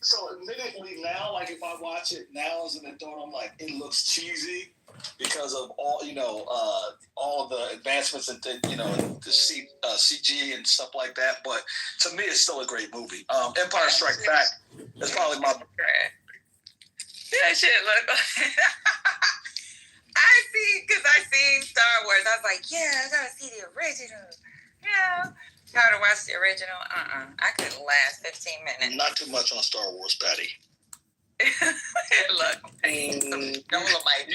So admittedly now, like if I watch it now as an adult, I'm like, it looks cheesy because of all all of the advancements and the CG and stuff like that. But to me, it's still a great movie. Empire Strikes Back is probably my. Yeah, shit. Look, I seen Star Wars. I was like, yeah, I gotta see the original. Yeah. Try to watch the original. I couldn't last 15 minutes. Not too much on Star Wars, Patty. Look, some Dolomite.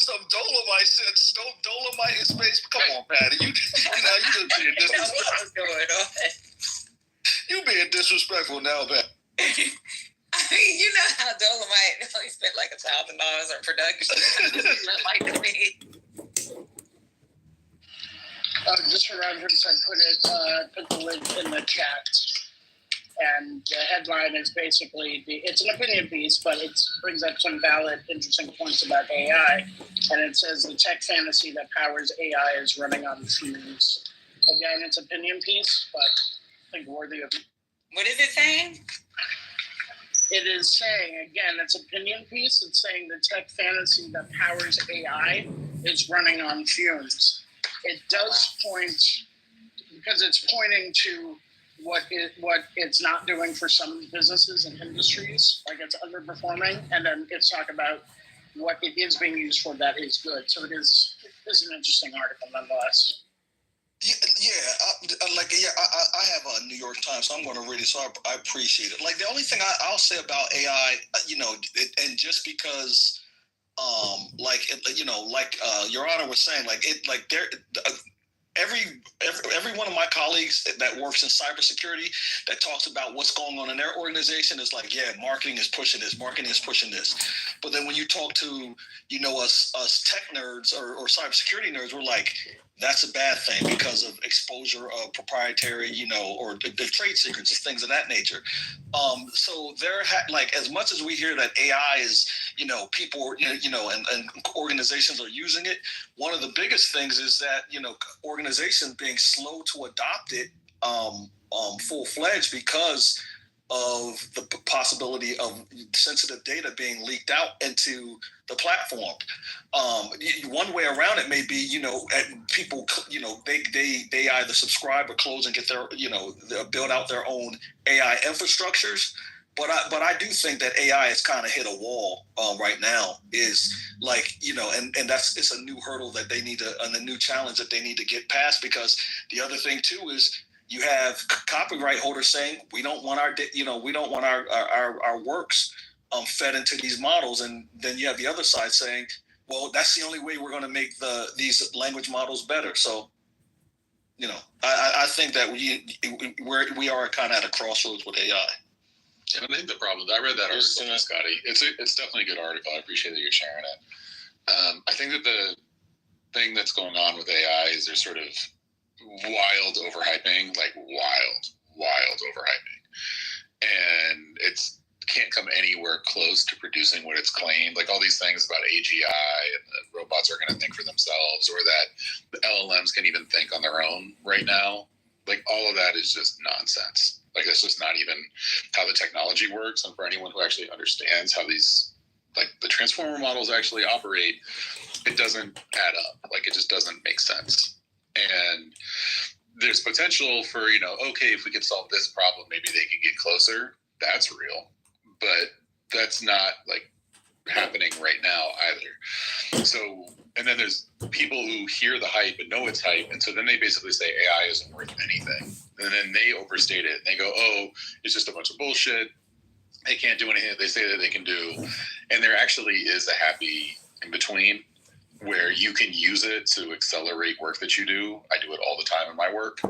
Some Dolomite said, Dolomite in space. Come on, Patty. You just being disrespectful. You being disrespectful now, Patty. I mean, you know how Dolomite only spent like $1,000 on production. Like to me. Just for reference, I put the link in the chat, and the headline is basically it's an opinion piece, but it brings up some valid, interesting points about AI, and it says the tech fantasy that powers AI is running on fumes. Again, it's an opinion piece, but I think worthy of. What is it saying? It is saying, again, it's an opinion piece. It's saying the tech fantasy that powers AI is running on fumes. It does point, because it's pointing to what it's not doing for some businesses and industries, like it's underperforming, and then it's talking about what it is being used for that is good. So it is an interesting article nonetheless. I have a New York Times, so I'm going to read it, so I appreciate it. Like, the only thing I'll say about AI, and just because, Your Honor was saying, every one of my colleagues that works in cybersecurity that talks about what's going on in their organization is like, yeah, marketing is pushing this. But then when you talk to, us tech nerds or cybersecurity nerds, we're like, that's a bad thing because of exposure of proprietary, or the trade secrets and things of that nature. So as much as we hear that AI is, people, and organizations are using it, one of the biggest things is that, organizations being slow to adopt it full-fledged because of the possibility of sensitive data being leaked out into the platform. One way around it may be, people, they either subscribe or close and get their, build out their own AI infrastructures. But I do think that AI has kind of hit a wall right now. Is like, and it's a new hurdle that they need to, and a new challenge that they need to get past. Because the other thing too is you have copyright holders saying we don't want our works fed into these models, and then you have the other side saying, well, that's the only way we're going to make these language models better. So, I think that we are kind of at a crossroads with AI. And I think the problem, I read that article, Scotty. It's definitely a good article. I appreciate that you're sharing it. I think that the thing that's going on with AI is there's sort of wild overhyping, like wild overhyping. And it's can't come anywhere close to producing what it's claimed. Like all these things about AGI and the robots are going to think for themselves, or that the LLMs can even think on their own right now. Like all of that is just nonsense. Like that's just not even how the technology works. And for anyone who actually understands how these, like the transformer models actually operate, it doesn't add up. Like it just doesn't make sense. And there's potential for, okay, if we could solve this problem, maybe they could get closer. That's real. But that's not like happening right now either. So, and then there's people who hear the hype and know it's hype. And so then they basically say AI isn't worth anything. And then they overstate it. And they go, oh, it's just a bunch of bullshit. They can't do anything that they say that they can do. And there actually is a happy in between where you can use it to accelerate work that you do. I do it all the time in my work.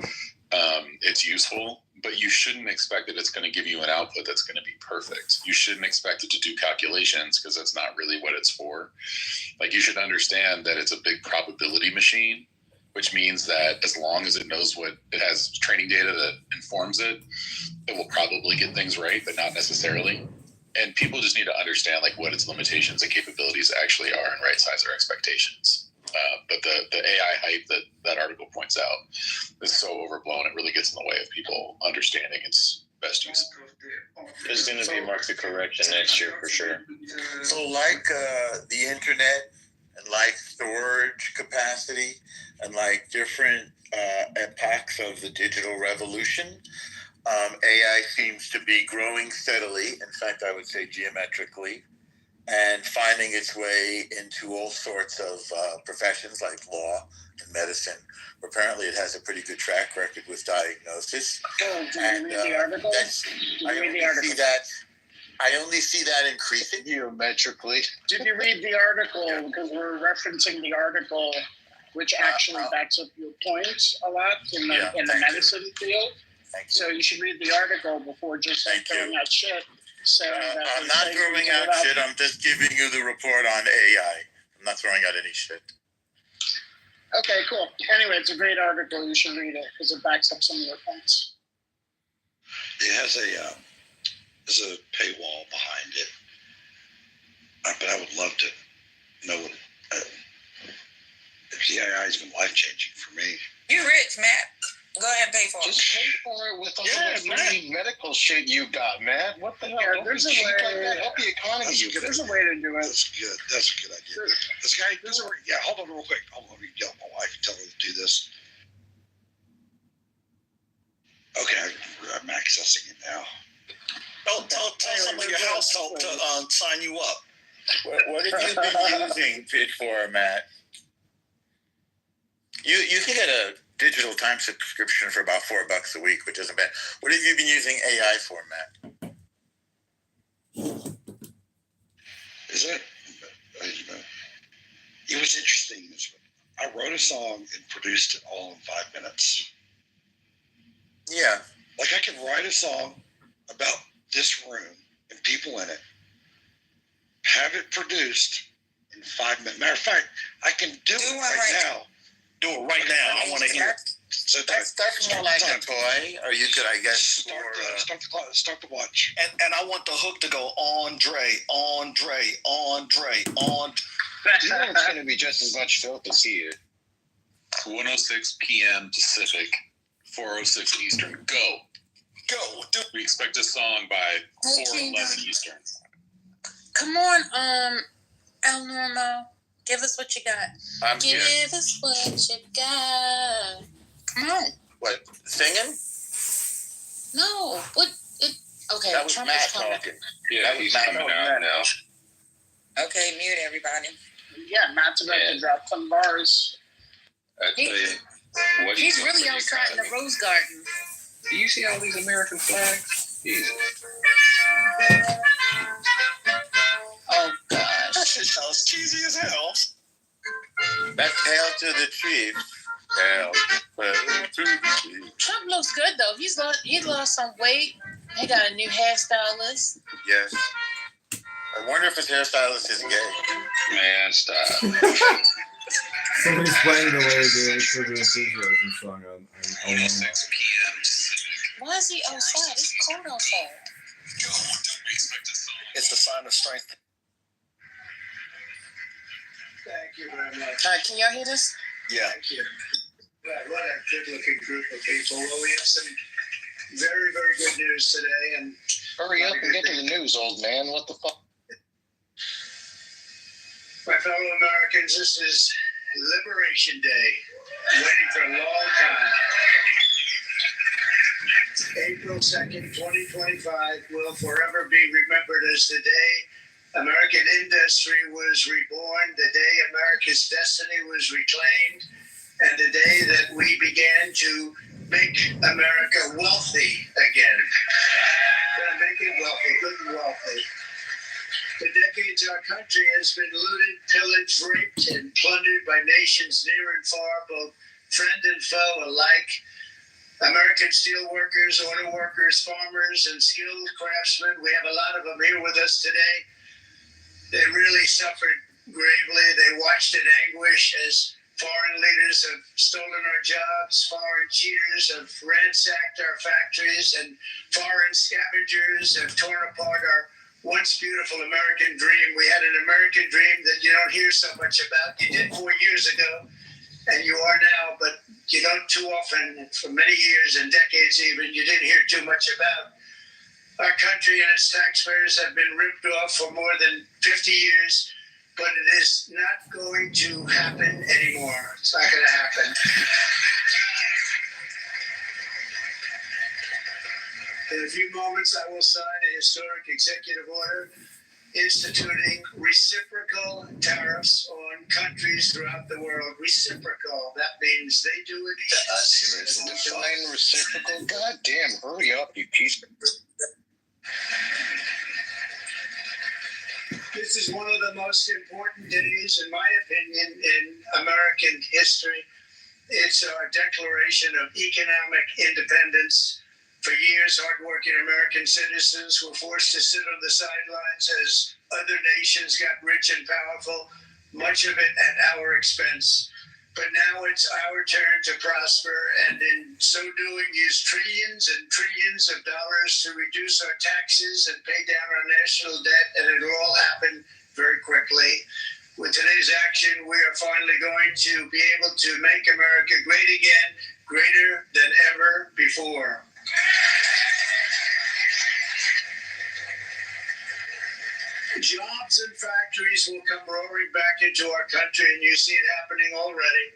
It's useful, but you shouldn't expect that it's going to give you an output that's going to be perfect. You shouldn't expect it to do calculations because that's not really what it's for. Like you should understand that it's a big probability machine, which means that as long as it knows what it has training data that informs it, it will probably get things right, but not necessarily. And people just need to understand like what its limitations and capabilities actually are and right size their expectations. But the AI hype that article points out is so overblown, it really gets in the way of people understanding its best use. Is There's going to be market correction next year for sure. So like the internet and like storage capacity and like different epochs of the digital revolution, AI seems to be growing steadily. In fact, I would say geometrically, and finding its way into all sorts of professions like law and medicine. Apparently, it has a pretty good track record with diagnosis. Oh, did you read the article? I only see that increasing. Geometrically. Did you read the article? Because we're referencing the article, which actually backs up your points a lot in the medicine field. Thank you. So you should read the article before just throwing out shit. So I'm not throwing out shit. I'm just giving you the report on AI. I'm not throwing out any shit. Okay, cool. Anyway, it's a great article. You should read it because it backs up some of your points. It has there's a paywall behind it, but I would love to know if the AI has been life-changing for me. You rich, Matt. Go ahead and pay for it. Just pay for it with all the free medical shit you got, man. What the hell? Yeah, there's a way. Like help the economy. There's a way to do it. That's good. That's a good idea. This guy, hold on real quick. Hold on, let me yell at my wife and tell her to do this. Okay, I'm accessing it now. Tell somebody in your household to sign you up. What have you been using it for, Matt? You can get a digital time subscription for about $4 a week, which isn't bad. What have you been using AI for, Matt? Is it? It was interesting. I wrote a song and produced it all in 5 minutes. Yeah. Like I can write a song about this room and people in it, have it produced in 5 minutes. Matter of fact, I can do it right now. Do it right now. I want to hear it. So that's more like a toy, or you could, I guess, start the watch. And I want the hook to go Andre. You know it's going to be just as much filth as he is. 1:06 p.m. Pacific, 4:06 Eastern. Go. We expect a song by 4:11 Eastern. Come on, El Normo. Give us what you got. Give us what you got. Come on. What, singing? No. What? Okay. That was Matt talking. Yeah, he's coming out now. Okay, mute everybody. Yeah, Matt's about to drop some bars. I tell you, He's really outside in the rose garden. Do you see all these American flags? Jesus. Oh, gosh. That shit sounds cheesy as hell. That's Hail to the Chief. Hail to the Chief. Trump looks good, though. He lost some weight. He got a new hairstylist. Yes. I wonder if his hairstylist is gay. Man, stop. Somebody's playing the way they for the enthusiasm song on 1:06 p.m. Why is he outside? It's cold outside. It's a sign of strength. Thank you very much. Can y'all hear this? Yeah. Thank you. What a good-looking group of people. Well, we have some very, very good news today. And Hurry up and get to the news, old man. What the fuck? my fellow Americans, this is Liberation Day. Waiting for a long time. April 2nd, 2025 will forever be remembered as the day American industry was reborn, the day America's destiny was reclaimed, and the day that we began to make America wealthy again. Make it wealthy, good and wealthy. For decades, our country has been looted, pillaged, raped, and plundered by nations near and far, both friend and foe alike. American steel workers, auto workers, farmers, and skilled craftsmen. We have a lot of them here with us today. They really suffered gravely. They watched in anguish as foreign leaders have stolen our jobs, foreign cheaters have ransacked our factories, and foreign scavengers have torn apart our once beautiful American dream. We had an American dream that you don't hear so much about. You did 4 years ago, and you are now, but you don't too often, for many years and decades even, you didn't hear too much about. Our country and its taxpayers have been ripped off for more than 50 years, but it is not going to happen anymore. It's not going to happen. In a few moments, I will sign a historic executive order instituting reciprocal tariffs on countries throughout the world. Reciprocal. That means they do it to us. Define reciprocal. God damn, hurry up, you piece of... This is one of the most important days, in my opinion, in American history. It's our declaration of economic independence. For years, hardworking American citizens were forced to sit on the sidelines as other nations got rich and powerful, much of it at our expense. But now it's our turn to prosper, and in so doing, use trillions and trillions of dollars to reduce our taxes and pay down our national debt, and it'll all happen very quickly. With today's action, we are finally going to be able to make America great again, greater than ever before. Jobs and factories will come roaring back into our country, and you see it happening already.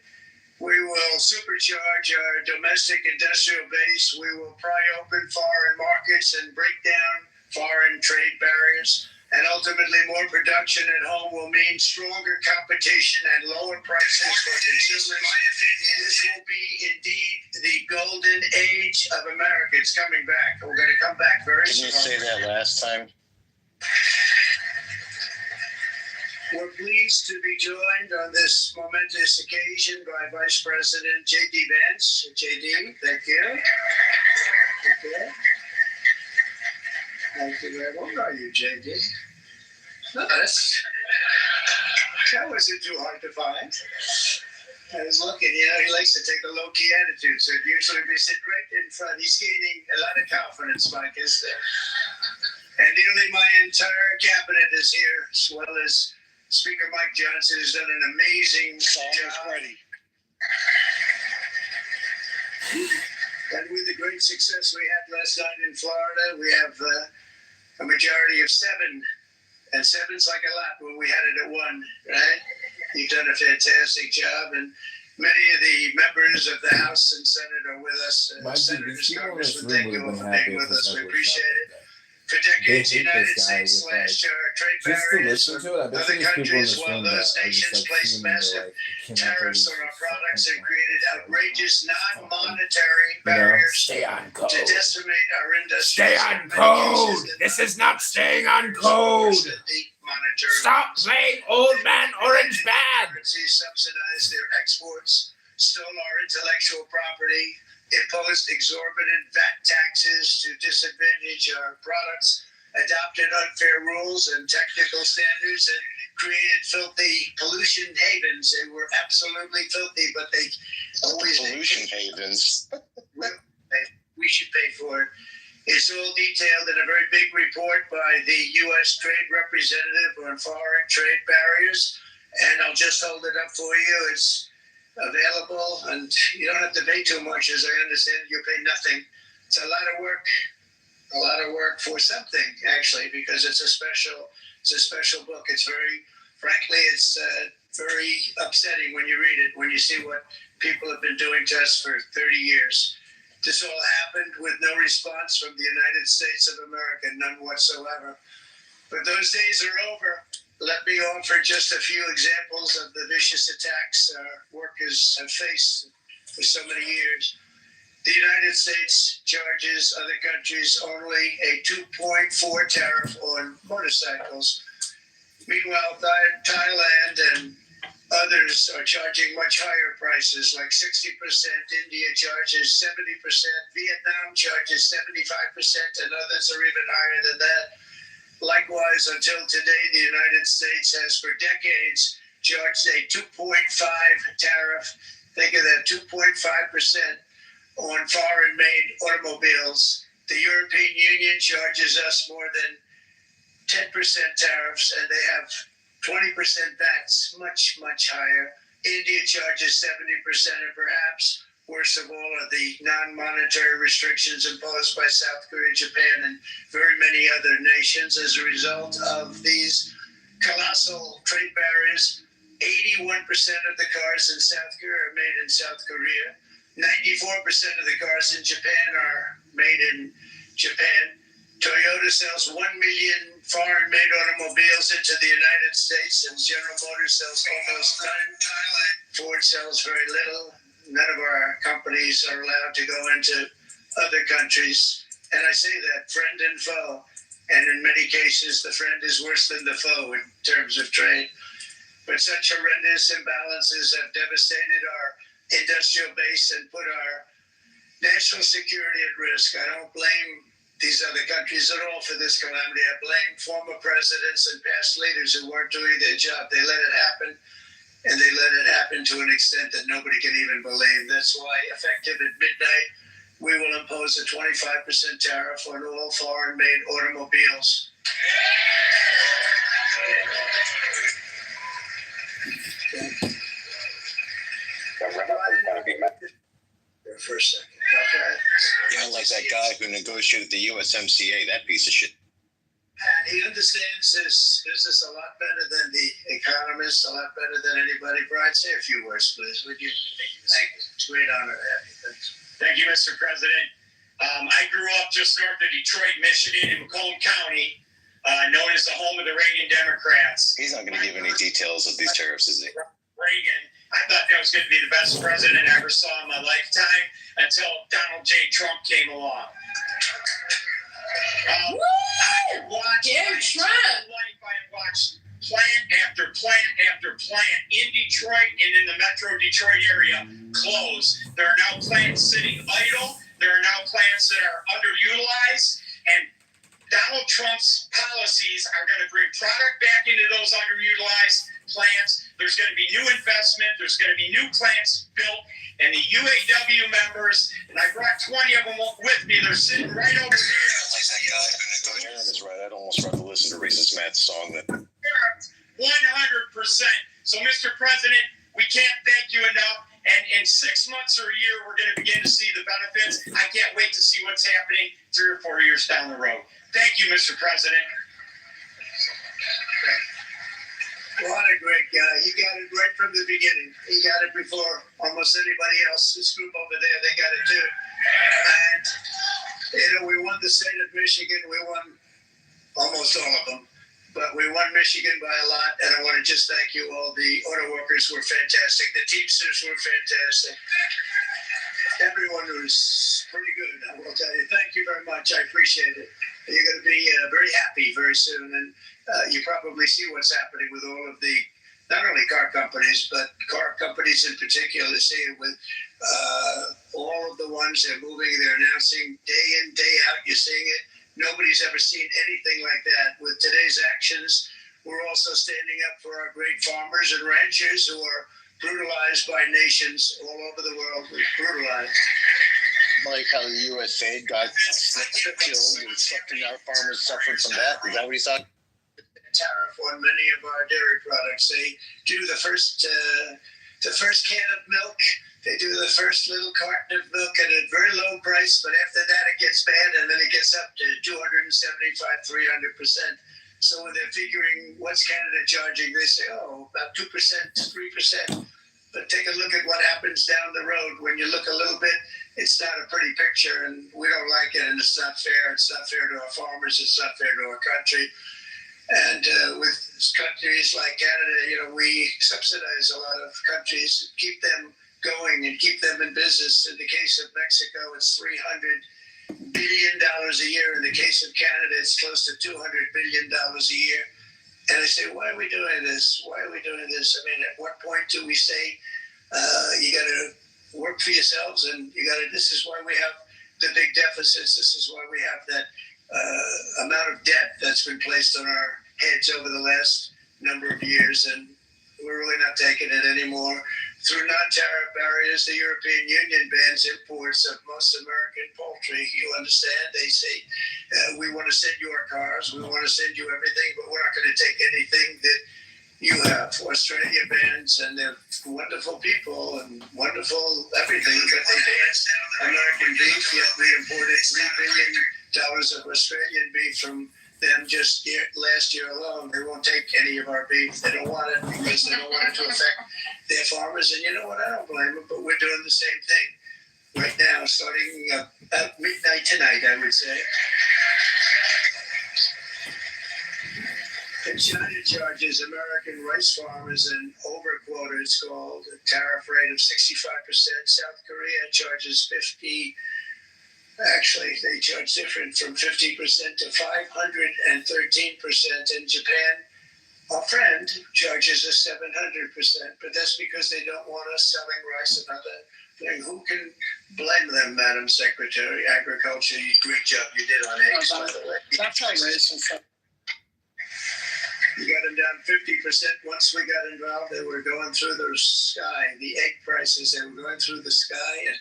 We will supercharge our domestic industrial base. We will pry open foreign markets and break down foreign trade barriers. And ultimately, more production at home will mean stronger competition and lower prices for consumers. This will be indeed the golden age of America. It's coming back. We're going to come back very strong. Didn't you say that last time? We're pleased to be joined on this momentous occasion by Vice President J.D. Vance. J.D., thank you. Okay. Thank you very much. What are you, J.D.? No, that wasn't too hard to find. I was looking, he likes to take a low-key attitude, so usually we sit right in front. He's gaining a lot of confidence, Mike, is there? And nearly my entire cabinet is here, as well as Speaker Mike Johnson has done an amazing job. Ready. And with the great success we had last night in Florida, we have a majority of 7. And 7's like a lot when we had it at 1, right? You've done a fantastic job. And many of the members of the House and Senate are with us. Senators, Congressman, thank you all for being with us. We appreciate it. For decades, the United States slashed our trade barriers with other countries while those nations placed massive tariffs on our products and created outrageous non-monetary barriers to decimate our industry. Stay on code! This is not staying on code! Stop playing old man orange bad! Subsidized their exports, stole our intellectual property, imposed exorbitant VAT taxes to disadvantage our products, adopted unfair rules and technical standards, and created filthy pollution havens. They were absolutely filthy, but they always... Pollution havens. We should pay for it. It's all detailed in a very big report by the U.S. Trade Representative on foreign trade barriers, and I'll just hold it up for you. It's available, and you don't have to pay too much, as I understand. You pay nothing. It's a lot of work for something, actually, because it's a special book. It's it's very upsetting when you read it, when you see what people have been doing to us for 30 years. This all happened with no response from the United States of America, none whatsoever. But those days are over. Let me offer just a few examples of the vicious attacks our workers have faced for so many years. The United States charges other countries only a 2.4 tariff on motorcycles. Meanwhile, Thailand and others are charging much higher prices, like 60%. India charges 70%. Vietnam charges 75%, and others are even higher than that. Likewise, until today, the United States has for decades charged a 2.5 tariff. Think of that, 2.5% on foreign-made automobiles. The European Union charges us more than 10% tariffs, and they have 20% VAT, much, much higher. India charges 70%, and perhaps Worst of all are the non-monetary restrictions imposed by South Korea, Japan, and very many other nations as a result of these colossal trade barriers. 81% of the cars in South Korea are made in South Korea. 94% of the cars in Japan are made in Japan. Toyota sells 1 million foreign-made automobiles into the United States, and General Motors sells almost none. Ford sells very little. None of our companies are allowed to go into other countries. And I say that friend and foe. And in many cases, the friend is worse than the foe in terms of trade. But such horrendous imbalances have devastated our industrial base and put our national security at risk. I don't blame these other countries at all for this calamity. I blame former presidents and past leaders who weren't doing their job. They let it happen, and they let it happen to an extent that nobody can even believe. That's why, effective at midnight, we will impose a 25% tariff on all foreign-made automobiles. For a second. Yeah, like that guy who negotiated the USMCA, that piece of shit. And he understands this business a lot better than the economists, a lot better than anybody. Brian, say a few words, please, would you? Thank you. It's a great honor to have you. Thanks. Thank you, Mr. President. I grew up just north of Detroit, Michigan, in Macomb County, known as the home of the Reagan Democrats. He's not going to give any details of these tariffs, is he? Reagan, I thought that was going to be the best president I ever saw in my lifetime until Donald J. Trump came along. I watched plant after plant after plant in Detroit and in the metro Detroit area close. There are now plants sitting idle. There are now plants that are underutilized. And Donald Trump's policies are going to bring product back into those underutilized plants. There's going to be new investment. There's going to be new plants built. And the UAW members, and I brought 20 of them with me. They're sitting right over here. Like that guy. That's right. I'd almost rather listen to Racist Matt's song than 100%. So, Mr. President, we can't thank you enough. And in 6 months or a year, we're going to begin to see the benefits. I can't wait to see what's happening 3 or 4 years down the road. Thank you, Mr. President. What a great guy. He got it right from the beginning. He got it before almost anybody else. This group over there, they got it too. And, we won the state of Michigan. We won almost all of them. But we won Michigan by a lot. And I want to just thank you all. The auto workers were fantastic. The Teamsters were fantastic. Everyone was pretty good, I will tell you. Thank you very much. I appreciate it. You're going to be very happy very soon. And you probably see what's happening with all of the, not only car companies, but car companies in particular. See it with all of the ones that are moving. They're announcing day in, day out. You're seeing it. Nobody's ever seen anything like that. With today's actions, we're also standing up for our great farmers and ranchers who are brutalized by nations all over the world. We're brutalized. like how the USA got killed and something our farmers suffered from that. Is that what he said? Tariff on many of our dairy products. They do the first can of milk. They do the first little carton of milk at a very low price, but after that it gets bad, and then it gets up to 275, 300%. So when they're figuring what's Canada charging, they say, oh, about 2%, 3%. But take a look at what happens down the road. When you look a little bit, it's not a pretty picture, and we don't like it, and it's not fair. It's not fair to our farmers. It's not fair to our country. And with countries like Canada, we subsidize a lot of countries, keep them going and keep them in business. In the case of Mexico, it's $300 billion a year. In the case of Canada, it's close to $200 billion a year. And I say, why are we doing this? Why are we doing this? I mean, at what point do we say, you got to work for yourselves, and this is why we have the big deficits. This is why we have that amount of debt that's been placed on our heads over the last number of years, and we're really not taking it anymore. Through non-tariff barriers, the European Union bans imports of most American poultry. You understand? They say, we want to send you our cars, we want to send you everything, but we're not going to take anything that You have Australia bands, and they're wonderful people and wonderful everything, but they banned American beef, yet we imported $3 billion of Australian beef from them just last year alone. They won't take any of our beef. They don't want it because they don't want it to affect their farmers. And you know what? I don't blame them, but we're doing the same thing right now, starting at midnight tonight, I would say. And China charges American rice farmers an overquota, it's called, a tariff rate of 65%. South Korea charges 50%. Actually, they charge different, from 50% to 513%. And Japan, our friend, charges us 700%. But that's because they don't want us selling rice and other things. Who can blame them, Madam Secretary? Agriculture, great job you did on eggs, by the way. That's how racist. You got them down 50%. Once we got involved, they were going through the sky. The egg prices, they were going through the sky. And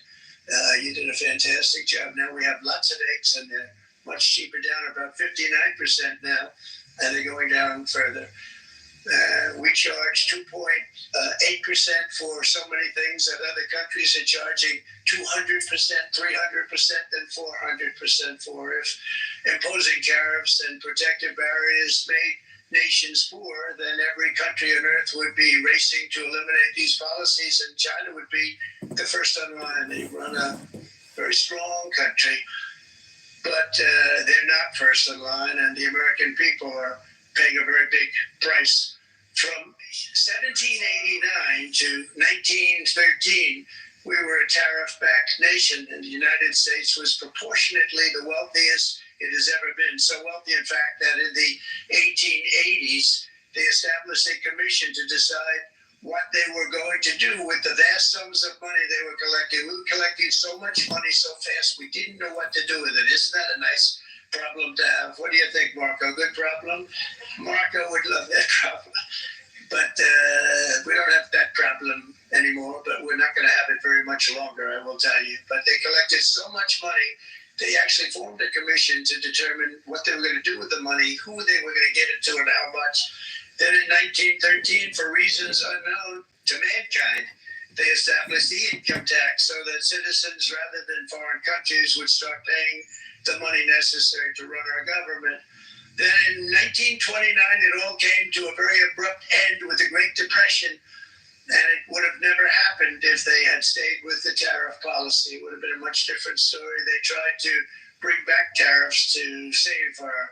you did a fantastic job. Now we have lots of eggs, and they're much cheaper, down about 59% now, and they're going down further. We charge 2.8% for so many things that other countries are charging 200%, 300%, and 400% for. If imposing tariffs and protective barriers made nations poor, then every country on earth would be racing to eliminate these policies, and China would be the first on line. They run a very strong country, but they're not first in line, and the American people are paying a very big price. From 1789 to 1913, we were a tariff-backed nation, and the United States was proportionately the wealthiest it has ever been. So wealthy, in fact, that in the 1880s, they established a commission to decide what they were going to do with the vast sums of money they were collecting. We were collecting so much money so fast, we didn't know what to do with it. Isn't that a nice problem to have? What do you think, Marco? Good problem? Marco would love that problem. But we don't have that problem anymore, but we're not going to have it very much longer, I will tell you. But they collected so much money, they actually formed a commission to determine what they were going to do with the money, who they were going to get it to, and how much. Then in 1913, for reasons unknown to mankind, they established the income tax so that citizens, rather than foreign countries, would start paying the money necessary to run our government. Then in 1929, it all came to a very abrupt end with the Great Depression, and it would have never happened if they had stayed with the tariff policy. It would have been a much different story. They tried to bring back tariffs to save our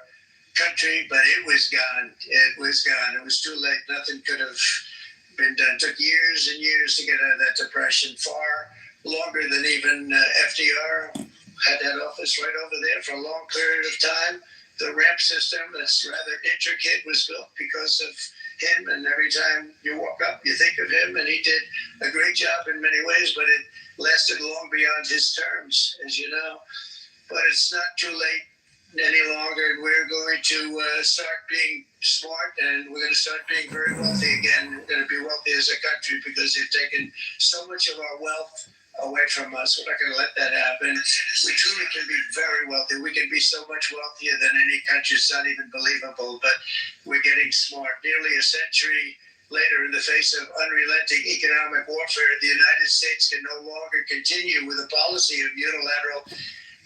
country, but it was gone. It was gone. It was too late. Nothing could have been done. It took years and years to get out of that depression, far longer than even FDR had that office right over there for a long period of time. The ramp system that's rather intricate was built because of him, and every time you walk up, you think of him, and he did a great job in many ways, but it lasted long beyond his terms, as you know. But it's not too late any longer, and we're going to start being smart, and we're going to start being very wealthy again. We're going to be wealthy as a country because they've taken so much of our wealth away from us. We're not going to let that happen. We truly can be very wealthy. We can be so much wealthier than any country. It's not even believable, but we're getting smart. Nearly a century later, in the face of unrelenting economic warfare, the United States can no longer continue with a policy of unilateral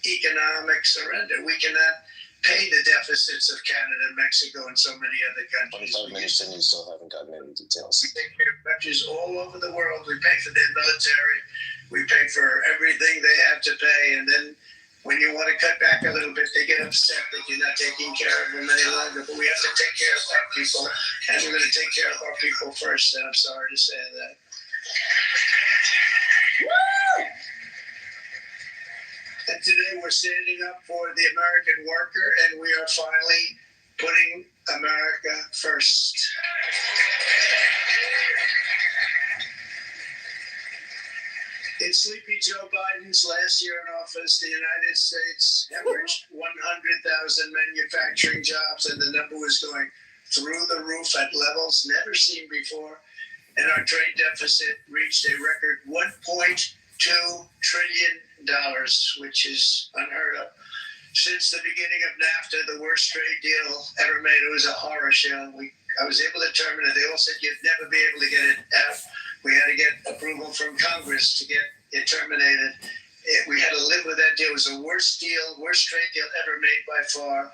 economic surrender. We cannot pay the deficits of Canada, Mexico, and so many other countries. 25 minutes and you still haven't gotten any details. We take care of countries all over the world. We pay for their military. We pay for everything they have to pay. And then when you want to cut back a little bit, they get upset that you're not taking care of them any longer. But we have to take care of our people, and we're going to take care of our people first. And I'm sorry to say that. Woo! And today we're standing up for the American worker, and we are finally putting America first. In Sleepy Joe Biden's last year in office, the United States hemorrhaged 100,000 manufacturing jobs, and the number was going through the roof at levels never seen before. And our trade deficit reached a record $1.2 trillion, which is unheard of. Since the beginning of NAFTA, the worst trade deal ever made, it was a horror show. We I was able to terminate. They all said you'd never be able to get it out. We had to get approval from Congress to get it terminated. We had to live with that deal. It was the worst trade deal ever made by far.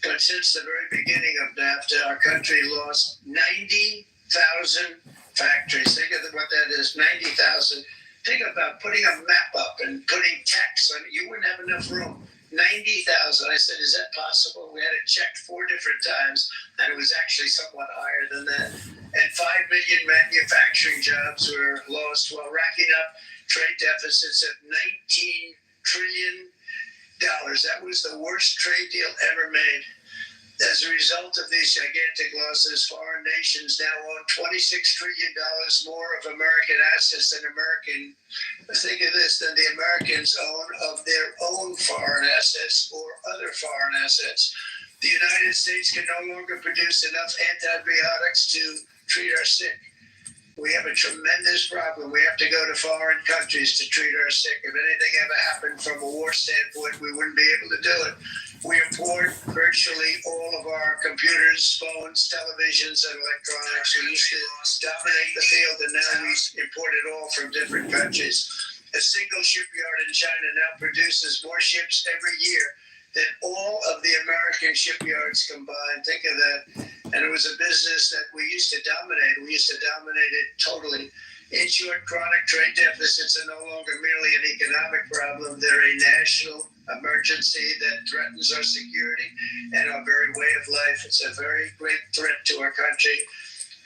But since the very beginning of NAFTA, our country lost 90,000 factories. Think of what that is, 90,000. Think about putting a map up and putting tax on it. You wouldn't have enough room. 90,000. I said, is that possible? We had it checked 4 different times, and it was actually somewhat higher than that. And 5 million manufacturing jobs were lost while racking up trade deficits of $19 trillion. That was the worst trade deal ever made. As a result of these gigantic losses, foreign nations now own $26 trillion more of American assets than think of this, than the Americans own of their own foreign assets or other foreign assets. The United States can no longer produce enough antibiotics to treat our sick. We have a tremendous problem. We have to go to foreign countries to treat our sick. If anything ever happened from a war standpoint, we wouldn't be able to do it. We import virtually all of our computers, phones, televisions, and electronics. We used to dominate the field, and now we import it all from different countries. A single shipyard in China now produces more ships every year than all of the American shipyards combined. Think of that. And it was a business that we used to dominate. We used to dominate it totally. In short, chronic trade deficits are no longer merely an economic problem. They're a national emergency that threatens our security and our very way of life. It's a very great threat to our country.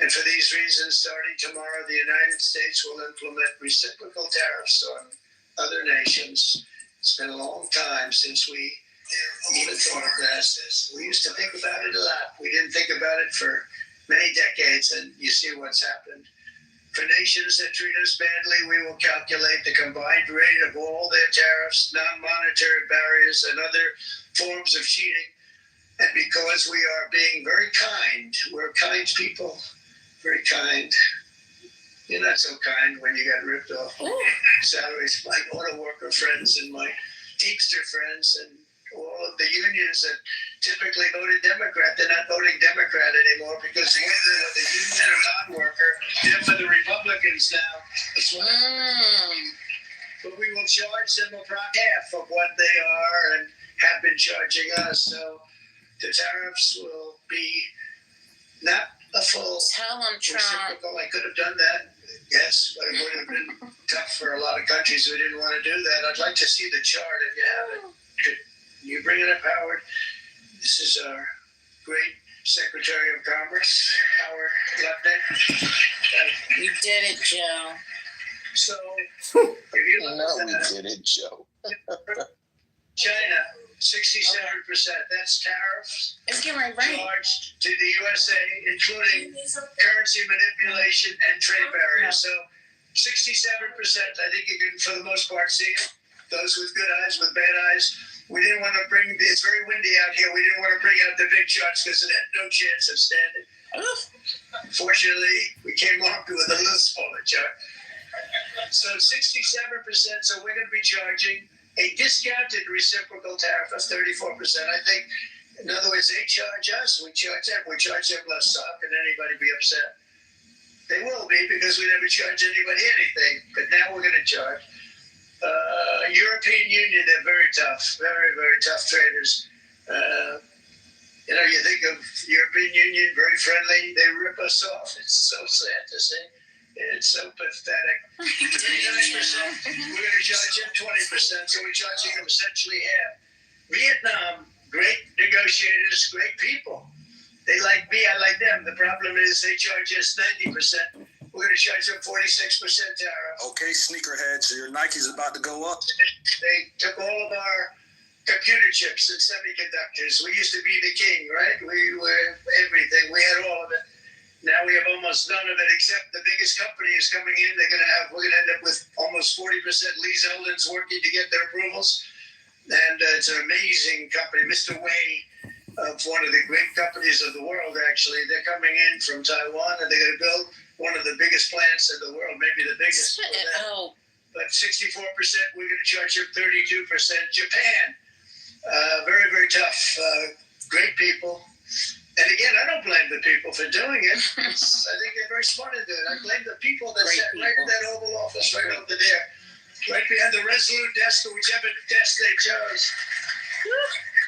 And for these reasons, starting tomorrow, the United States will implement reciprocal tariffs on other nations. It's been a long time since we even thought of that. We used to think about it a lot. We didn't think about it for many decades, and you see what's happened. For nations that treat us badly, we will calculate the combined rate of all their tariffs, non-monetary barriers, and other forms of cheating. And because we are being very kind, we're kind people, very kind. You're not so kind when you got ripped off salaries. My auto worker friends and my Teamster friends and all of the unions that typically voted Democrat, they're not voting Democrat anymore because whether the union or non-worker, they're for the Republicans now. That's what but we will charge them about half of what they are and have been charging us. So the tariffs will be not a full reciprocal. I could have done that, yes, but it would have been tough for a lot of countries who didn't want to do that. I'd like to see the chart if you have it. You bring it up, Howard. This is our great Secretary of Commerce, Howard Lutnick. You did it, Joe. So, if you look at that, we did it, Joe. China, 67%. That's tariffs It's getting right. charged to the USA, including currency manipulation and trade barriers. So, 67%. I think you can, for the most part, see it. Those with good eyes, with bad eyes. We didn't want to bring, it's very windy out here. We didn't want to bring out the big charts because it had no chance of standing. Fortunately, we came armed with a little smaller chart. So 67%, so we're going to be charging a discounted reciprocal tariff of 34%. I think, in other words, they charge us, we charge them. We charge them less. So how can anybody be upset? They will be because we never charge anybody anything. But now we're going to charge. European Union, they're very tough, very, very tough traders. You think of European Union, very friendly. They rip us off. It's so sad to see. It's so pathetic. 39%. We're going to charge them 20%, so we're charging them essentially half. Vietnam, great negotiators, great people. They like me, I like them. The problem is they charge us 90%. We're going to charge them 46% tariff. Okay, sneakerhead, so your Nike's about to go up. They took all of our computer chips and semiconductors. We used to be the king, right? We were everything. We had all of it. Now we have almost none of it, except the biggest company is coming in. We're going to end up with almost 40%. Lee Zeldin's working to get their approvals. And it's an amazing company. Mr. Wei, of one of the great companies of the world, actually. They're coming in from Taiwan, and they're going to build one of the biggest plants in the world, maybe the biggest. But 64%, we're going to charge them 32%. Japan, very, very tough. Great people. And again, I don't blame the people for doing it. I think they're very smart in doing it. I blame the people that sat right in that Oval Office right over there, right behind the Resolute desk or whichever desk they chose.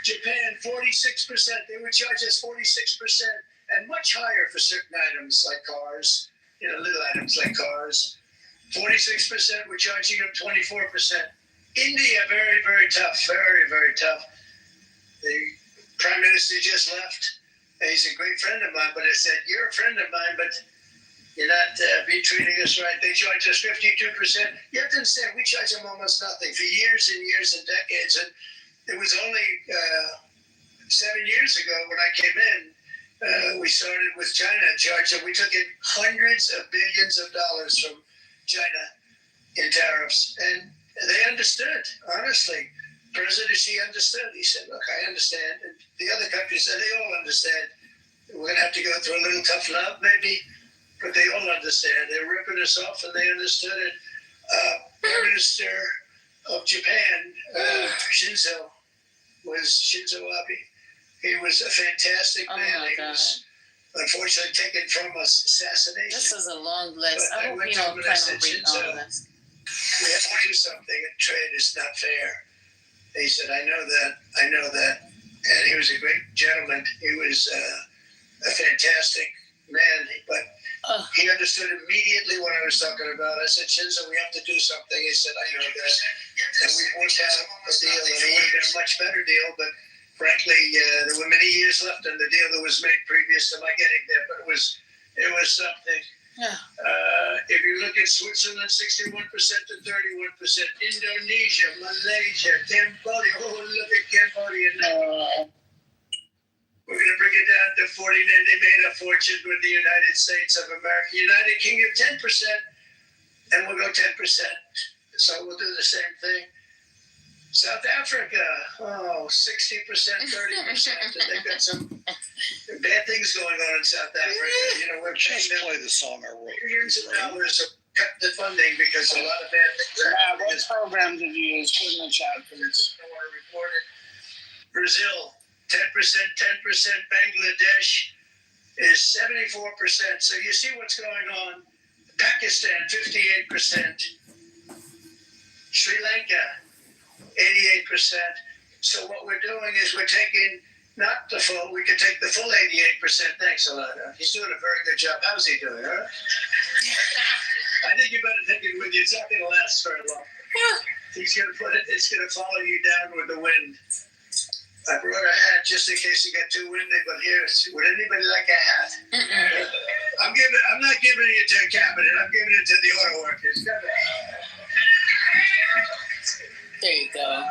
Japan, 46%. They would charge us 46% and much higher for certain items like cars, little items like cars. 46%, we're charging them 24%. India, very, very tough, very, very tough. The Prime Minister just left. He's a great friend of mine, but I said, you're a friend of mine, but you're not be treating us right. They charge us 52%. You have to understand, we charge them almost nothing for years and years and decades. And it was only 7 years ago when I came in, we started with China and charged them. We took in hundreds of billions of dollars from China in tariffs. And they understood, honestly. President Xi understood. He said, look, I understand. And the other countries said, they all understand. We're going to have to go through a little tough love, maybe, but they all understand. They're ripping us off, and they understood it. Prime Minister of Japan, Shinzo Abe. He was a fantastic man. He was unfortunately taken from us, assassination. This is a long list. But I hope you don't plan on reading all of this. We have to do something. Trade is not fair. He said, I know that. And he was a great gentleman. He was a fantastic man, but he understood immediately what I was talking about. I said, Shinzo, we have to do something. He said, I know that. And we worked out a deal, and it would have been a much better deal, but frankly, there were many years left in the deal that was made previous to my getting there, but it was something. Yeah. If you look at Switzerland, 61% to 31%. Indonesia, Malaysia, Cambodia. Oh, look at Cambodia now. We're going to bring it down to 49. They made a fortune with the United States of America. United Kingdom, 10%, and we'll go 10%. So we'll do the same thing. South Africa, 60%, 30%. They've got some bad things going on in South Africa. We're Just paying them play the song I wrote. billions of dollars to cut the funding because a lot of bad things are happening. What program did you use? Put in the chat, please. I want to report it. Brazil, 10%, 10%. Bangladesh is 74%. So you see what's going on. Pakistan, 58%. Sri Lanka, 88%. So what we're doing is we're taking not the full, we could take the full 88%. Thanks a lot. He's doing a very good job. How's he doing, huh? I think you better take it with you. It's not going to last very long. He's going to put it, it's going to follow you down with the wind. I brought a hat just in case it got too windy, but here, would anybody like a hat? I'm not giving it to a cabinet. I'm giving it to the auto workers. There you go.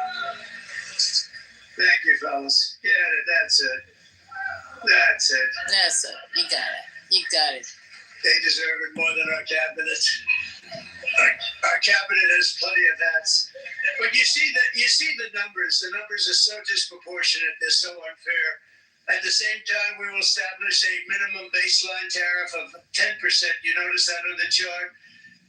Thank you, fellas. Yeah, that's it. That's it. That's it. You got it. You got it. They deserve it more than our cabinet. Our cabinet has plenty of hats. But you see the numbers. The numbers are so disproportionate. They're so unfair. At the same time, we will establish a minimum baseline tariff of 10%. You notice that on the chart?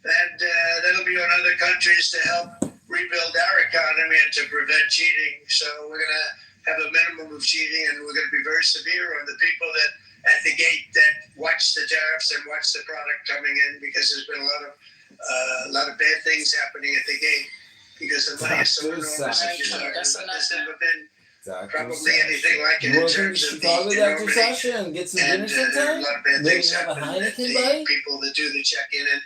And that'll be on other countries to help rebuild our economy and to prevent cheating. So we're going to have a minimum of cheating, and we're going to be very severe on the people that at the gate that watch the tariffs and watch the product coming in, because there's been a lot of bad things happening at the gate because the money is so enormous. There's never been probably anything like it in terms of the enormity. Get some dinner sometime. A lot of bad Maybe things have a happen. Heineken The bite. people that do the check-in, and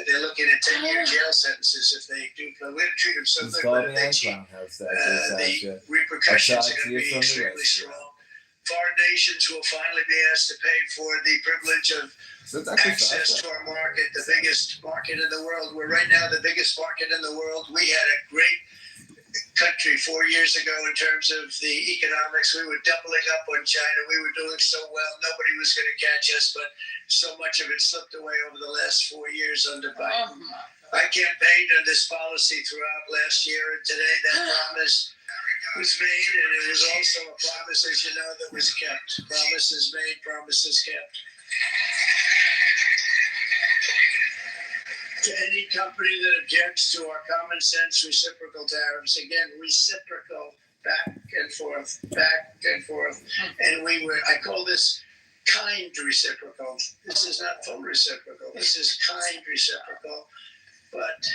they're looking at 10-year jail sentences if they do. We're going to treat them so good, but if they cheat, the repercussions are going to be extremely strong. Foreign nations will finally be asked to pay for the privilege of access to our market, the biggest market in the world. We're right now the biggest market in the world. We had a great country 4 years ago in terms of the economics. We were doubling up on China. We were doing so well. Nobody was going to catch us, but so much of it slipped away over the last 4 years under Biden. I campaigned on this policy throughout last year, and today that promise was made, and it was also a promise, as you know, that was kept. Promises made, promises kept. To any company that objects to our common sense reciprocal tariffs, again, reciprocal, back and forth, and I call this kind reciprocal. This is not full reciprocal. This is kind reciprocal. But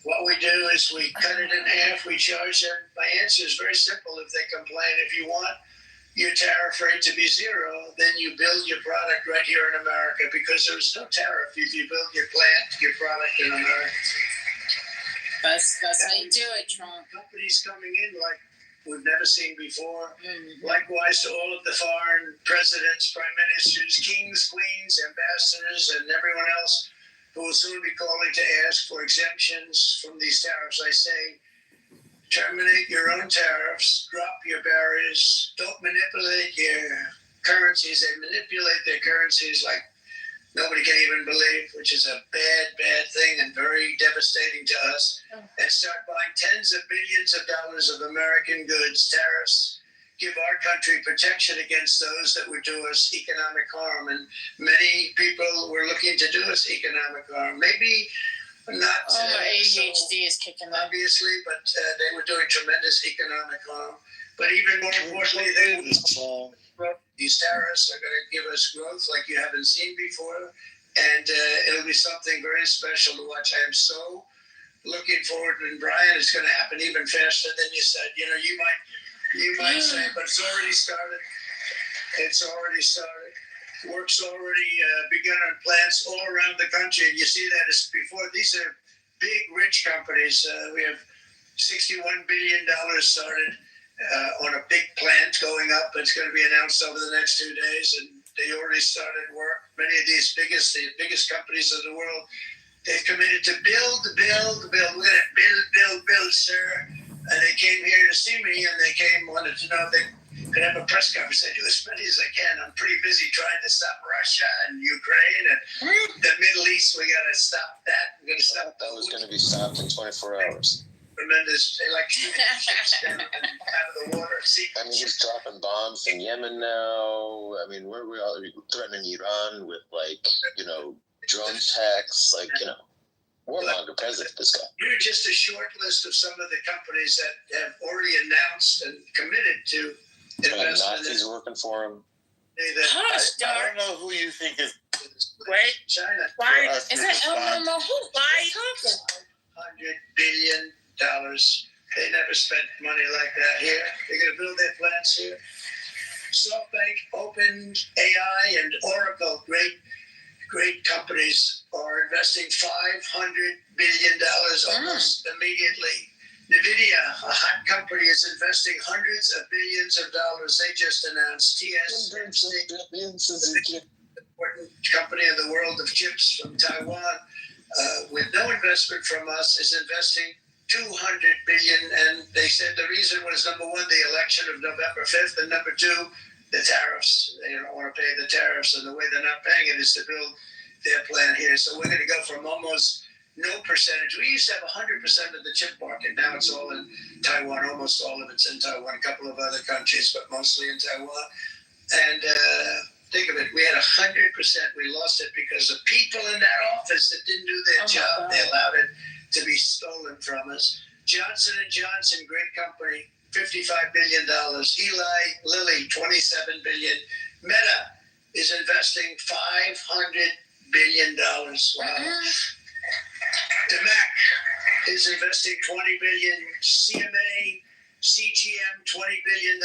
what we do is we cut it in half. We charge them. My answer is very simple. If they complain, if you want your tariff rate to be zero, then you build your product right here in America, because there's no tariff if you build your product in America. That's how you do it, Trump. Companies coming in like we've never seen before. Mm-hmm. Likewise to all of the foreign presidents, prime ministers, kings, queens, ambassadors, and everyone else who will soon be calling to ask for exemptions from these tariffs. I say, terminate your own tariffs, drop your barriers, don't manipulate your currencies. They manipulate their currencies like nobody can even believe, which is a bad thing and very devastating to us. And start buying tens of billions of dollars of American goods. Tariffs give our country protection against those that would do us economic harm. And many people were looking to do us economic harm. Maybe not. My ADHD is kicking in. Obviously, but they were doing tremendous economic harm. But even more importantly, these tariffs are going to give us growth like you haven't seen before. And it'll be something very special to watch. I am so looking forward. And Brian, it's going to happen even faster than you said. You know, you might say, but it's already started. It's already started. Work's already begun on plants all around the country. And you see that as before. These are big, rich companies. We have $61 billion started on a big plant going up. It's going to be announced over the next 2 days. And they already started work. Many of these the biggest companies in the world, they've committed to build. We're going to build, sir. And they came here to see me, and they wanted to know if they could have a press conference. I do as many as I can. I'm pretty busy trying to stop Russia and Ukraine and the Middle East. We got to stop that. We're going to stop that. Was going to be stopped in 24 hours. Tremendous. They like shooting ships down out of the water. I mean, he's dropping bombs in Yemen now. I mean, we're all threatening Iran with, like, drone attacks, like, warmonger president, this guy. You're just a short list of some of the companies that have already announced and committed to investment. Nazis working for him. I don't know who you think is. Wait, China. Why? Is it who? Why? $100 billion. They never spent money like that here. They're going to build their plants here. SoftBank, OpenAI, and Oracle, great companies, are investing $500 billion almost immediately. NVIDIA, a hot company, is investing hundreds of billions of dollars. They just announced TSMC, the important company in the world of chips from Taiwan, with no investment from us, is investing $200 billion. And they said the reason was, number one, the election of November 5th, and number two, the tariffs. They don't want to pay the tariffs, and the way they're not paying it is to build their plant here. So we're going to go from almost no percentage. We used to have 100% of the chip market. Now it's all in Taiwan. Almost all of it's in Taiwan. A couple of other countries, but mostly in Taiwan. And think of it, we had 100%. We lost it because of people in that office that didn't do their job. They allowed it to be stolen from us. Johnson & Johnson, great company, $55 billion. Eli Lilly, $27 billion. Meta is investing $500 billion. Wow. DeMac is investing $20 billion. CMA, CGM, $20 billion.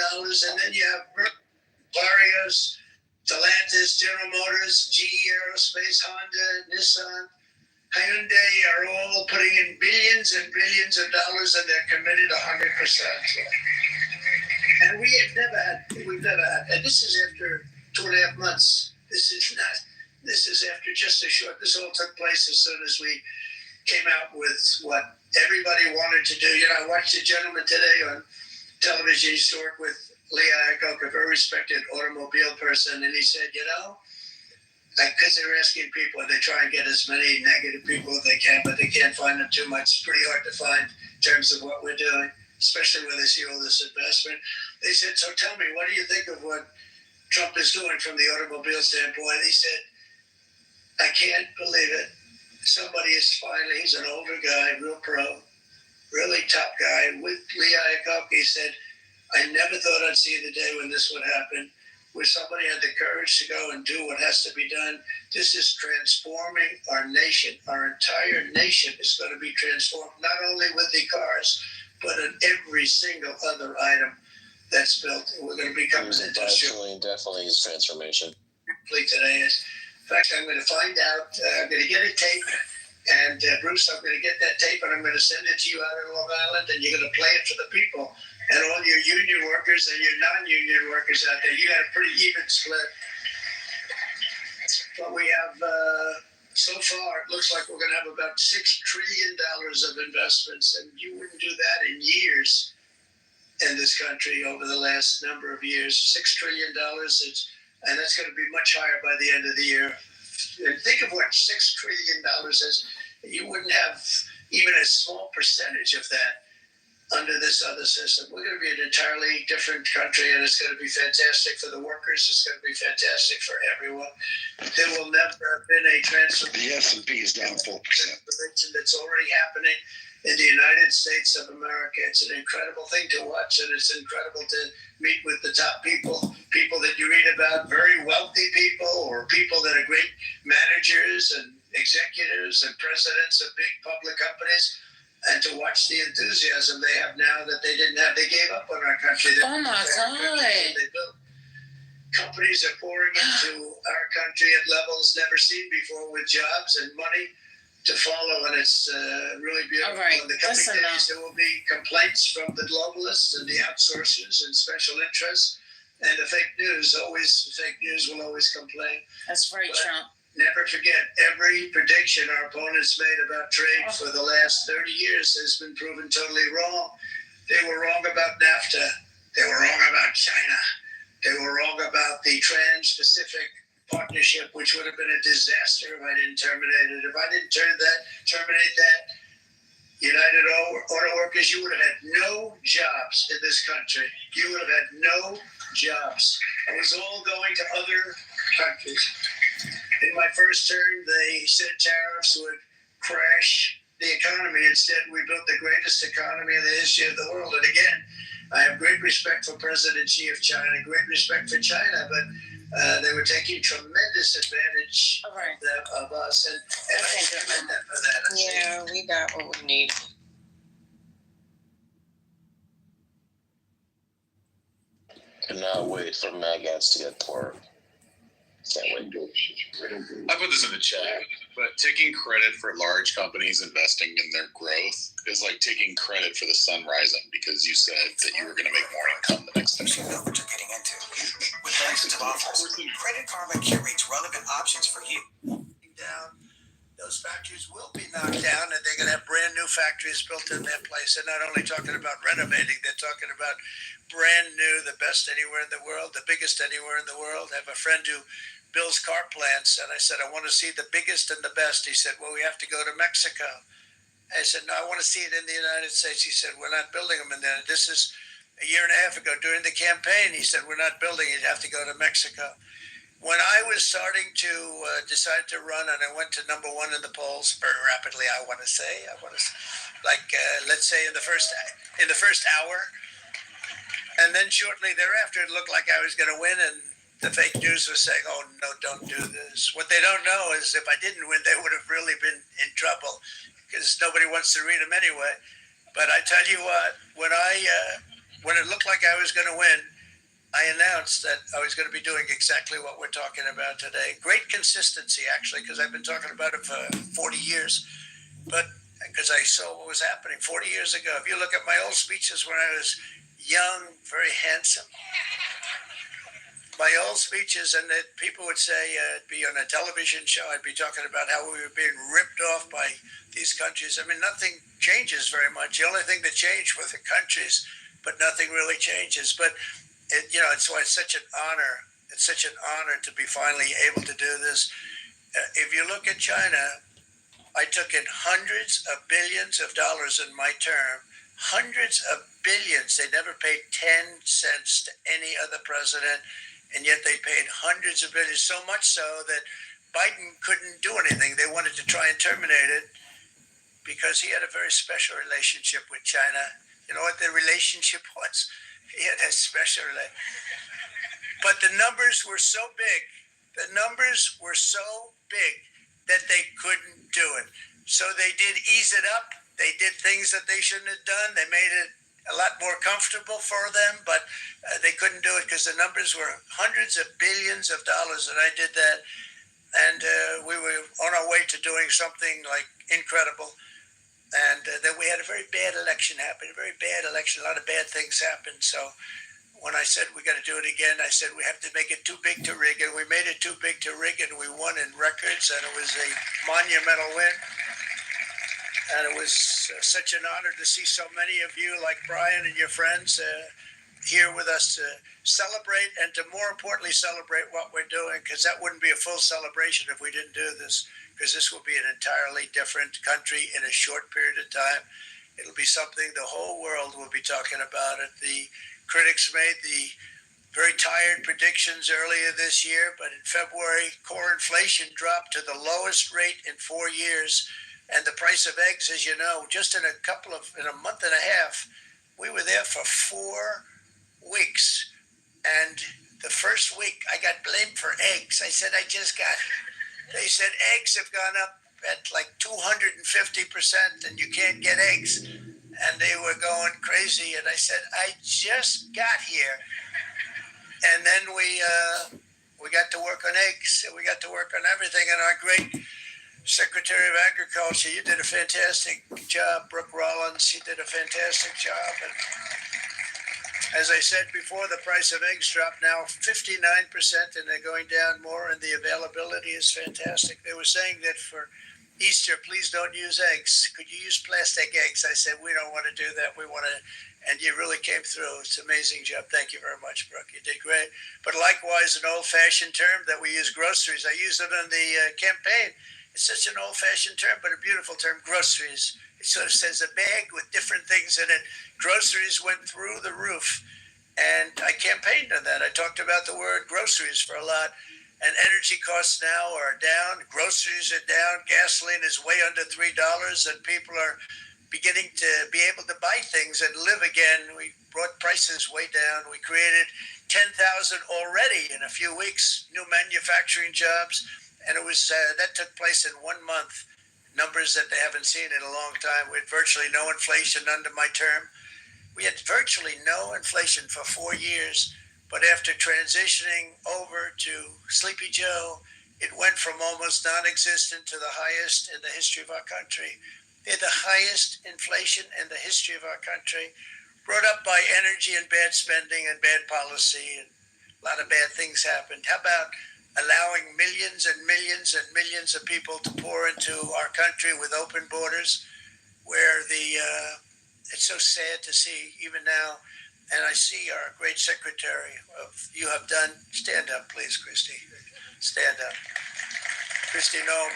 And then you have Clarios, Stellantis, General Motors, GE Aerospace, Honda, Nissan, Hyundai are all putting in billions and billions of dollars, and they're committed 100%. And we've never had, and this is after 2.5 months. This is after just a short, this all took place as soon as we came out with what everybody wanted to do. I watched a gentleman today on television. He used to work with Lee Iacocca, a very respected automobile person, and he said, because they're asking people, they try and get as many negative people as they can, but they can't find them too much. It's pretty hard to find in terms of what we're doing, especially when they see all this investment. They said, so tell me, what do you think of what Trump is doing from the automobile standpoint? He said, I can't believe it. Somebody is finally, he's an older guy, real pro, really top guy, with Lee Iacocca. He said, I never thought I'd see the day when this would happen, where somebody had the courage to go and do what has to be done. This is transforming our nation. Our entire nation is going to be transformed, not only with the cars, but in every single other item that's built. We're going to become industrial. Definitely is transformation. Today is. In fact, I'm going to find out. I'm going to get a tape, and Bruce, I'm going to get that tape, and I'm going to send it to you out in Long Island, and you're going to play it for the people. And all your union workers and your non-union workers out there, you got a pretty even split. But we have, so far, it looks like we're going to have about $6 trillion of investments, and you wouldn't do that in years in this country over the last number of years. $6 trillion, and that's going to be much higher by the end of the year. And think of what $6 trillion is. You wouldn't have even a small percentage of that under this other system. We're going to be an entirely different country, and it's going to be fantastic for the workers. It's going to be fantastic for everyone. There will never have been a transformation. The S&P is down 4%. That's already happening in the United States of America. It's an incredible thing to watch, and it's incredible to meet with the top people that you read about, very wealthy people, or people that are great managers and executives and presidents of big public companies. And to watch the enthusiasm they have now that they didn't have. They gave up on our country. Oh my God. They built. Companies are pouring into our country at levels never seen before, with jobs and money to follow, and it's really beautiful. All right. In the coming days, there will be complaints from the globalists and the outsourcers and special interests, and the fake news will always complain. That's right, Trump. Never forget, every prediction our opponents made about trade for the last 30 years has been proven totally wrong. They were wrong about NAFTA. They were wrong about China. They were wrong about the Trans-Pacific Partnership, which would have been a disaster if I didn't terminate it. If I didn't terminate that, United Auto Workers, you would have had no jobs in this country. You would have had no jobs. It was all going to other countries. In my first term, they said tariffs would crash the economy. Instead, we built the greatest economy in the history of the world. And again, I have great respect for President Xi of China, great respect for China, but they were taking tremendous advantage of us. And I commend them for that. Yeah, we got what we need. Cannot wait for maggots to get pork. Can't wait. I put this in the chat, but taking credit for large companies investing in their growth is like taking credit for the sun rising because you said that you were going to make more income the next day. You know what you're getting into. With hundreds of offers, Credit Karma curates relevant options for you. Down. Those factories will be knocked down, and they're going to have brand new factories built in their place. They're not only talking about renovating, they're talking about brand new, the best anywhere in the world, the biggest anywhere in the world. I have a friend who builds car plants, and I said, I want to see the biggest and the best. He said, well, we have to go to Mexico. I said, no, I want to see it in the United States. He said, we're not building them in there. This is a year and a half ago during the campaign. He said, we're not building it. You'd have to go to Mexico. When I was starting to decide to run, and I went to number one in the polls very rapidly, let's say in the first hour, and then shortly thereafter, it looked like I was going to win, and the fake news was saying, "Oh no, don't do this." What they don't know is if I didn't win, they would have really been in trouble because nobody wants to read them anyway. But I tell you what, when it looked like I was going to win, I announced that I was going to be doing exactly what we're talking about today. Great consistency, actually, because I've been talking about it for 40 years. But because I saw what was happening 40 years ago. If you look at my old speeches when I was young, very handsome, my old speeches, and that people would say it'd be on a television show, I'd be talking about how we were being ripped off by these countries. I mean, nothing changes very much. The only thing that changed were the countries, but nothing really changes. But it's why it's such an honor. It's such an honor to be finally able to do this. If you look at China, I took in hundreds of billions of dollars in my term, hundreds of billions. They never paid 10 cents to any other president, and yet they paid hundreds of billions, so much so that Biden couldn't do anything. They wanted to try and terminate it because he had a very special relationship with China. You know what the relationship was? Yeah, that's special. But the numbers were so big. The numbers were so big that they couldn't do it. So they did ease it up. They did things that they shouldn't have done. They made it a lot more comfortable for them, but they couldn't do it because the numbers were hundreds of billions of dollars, and I did that. And we were on our way to doing something like incredible. And then we had a very bad election happen, a very bad election. A lot of bad things happened. So when I said we got to do it again, I said we have to make it too big to rig, and we made it too big to rig, and we won in records, and it was a monumental win. And it was such an honor to see so many of you, like Brian and your friends, here with us to celebrate, and to more importantly celebrate what we're doing, because that wouldn't be a full celebration if we didn't do this, because this will be an entirely different country in a short period of time. It'll be something the whole world will be talking about it. The critics made the very tired predictions earlier this year, but in February, core inflation dropped to the lowest rate in 4 years. And the price of eggs, as you know, just in a month and a half, we were there for 4 weeks. And the first week I got blamed for eggs. I said, they said eggs have gone up at like 250% and you can't get eggs. And they were going crazy. And I said, I just got here. And then we got to work on eggs, and we got to work on everything. And our great Secretary of Agriculture, you did a fantastic job. Brooke Rollins, you did a fantastic job. And as I said before, the price of eggs dropped now 59%, and they're going down more, and the availability is fantastic. They were saying that for Easter, please don't use eggs. Could you use plastic eggs? I said, we don't want to do that. We want to, and you really came through. It's an amazing job. Thank you very much, Brooke. You did great. But likewise, an old-fashioned term that we use, groceries. I used it on the campaign. It's such an old-fashioned term, but a beautiful term, groceries. It sort of says a bag with different things in it. Groceries went through the roof, and I campaigned on that. I talked about the word groceries for a lot, and energy costs now are down. Groceries are down. Gasoline is way under $3, and people are beginning to be able to buy things and live again. We brought prices way down. We created 10,000 already in a few weeks, new manufacturing jobs. And it was that took place in 1 month, numbers that they haven't seen in a long time. We had virtually no inflation under my term. We had virtually no inflation for 4 years. But after transitioning over to Sleepy Joe, it went from almost non-existent to the highest in the history of our country. We had the highest inflation in the history of our country, brought up by energy and bad spending and bad policy, and a lot of bad things happened. How about allowing millions and millions and millions of people to pour into our country with open borders, where it's so sad to see even now. And I see our great secretary you have done. Stand up, please, Christy. Stand up. Christy Noem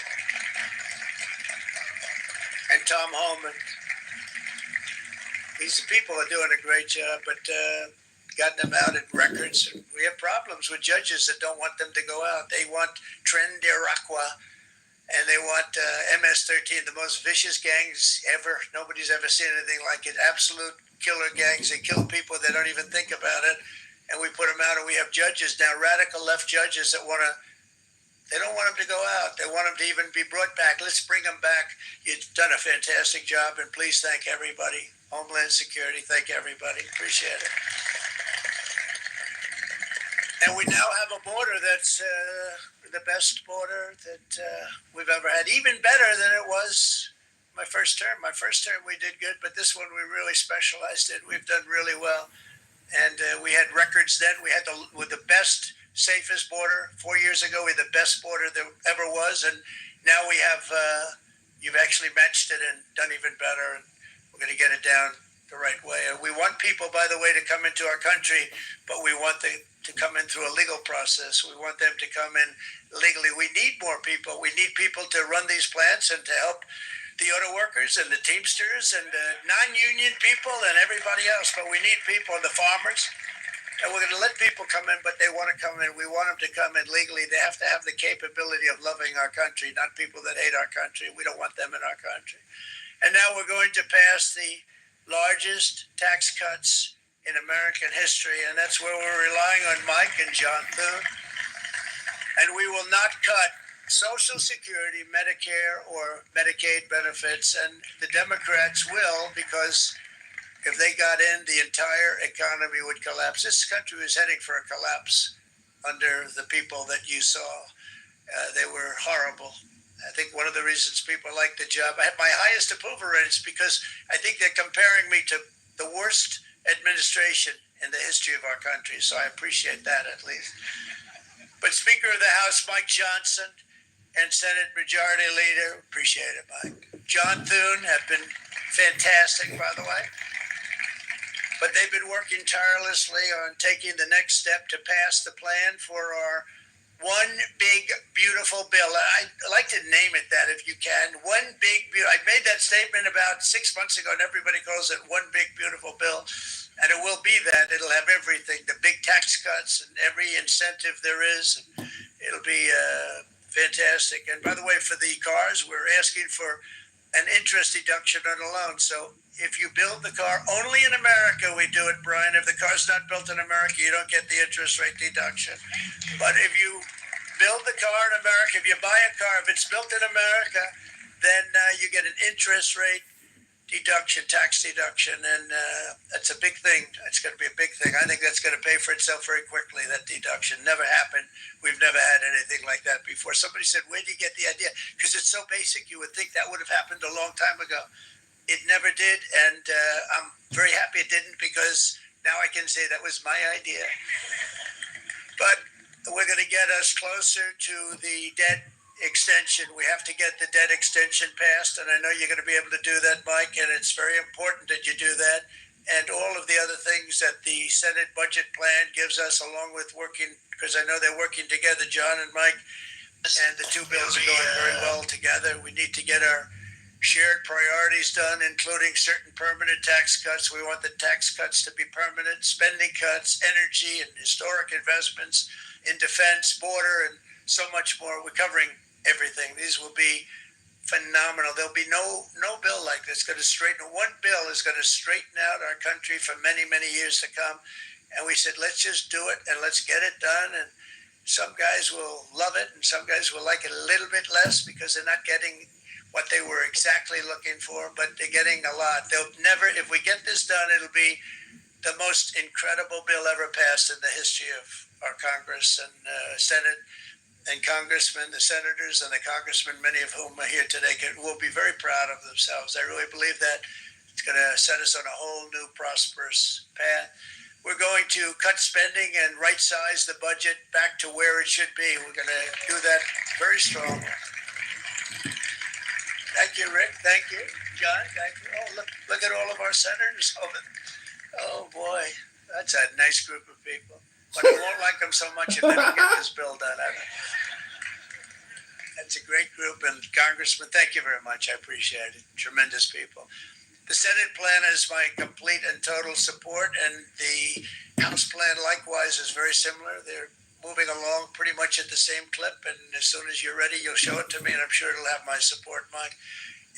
and Tom Holman. These people are doing a great job, but gotten them out in records. We have problems with judges that don't want them to go out. They want Tren de Aragua, and they want MS-13, the most vicious gangs ever. Nobody's ever seen anything like it. Absolute killer gangs. They kill people. They don't even think about it. And we put them out, and we have judges now, radical left judges that they don't want them to go out. They want them to even be brought back. Let's bring them back. You've done a fantastic job, and please thank everybody. Homeland Security, thank everybody. Appreciate it. And we now have a border that's the best border that we've ever had, even better than it was my first term. My first term we did good, but this one we really specialized in. We've done really well. And we had records then. We had the best, safest border. 4 years ago, we had the best border there ever was. And now we have, you've actually matched it and done even better. And we're going to get it down the right way. And we want people, by the way, to come into our country, but we want them to come in through a legal process. We want them to come in legally. We need more people. We need people to run these plants and to help the auto workers and the Teamsters and the non-union people and everybody else. But we need people, the farmers. And we're going to let people come in, but they want to come in. We want them to come in legally. They have to have the capability of loving our country, not people that hate our country. We don't want them in our country. And now we're going to pass the largest tax cuts in American history, and that's where we're relying on Mike and John Thune. And we will not cut Social Security, Medicare, or Medicaid benefits, and the Democrats will, because if they got in, the entire economy would collapse. This country was heading for a collapse under the people that you saw. They were horrible. I think one of the reasons people like the job, I had my highest approval ratings because I think they're comparing me to the worst administration in the history of our country. So I appreciate that at least. But Speaker of the House, Mike Johnson, and Senate Majority Leader, appreciate it, Mike. John Thune have been fantastic, by the way. But they've been working tirelessly on taking the next step to pass the plan for our one big, beautiful bill. I'd like to name it that if you can. One big, I made that statement about 6 months ago, and everybody calls it one big, beautiful bill. And it will be that. It'll have everything, the big tax cuts and every incentive there is. And it'll be fantastic. And by the way, for the cars, we're asking for an interest deduction on a loan. So if you build the car only in America, we do it, Brian. If the car's not built in America, you don't get the interest rate deduction. But if you build the car in America, if you buy a car, if it's built in America, then you get an interest rate deduction, tax deduction, and that's a big thing. It's going to be a big thing. I think that's going to pay for itself very quickly. That deduction never happened. We've never had anything like that before. Somebody said, where did you get the idea? Because it's so basic. You would think that would have happened a long time ago. It never did, and I'm very happy it didn't, because now I can say that was my idea. But we're going to get us closer to the debt extension. We have to get the debt extension passed, and I know you're going to be able to do that, Mike, and it's very important that you do that. And all of the other things that the Senate budget plan gives us, along with working, because I know they're working together, John and Mike, and the two bills are going very well together. We need to get our shared priorities done, including certain permanent tax cuts. We want the tax cuts to be permanent, spending cuts, energy and historic investments in defense, border, and so much more. We're covering everything. These will be phenomenal. There'll be no bill like this going to straighten. One bill is going to straighten out our country for many, many years to come. And we said, let's just do it and let's get it done. And some guys will love it and some guys will like it a little bit less because they're not getting what they were exactly looking for, but they're getting a lot. They'll never, if we get this done, it'll be the most incredible bill ever passed in the history of our Congress and Senate and Congressmen, the senators and the congressmen, many of whom are here today, will be very proud of themselves. I really believe that. It's going to set us on a whole new prosperous path. We're going to cut spending and right-size the budget back to where it should be. We're going to do that very strongly. Thank you, Rick. Thank you, John. Thank you. Oh, look at all of our senators. Oh boy, that's a nice group of people. But I won't like them so much if they don't get this bill done. That's a great group, and Congressman, thank you very much. I appreciate it. Tremendous people. The Senate plan is my complete and total support, and the House plan likewise is very similar. They're moving along pretty much at the same clip, and as soon as you're ready, you'll show it to me, and I'm sure it'll have my support, Mike.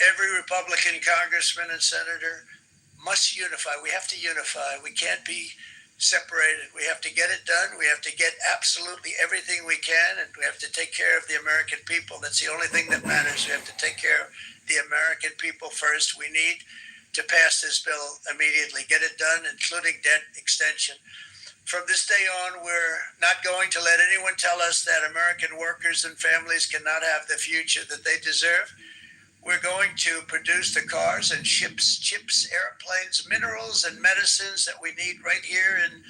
Every Republican congressman and senator must unify. We have to unify. We can't be separated. We have to get it done. We have to get absolutely everything we can, and we have to take care of the American people. That's the only thing that matters. We have to take care of the American people first. We need to pass this bill immediately, get it done, including debt extension. From this day on, we're not going to let anyone tell us that American workers and families cannot have the future that they deserve. We're going to produce the cars and ships, chips, airplanes, minerals, and medicines that we need right here in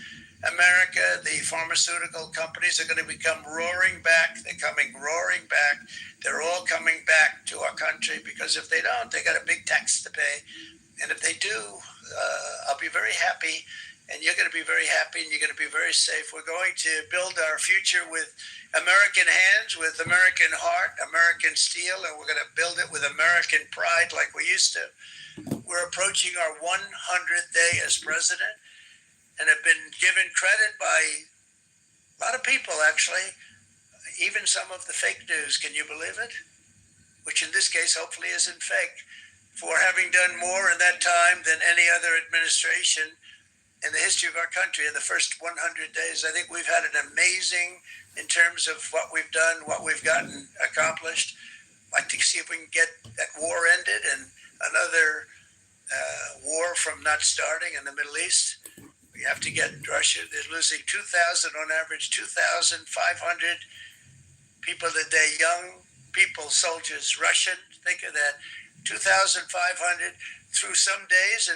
America. The pharmaceutical companies are going to become roaring back. They're coming roaring back. They're all coming back to our country because if they don't, they got a big tax to pay. And if they do, I'll be very happy. And you're going to be very happy and you're going to be very safe. We're going to build our future with American hands, with American heart, American steel, and we're going to build it with American pride like we used to. We're approaching our 100th day as president and have been given credit by a lot of people, actually, even some of the fake news. Can you believe it? Which in this case, hopefully isn't fake, for having done more in that time than any other administration in the history of our country in the first 100 days. I think we've had an amazing in terms of what we've done, what we've gotten accomplished. I'd like to see if we can get that war ended and another war from not starting in the Middle East. We have to get Russia. They're losing 2,000 on average, 2,500 people a day, young people, soldiers, Russian. Think of that, 2,500 through some days,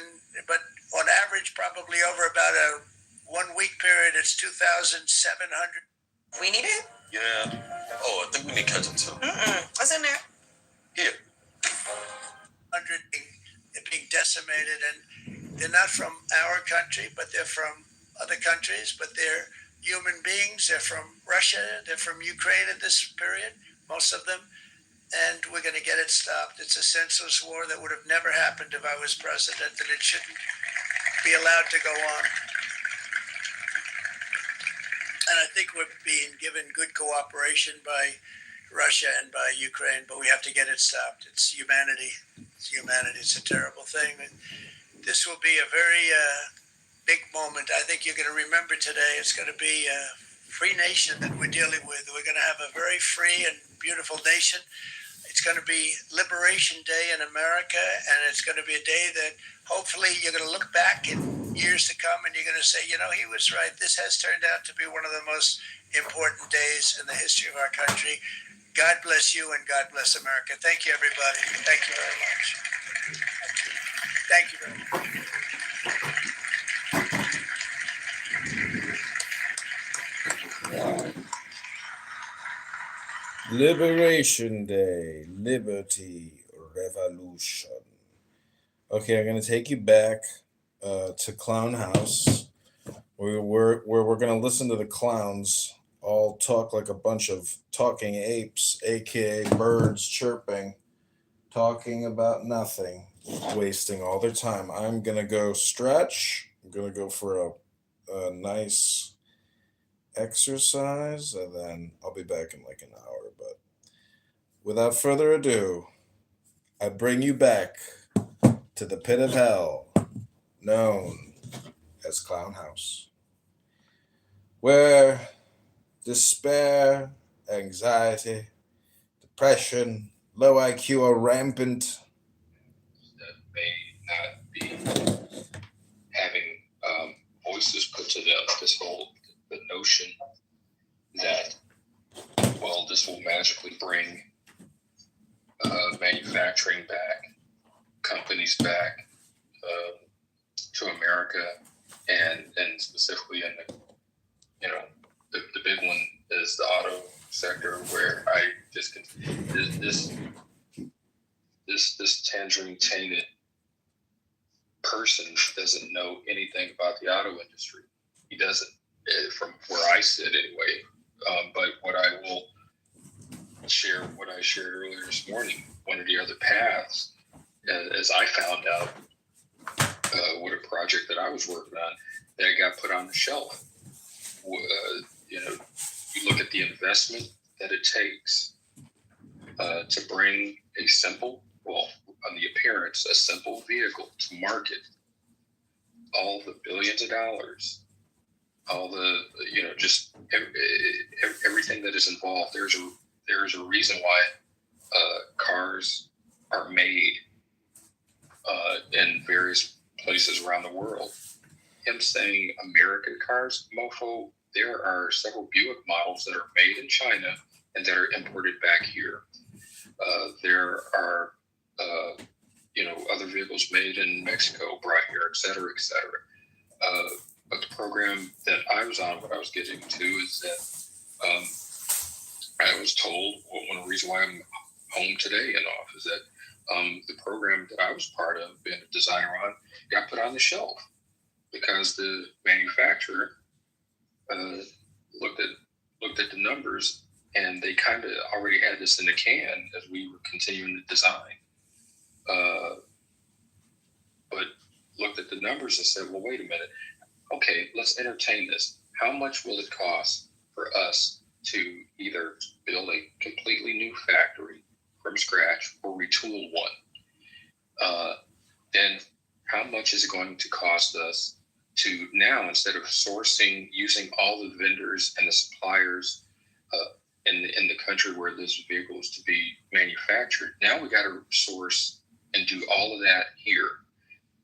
but on average, probably over about a 1 week period, it's 2,700. We need it? Yeah. Oh, I think we need ketchup too. What's in there? Here. 100 being decimated, and they're not from our country, but they're from other countries, but they're human beings. They're from Russia, they're from Ukraine at this period, most of them, and we're going to get it stopped. It's a senseless war that would have never happened if I was president, and it shouldn't be allowed to go on. And I think we're being given good cooperation by Russia and by Ukraine, but we have to get it stopped. It's humanity. It's humanity. It's a terrible thing. And this will be a very big moment. I think you're going to remember today. It's going to be a free nation that we're dealing with. We're going to have a very free and beautiful nation. It's going to be Liberation Day in America, and it's going to be a day that hopefully you're going to look back in years to come and you're going to say, you know, he was right. This has turned out to be one of the most important days in the history of our country. God bless you and God bless America. Thank you, everybody. Thank you very much. Thank you very much. Liberation Day, Liberty, Revolution. Okay, I'm going to take you back to Clown House, where we're going to listen to the clowns all talk like a bunch of talking apes, aka birds chirping, talking about nothing, wasting all their time. I'm going to go stretch. I'm going to go for a nice exercise, and then I'll be back in like an hour. But without further ado, I bring you back to the pit of hell known as Clown House, where despair, anxiety, depression, low IQ are rampant. That may not be having voices put to them. The notion that, well, this will magically bring manufacturing back, companies back to America, and specifically in the big one is the auto sector, where I just this tangerine tainted person doesn't know anything about the auto industry. He doesn't, from where I sit anyway. But what I will share, what I shared earlier this morning, one of the other paths, as I found out what a project that I was working on that got put on the shelf. You look at the investment that it takes to bring a simple, well, on the appearance, a simple vehicle to market. All the billions of dollars, all the, just everything that is involved. There's a reason why cars are made in various places around the world. Him saying American cars, mofo, there are several Buick models that are made in China and that are imported back here. There are, other vehicles made in Mexico, brought here, et cetera, et cetera. But the program that I was on, what I was getting to is that I was told, one of the reasons why I'm home today and off is that the program that I was part of, being a designer on, got put on the shelf because the manufacturer looked at the numbers, and they kind of already had this in the can as we were continuing to design. But looked at the numbers and said, well, wait a minute. Okay, let's entertain this. How much will it cost for us to either build a completely new factory from scratch or retool one? Then how much is it going to cost us to now, instead of using all the vendors and the suppliers in the country where this vehicle is to be manufactured, now we got to source and do all of that here.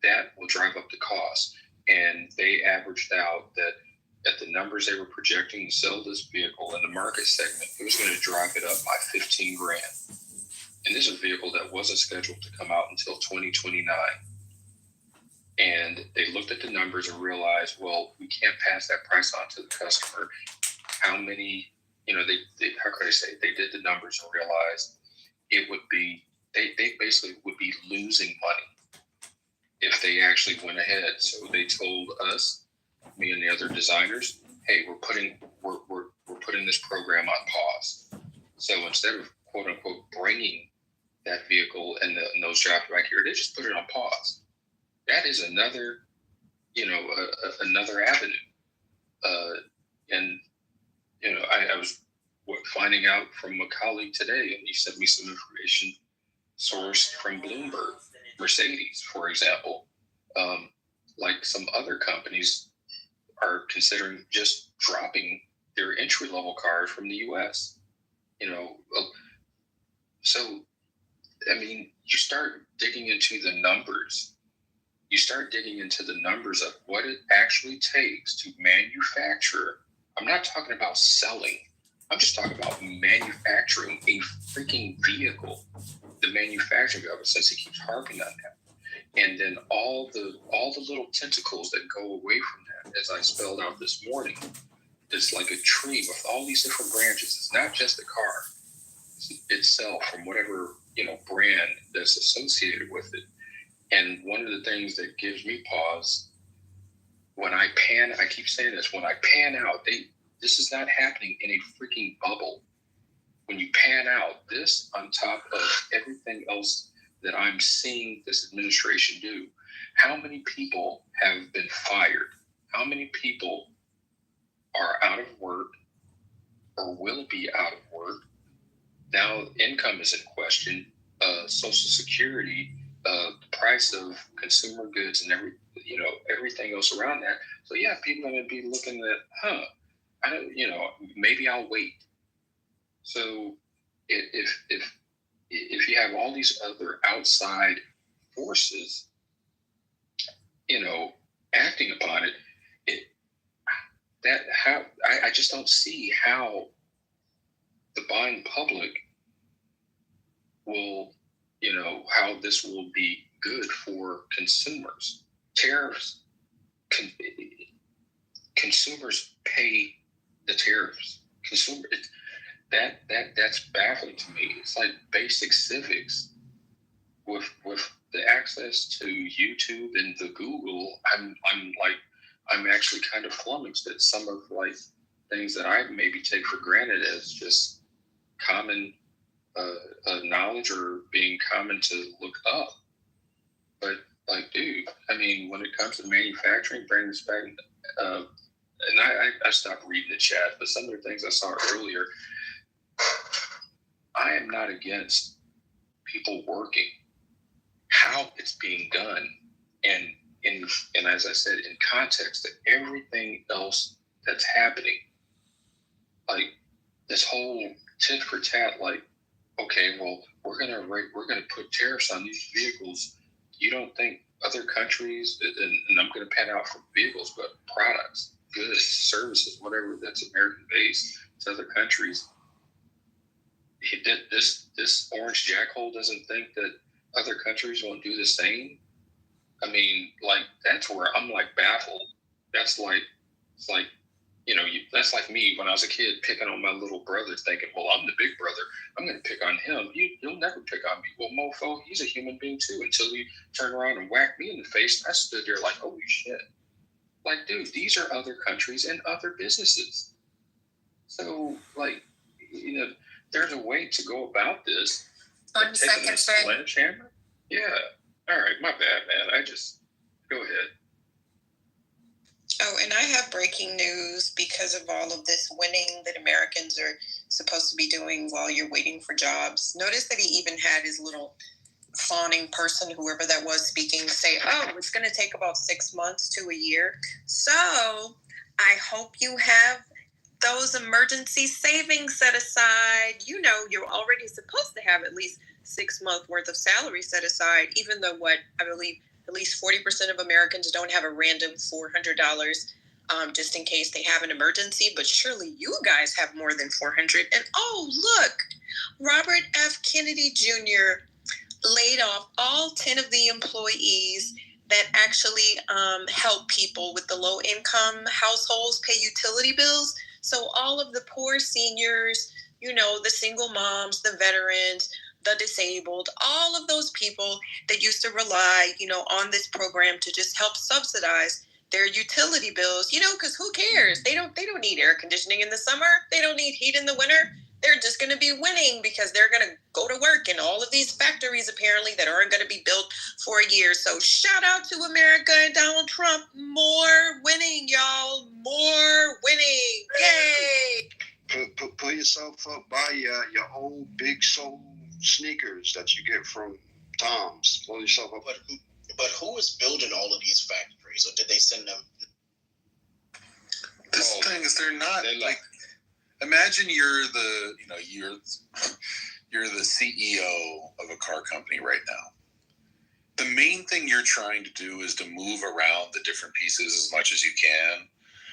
That will drive up the cost. And they averaged out that at the numbers they were projecting to sell this vehicle in the market segment, it was going to drive it up by $15,000. And this is a vehicle that wasn't scheduled to come out until 2029. And they looked at the numbers and realized, well, we can't pass that price on to the customer. How many, they how could I say, they did the numbers and realized it would be, they basically would be losing money if they actually went ahead. So they told us, me and the other designers, hey, we're putting this program on pause. So instead of quote unquote bringing that vehicle and those jobs back here, they just put it on pause. That is another, another avenue. I was finding out from a colleague today, and he sent me some information sourced from Bloomberg, Mercedes, for example. Like some other companies are considering just dropping their entry-level cars from the U.S. So, I mean, you start digging into the numbers. You start digging into the numbers of what it actually takes to manufacture. I'm not talking about selling. I'm just talking about manufacturing a freaking vehicle. The manufacturing of it, since he keeps harping on that. And then all the little tentacles that go away from that, as I spelled out this morning, it's like a tree with all these different branches. It's not just the car itself from whatever, brand that's associated with it. And one of the things that gives me pause, I keep saying this, when I pan out, this is not happening in a freaking bubble. When you pan out, this on top of everything else that I'm seeing this administration do, how many people have been fired? How many people are out of work or will be out of work? Now income is in question, Social Security, the price of consumer goods and everything else around that. So yeah, people are going to be looking at, maybe I'll wait. So if you have all these other outside forces, acting upon it, I just don't see how the buying public will, how this will be good for consumers. Tariffs, consumers pay the tariffs. That's baffling to me. It's like basic civics. With the access to YouTube and the Google, I'm actually kind of flummoxed at some of things that I maybe take for granted as just common knowledge or being common to look up. But dude, I mean, when it comes to manufacturing, bring this back. And I stopped reading the chat, but some of the things I saw earlier, I am not against people working. How it's being done, and as I said, in context to everything else that's happening, like this whole tit for tat, okay, well, we're gonna put tariffs on these vehicles. You don't think other countries, and I'm gonna pan out for vehicles, but products, goods, services, whatever that's American based to other countries. This orange jackhole doesn't think that other countries won't do the same. I mean, that's where I'm baffled. That's that's like me when I was a kid picking on my little brother, thinking, well, I'm the big brother. I'm going to pick on him. You'll never pick on me. Well, mofo, he's a human being too, until you turn around and whack me in the face. And I stood there like, holy shit. Dude, these are other countries and other businesses. So, there's a way to go about this. 1 second, sledgehammer? Yeah. All right. My bad, man. Go ahead. Oh, and I have breaking news because of all of this winning that Americans are supposed to be doing while you're waiting for jobs. Notice that he even had his little fawning person, whoever that was speaking, say, oh, it's going to take about 6 months to a year. So I hope you have those emergency savings set aside. You know, you're already supposed to have at least 6 months worth of salary set aside, even though I believe at least 40% of Americans don't have a random $400 just in case they have an emergency. But surely you guys have more than 400. And oh, look, Robert F. Kennedy Jr. laid off all 10 of the employees that actually help people with the low-income households pay utility bills. So all of the poor seniors, you know, the single moms, the veterans, the disabled, all of those people that used to rely, you know, on this program to just help subsidize their utility bills, you know, because who cares? They don't need air conditioning in the summer. They don't need heat in the winter. They're just going to be winning because they're going to go to work in all of these factories, apparently, that aren't going to be built for a year. So shout out to America and Donald Trump. More winning, y'all. More winning. Yay. Pull yourself up by your old big soul sneakers that you get from Tom's. Pull yourself up. But who is building all of these factories, or did they send them? This thing is, they're not like. Imagine you're the CEO of a car company right now. The main thing you're trying to do is to move around the different pieces as much as you can,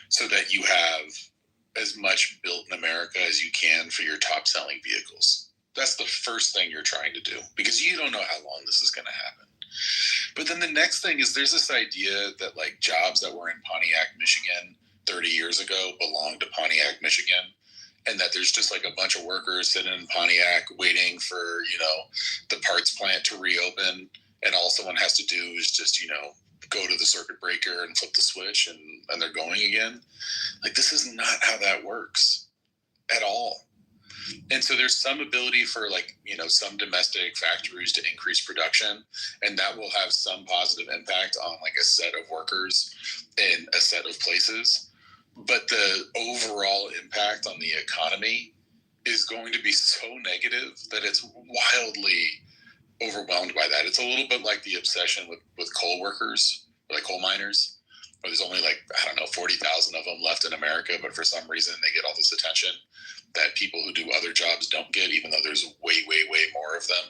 so that you have as much built in America as you can for your top selling vehicles. That's the first thing you're trying to do, because you don't know how long this is going to happen. But then the next thing is, there's this idea that like jobs that were in Pontiac, Michigan 30 years ago belong to Pontiac, Michigan, and that there's just like a bunch of workers sitting in Pontiac waiting for, you know, the parts plant to reopen, and all someone has to do is just, you know, go to the circuit breaker and flip the switch and they're going again. Like, this is not how that works at all. And so there's some ability for, like, you know, some domestic factories to increase production, and that will have some positive impact on like a set of workers in a set of places. But the overall impact on the economy is going to be so negative that it's wildly overwhelmed by that. It's a little bit like the obsession with coal workers, like coal miners, where there's only like, I don't know, 40,000 of them left in America, but for some reason they get all this attention that people who do other jobs don't get, even though there's way, way, way more of them.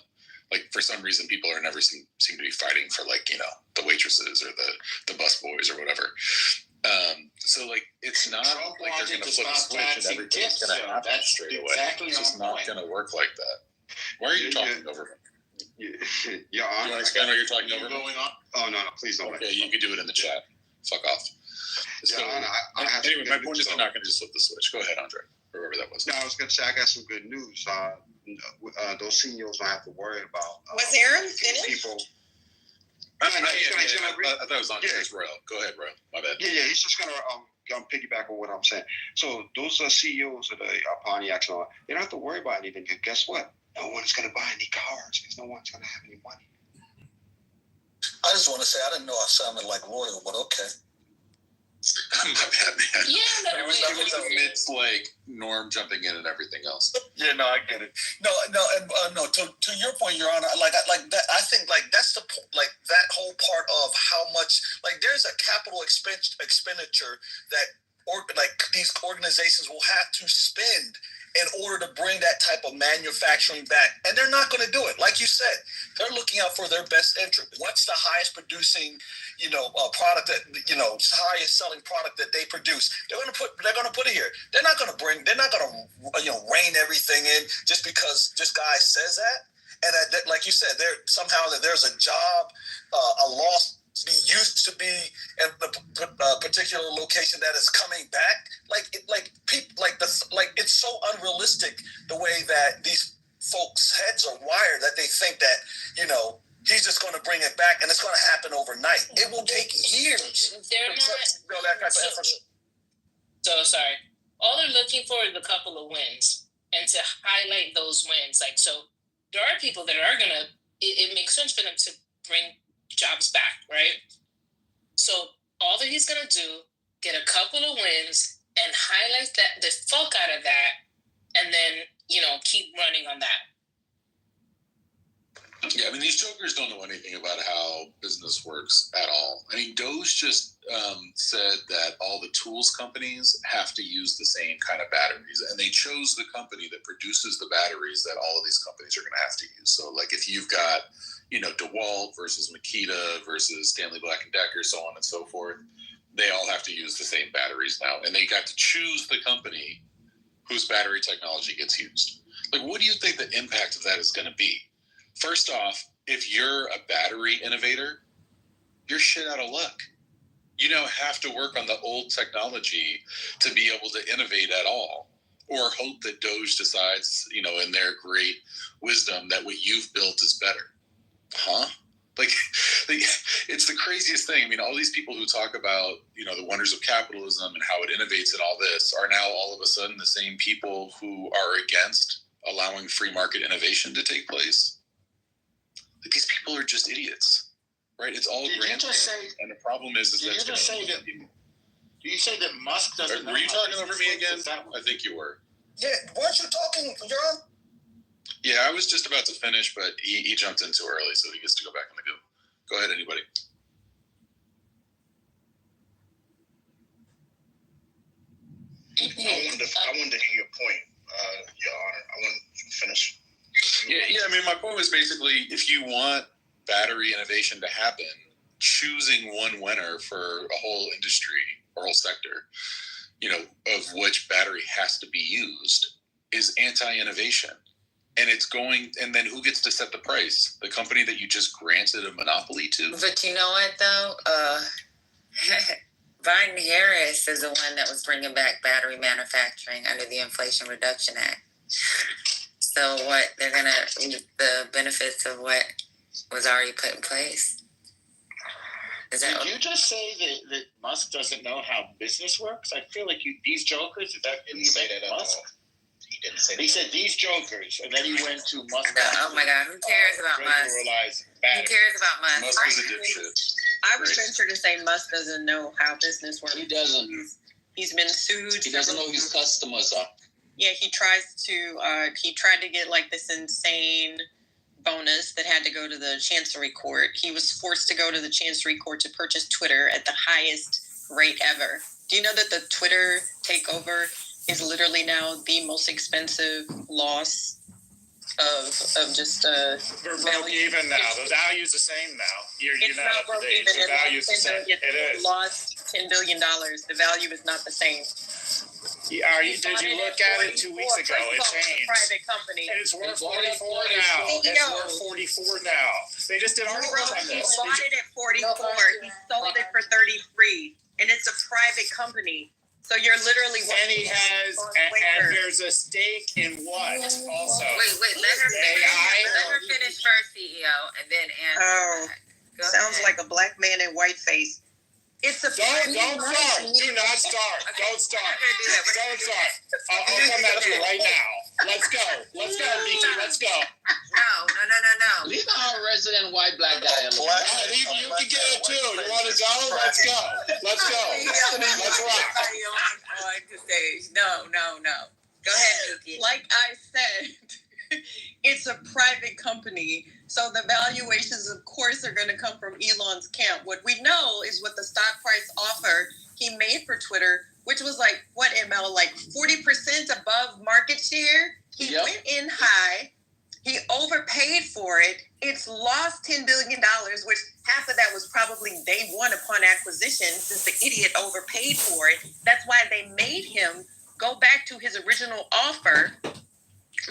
Like, for some reason, people are never seem to be fighting for, like, you know, the waitresses or the bus boys or whatever. So, like, it's not Trump like they're going to flip a switch and everything's going to happen straight away. Exactly, it's just not going to work like that. Why are you talking over me? Your Honor, you want to explain why you're talking over me? Going on? Oh, no, please don't. Okay, you can do it in the chat. Fuck off. Your Honor, anyway, my point is, they're not going to just flip the switch. Go ahead, Andre, or whoever that was. No, I was going to say, I got some good news. Those CEOs don't have to worry about. Was Aaron finished? People. I thought it was Andre's Royal. Go ahead, bro. My bad. Yeah, he's just going to piggyback on what I'm saying. So those CEOs of the Pontiacs, they don't have to worry about anything. Because guess what? No one's going to buy any cars because no one's going to have any money. I just want to say, I didn't know I sounded like Royal, but okay. My bad, man. Yeah, it was amidst like Norm jumping in and everything else. Yeah, no, I get it. No. To your point, Your Honor, like that. I think like that's the like that whole part of how much like there's a capital expenditure that these organizations will have to spend in order to bring that type of manufacturing back. And they're not going to do it. Like you said, they're looking out for their best interest. What's the highest producing, product that, highest selling product that they produce? They're going to put it here. They're not going to rein everything in just because this guy says that. And that, like you said, somehow that there's a job, a loss used to be in the particular location that is coming back. It's so unrealistic the way that these folks' heads are wired that they think that, he's just going to bring it back and it's going to happen overnight. It will take years. They're not. That type of effort. So sorry. All they're looking for is a couple of wins and to highlight those wins. Like, so there are people that are going to, it makes sense for them to bring jobs back, right? So all that he's gonna do, get a couple of wins and highlight the fuck out of that, and then keep running on that. Yeah, Yeah, I mean, these jokers don't know anything about how business works at all. I mean, Doge just said that all the tools companies have to use the same kind of batteries, and they chose the company that produces the batteries that all of these companies are going to have to use. So, like, if you've got, DeWalt versus Makita versus Stanley Black & Decker, so on and so forth, they all have to use the same batteries now, and they got to choose the company whose battery technology gets used. Like, what do you think the impact of that is going to be? First off, if you're a battery innovator, you're shit out of luck. You now have to work on the old technology to be able to innovate at all, or hope that Doge decides, in their great wisdom, that what you've built is better. Huh? Like, it's the craziest thing. I mean, all these people who talk about, the wonders of capitalism and how it innovates and all this are now all of a sudden the same people who are against allowing free market innovation to take place. Like, these people are just idiots, right? It's all grand. And the problem is Do you say that Musk doesn't? Were you talking over me again? I think you were. Yeah, weren't you talking, John? Yeah, I was just about to finish, but he jumped in too early, so he gets to go back in the go. Go ahead, anybody. I wanted to hear your point, Your Honor. I want to finish. Yeah. I mean, my point was basically, if you want battery innovation to happen, choosing one winner for a whole industry or whole sector, of which battery has to be used, is anti-innovation. And and then who gets to set the price? The company that you just granted a monopoly to? But you know what, though? Biden-Harris is the one that was bringing back battery manufacturing under the Inflation Reduction Act. So they're going to eat the benefits of what was already put in place. Did you just say that Musk doesn't know how business works? I feel like these jokers, is that what you meant, Musk? He didn't say that. He said these jokers, and then he went to Musk. Oh my God, who cares about Musk? Who cares about Musk? Musk is a dipshit. I would venture to say Musk doesn't know how business works. He doesn't. He's been sued. He doesn't know who his customers are. Yeah, he tried to get like this insane bonus that had to go to the Chancery Court. He was forced to go to the Chancery Court to purchase Twitter at the highest rate ever. Do you know that the Twitter takeover is literally now the most expensive loss of just we're broke even now. The value's the same now. You're not up to date. The value's the same. It is. Lost $10 billion. The value is not the same. Did you look at it 2 weeks ago? It changed. Private company. And it's worth 44 now. It's worth 44 now. They just did articles on He this. bought it at 44. He sold it for 33, and it's a private company. So you're literally. And he has, and there's a stake in what also? Wait, let her finish. Let her finish first, CEO, and then answer. Sounds like a black man in whiteface. It's a Don't start. Do not start. Okay. Don't start. Don't start. I'll come at you right now. Let's go, Miki. Let's go. No. Leave our resident white black guy alone. You can get it too. You want to go? Let's go. Let's rock. On the stage. No. Go ahead, Miki. Like I said, it's a private company. So the valuations, of course, are going to come from Elon's camp. What we know is what the stock price offer he made for Twitter, which was like, what, ML, like 40% above market share? He went in high. He overpaid for it. It's lost $10 billion, which half of that was probably day one upon acquisition, since the idiot overpaid for it. That's why they made him go back to his original offer.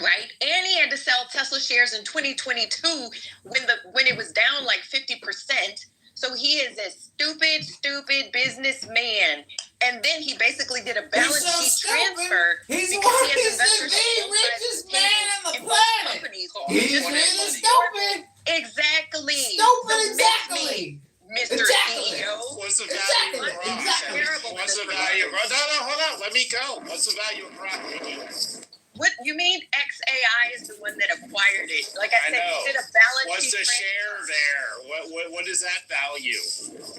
Right, and he had to sell Tesla shares in 2022 when it was down like 50%. So he is a stupid businessman. And then he basically did a balance sheet transfer. He's the richest man on the planet. He's really stupid. Exactly. Exactly. Mr. CEO. What's the value of profit? What's the value? No, hold on. Let me go. What's the value of profit? What you mean? XAI is the one that acquired it. Like I said, he did a balance What's sheet. the share there? What is that value?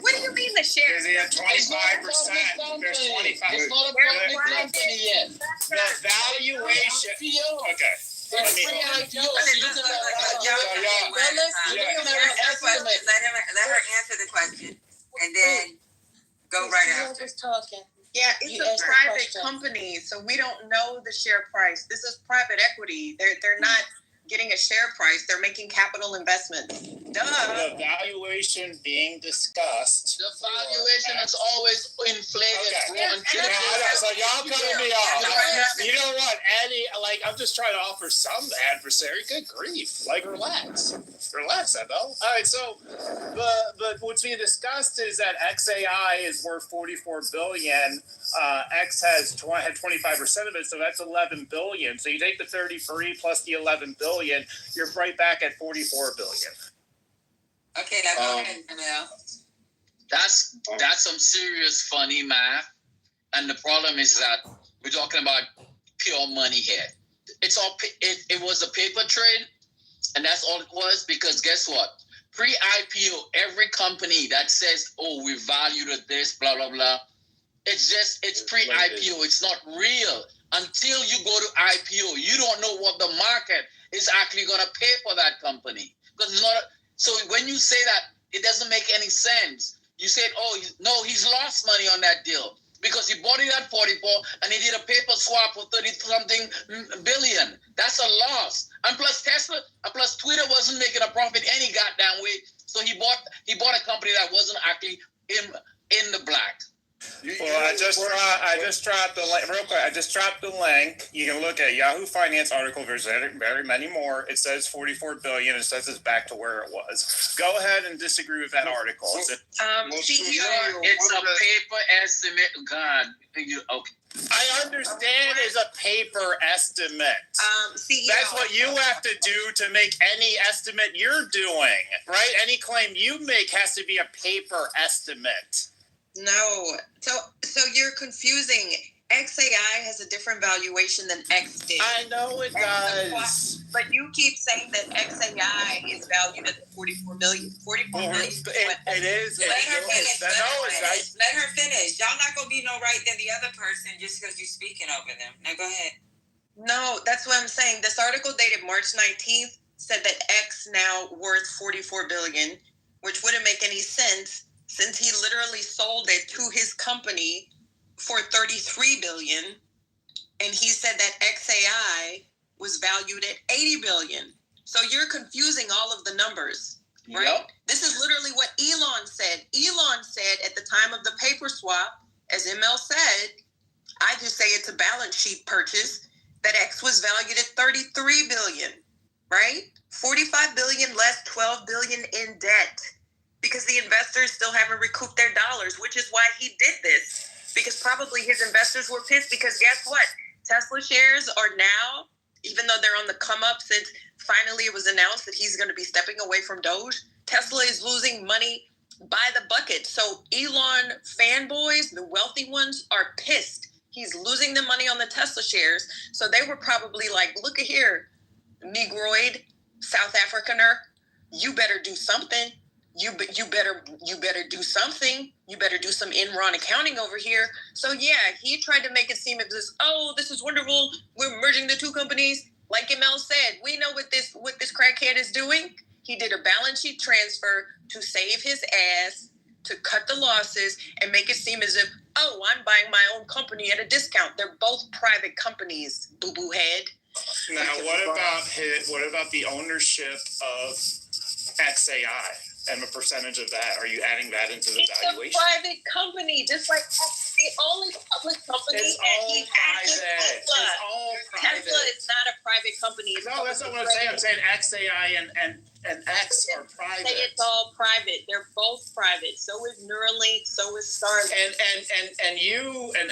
What do you mean the share? Is it 25%? There's 25%. It's not a public company yet. The valuation. Okay. Let her answer the question, and then go right after. Yeah, it's a private company, so we don't know the share price. This is private equity. They're not getting a share price. They're making capital investments. The valuation being discussed. The valuation is always inflated, bro. So y'all cutting me off. You know what, Eddie? Like, I'm just trying to offer some adversary. Good grief! Like, relax, Ethel. All right. So, the what's being discussed is that XAI is worth $44 billion. X had 25% of it, so that's $11 billion. So you take the 33 plus the $11 billion, you're right back at $44 billion. Okay, now go ahead, Emil. That's some serious funny math, and the problem is that we're talking about pure money here. It's all it was a paper trade, and that's all it was. Because guess what? Pre-IPO, every company that says, "Oh, we valued at this," blah blah blah. It's pre-IPO. It's not real until you go to IPO. You don't know what the market is actually going to pay for that company, because it's not. So when you say that, it doesn't make any sense. You said, "Oh no, he's lost money on that deal because he bought it at 44 and he did a paper swap for 30-something billion. That's a loss. And plus Twitter wasn't making a profit any goddamn way. So he bought a company that wasn't actually in the black." Well, I just dropped the link real quick. I just dropped the link. You can look at Yahoo Finance article. There's very many more. It says $44 billion. It says it's back to where it was. Go ahead and disagree with that article. It's a paper estimate. God, okay. I understand it's a paper estimate. That's what you have to do to make any estimate you're doing, right? Any claim you make has to be a paper estimate. No. So you're confusing. XAI has a different valuation than X did. I know it does. But you keep saying that XAI is valued at $44 million. $44 million. It is. Let her finish. Y'all not gonna be no right than the other person just because you're speaking over them. Now go ahead. No, that's what I'm saying. This article dated March 19th said that X now worth $44 billion, which wouldn't make any sense since he literally sold it to his company for $33 billion, and he said that XAI was valued at $80 billion. So you're confusing all of the numbers, right? Yep. This is literally what Elon said. Elon said at the time of the paper swap, as ML said, I just say it's a balance sheet purchase, that X was valued at $33 billion, right? $45 billion less $12 billion in debt, because the investors still haven't recouped their dollars, which is why he did this. Because probably his investors were pissed, because guess what? Tesla shares are now, even though they're on the come up since finally it was announced that he's going to be stepping away from Doge, Tesla is losing money by the bucket. So Elon fanboys, the wealthy ones, are pissed. He's losing the money on the Tesla shares. So they were probably like, look at here, Negroid, South Africaner, you better do something. You better do something. You better do some Enron accounting over here. So yeah, he tried to make it seem as this is wonderful. We're merging the two companies. Like Emel said, we know what this crackhead is doing. He did a balance sheet transfer to save his ass, to cut the losses, and make it seem as if, I'm buying my own company at a discount. They're both private companies, boo-boo head. Now, what about the ownership of XAI? And a percentage of that, are you adding that into the valuation? It's a private company, just like the only public company that he has is Tesla. Tesla is not a private company. No, that's not what I'm saying. I'm saying XAI and X are private. Say it's all private. They're both private. So is Neuralink. So is Starlink.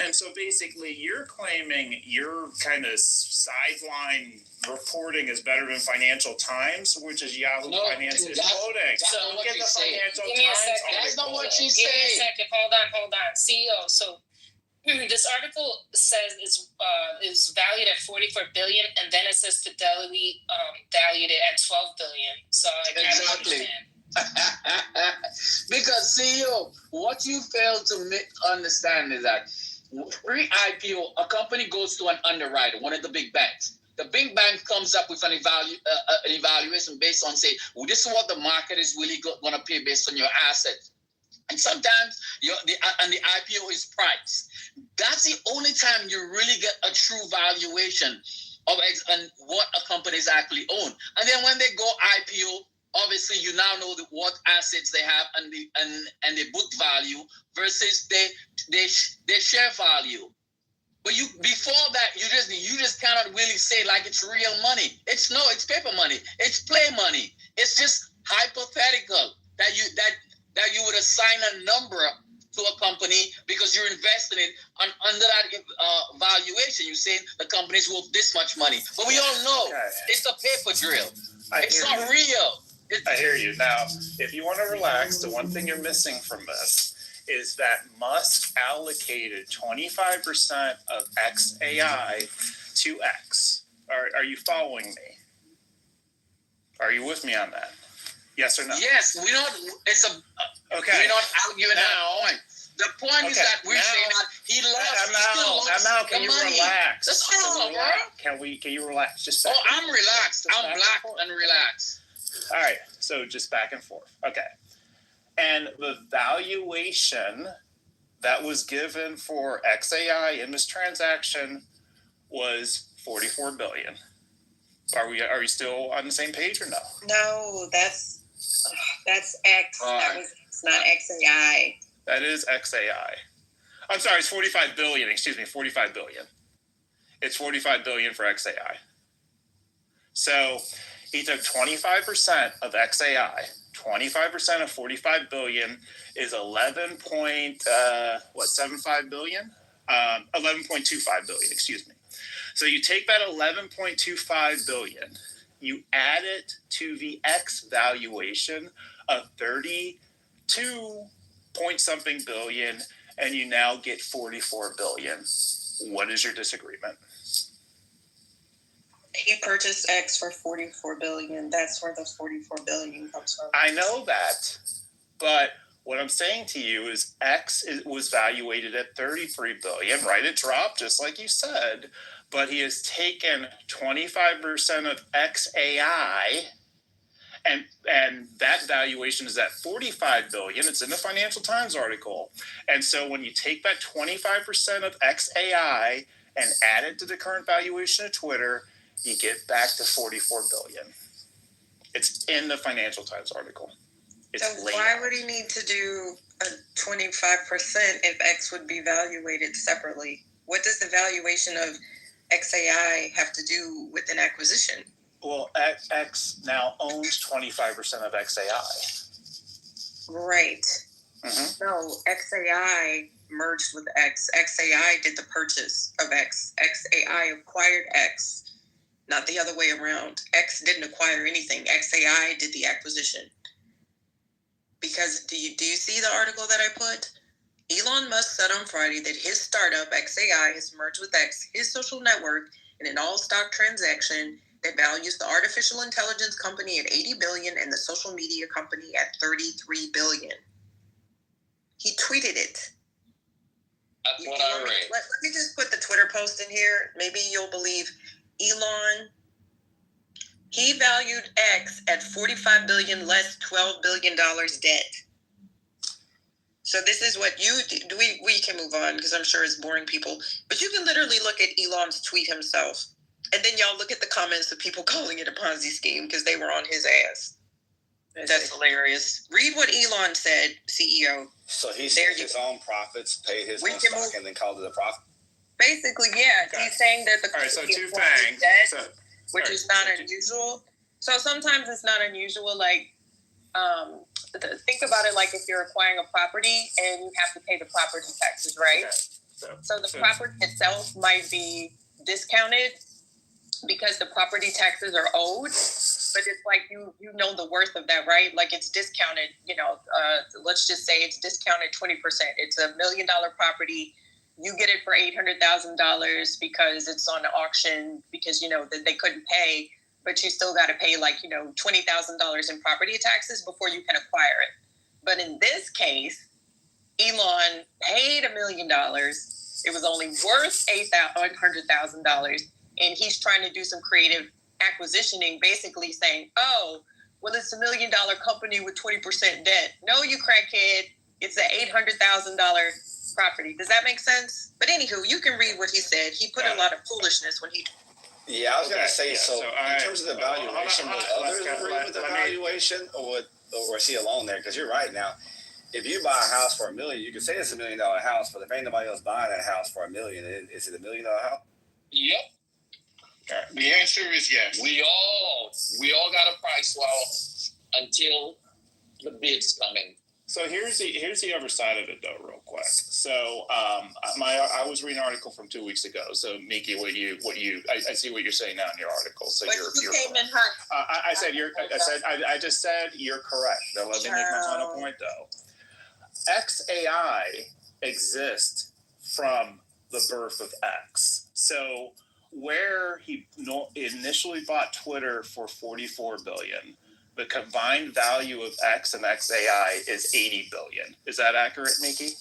And so basically, you're claiming your kind of sideline reporting is better than Financial Times, which is Yahoo Finance is quoting. So look at the Financial Give me a Times second. That's not what she's Give me a saying. second. Hold on. CEO. So this article says it's valued at $44 billion, and then it says Fidelity valued it at $12 billion. So I can't Exactly. understand. Because CEO, what you fail to understand is that pre-IPO, a company goes to an underwriter, one of the big banks. the big bank comes up with an evaluation based on, say, well, this is what the market is really going to pay based on your asset. And sometimes the IPO is priced. That's the only time you really get a true valuation of and what a company is actually own. And then when they go IPO, obviously you now know what assets they have and the book value versus their share value. But before that, you just cannot really say like it's real money. It's paper money. It's play money. It's just hypothetical that you would assign a number to a company because you're investing it under that valuation. You're saying the company's worth this much money. But we all know it's a paper drill. It's not real. I hear you. Now, if you want to relax, the one thing you're missing from this is that Musk allocated 25% of XAI to X. Are you following me? Are you with me on that? Yes or no? Yes, we're not. Okay. We're not arguing that point. The point is that we're saying that he lost. Now, can you relax? That's all, bro. Can you relax? Just I'm relaxed. I'm black and relaxed. All right. So just back and forth. Okay. And the valuation that was given for XAI in this transaction was $44 billion. Are we still on the same page or no? No, that's X. It's not XAI. That is XAI. I'm sorry, it's 45 billion. Excuse me, 45 billion. It's 45 billion for XAI. So he took 25% of XAI. 25% of 45 billion is 11.75 billion? 11.25 billion, excuse me. So you take that 11.25 billion, you add it to the X valuation of 32 point something billion, and you now get 44 billion. What is your disagreement? He purchased X for 44 billion. That's where the 44 billion comes from. I know that, but what I'm saying to you is X was valuated at 33 billion, right? It dropped just like you said, but he has taken 25% of XAI, and that valuation is at 45 billion. It's in the Financial Times article. And so when you take that 25% of XAI and add it to the current valuation of Twitter, you get back to 44 billion. It's in the Financial Times article. So why would he need to do a 25% if X would be valuated separately? What does the valuation of XAI have to do with an acquisition? Well, X now owns 25% of XAI. Right. Mm-hmm. No, XAI merged with X. XAI did the purchase of X. XAI acquired X, not the other way around. X didn't acquire anything. XAI did the acquisition. Because do you see the article that I put? Elon Musk said on Friday that his startup, XAI, has merged with X, his social network, in an all-stock transaction that values the artificial intelligence company at $80 billion and the social media company at $33 billion. He tweeted it. That's what I read. Let me just put the Twitter post in here. Maybe you'll believe Elon. He valued X at $45 billion less $12 billion debt. So this is what you do. We can move on because I'm sure it's boring people. But you can literally look at Elon's tweet himself. And then y'all look at the comments of people calling it a Ponzi scheme because they were on his ass. That's hilarious. Read what Elon said, CEO. So he said his own profits, paid his own stock, and then called it a profit? Basically, yeah. Okay. He's saying that the all right, so two things. Which is not unusual. So sometimes it's not unusual. Like, think about it like if you're acquiring a property and you have to pay the property taxes, right? Okay. So the property itself might be discounted because the property taxes are owed, but it's like you know the worth of that, right? Like it's discounted. Let's just say it's discounted 20%. It's $1 million property. You get it for $800,000 because it's on auction because that they couldn't pay, but you still got to pay $20,000 in property taxes before you can acquire it. But in this case, Elon paid $1 million. It was only worth $800,000. and he's trying to do some creative acquisitioning, basically saying, oh, well, it's $1 million company with 20% debt. No, you crackhead. It's an $800,000 property. Does that make sense? But anywho, you can read what he said. He put a lot of foolishness when he... Yeah, I was going to say, in terms of the valuation, would others agree with the valuation, or is he alone there? Because you're right now. If you buy a house for $1 million, you can say it's $1 million house, but if ain't nobody else buying that house for $1 million, is it $1 million house? Yep. Okay. The answer is yes. We all got a price wall until the bid's coming. So here's the other side of it, though, real quick. So I was reading an article from 2 weeks ago. So Miki, I see what you're saying now in your article. So but you came in hot. I just said you're correct. Now let me make my final point, though. XAI exists from the birth of X. So where he initially bought Twitter for $44 billion. The combined value of X and XAI is $80 billion. Is that accurate, Miki?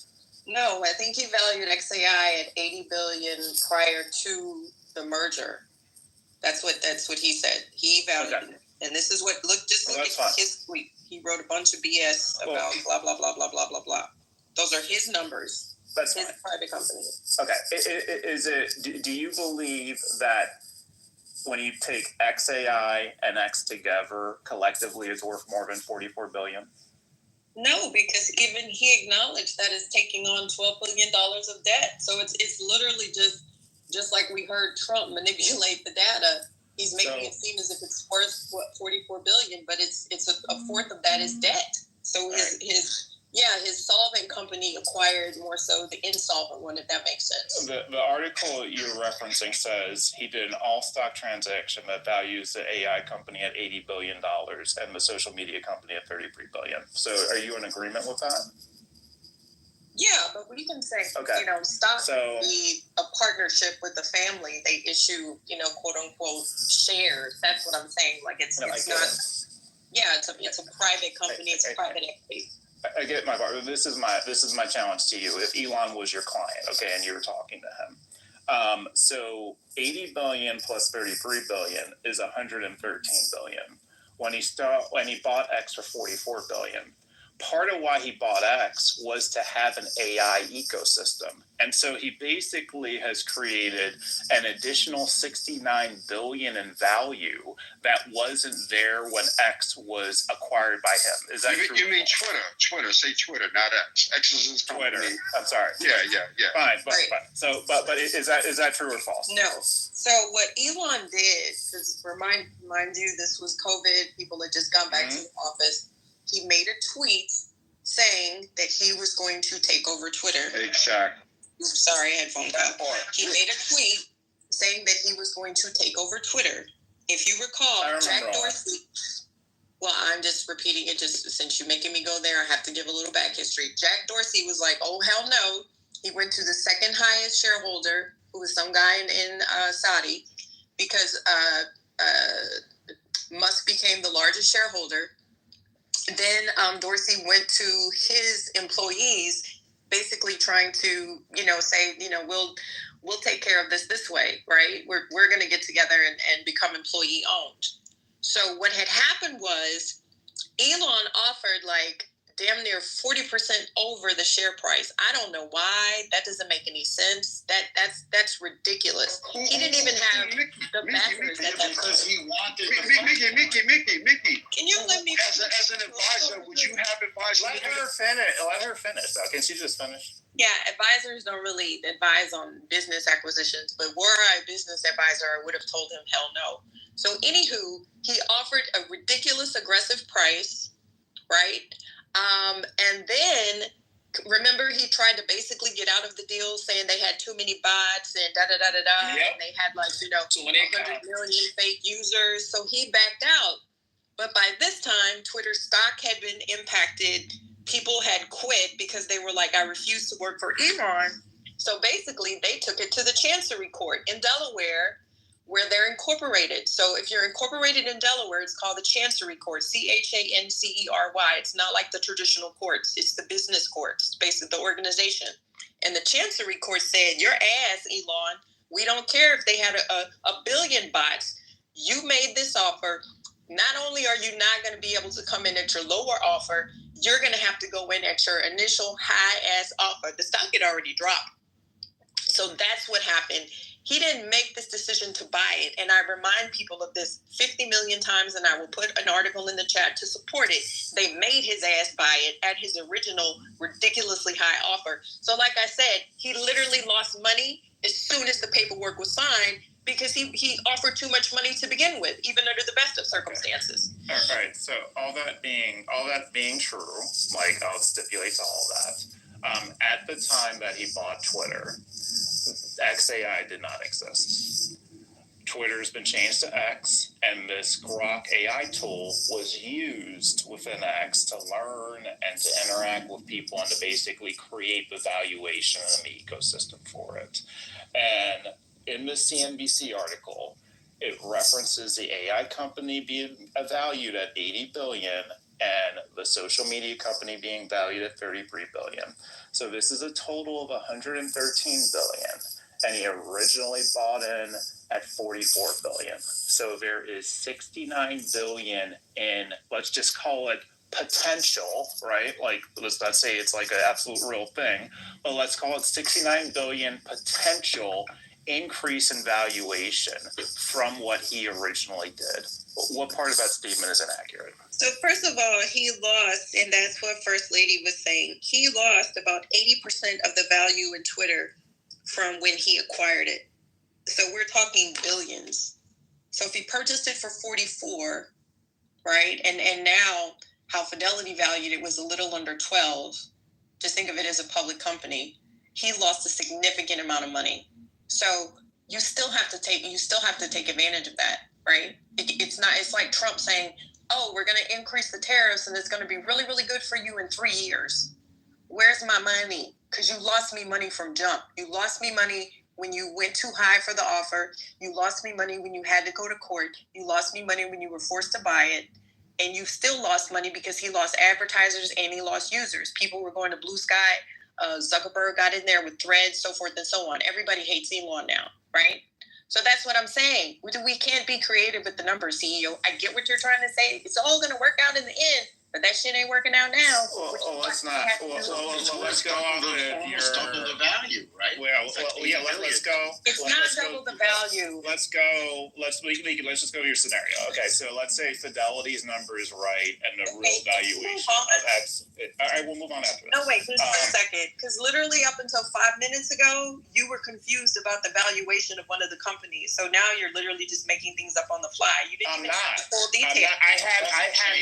No, I think he valued XAI at $80 billion prior to the merger. That's what he said. He valued it. And this is what look at his tweet. He wrote a bunch of BS about blah blah blah blah blah blah blah. Those are his numbers. That's his private company. Okay. Do you believe that when you take XAI and X together, collectively it's worth more than $44 billion? No, because even he acknowledged that it's taking on $12 billion of debt. So it's literally just like we heard Trump manipulate the data. He's making it seem as if it's worth $44 billion, but it's a fourth of that is debt. So his solvent company acquired more so the insolvent one, if that makes sense. The article you're referencing says he did an all-stock transaction that values the AI company at $80 billion and the social media company at $33 billion. So are you in agreement with that? Yeah, but we can say, stock be a partnership with the family. They issue, quote unquote shares. That's what I'm saying. Like it's not. Yeah, it's a private company. It's a private equity. I get my part. This is my challenge to you. If Elon was your client, and you were talking to him, so $80 billion plus $33 billion is $113 billion. When he bought X for $44 billion, part of why he bought X was to have an AI ecosystem, and so he basically has created an additional $69 billion in value that wasn't there when X was acquired by him. Is that true? You mean Twitter? Say Twitter, not X. X is his company. Twitter. I'm sorry. Yeah. Fine, but is that true or false? No. So what Elon did, because mind you, this was COVID. People had just gone back to the office. He made a tweet saying that he was going to take over Twitter. Exactly. Oops, sorry, headphone call. He made a tweet saying that he was going to take over Twitter. If you recall, Jack Dorsey. Well, I'm just repeating it just since you're making me go there. I have to give a little back history. Jack Dorsey was like, oh, hell no. He went to the second highest shareholder, who was some guy in Saudi, because Musk became the largest shareholder. Then Dorsey went to his employees, basically trying to, say, we'll take care of this way, right? We're going to get together and become employee owned. So what had happened was Elon offered like damn near 40% over the share price. I don't know why. That doesn't make any sense. That's ridiculous. He didn't even have the backers at that because point. he wanted Mickey. Can you let me as an advisor, would you have advised? Let her finish. Can she just finish? Yeah, advisors don't really advise on business acquisitions, but were I a business advisor, I would have told him hell no. So anywho, he offered a ridiculous aggressive price, right? And then, remember, he tried to basically get out of the deal saying they had too many bots and da-da-da-da-da, and they had 100 million fake users, so he backed out. But by this time, Twitter stock had been impacted. People had quit because they were like, I refuse to work for Elon. So basically, they took it to the Chancery Court in Delaware, where they're incorporated. So if you're incorporated in Delaware, it's called the Chancery Court, CHANCERY. It's not like the traditional courts. It's the business courts, basically the organization. And the Chancery Court said, your ass, Elon, We don't care if they had a billion bots. You made this offer. Not only are you not going to be able to come in at your lower offer, you're going to have to go in at your initial high-ass offer. The stock had already dropped. So that's what happened. He didn't make this decision to buy it. And I remind people of this 50 million times, and I will put an article in the chat to support it. They made his ass buy it at his original ridiculously high offer. So like I said, he literally lost money as soon as the paperwork was signed because he offered too much money to begin with, even under the best of circumstances. All right. So all that being true, like I'll stipulate to all that. At the time that he bought Twitter, XAI did not exist. Twitter's been changed to X, and this Grok AI tool was used within X to learn and to interact with people and to basically create the valuation and the ecosystem for it. And in the CNBC article, it references the AI company being valued at $80 billion and the social media company being valued at $33 billion. So this is a total of $113 billion. And he originally bought in at $44 billion. So there is $69 billion in, let's just call it potential, right? Like, let's not say it's like an absolute real thing, but let's call it $69 billion potential increase in valuation from what he originally did. What part of that statement is inaccurate? So first of all, he lost, and that's what First Lady was saying. He lost about 80% of the value in Twitter from when he acquired it. So we're talking billions. So if he purchased it for 44, right, and now how Fidelity valued it was a little under 12, just think of it as a public company, he lost a significant amount of money. So you still have to take advantage of that, right? It's like Trump saying, oh, we're going to increase the tariffs and it's going to be really, really good for you in 3 years. Where's my money? Because you lost me money from jump. You lost me money when you went too high for the offer. You lost me money when you had to go to court. You lost me money when you were forced to buy it. And you still lost money because he lost advertisers and he lost users. People were going to Blue Sky. Zuckerberg got in there with Threads, so forth and so on. Everybody hates Elon now, right? So that's what I'm saying. We can't be creative with the numbers, CEO. I get what you're trying to say. It's all going to work out in the end, but that shit ain't working out now. Let's not. Let's go off almost double the value, right? Let's go. It's not double the value. Let's go. Let's just go to your scenario. Okay, so let's say Fidelity's number is right and the real valuation of X. All right, we'll move on after that. No, wait, just a second. Because literally up until 5 minutes ago, you were confused about the valuation of one of the companies. So now you're literally just making things up on the fly. You didn't even have the full detail. I had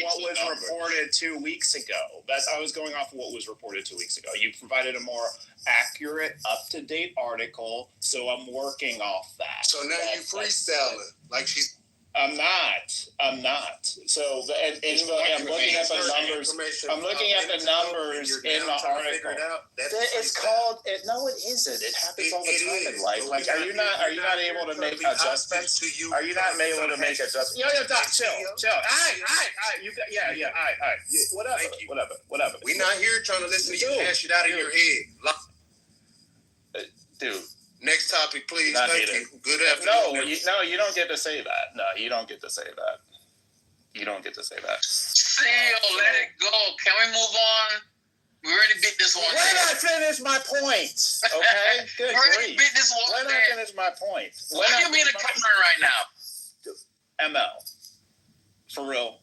what was reported 2 weeks ago. I was going off of what was reported 2 weeks ago. You provided a more accurate, up-to-date article, so I'm working off that. So now you freestyling like she's. I'm not. So I'm looking at the numbers. I'm looking at the numbers in the article. It's called. No, it isn't. It happens all the time in life. Like, are you not able to make adjustments? Are you not able to make adjustments? Yo, Doc, chill. All right. You got. Yeah. All right. Whatever. We're not here trying to listen to you hash it out of your head, dude. Next topic, please. Thank you. Good afternoon. No, you don't get to say that. No, you don't get to say that. CEO, let it go. Can we move on? We already beat this one. Let I finish my point. Okay? Good we already beat this one. Let I finish my point. What do you mean a government right now? ML. For real.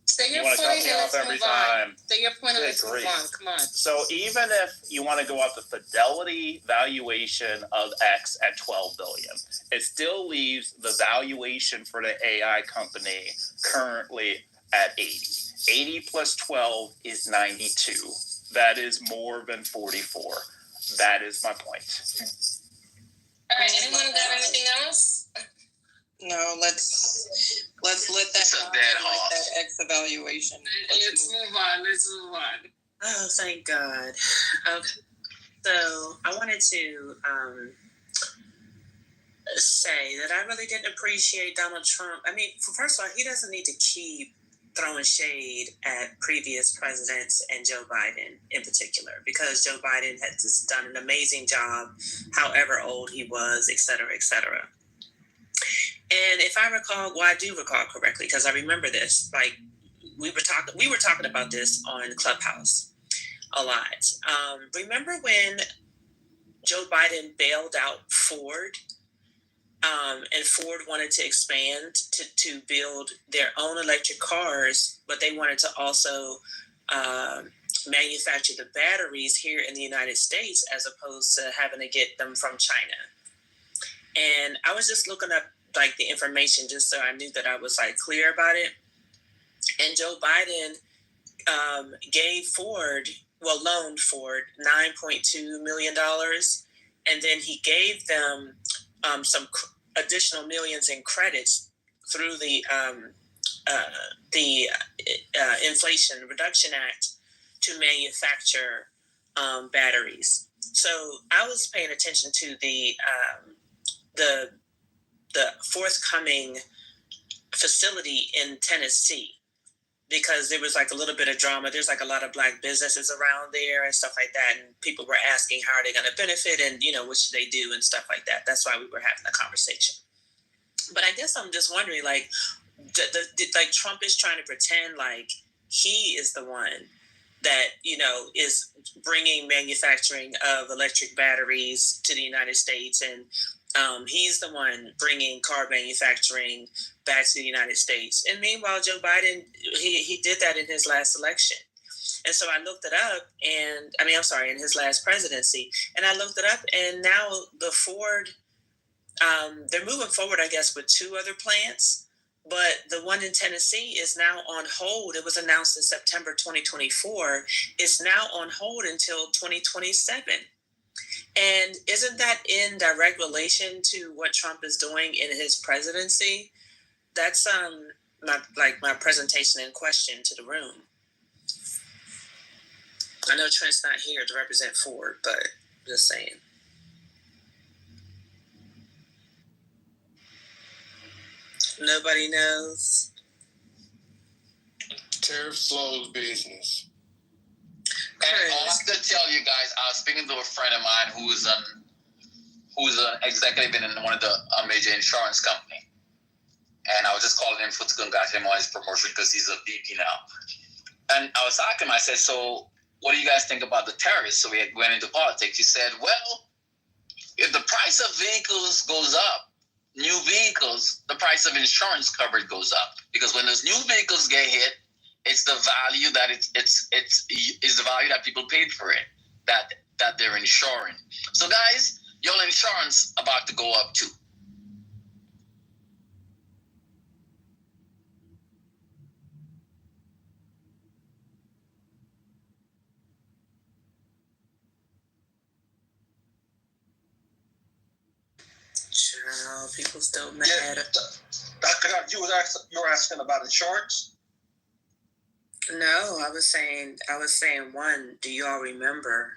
Say your point and let's move on. Say your point and let's move on. Come on. So even if you want to go off the Fidelity valuation of X at $12 billion, it still leaves the valuation for the AI company currently at 80. 80 plus 12 is 92. That is more than 44. That is my point. All right. Anyone got anything else? No, let's let that X evaluation. Let's move on. Oh, thank God. Okay. So I wanted to say that I really didn't appreciate Donald Trump. I mean, first of all, he doesn't need to keep throwing shade at previous presidents and Joe Biden in particular, because Joe Biden had just done an amazing job, however old he was, et cetera, et cetera. And if I recall, well, I do recall correctly, because I remember this, like we were talking about this on Clubhouse a lot. Remember when Joe Biden bailed out Ford? And Ford wanted to expand to build their own electric cars, but they wanted to also manufacture the batteries here in the United States as opposed to having to get them from China. And I was just looking up like the information just so I knew that I was like clear about it. And Joe Biden loaned Ford $9.2 million, and then he gave them some additional millions in credits through the Inflation Reduction Act to manufacture batteries. So I was paying attention to the forthcoming facility in Tennessee, because there was like a little bit of drama. There's like a lot of Black businesses around there and stuff like that. And people were asking how are they going to benefit and, what should they do and stuff like that. That's why we were having a conversation. But I guess I'm just wondering, like, like Trump is trying to pretend like he is the one that, is bringing manufacturing of electric batteries to the United States. And he's the one bringing car manufacturing back to the United States. And meanwhile, Joe Biden, he did that in his last election. And so I looked it up in his last presidency. And I looked it up, and now the Ford, they're moving forward, I guess, with 2 other plants. But the one in Tennessee is now on hold. It was announced in September 2024. It's now on hold until 2027. And isn't that in direct relation to what Trump is doing in his presidency? That's my presentation in question to the room. I know Trent's not here to represent Ford, but I'm just saying. Nobody knows. Tariff slows business. And I have to tell you guys, I was speaking to a friend of mine who's an executive in one of the major insurance company. And I was just calling him to congratulate him on his promotion because he's a VP now. And I was asking him, I said, so what do you guys think about the tariffs? So we went into politics. He said, well, if the price of vehicles goes up, new vehicles, the price of insurance coverage goes up. Because when those new vehicles get hit, it's the value that it's the value that people paid for it, that they're insuring. So guys, your insurance about to go up too. Child, people still mad. You were asking about insurance? No, I was saying, one, do you all remember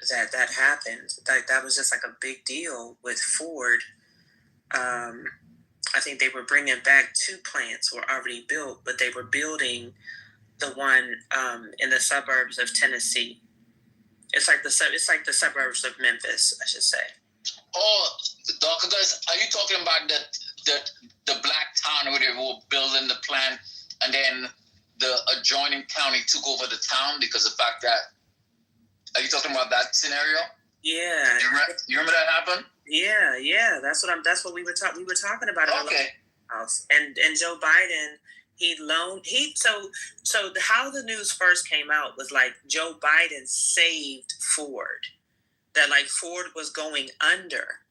that happened? Like, that was just like a big deal with Ford. I think they were bringing back 2 plants were already built, but they were building the one in the suburbs of Tennessee. It's like the suburbs of Memphis, I should say. Oh, Dr. Guys, are you talking about the black town where they were building the plant and then the adjoining county took over the town because of the fact that, are you talking about that scenario? Yeah. You remember that happened? Yeah. That's what we were talking about. Okay. And Joe Biden, so how the news first came out was like Joe Biden saved Ford. That like Ford was going under.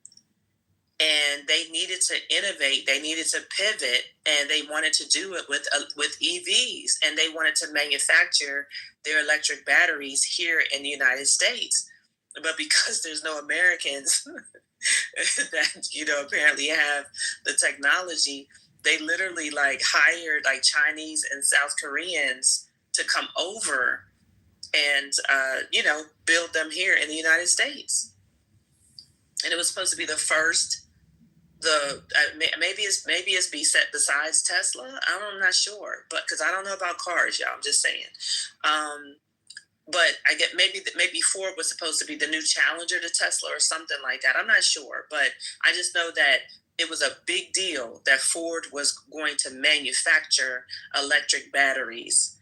And they needed to innovate. They needed to pivot, and they wanted to do it with EVs, and they wanted to manufacture their electric batteries here in the United States. But because there's no Americans that apparently have the technology, they literally like hired like Chinese and South Koreans to come over and build them here in the United States. And it was supposed to be the first maybe it's be set besides Tesla. I'm not sure, but because I don't know about cars, y'all. I'm just saying. But I get maybe Ford was supposed to be the new challenger to Tesla or something like that. I'm not sure, but I just know that it was a big deal that Ford was going to manufacture electric batteries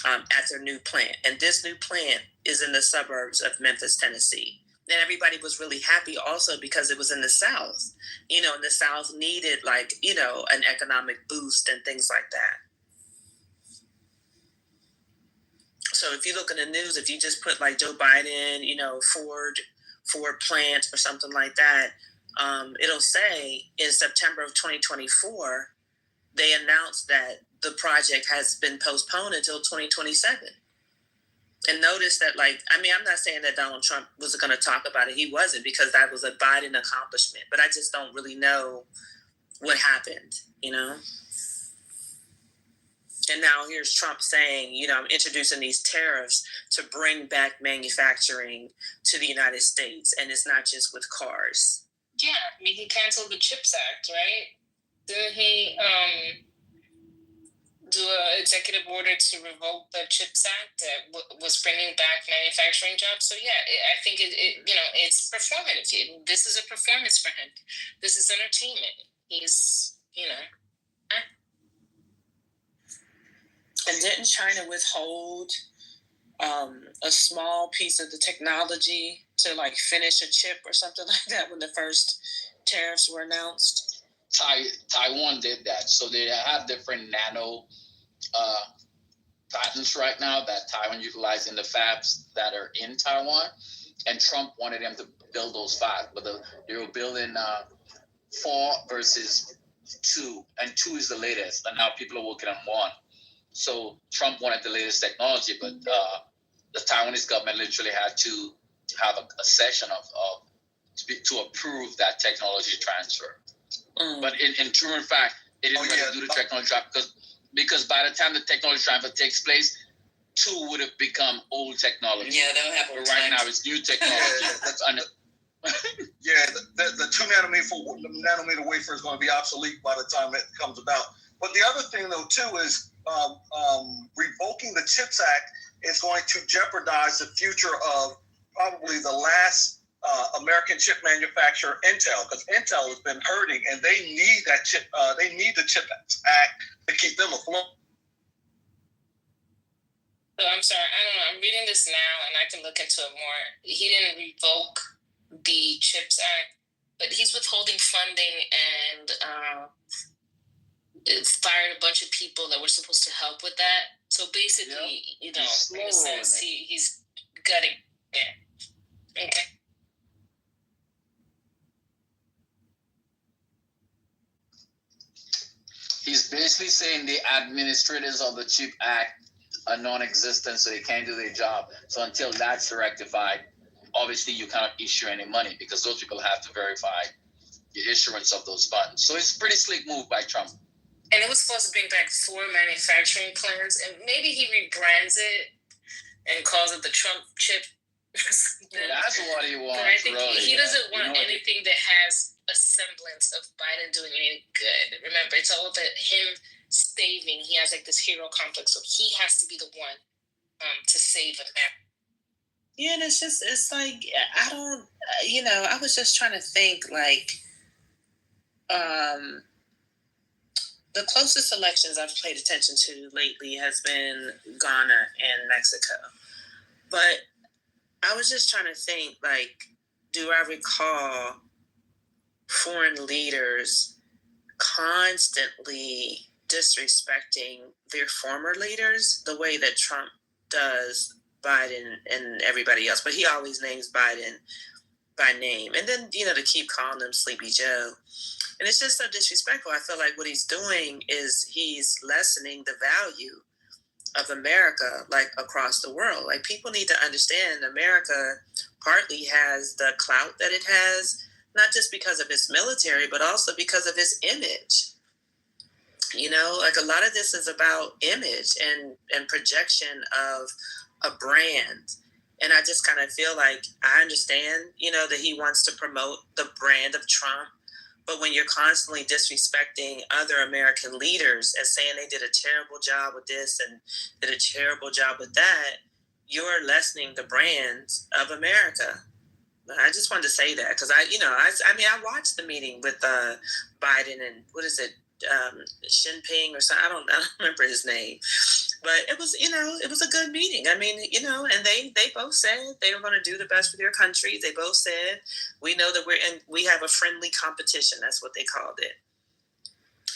at their new plant, and this new plant is in the suburbs of Memphis, Tennessee. And everybody was really happy also because it was in the South, and the South needed an economic boost and things like that. So if you look in the news, if you just put like Joe Biden, Ford plant or something like that, it'll say in September of 2024, they announced that the project has been postponed until 2027. And notice that, I'm not saying that Donald Trump was going to talk about it. He wasn't, because that was a Biden accomplishment. But I just don't really know what happened, And now here's Trump saying, I'm introducing these tariffs to bring back manufacturing to the United States. And it's not just with cars. Yeah, he canceled the CHIPS Act, right? Didn't he do an executive order to revoke the CHIPS Act that was bringing back manufacturing jobs? So yeah, I think it's performative. This is a performance for him. This is entertainment. He's, And didn't China withhold a small piece of the technology to finish a chip or something like that when the first tariffs were announced? Taiwan did that. So they have different nano patents right now that Taiwan utilized in the fabs that are in Taiwan. And Trump wanted them to build those fabs, but they were building 4 versus 2, and 2 is the latest. And now people are working on 1. So Trump wanted the latest technology, but the Taiwanese government literally had to have a session to approve that technology transfer. But in true fact, it didn't really do the technology transfer because by the time the technology transfer takes place, 2 would have become old technology. Yeah, they don't have old right now it's new technology. Yeah, the 2 nanometer wafer is going to be obsolete by the time it comes about. But the other thing, though, too, is revoking the CHIPS Act is going to jeopardize the future of probably the last American chip manufacturer, Intel, because Intel has been hurting, and they need that chip. They need the CHIPS Act to keep them afloat. So I'm sorry, I don't know. I'm reading this now, and I can look into it more. He didn't revoke the CHIPS Act, but he's withholding funding and it's fired a bunch of people that were supposed to help with that. So basically, in a sense, he's gutting it. Okay. He's basically saying the administrators of the CHIP Act are non-existent, so they can't do their job. So until that's rectified, obviously you cannot issue any money because those people have to verify the issuance of those funds. So it's a pretty slick move by Trump. And it was supposed to bring back 4 manufacturing plants, and maybe he rebrands it and calls it the Trump chip. That's what he wants. But I think really. he doesn't want anything that has a semblance of Biden doing any good. Remember, it's all about him saving. He has this hero complex, so he has to be the one to save America. Yeah, and it's I don't, I was just trying to think the closest elections I've paid attention to lately has been Ghana and Mexico. But I was just trying to think, do I recall foreign leaders constantly disrespecting their former leaders the way that Trump does Biden and everybody else? But he always names Biden by name. And then, to keep calling them Sleepy Joe. And it's just so disrespectful. I feel like what he's doing is he's lessening the value of America, across the world. People need to understand America partly has the clout that it has, not just because of its military, but also because of its image. A lot of this is about image and projection of a brand. And I just kind of feel I understand, that he wants to promote the brand of Trump. But when you're constantly disrespecting other American leaders and saying they did a terrible job with this and did a terrible job with that, you're lessening the brands of America. I just wanted to say that because I watched the meeting with Biden and what is it, Jinping or something. I don't remember his name, but it was a good meeting. I mean, and they both said they were going to do the best for their country. They both said we know that we have a friendly competition. That's what they called it.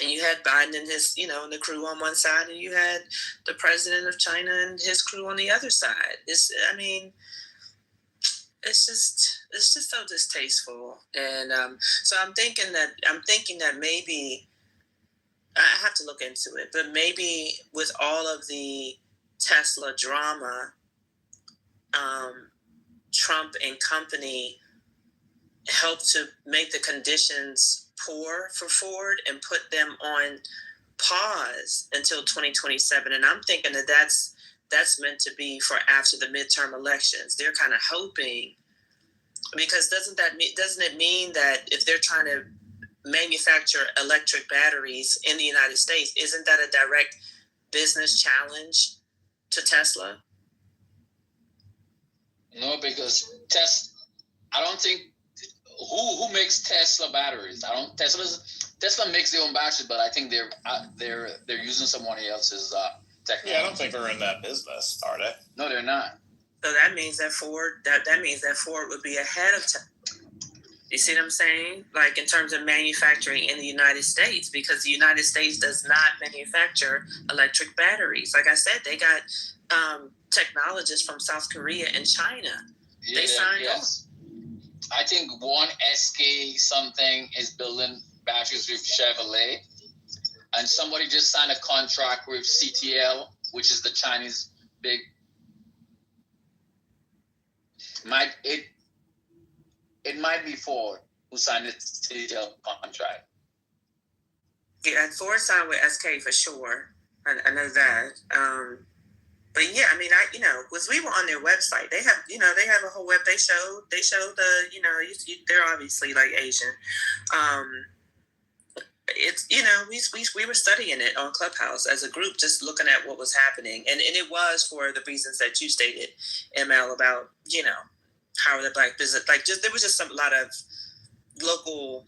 And you had Biden and his, and the crew on one side, and you had the president of China and his crew on the other side. It's just so distasteful. And so I'm thinking that maybe I have to look into it, but maybe with all of the Tesla drama, Trump and company helped to make the conditions poor for Ford and put them on pause until 2027. And I'm thinking that that's meant to be for after the midterm elections. They're kind of hoping, because doesn't it mean that if they're trying to manufacture electric batteries in the United States, isn't that a direct business challenge to Tesla? No, because I don't think who makes Tesla batteries. Tesla makes their own batteries, but I think they're using someone else's technology. Yeah, I don't think they're in that business, are they? No, they're not. So that means that Ford would be ahead of Tesla. You see what I'm saying? Like in terms of manufacturing in the United States, because the United States does not manufacture electric batteries. Like I said, they got technologists from South Korea and China. Yeah, they signed on. I think one SK something is building batteries with Chevrolet, and somebody just signed a contract with CTL, which is the Chinese big. It might be Ford who signed the CTL contract. Yeah, Ford signed with SK for sure. I know that. But yeah, I mean, because we were on their website. They have, they have a whole web. They showed the, they're obviously like Asian. It's, we were studying it on Clubhouse as a group, just looking at what was happening. And it was for the reasons that you stated, ML, about, how the black business, there was just a lot of local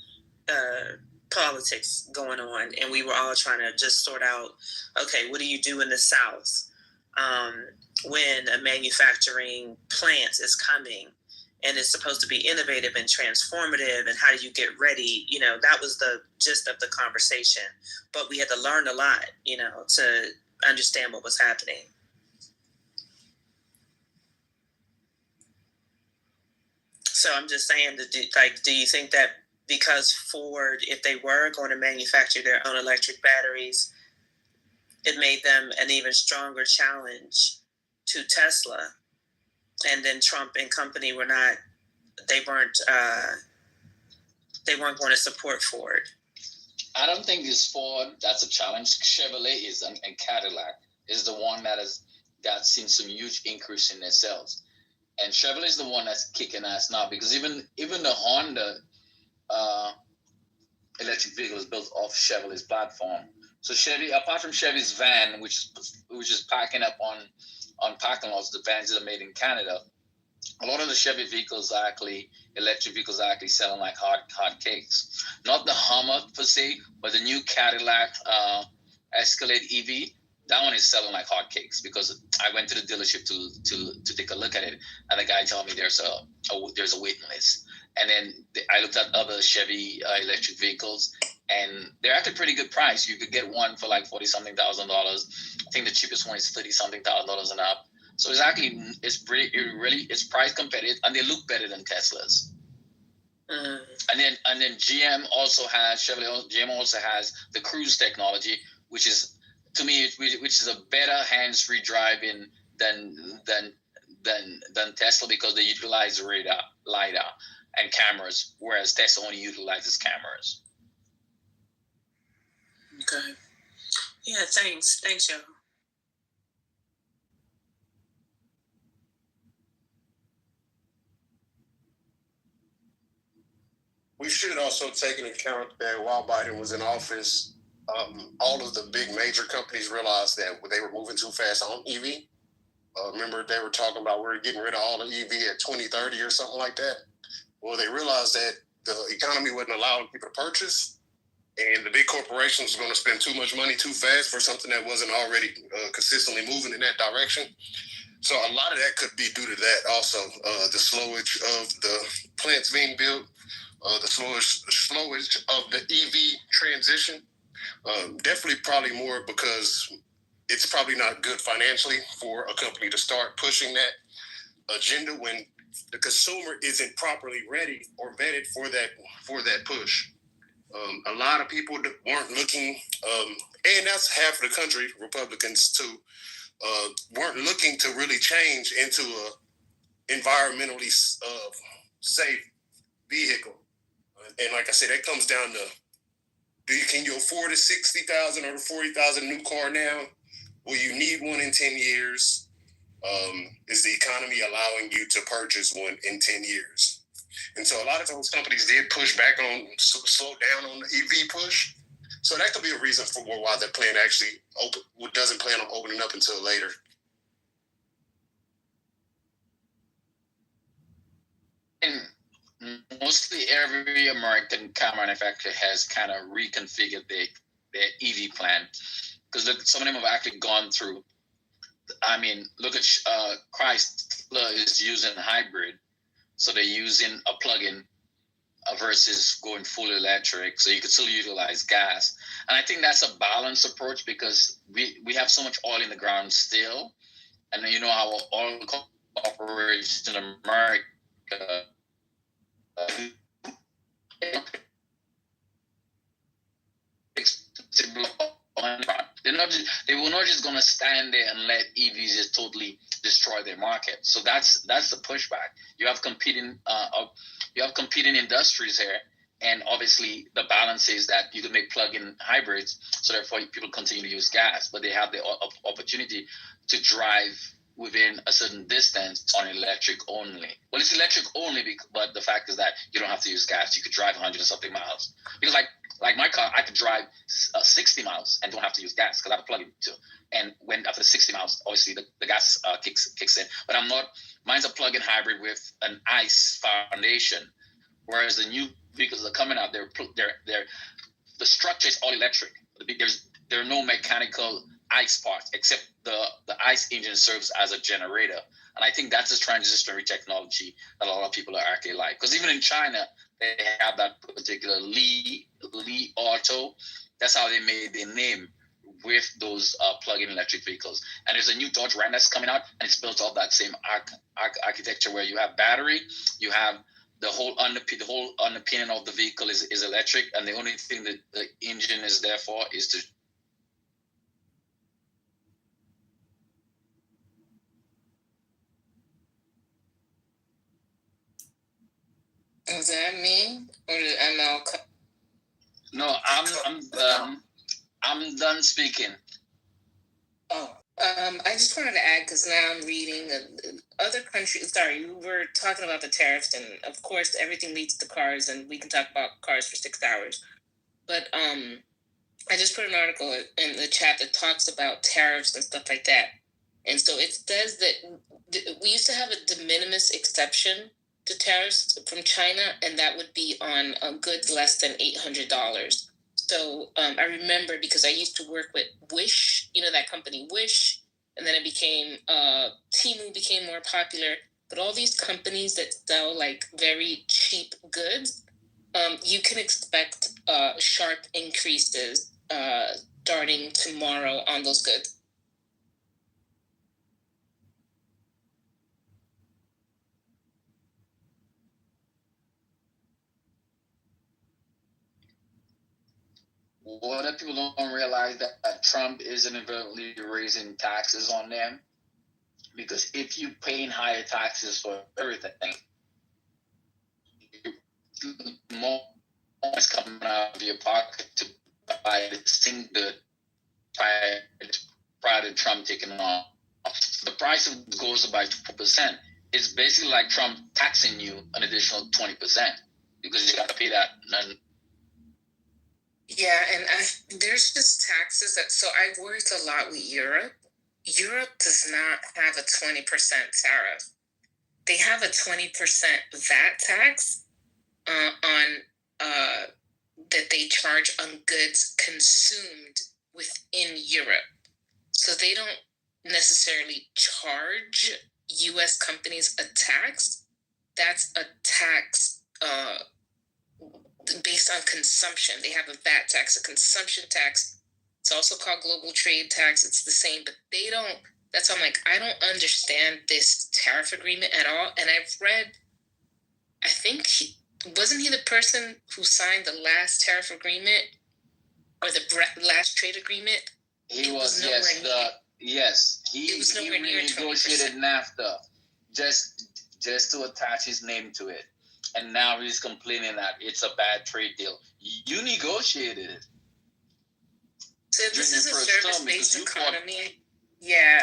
politics going on. And we were all trying to just sort out, okay, what do you do in the South when a manufacturing plant is coming and it's supposed to be innovative and transformative, and how do you get ready? That was the gist of the conversation. But we had to learn a lot, to understand what was happening. So I'm just saying, do you think that because Ford, if they were going to manufacture their own electric batteries, it made them an even stronger challenge to Tesla, and then Trump and company weren't going to support Ford? I don't think it's Ford that's a challenge. Chevrolet is, and Cadillac is the one that's seen some huge increase in their sales. And Chevrolet is the one that's kicking ass now, because even the Honda electric vehicle is built off Chevrolet's platform. So Chevy, apart from Chevy's van, which is packing up on parking lots, the vans that are made in Canada, a lot of the Chevy vehicles are actually, electric vehicles are actually selling like hot cakes. Not the Hummer per se, but the new Cadillac Escalade EV. That one is selling like hotcakes, because I went to the dealership to take a look at it, and the guy told me there's a waiting list. And then I looked at other Chevy electric vehicles, and they're at a pretty good price. You could get one for like $40-something thousand. I think the cheapest one is $30-something thousand and up. So it's price competitive, and they look better than Teslas. And then GM also has the Cruise technology, which is, to me, which is a better hands-free driving than Tesla, because they utilize LiDAR and cameras, whereas Tesla only utilizes cameras. Okay. Yeah. Thanks, Joe. we should also take into account that while Biden was in office, all of the big major companies realized that they were moving too fast on EV. Remember, they were talking about we're getting rid of all the EV at 2030 or something like that. Well, they realized that the economy wasn't allowing people to purchase, and the big corporations were going to spend too much money too fast for something that wasn't already consistently moving in that direction. So a lot of that could be due to that also. The slowage of the plants being built, the slowage of the EV transition. Definitely probably more because it's probably not good financially for a company to start pushing that agenda when the consumer isn't properly ready or vetted for that push. A lot of people weren't looking, and that's half of the country, Republicans too, weren't looking to really change into a environmentally safe vehicle. And like I said, that comes down to, can you afford a $60,000 or $40,000 new car now? Will you need one in 10 years? Is the economy allowing you to purchase one in 10 years? And so a lot of those companies did push back on, slow down on the EV push. So that could be a reason for why the plan actually doesn't plan on opening up until later. And mostly every American car manufacturer has kind of reconfigured their EV plan, because look, some of them have actually gone through. I mean, look at Chrysler is using hybrid, so they're using a plug-in versus going full electric, so you could still utilize gas. And I think that's a balanced approach, because we have so much oil in the ground still, and you know how oil operates in America. They were not just going to stand there and let EVs just totally destroy their market. So that's the pushback. You have competing industries here, and obviously the balance is that you can make plug-in hybrids, so therefore people continue to use gas, but they have the opportunity to drive within a certain distance on electric only. Well, it's electric only, but the fact is that you don't have to use gas. You could drive 100 and something miles. Because like my car, I could drive 60 miles and don't have to use gas because I have a plug-in too. And when after 60 miles, obviously the gas kicks in. But mine's a plug-in hybrid with an ICE foundation, whereas the new vehicles that are coming out, the structure is all electric. There are no mechanical ICE parts, except the ICE engine serves as a generator. And I think that's a transitionary technology that a lot of people are actually like. Because even in China, they have that particular Li Auto. That's how they made their name with those plug-in electric vehicles. And there's a new Dodge Ram that's coming out, and it's built off that same architecture where you have battery, you have the whole underpinning of the vehicle is electric, and the only thing that the engine is there for is to Is that me or did ML? No, I'm done speaking. Oh, I just wanted to add, because now I'm reading other countries. Sorry, we were talking about the tariffs, and of course everything leads to cars, and we can talk about cars for 6 hours. But I just put an article in the chat that talks about tariffs and stuff like that. And so it says that we used to have a de minimis exception to tariffs from China, and that would be on goods less than $800. So I remember, because I used to work with Wish, that company Wish, and then it became Temu became more popular. But all these companies that sell like very cheap goods, you can expect sharp increases starting tomorrow on those goods. What people don't realize that Trump is inadvertently raising taxes on them, because if you paying higher taxes for everything, more is coming out of your pocket to buy the same good prior to Trump taking off. The price of goes up by 2%. It's basically like Trump taxing you an additional 20%. because you got to pay that. And Yeah, and there's just taxes that. So I worked a lot with Europe. Europe does not have a 20% tariff. They have a 20% VAT tax on that they charge on goods consumed within Europe. So they don't necessarily charge U.S. companies a tax. That's a tax based on consumption. They have a VAT tax, a consumption tax. It's also called global trade tax. It's the same, but they don't. That's why I'm like, I don't understand this tariff agreement at all. And I've read, I think wasn't he the person who signed the last tariff agreement or the last trade agreement? He was, yes. He renegotiated NAFTA just to attach his name to it. And now he's complaining that it's a bad trade deal. You negotiated it. So this is a service-based economy. Yeah,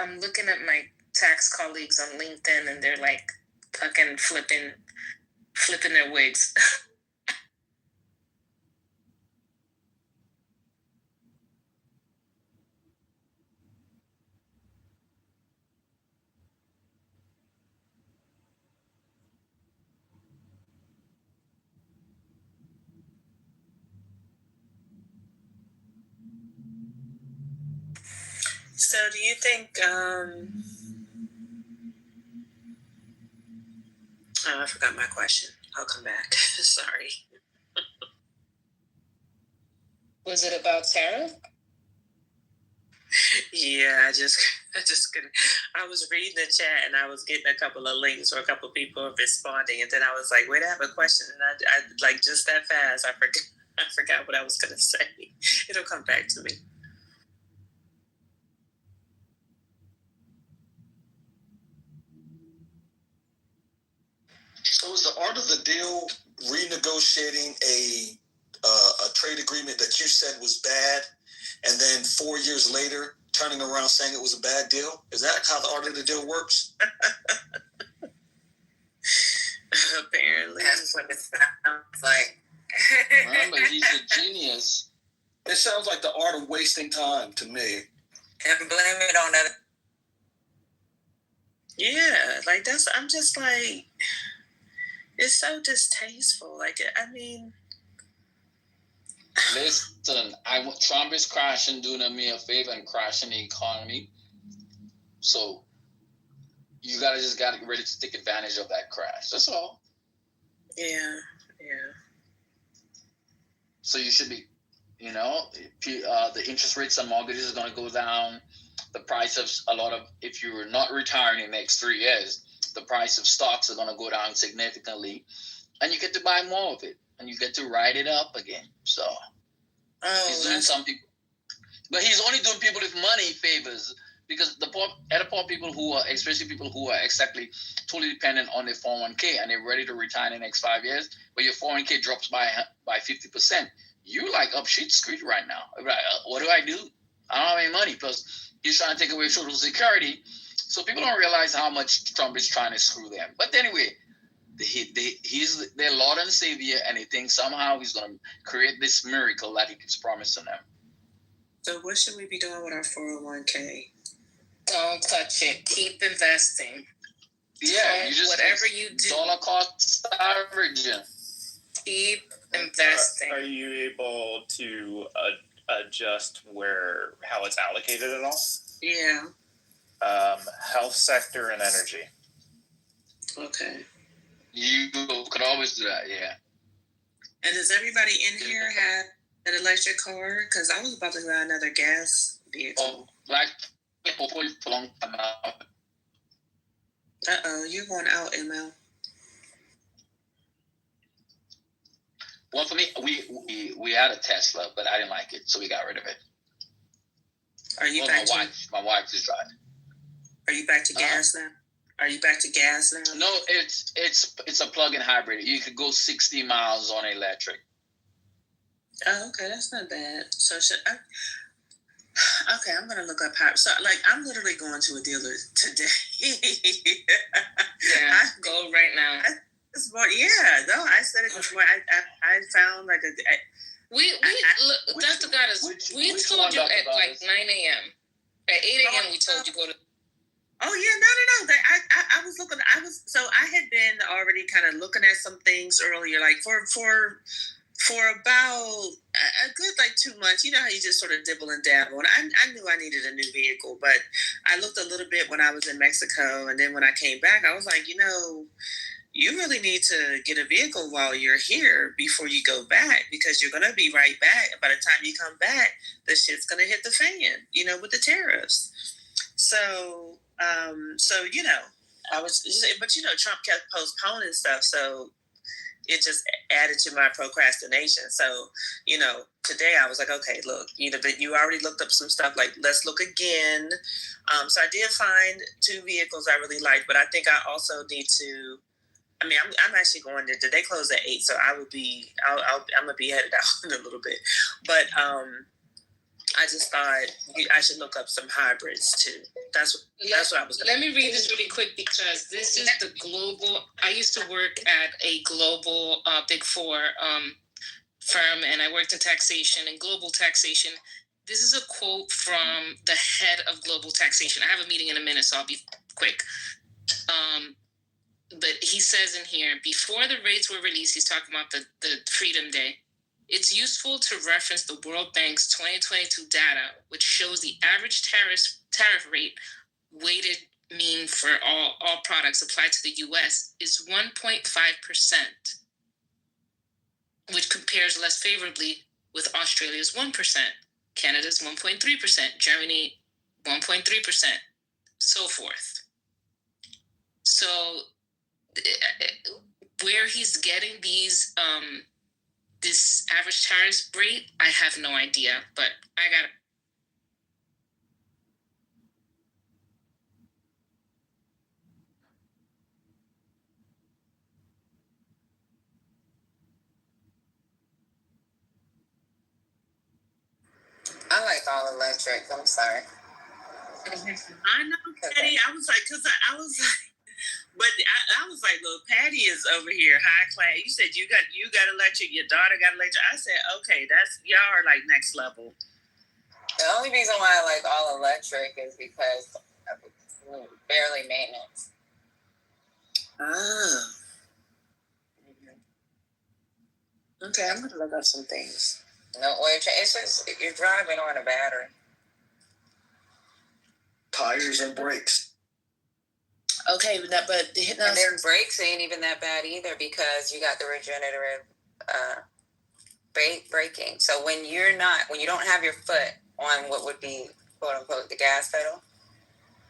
I'm looking at my tax colleagues on LinkedIn, and they're like fucking flipping their wigs. So do you think, I forgot my question. I'll come back. Sorry. Was it about tariff? Yeah, I just couldn't. I was reading the chat and I was getting a couple of links or a couple of people responding, and then I was like, wait, I have a question, and I like just that fast, I forgot what I was gonna say. It'll come back to me. So is the art of the deal renegotiating a trade agreement that you said was bad, and then 4 years later turning around saying it was a bad deal? Is that how the art of the deal works? Apparently. That's what it sounds like. Remember, he's a genius. It sounds like the art of wasting time to me. And blame it on other. Yeah, like I'm just like, it's so distasteful. Like, I mean, listen, Trump is crashing, doing me a favor and crashing the economy. So you gotta get ready to take advantage of that crash. That's all. Yeah. So you should be, the interest rates on mortgages are gonna go down. The price of if you're not retiring in the next 3 years, the price of stocks are gonna go down significantly, and you get to buy more of it, and you get to ride it up again. So he's doing some people, but he's only doing people with money favors, because the poor people who are, especially people who are exactly totally dependent on their 401k and they're ready to retire in the next 5 years, but your 401k drops by 50%, you're like up shit street right now. What do I do? I don't have any money, plus he's trying to take away Social Security. So people don't realize how much Trump is trying to screw them. But anyway, he's their Lord and Savior, and he thinks somehow he's going to create this miracle that he keeps promising them. So what should we be doing with our 401k? Don't touch it. Keep investing. Yeah, you just whatever you do. Dollar cost averaging. Keep investing. Are you able to adjust how it's allocated at all? Yeah. Health sector and energy. Okay. You could always do that, yeah. And does everybody in here have an electric car? Because I was about to buy another gas vehicle. You're going out, ML. Well, for me, we had a Tesla, but I didn't like it, so we got rid of it. Are you back? My wife just driving. Are you back to gas now? Are you back to gas now? No, it's a plug-in hybrid. You could go 60 miles on electric. Oh, okay, that's not bad. So okay, I'm gonna look up how. So, I'm literally going to a dealer today. Yeah, go right now. Smart. Yeah, no, I said it before. I found like Dr. Goddess, we told you at like 9 a.m. At 8 a.m. we told you go to. Oh yeah, no. I was looking. I had been already kind of looking at some things earlier, like for about a good like 2 months. You know how you just sort of dibble and dabble. And I knew I needed a new vehicle, but I looked a little bit when I was in Mexico, and then when I came back, I was like, you really need to get a vehicle while you're here before you go back, because you're going to be right back. By the time you come back, the shit's going to hit the fan, with the tariffs. So, I was, but Trump kept postponing stuff. So it just added to my procrastination. So, today I was like, okay, look, but you already looked up some stuff, like, let's look again. So I did find 2 vehicles I really liked, but I think I also need to, I'm actually going there. They close at 8, so I'm gonna be headed out in a little bit. But I just thought I should look up some hybrids too. That's what I was gonna Let me read this really quick, because this is the global. I used to work at a global Big Four firm, and I worked in taxation and global taxation. This is a quote from the head of global taxation. I have a meeting in a minute, so I'll be quick. But he says in here, before the rates were released, he's talking about the Freedom Day. It's useful to reference the World Bank's 2022 data, which shows the average tariff rate weighted mean for all products applied to the U.S. is 1.5%, which compares less favorably with Australia's 1%, Canada's 1.3%, Germany 1.3%, so forth. So where he's getting these this average tariff rate, I have no idea, but I got I like all electric. I'm sorry. I know, Patty. I was like, but I was like, look, Patty is over here, high class. You said you got electric, your daughter got electric. I said, okay, y'all are like next level. The only reason why I like all electric is because of barely maintenance. Ah. Okay, I'm gonna look up some things. No oil change. It's just you're driving on a battery. Tires and brakes. Okay, but and their brakes ain't even that bad either, because you got the regenerative braking. So when you don't have your foot on what would be quote unquote the gas pedal,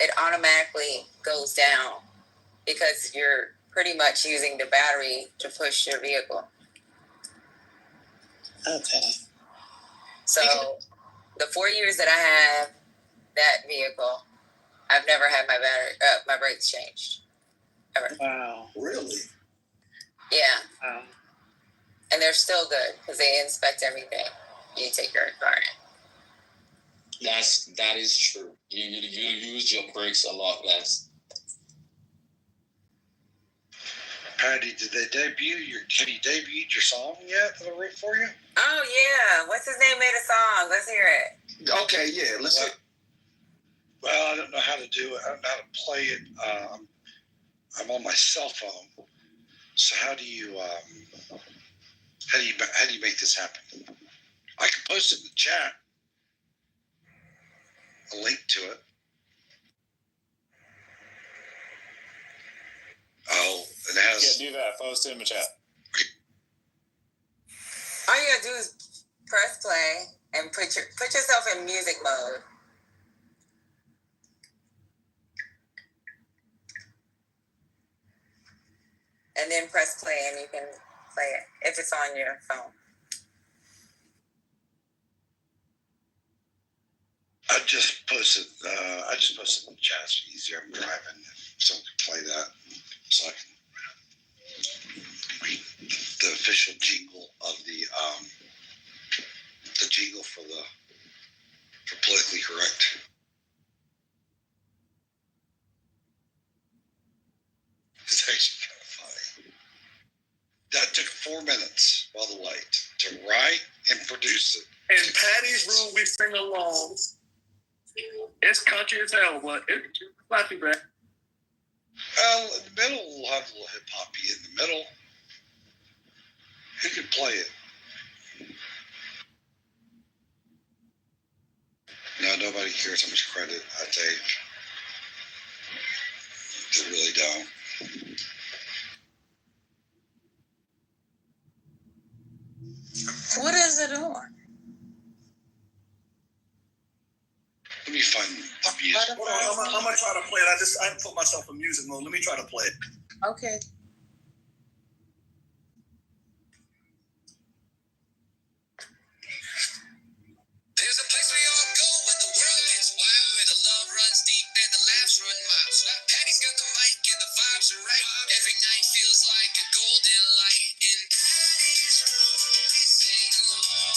it automatically goes down because you're pretty much using the battery to push your vehicle. Okay. So the 4 years that I have that vehicle, I've never had my brakes changed. Ever. Wow. Really? Yeah. Wow. And they're still good because they inspect everything. You take your car in. That is true. You use your brakes a lot less. Patty, have you debuted your song yet that I wrote for you? Oh yeah. What's his name made a song? Let's hear it. Okay, yeah, let's hear it. Well, I don't know how to do it. I don't know how to play it. I'm on my cell phone. So how do you make this happen? I can post it in the chat. A link to it. Oh, it has. Yeah, do that. Post it in the chat. All you gotta do is press play and put yourself in music mode. And then press play and you can play it if it's on your phone. I just posted in the chat. It's easier. I'm driving. Someone can play that. So I can read the official jingle of the jingle for politically correct. It's actually kind of funny. 4 minutes by the light to write and produce it. In Patty's room, we sing along. It's country as hell, but it's not too bad. Well, in the middle, we'll have a little hip hop in the middle. Who can play it? No, nobody cares how much credit I take. They really don't. What is it on? Let me find the music. Hold on, I'm gonna try to play it. I put myself in music mode. Let me try to play it. Okay. There's a place we all go when the world gets wild, where the love runs deep and the laughs run miles. Patty's got the mic and the vibes are right. Every night feels like a golden light. In Patty's room, we sing along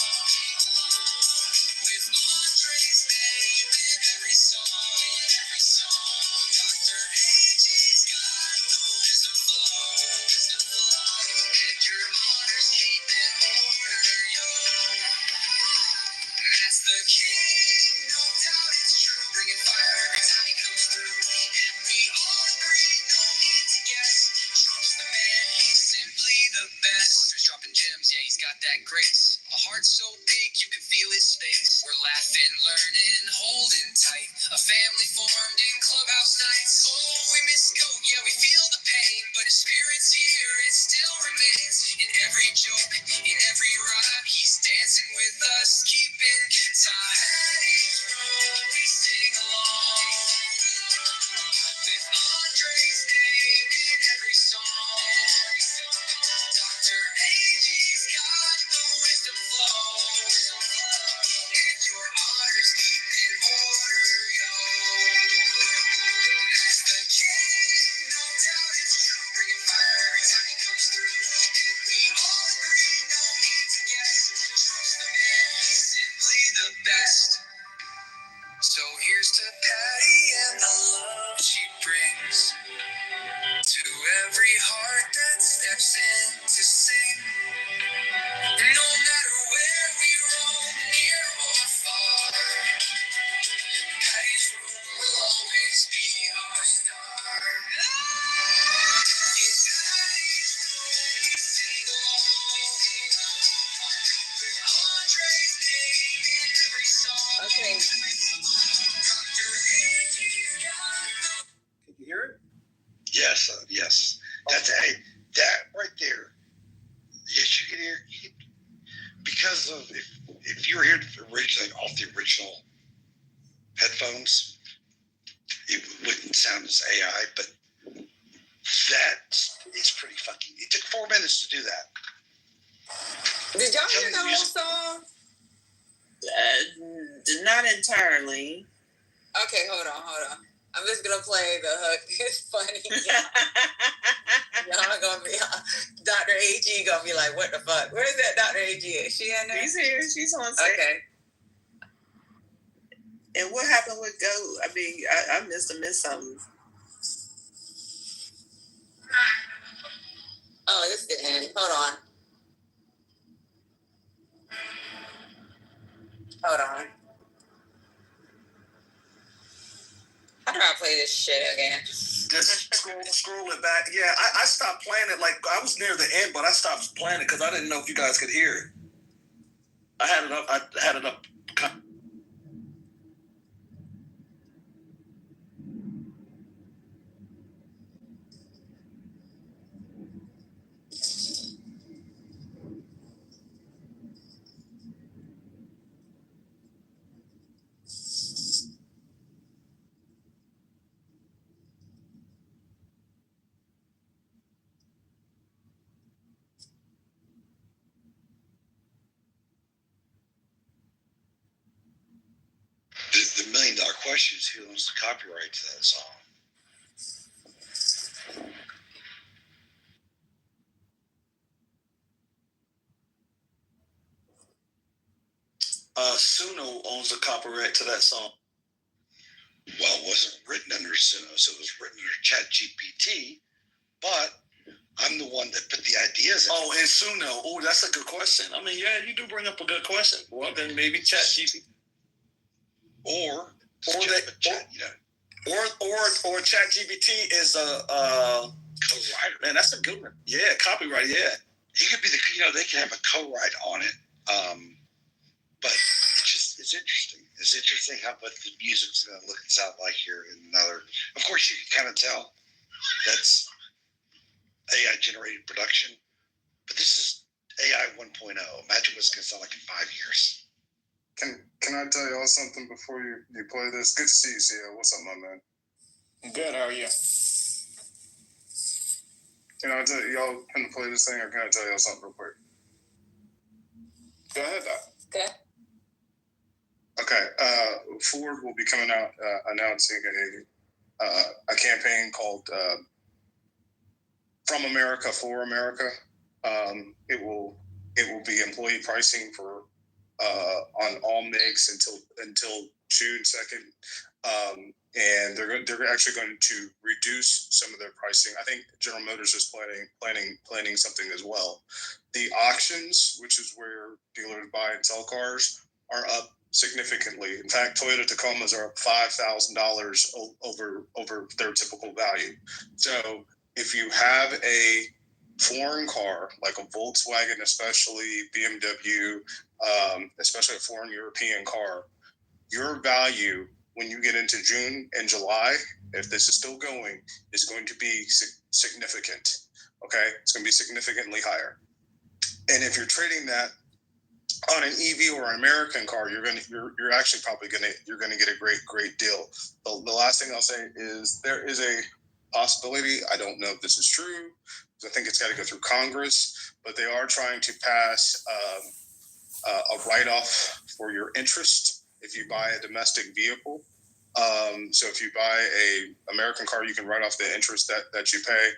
with Andre's name in every song. Dr. AG's got the wisdom flow. And your honors keep in order, yo. That's the king, no doubt it's true. Bringing fire every time he comes through. And we all agree, no need to guess. Trump's the man, he's simply the best. He's dropping gems, yeah, he's got that grace. A heart so big you can feel his face. We're laughing, learning, holding tight. A family formed in clubhouse nights. Oh, we miss go, yeah, we feel the pain. But his spirit's here, it still remains. In every joke, in every rhyme, he's dancing with us, keeping time. Patty's room, we sing along with Andre's name in every song. Dr. AG's got the wisdom flow. And your honors keep in order, yo. That's the king, no doubt it's true. Bringing fire every time he comes through. And we all agree, no need to guess. Trump's the man, he's simply the best. So here's to Patty and the love she brings to every heart that steps in to sing. No matter where we roam, near or far, Patty's room will always be our star. In Patty's room, we sing along with Andre's name in every song. Okay. Can you hear it? Yes, yes. That's that right there. Yes, you can hear. Because of if you were here originally off the original headphones, it wouldn't sound as AI. But that is pretty fucking. It took 4 minutes to do that. Did y'all hear the whole song? Not entirely. Okay, hold on. I'm just gonna play the hook. It's funny. Y'all gonna be Dr. AG gonna be like, what the fuck? Where is that Dr. AG? Is she in there? She's here. She's on set. Okay. And what happened with Go? I mean, I missed something. Oh, this didn't end. Hold on. How do I play this shit again? Just scroll it back. Yeah, I stopped playing it. Like, I was near the end, but I stopped playing it because I didn't know if you guys could hear it. I had it up. The $1 million question is who owns the copyright to that song. Suno owns the copyright to that song. Well, it wasn't written under Suno, so it was written under ChatGPT, but I'm the one that put the ideas in. Oh, and Suno. Oh, that's a good question. I mean, yeah, you do bring up a good question. Well, then maybe ChatGPT. Or ChatGPT is a co-writer. Man, that's a good one. Yeah, copyright. Yeah, he could be they can have a co-write on it. But it's interesting. It's interesting what the music's going to look and sound like here in another. Of course, you can kind of tell that's AI generated production, but this is AI 1.0. Imagine what it's going to sound like in 5 years. Can I tell y'all something before you play this? Good to see you, CL. What's up, my man? I'm good. How are you? Can I tell y'all can play this thing, or can I tell y'all something real quick? Go ahead, Doc. Okay. Okay. Ford will be coming out announcing a campaign called "From America for America." It will be employee pricing for on all makes until June 2nd, and they're actually going to reduce some of their pricing. I think General Motors is planning something as well. The auctions, which is where dealers buy and sell cars, are up significantly. In fact, Toyota Tacomas are up $5,000 over their typical value. So if you have a foreign car like a Volkswagen, especially BMW, especially a foreign European car, your value when you get into June and July, if this is still going, is going to be significant. Okay, it's going to be significantly higher. And if you're trading that on an EV or an American car, you're actually probably going to get a great deal. The last thing I'll say is there is a possibility. I don't know if this is true. I think it's got to go through Congress, but they are trying to pass a write-off for your interest if you buy a domestic vehicle. So if you buy a American car, you can write off the interest that you pay.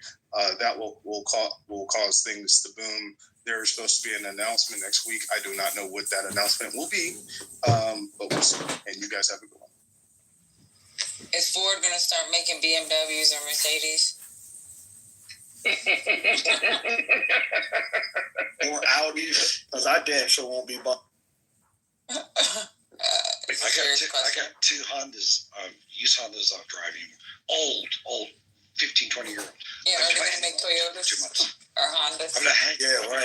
That will cause things to boom. There's supposed to be an announcement next week. I do not know what that announcement will be, but we'll see. And you guys have a good one. Is Ford going to start making BMWs or Mercedes? Or Audi, because I damn sure won't be bought. I got two Hondas, used Hondas I'm driving, old, 15, 20 year old. Yeah, are they going to make Toyotas or Hondas? I'm going to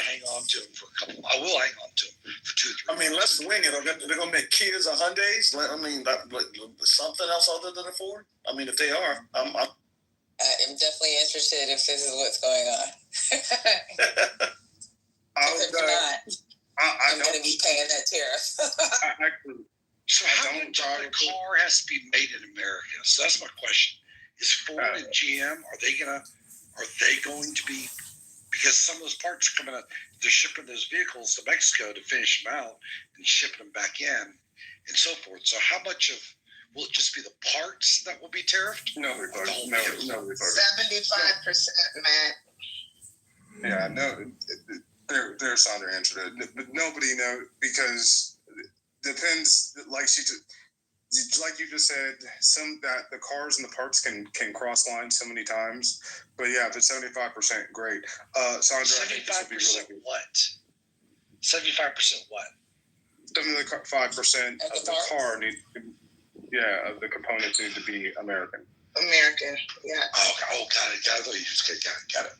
hang on to them for a couple. I will hang on to them for 2 or 3 I mean, let's swing it. They're going to make Kias or Hyundais. I mean, something else other than a Ford. I mean, if they are, I'm definitely interested if this is what's going on. I'm going to be paying that tariff. So how much of the car has to be made in America? So that's my question. Is Ford and GM, are they going to be, because some of those parts are coming out, they're shipping those vehicles to Mexico to finish them out and shipping them back in and so forth. So how much will it just be the parts that will be tariffed? No, 75%, Matt. Yeah, no, there's Sandra answered it, but nobody knows because it depends. Like you just said, the cars and the parts can cross lines so many times. But yeah, if it's 75%, great. Sandra, 75% what? 75% what? 75% of the car of the components need to be American. American, yeah. Oh, got it. Got it.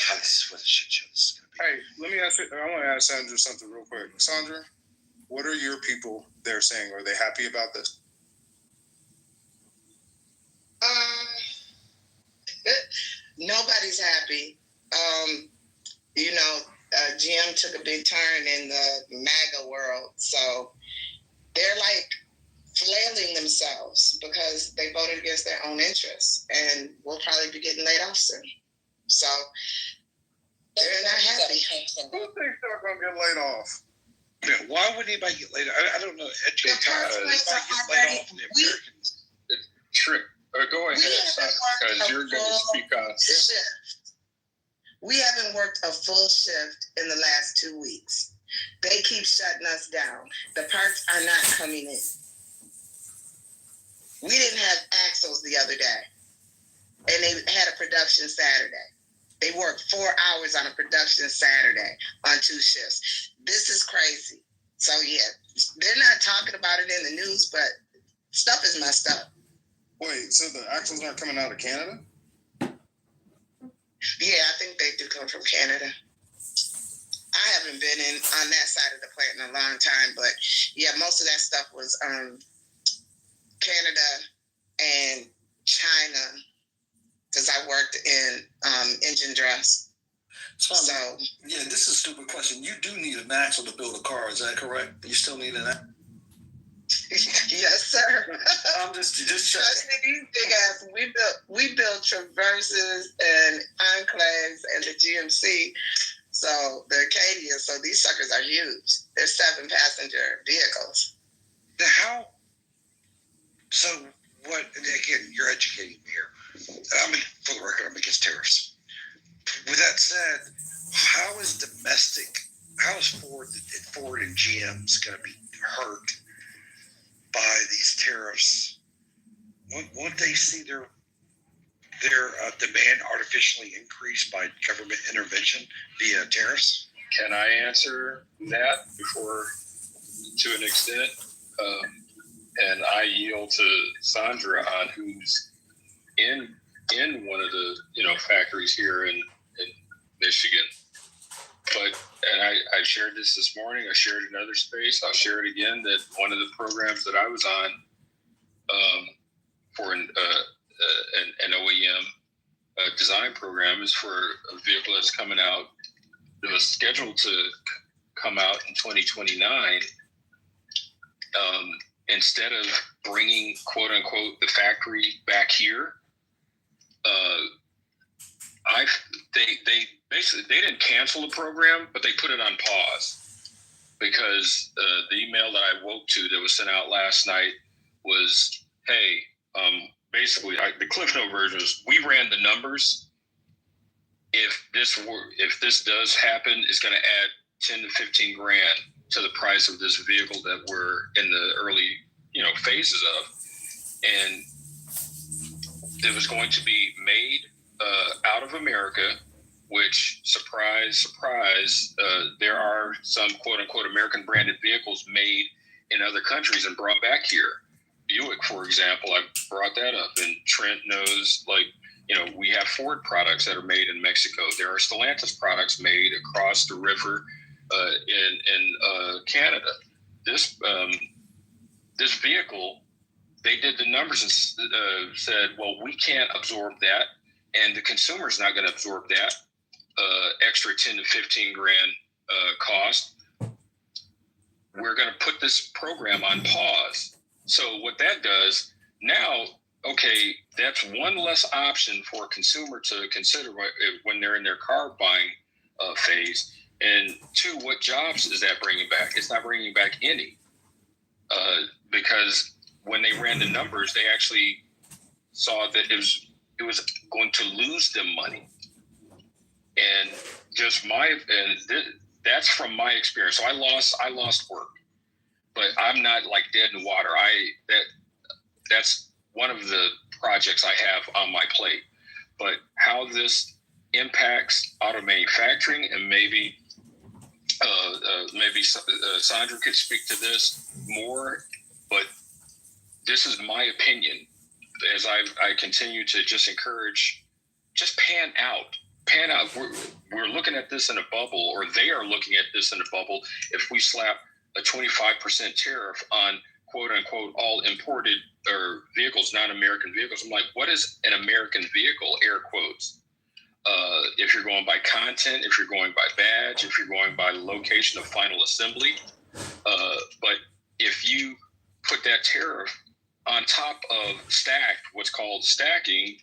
God, this is what a shit show this is going to be. Hey, let me ask you. I want to ask Sandra something real quick. Sandra, what are your people there saying? Are they happy about this? Nobody's happy. GM took a big turn in the MAGA world, so they're like flailing themselves because they voted against their own interests, and we'll probably be getting laid off soon. So they're not happy. Who thinks they're going to get laid off? Yeah, why would anybody get laid off? I don't know. Trick. Go ahead, because you're going to speak on. We haven't worked a full shift in the last 2 weeks. They keep shutting us down. The parts are not coming in. We didn't have axles the other day, and they had a production Saturday. They work 4 hours on a production Saturday on 2 shifts. This is crazy. So yeah, they're not talking about it in the news, but stuff is messed up. Wait, so the axles aren't coming out of Canada? Yeah, I think they do come from Canada. I haven't been on that side of the plant in a long time, but yeah, most of that stuff was Canada and China, because I worked in engine dress. So yeah, this is a stupid question. You do need an axle to build a car, is that correct? You still need an axle? Yes, sir. I'm just checking. These big ass. We built Traverses and Enclaves and the GMC. So the Acadia. So these suckers are huge. They're 7-passenger vehicles. Now how? So what? Again, you're educating me here. I mean, for the record, I'm against tariffs. With that said, how is Ford and GM's going to be hurt by these tariffs? Won't they see their demand artificially increased by government intervention via tariffs? Can I answer that before, to an extent? And I yield to Sandra on who's in one of the factories here in Michigan. But I shared this morning. I shared it in another space. I'll share it again. That one of the programs that I was on for an OEM design program is for a vehicle that's coming out. It was scheduled to come out in 2029. Instead of bringing "quote unquote" the factory back here, they didn't cancel the program, but they put it on pause because the email that I woke to that was sent out last night was, hey, basically the Cliff Note version was, we ran the numbers. If this does happen, it's going to add 10 to 15 grand to the price of this vehicle that we're in the early, phases of, and it was going to be made out of America. Which, surprise, surprise, there are some quote-unquote American branded vehicles made in other countries and brought back here. Buick, for example, I brought that up, and Trent knows, we have Ford products that are made in Mexico. There are Stellantis products made across the river in Canada. This vehicle, they did the numbers and said, well, we can't absorb that, and the consumer's not going to absorb that. Extra 10 to 15 grand cost. We're going to put this program on pause. So what that does now, okay, that's one less option for a consumer to consider when they're in their car buying phase. And 2, what jobs is that bringing back? It's not bringing back any, because when they ran the numbers, they actually saw that it was going to lose them money. And that's from my experience. So I lost work, but I'm not like dead in the water. That's one of the projects I have on my plate. But how this impacts auto manufacturing, and maybe Sandra could speak to this more. But this is my opinion. As I continue to just encourage, just pan out. We're looking at this in a bubble, or they are looking at this in a bubble. If we slap a 25% tariff on "quote unquote" all imported or vehicles, non-American vehicles, I'm like, what is an American vehicle? Air quotes. If you're going by content, if you're going by badge, if you're going by location of final assembly, but if you put that tariff on top of what's called stacking,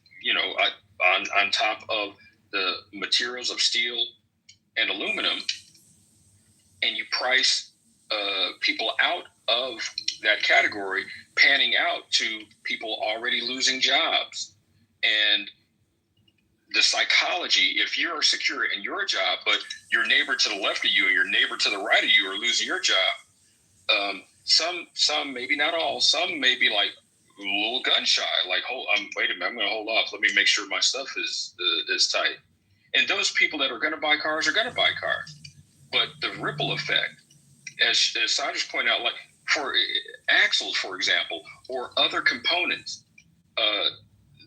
on top of the materials of steel and aluminum, and you price people out of that category, panning out to people already losing jobs. And the psychology, if you're secure in your job, but your neighbor to the left of you and your neighbor to the right of you are losing your job, some, maybe not all, some may be like a little gun shy, like, wait a minute, I'm going to hold off. Let me make sure my stuff is tight. And those people that are going to buy cars are going to buy cars. But the ripple effect, as Sandra's pointed out, like for axles, for example, or other components,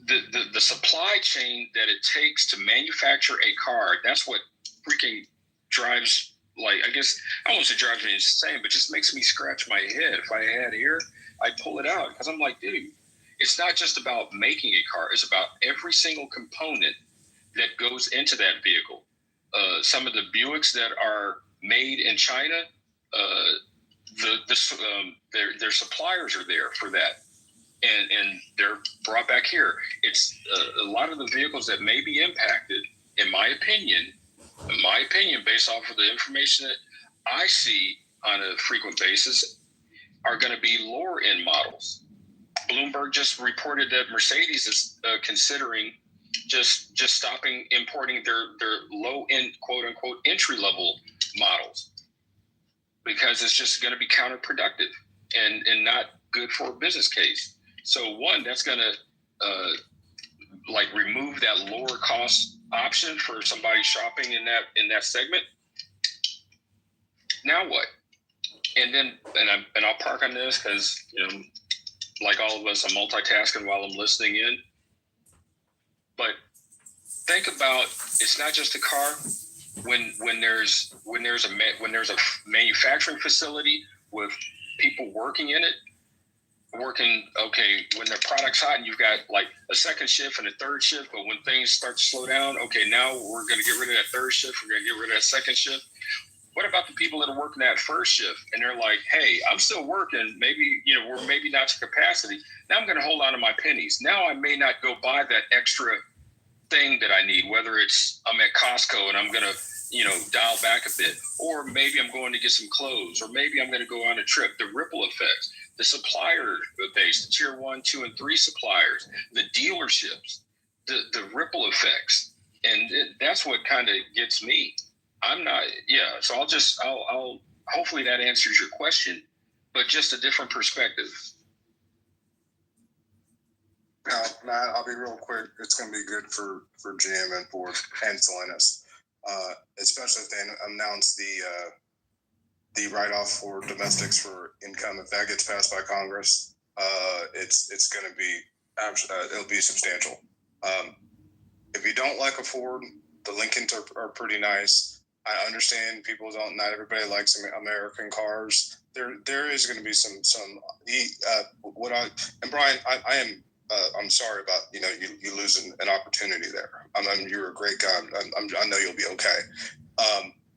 the supply chain that it takes to manufacture a car, that's what freaking drives, like, I guess, I don't want to say drives me insane, but just makes me scratch my head. If I had here, I'd pull it out because I'm like, dude, it's not just about making a car. It's about every single component that goes into that vehicle. Some of the Buicks that are made in China, their suppliers are there for that, and they're brought back here. It's a lot of the vehicles that may be impacted, in my opinion, based off of the information that I see on a frequent basis, are going to be lower end models. Bloomberg just reported that Mercedes is considering just stopping importing their low end, quote unquote, entry level models, because it's just going to be counterproductive and not good for a business case. So one, that's going to like remove that lower cost option for somebody shopping in that segment. Now what? And then I'll park on this because, you know, like all of us, I'm multitasking while I'm listening in. But think about, it's not just a car. When there's a manufacturing facility with people working in it, when their product's hot and you've got like a second shift and a third shift, but when things start to slow down, okay, now we're going to get rid of that third shift, we're going to get rid of that second shift. What about the people that are working that first shift and they're like, hey, I'm still working, maybe, you know, we're maybe not to capacity. Now I'm going to hold on to my pennies. Now I may not go buy that extra thing that I need, whether it's I'm at Costco and I'm going to, you know, dial back a bit, or maybe I'm going to get some clothes, or maybe I'm going to go on a trip. The ripple effects, the supplier base, the tier 1, 2, and 3 suppliers, the dealerships, the ripple effects. And that's what kind of gets me. So I'll hopefully that answers your question, but just a different perspective. Now, Matt, I'll be real quick. It's going to be good for GM and Ford and Stellantis, especially if they announce the write-off for domestics for income. If that gets passed by Congress, it's going to be it'll be substantial. If you don't like a Ford, the Lincolns are pretty nice. I understand not everybody likes American cars. There is going to be some and Brian, I'm sorry about, you know, you losing an opportunity there. You're a great guy. I know you'll be okay.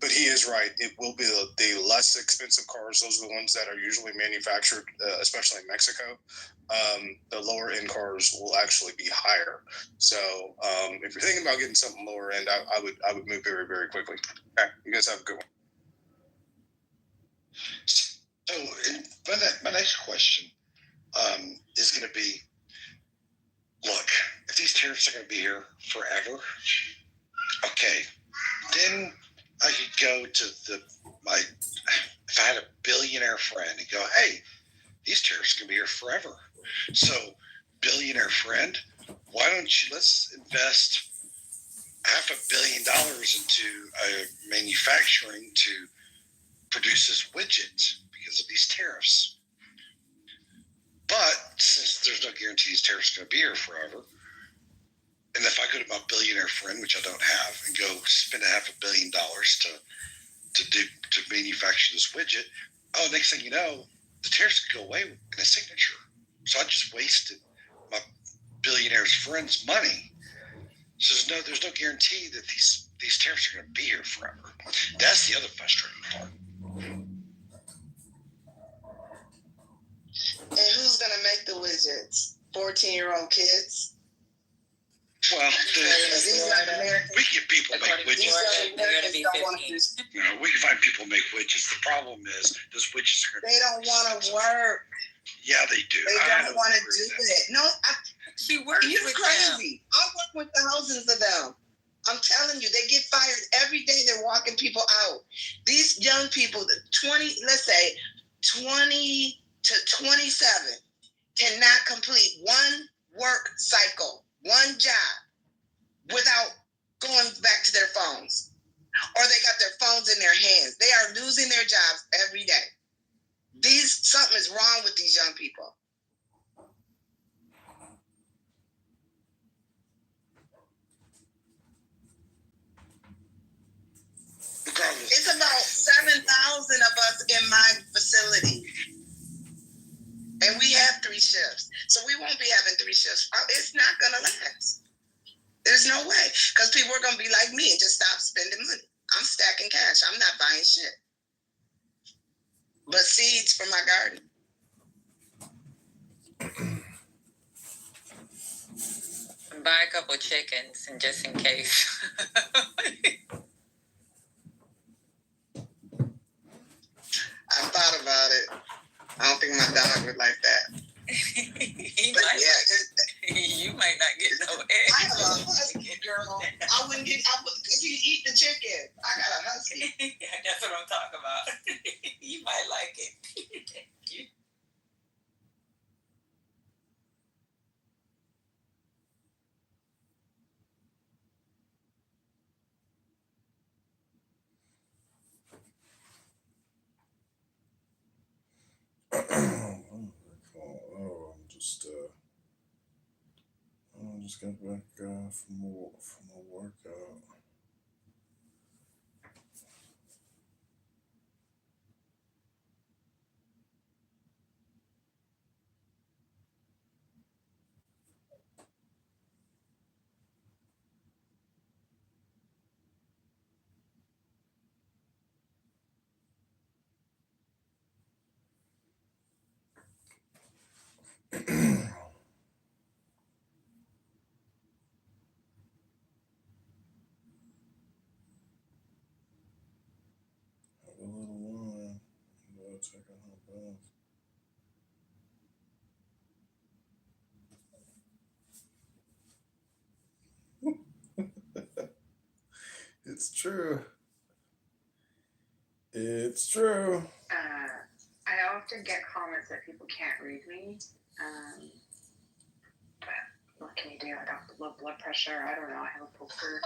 But he is right. It will be the less expensive cars. Those are the ones that are usually manufactured, especially in Mexico. The lower end cars will actually be higher. So if you're thinking about getting something lower end, I would move very, very quickly. Okay, you guys have a good one. So my next question is going to be, look, if these tariffs are going to be here forever, okay, then I could go to if I had a billionaire friend and go, hey, these tariffs are going to be here forever. So, billionaire friend, why don't let's invest $500 million into manufacturing to produce this widget because of these tariffs. But since there's no guarantee these tariffs are going to be here forever, and if I go to my billionaire friend, which I don't have, and go spend $500 million to manufacture this widget, next thing you know, the tariffs could go away in a signature. So I just wasted my billionaire's friend's money. So there's no guarantee that these tariffs are going to be here forever. That's the other frustrating part. And who's going to make the widgets? 14-year-old kids? Well, we can get people to make widgets. We can find people to make widgets. The problem is those widgets are going to... They don't want to work. Yeah, they do. They don't want to do it. No, she works you're with crazy. I work with thousands of them. I'm telling you, they get fired every day. They're walking people out. These young people, 20 to 27, cannot complete one work cycle, one job, without going back to their phones, or they got their phones in their hands. They are losing their jobs every day. Something is wrong with these young people. It's about 7,000 of us in my facility. And we have 3 shifts. So we won't be having 3 shifts. It's not going to last. There's no way. Because people are going to be like me and just stop spending money. I'm stacking cash. I'm not buying shit. But seeds for my garden. Buy a couple chickens, and just in case. I thought about it. I don't think my dog would like that. You might not get no eggs. I have a husky, girl. Could you eat the chicken? I got a husky. That's what I'm talking about. You might like it. I just got back from a workout. Have a little wine. I'll take a hot bath. It's true. It's true. I often get comments that people can't read me. But what can you do? I don't have low blood pressure. I don't know. I have a poker.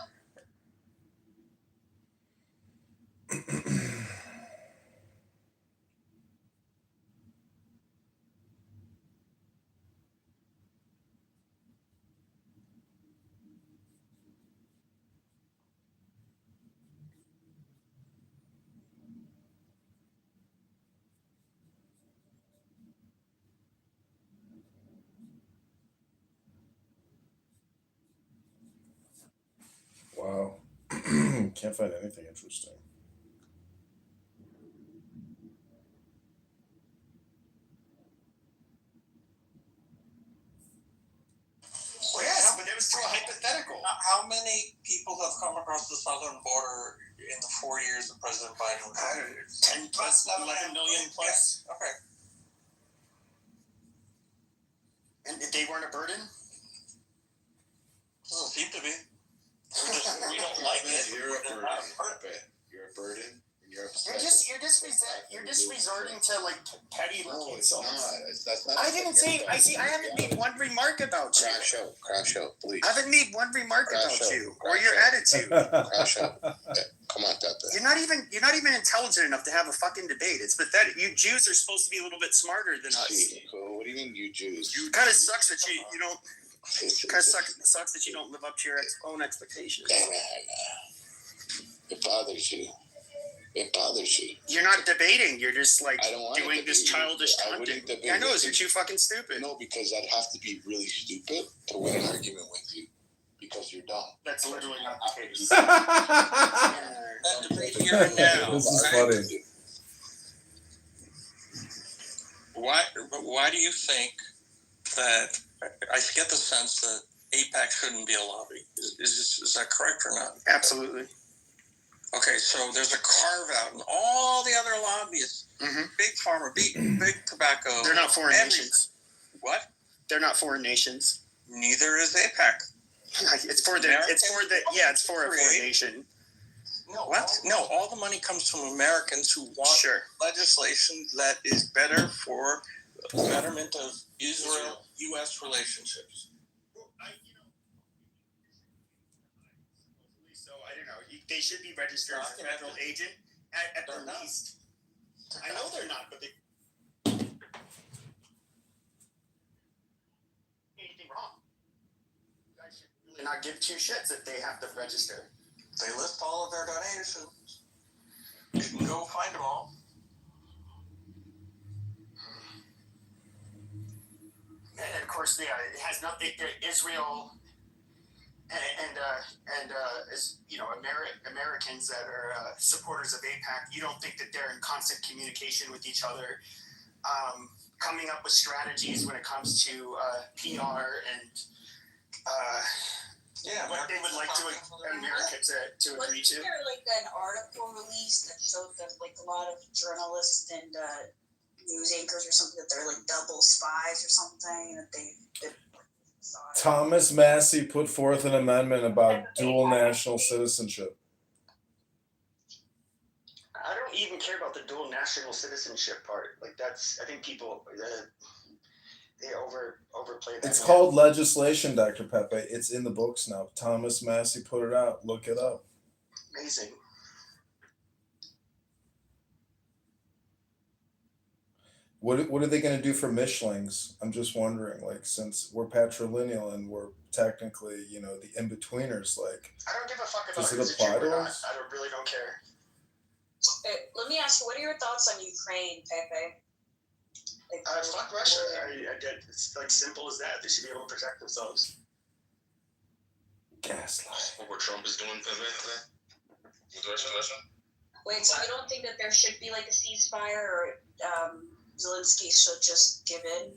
Wow. Can't find anything interesting. Well, yes, but it was still hypothetical. How many people have come across the southern border in the 4 years of President Biden? 10 plus, 11 million plus. Yeah. Okay. And they weren't a burden? Doesn't seem to be. We don't like it. You're a burden. You're a burden. You're You're just resorting to like petty looking. No, it's not. That's not. I didn't say. I haven't made one remark about you. Crash out, please. I haven't made one remark about you or your attitude. Crash out. Come on, Tata. You're not even intelligent enough to have a fucking debate. It's pathetic. You Jews are supposed to be a little bit smarter than us. What do you mean, you Jews? It kind of sucks that you don't. Kind of sucks that you don't live up to your own expectations. It bothers you. It bothers you. You're not debating. You're just like doing this childish taunting. I know, you're too fucking stupid. No, because I'd have to be really stupid to win an argument with you. Because you're dumb. That's literally not the case. That debate here and now. This is funny. Why do you think that? I get the sense that AIPAC shouldn't be a lobby. Is that correct or not? Absolutely. Okay, so there's a carve out, and all the other lobbyists, big pharma, big tobacco. They're not foreign nations. What? They're not foreign nations. Neither is AIPAC. It's for a foreign nation. No, what? No, all the money comes from Americans who want legislation that is better for the betterment of Israel-U.S. relationships. they should be registered as a federal agent at the least. I know they're not, but they anything wrong. You guys should really not give two shits if they have to register. They list all of their donations. You can go find them all. And of course, it has nothing. Israel and is Americans that are supporters of AIPAC. You don't think that they're in constant communication with each other, coming up with strategies when it comes to PR and what they would like America to agree to. Wasn't there like an article released that showed that like a lot of journalists and news anchors or something that they're like double spies or something that they Thomas Massey put forth an amendment about dual national citizenship. I don't even care about the dual national citizenship part. Like I think people they overplay that. It's called legislation, Dr. Pepe. It's in the books now. Thomas Massey put it out. Look it up. Amazing. What are they going to do for Mishlings? I'm just wondering, like, since we're patrilineal and we're technically, the in-betweeners, like, I don't give a fuck about does it apply to us? I really don't care. Let me ask you, what are your thoughts on Ukraine, Pepe? Fuck Russia. It's like simple as that. They should be able to protect themselves. Gaslight. What Trump is doing for that? With Russia? Wait, so you don't think that there should be like a ceasefire or Zelensky should just give in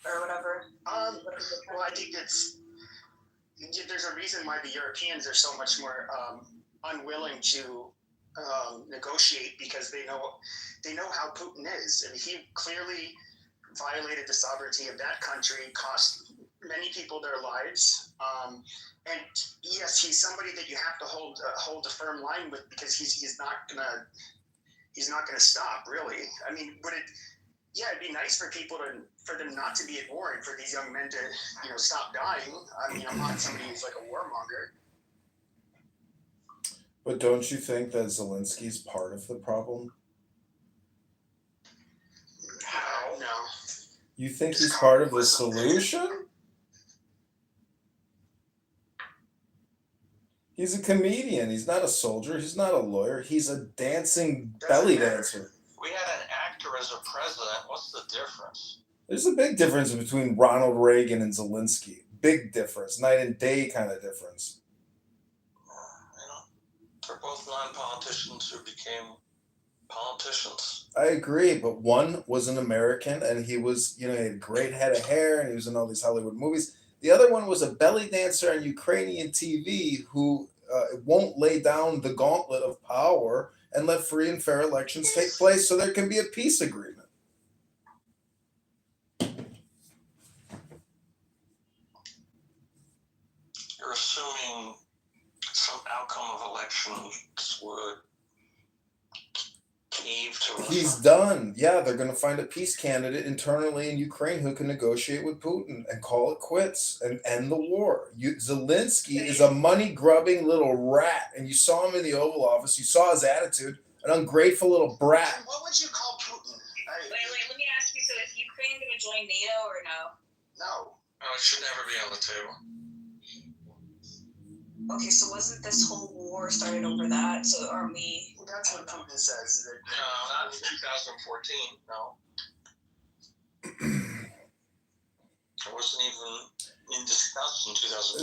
or whatever? Well, I think there's a reason why the Europeans are so much more unwilling to negotiate, because they know how Putin is, and he clearly violated the sovereignty of that country, cost many people their lives, and yes, he's somebody that you have to hold a firm line with, because he's not gonna stop, really. I mean, it'd be nice for them not to be at war and for these young men to stop dying. I mean, I'm not somebody who's like a warmonger. But don't you think that Zelensky's part of the problem? How? No. You think he's part of the solution? He's a comedian. He's not a soldier. He's not a lawyer. He's a dancing belly dancer. We had an actor as a president. What's the difference? There's a big difference between Ronald Reagan and Zelensky. Big difference. Night and day kind of difference. They're both non-politicians who became politicians. I agree, but one was an American, and he was, he had a great head of hair, and he was in all these Hollywood movies. The other one was a belly dancer on Ukrainian TV who won't lay down the gauntlet of power and let free and fair elections take place so there can be a peace agreement. You're assuming some outcome of elections would cave to us. He's done. Yeah, they're going to find a peace candidate internally in Ukraine who can negotiate with Putin and call it quits and end the war. Zelensky is a money-grubbing little rat, and you saw him in the Oval Office. You saw his attitude, an ungrateful little brat. What would you call Putin? Wait, let me ask you, so is Ukraine going to join NATO or no? No. Oh, it should never be on the table. Okay, so wasn't this whole war started over that? So aren't we... Well, that's what Putin says. No, not in 2014, no. It wasn't even in discussion in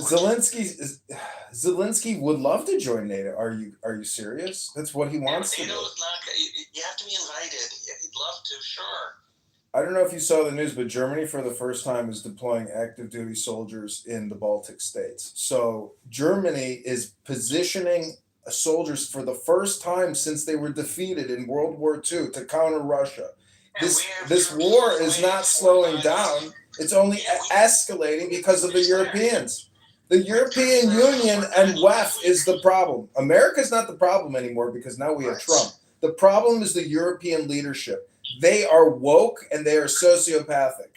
2014. Zelensky would love to join NATO. Are you serious? That's what he wants to do. NATO's not... You have to be invited. He'd love to, sure. I don't know if you saw the news, but Germany for the first time is deploying active duty soldiers in the Baltic states. So Germany is positioning soldiers for the first time since they were defeated in World War II to counter Russia. This war is not slowing down. It's only escalating because of the Europeans. The European Union and WEF is the problem. America's not the problem anymore because now we have Trump. The problem is the European leadership. They are woke and they are sociopathic.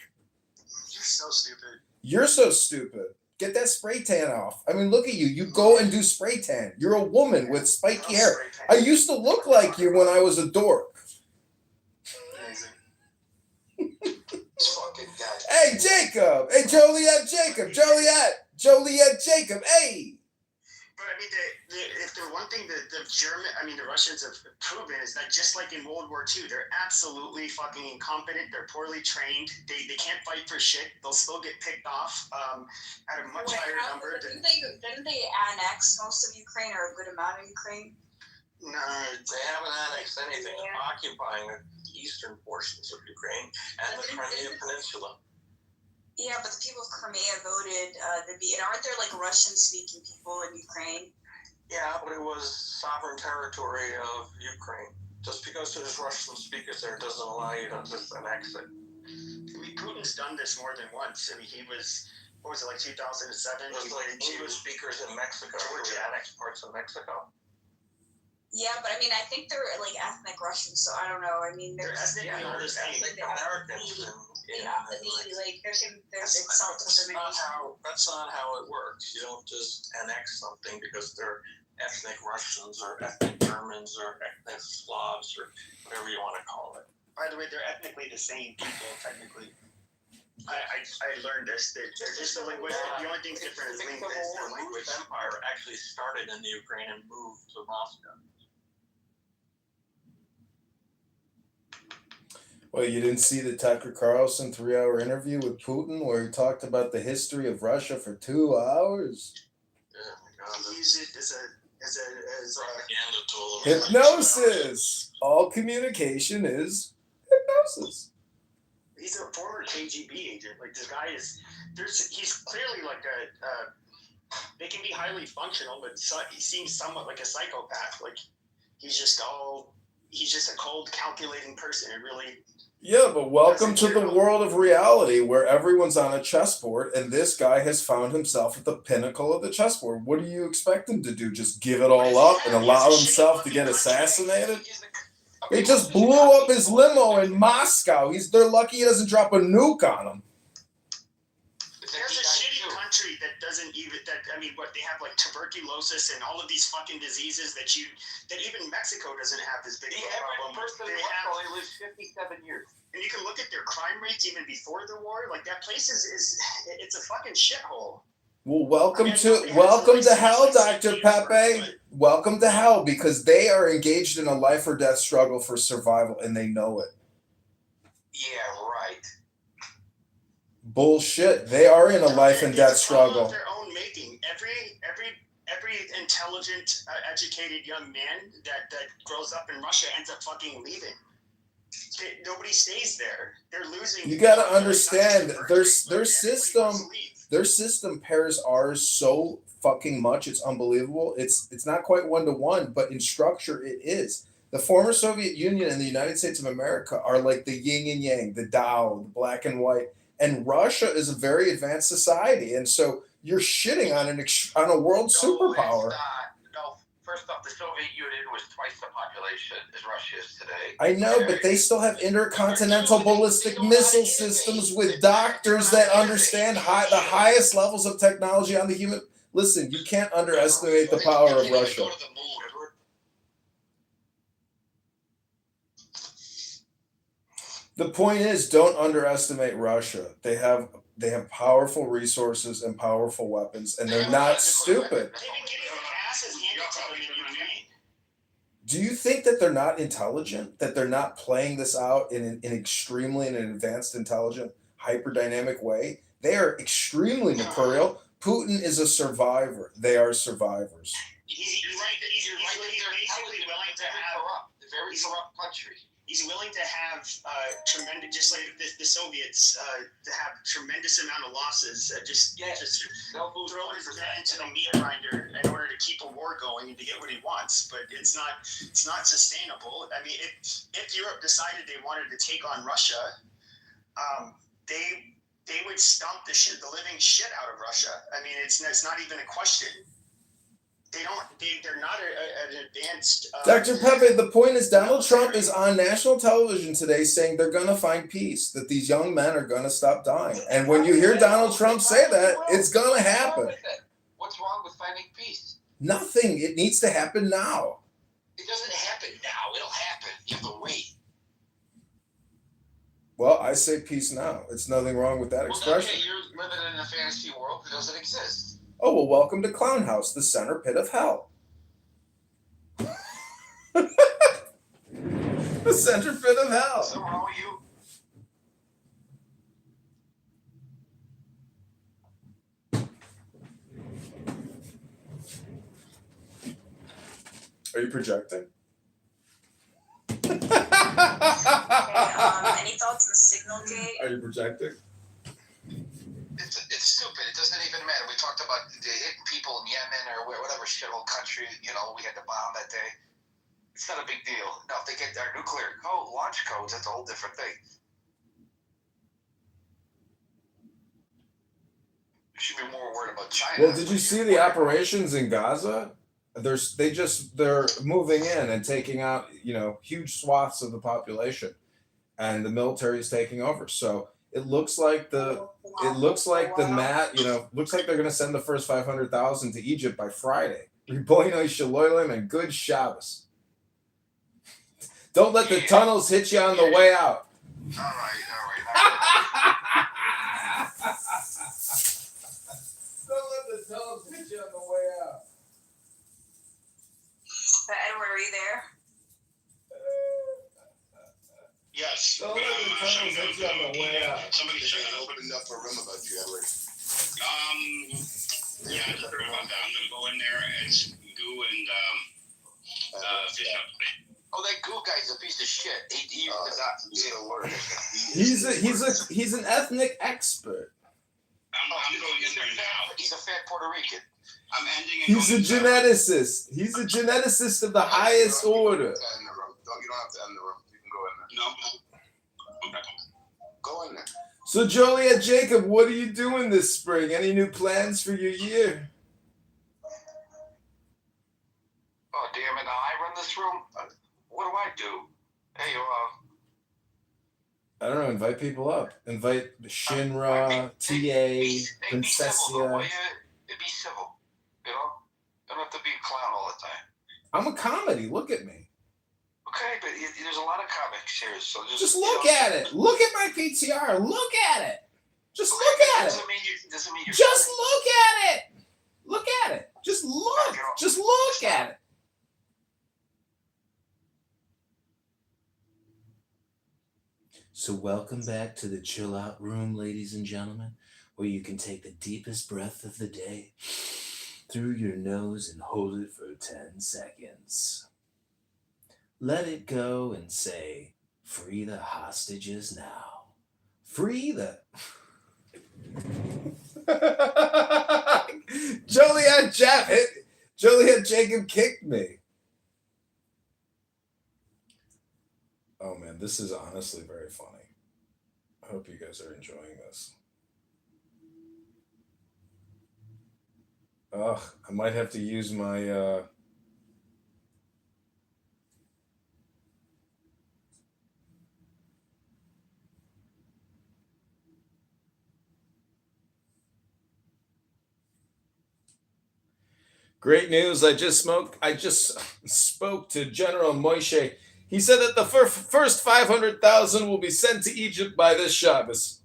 You're so stupid. You're so stupid. Get that spray tan off. I mean, look at you. You go and do spray tan. You're a woman with spiky hair. I used to look like you when I was a dork. Fucking guy. Hey, Jacob. Hey, Joliet Jacob. Joliet Jacob. Hey. But I mean, if the one thing that the Russians have proven is that just like in World War II, they're absolutely fucking incompetent. They're poorly trained. They can't fight for shit. They'll still get picked off at a much higher number. Didn't they annex most of Ukraine or a good amount of Ukraine? No, they haven't annexed anything. They're occupying the eastern portions of Ukraine and the Crimea Peninsula. Yeah, but the people of Crimea voted to be, and aren't there like Russian-speaking people in Ukraine? Yeah, but it was sovereign territory of Ukraine. Just because there's Russian speakers there doesn't allow you to just annex it. I mean, Putin's done this more than once. I mean, he was, what was it, like 2007? There's like English speakers in Mexico who annexed parts of Mexico. Yeah, but I mean, I think they're like ethnic Russians, so I don't know. I mean, they're ethnic Americans. That's not how it works. You don't just annex something because they're ethnic Russians or ethnic Germans or ethnic Slavs or whatever you want to call it. By the way, they're ethnically the same people, technically. I learned this. They're just the linguistic. The only thing's different is linguistics. The language empire actually started in the Ukraine and moved to Moscow. Well, you didn't see the Tucker Carlson 3-hour interview with Putin where he talked about the history of Russia for 2 hours? He used it as propaganda tool. Hypnosis. All communication is hypnosis. He's a former KGB agent. Like, this guy is. He's clearly like they can be highly functional, but he seems somewhat like a psychopath. Like, he's just a cold, calculating person. It really. Yeah, but welcome to the world of reality where everyone's on a chessboard and this guy has found himself at the pinnacle of the chessboard. What do you expect him to do? Just give it all up and allow himself to get assassinated? They just blew up his limo in Moscow. They're lucky he doesn't drop a nuke on him. There's a shitty country that doesn't even they have like tuberculosis and all of these fucking diseases that even Mexico doesn't have this big problem. They live 57 years. And you can look at their crime rates even before the war. Like, that place it's a fucking shithole. Well, welcome to hell, Dr. Pepe. Welcome to hell, because they are engaged in a life or death struggle for survival and they know it. Yeah, right. Bullshit. They are in a life and death struggle. Of their own making. Every intelligent, educated young man that grows up in Russia ends up fucking leaving. Nobody stays there. They're losing. You got to understand their system pairs ours so fucking much. It's unbelievable. It's not quite 1-to-1, but in structure it is. The former Soviet Union and the United States of America are like the yin and yang, the Tao, the black and white. And Russia is a very advanced society, and so you're shitting on a world superpower. First off, the Soviet Union was twice the population as Russia is today. I know, but they still have intercontinental ballistic missile systems with doctors that understand the highest levels of technology on the human. Listen, you can't underestimate the power of Russia. The point is, don't underestimate Russia. They have powerful resources and powerful weapons, and they're not stupid. Do you think that they're not intelligent? That they're not playing this out in an advanced, intelligent, hyperdynamic way? They are extremely mercurial. Putin is a survivor. They are survivors. He's basically willing to have a very corrupt country. He's willing to have tremendous, just like the Soviets, to have tremendous amount of losses. Just throw his head into the meat grinder in order to keep a war going and to get what he wants. But it's not sustainable. I mean, if Europe decided they wanted to take on Russia, they would stomp the living shit out of Russia. I mean, it's not even a question. they're not an advanced. Dr. Pepe, the point is Donald Trump is on national television today saying they're going to find peace, that these young men are going to stop dying. And when you hear Donald Trump say that, it's going to happen. What's wrong with finding peace? Nothing. It needs to happen now. It doesn't happen now. It'll happen. You have to wait. Well, I say peace now. It's nothing wrong with that expression. Okay, you're living in a fantasy world that doesn't exist. Oh, well, welcome to Clown House, the center pit of hell. The center pit of hell. So wrong with you? Are you projecting? Any thoughts on Signal Gate? Are you projecting? It's stupid. It doesn't even matter. We talked about the hitting people in Yemen or whatever shithole country, we had to bomb that day. It's not a big deal. No, if they get their nuclear launch codes, that's a whole different thing. You should be more worried about China. Well, did you see the operations in Gaza? They're moving in and taking out, huge swaths of the population, and the military is taking over. So it looks like looks like they're going to send the first 500,000 to Egypt by Friday. Ribono Shalolim and good Shabbos. Don't let the tunnels hit you on the way out. All right. Don't let the tunnels hit you on the way out. Edward, are you there? Yes. Don't let the tunnels hit you on the way out. Somebody should have opened up a room about you, Edward. Yeah, I just heard about that. I'm gonna go in there and goo and fish up. Oh, that goo guy's a piece of shit. He's an ethnic expert. I'm going in there now. He's a fat Puerto Rican. I'm ending. He's a geneticist. He's a geneticist of the highest order. You don't have to end the room. You can go in there. No. Okay. Go in there. So Joliet Jacob, what are you doing this spring? Any new plans for your year? Oh, damn it. Now I run this room? What do I do? Hey, I don't know. Invite people up. Invite Shinra, TA, Princessia. Be civil. Don't have to be a clown all the time. I'm a comedy. Look at me. Okay, but there's a lot of comics here, so just look at it. Look at my PTR. Look at it. Just look at it. Doesn't mean you're just look at it. Look at it. Just look. Just look at it. So welcome back to the chill out room, ladies and gentlemen, where you can take the deepest breath of the day through your nose and hold it for 10 seconds. Let it go and say, free the hostages now. Free the... Joliet Jacob kicked me. Oh man, this is honestly very funny. I hope you guys are enjoying this. Ugh, I might have to use my Great news. I just spoke to General Moshe. He said that the first 500,000 will be sent to Egypt by this Shabbos.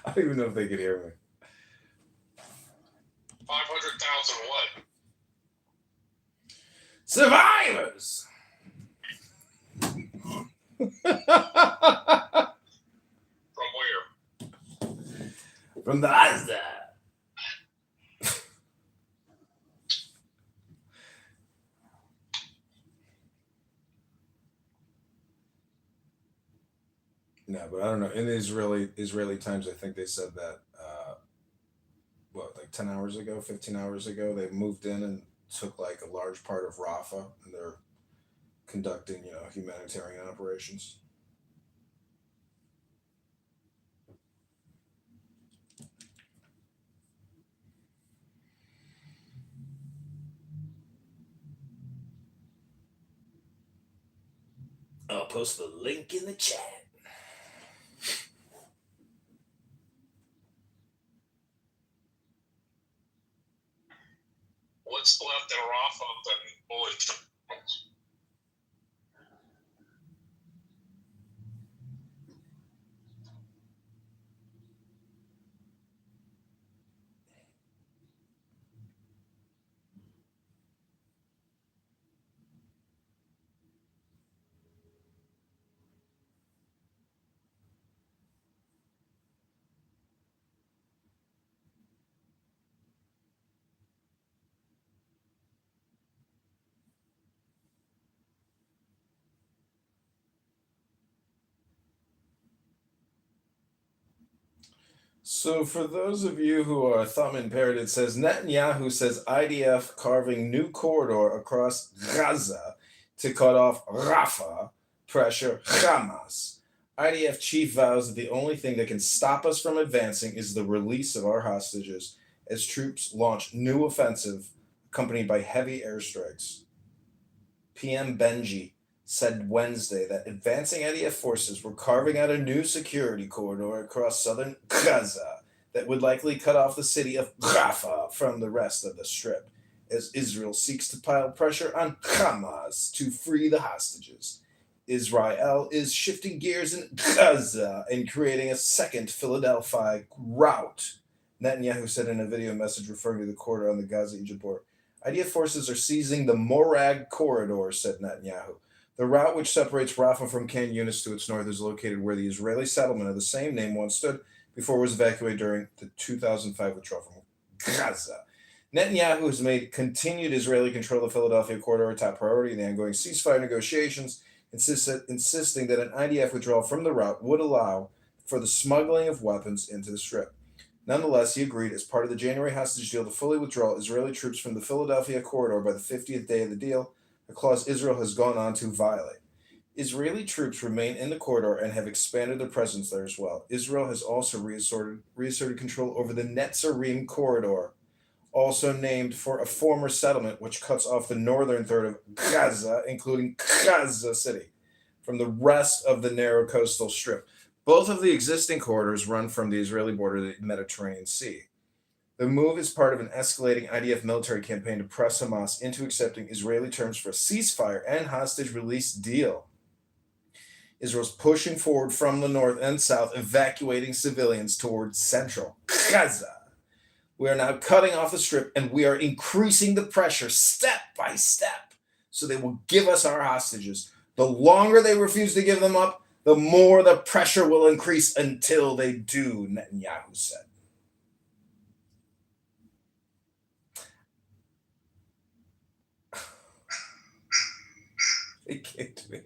I don't even know if they could hear me. 500,000 what? Survivors! From where? From the Asda. No, but I don't know. In the Israeli Times, I think they said that, 10 hours ago, 15 hours ago, they moved in and took like a large part of Rafah, and they're conducting, humanitarian operations. I'll post the link in the chat. What's left in Rafa than bullish? So, for those of you who are thumb impaired, it says Netanyahu says IDF carving new corridor across Gaza to cut off Rafah, pressure Hamas. IDF chief vows that the only thing that can stop us from advancing is the release of our hostages as troops launch new offensive accompanied by heavy airstrikes. PM Benji said Wednesday that advancing IDF forces were carving out a new security corridor across southern Gaza that would likely cut off the city of Rafah from the rest of the Strip, as Israel seeks to pile pressure on Hamas to free the hostages. Israel is shifting gears in Gaza and creating a second Philadelphia route, Netanyahu said in a video message referring to the corridor on the Gaza-Egypt border. IDF forces are seizing the Morag corridor, said Netanyahu. The route which separates Rafah from Khan Yunis to its north is located where the Israeli settlement of the same name once stood before it was evacuated during the 2005 withdrawal from Gaza. Netanyahu has made continued Israeli control of the Philadelphia corridor a top priority in the ongoing ceasefire negotiations, insisting that an IDF withdrawal from the route would allow for the smuggling of weapons into the Strip. Nonetheless, he agreed as part of the January hostage deal to fully withdraw Israeli troops from the Philadelphia corridor by the 50th day of the deal, a clause Israel has gone on to violate. Israeli troops remain in the corridor and have expanded their presence there as well. Israel has also reasserted control over the Netzarim corridor, also named for a former settlement which cuts off the northern third of Gaza, including Gaza City, from the rest of the narrow coastal strip. Both of the existing corridors run from the Israeli border to the Mediterranean Sea. The move is part of an escalating IDF military campaign to press Hamas into accepting Israeli terms for a ceasefire and hostage release deal. Israel's pushing forward from the north and south, evacuating civilians towards central Gaza. We are now cutting off the strip, and we are increasing the pressure step by step so they will give us our hostages. The longer they refuse to give them up, the more the pressure will increase until they do, Netanyahu said. They kicked me.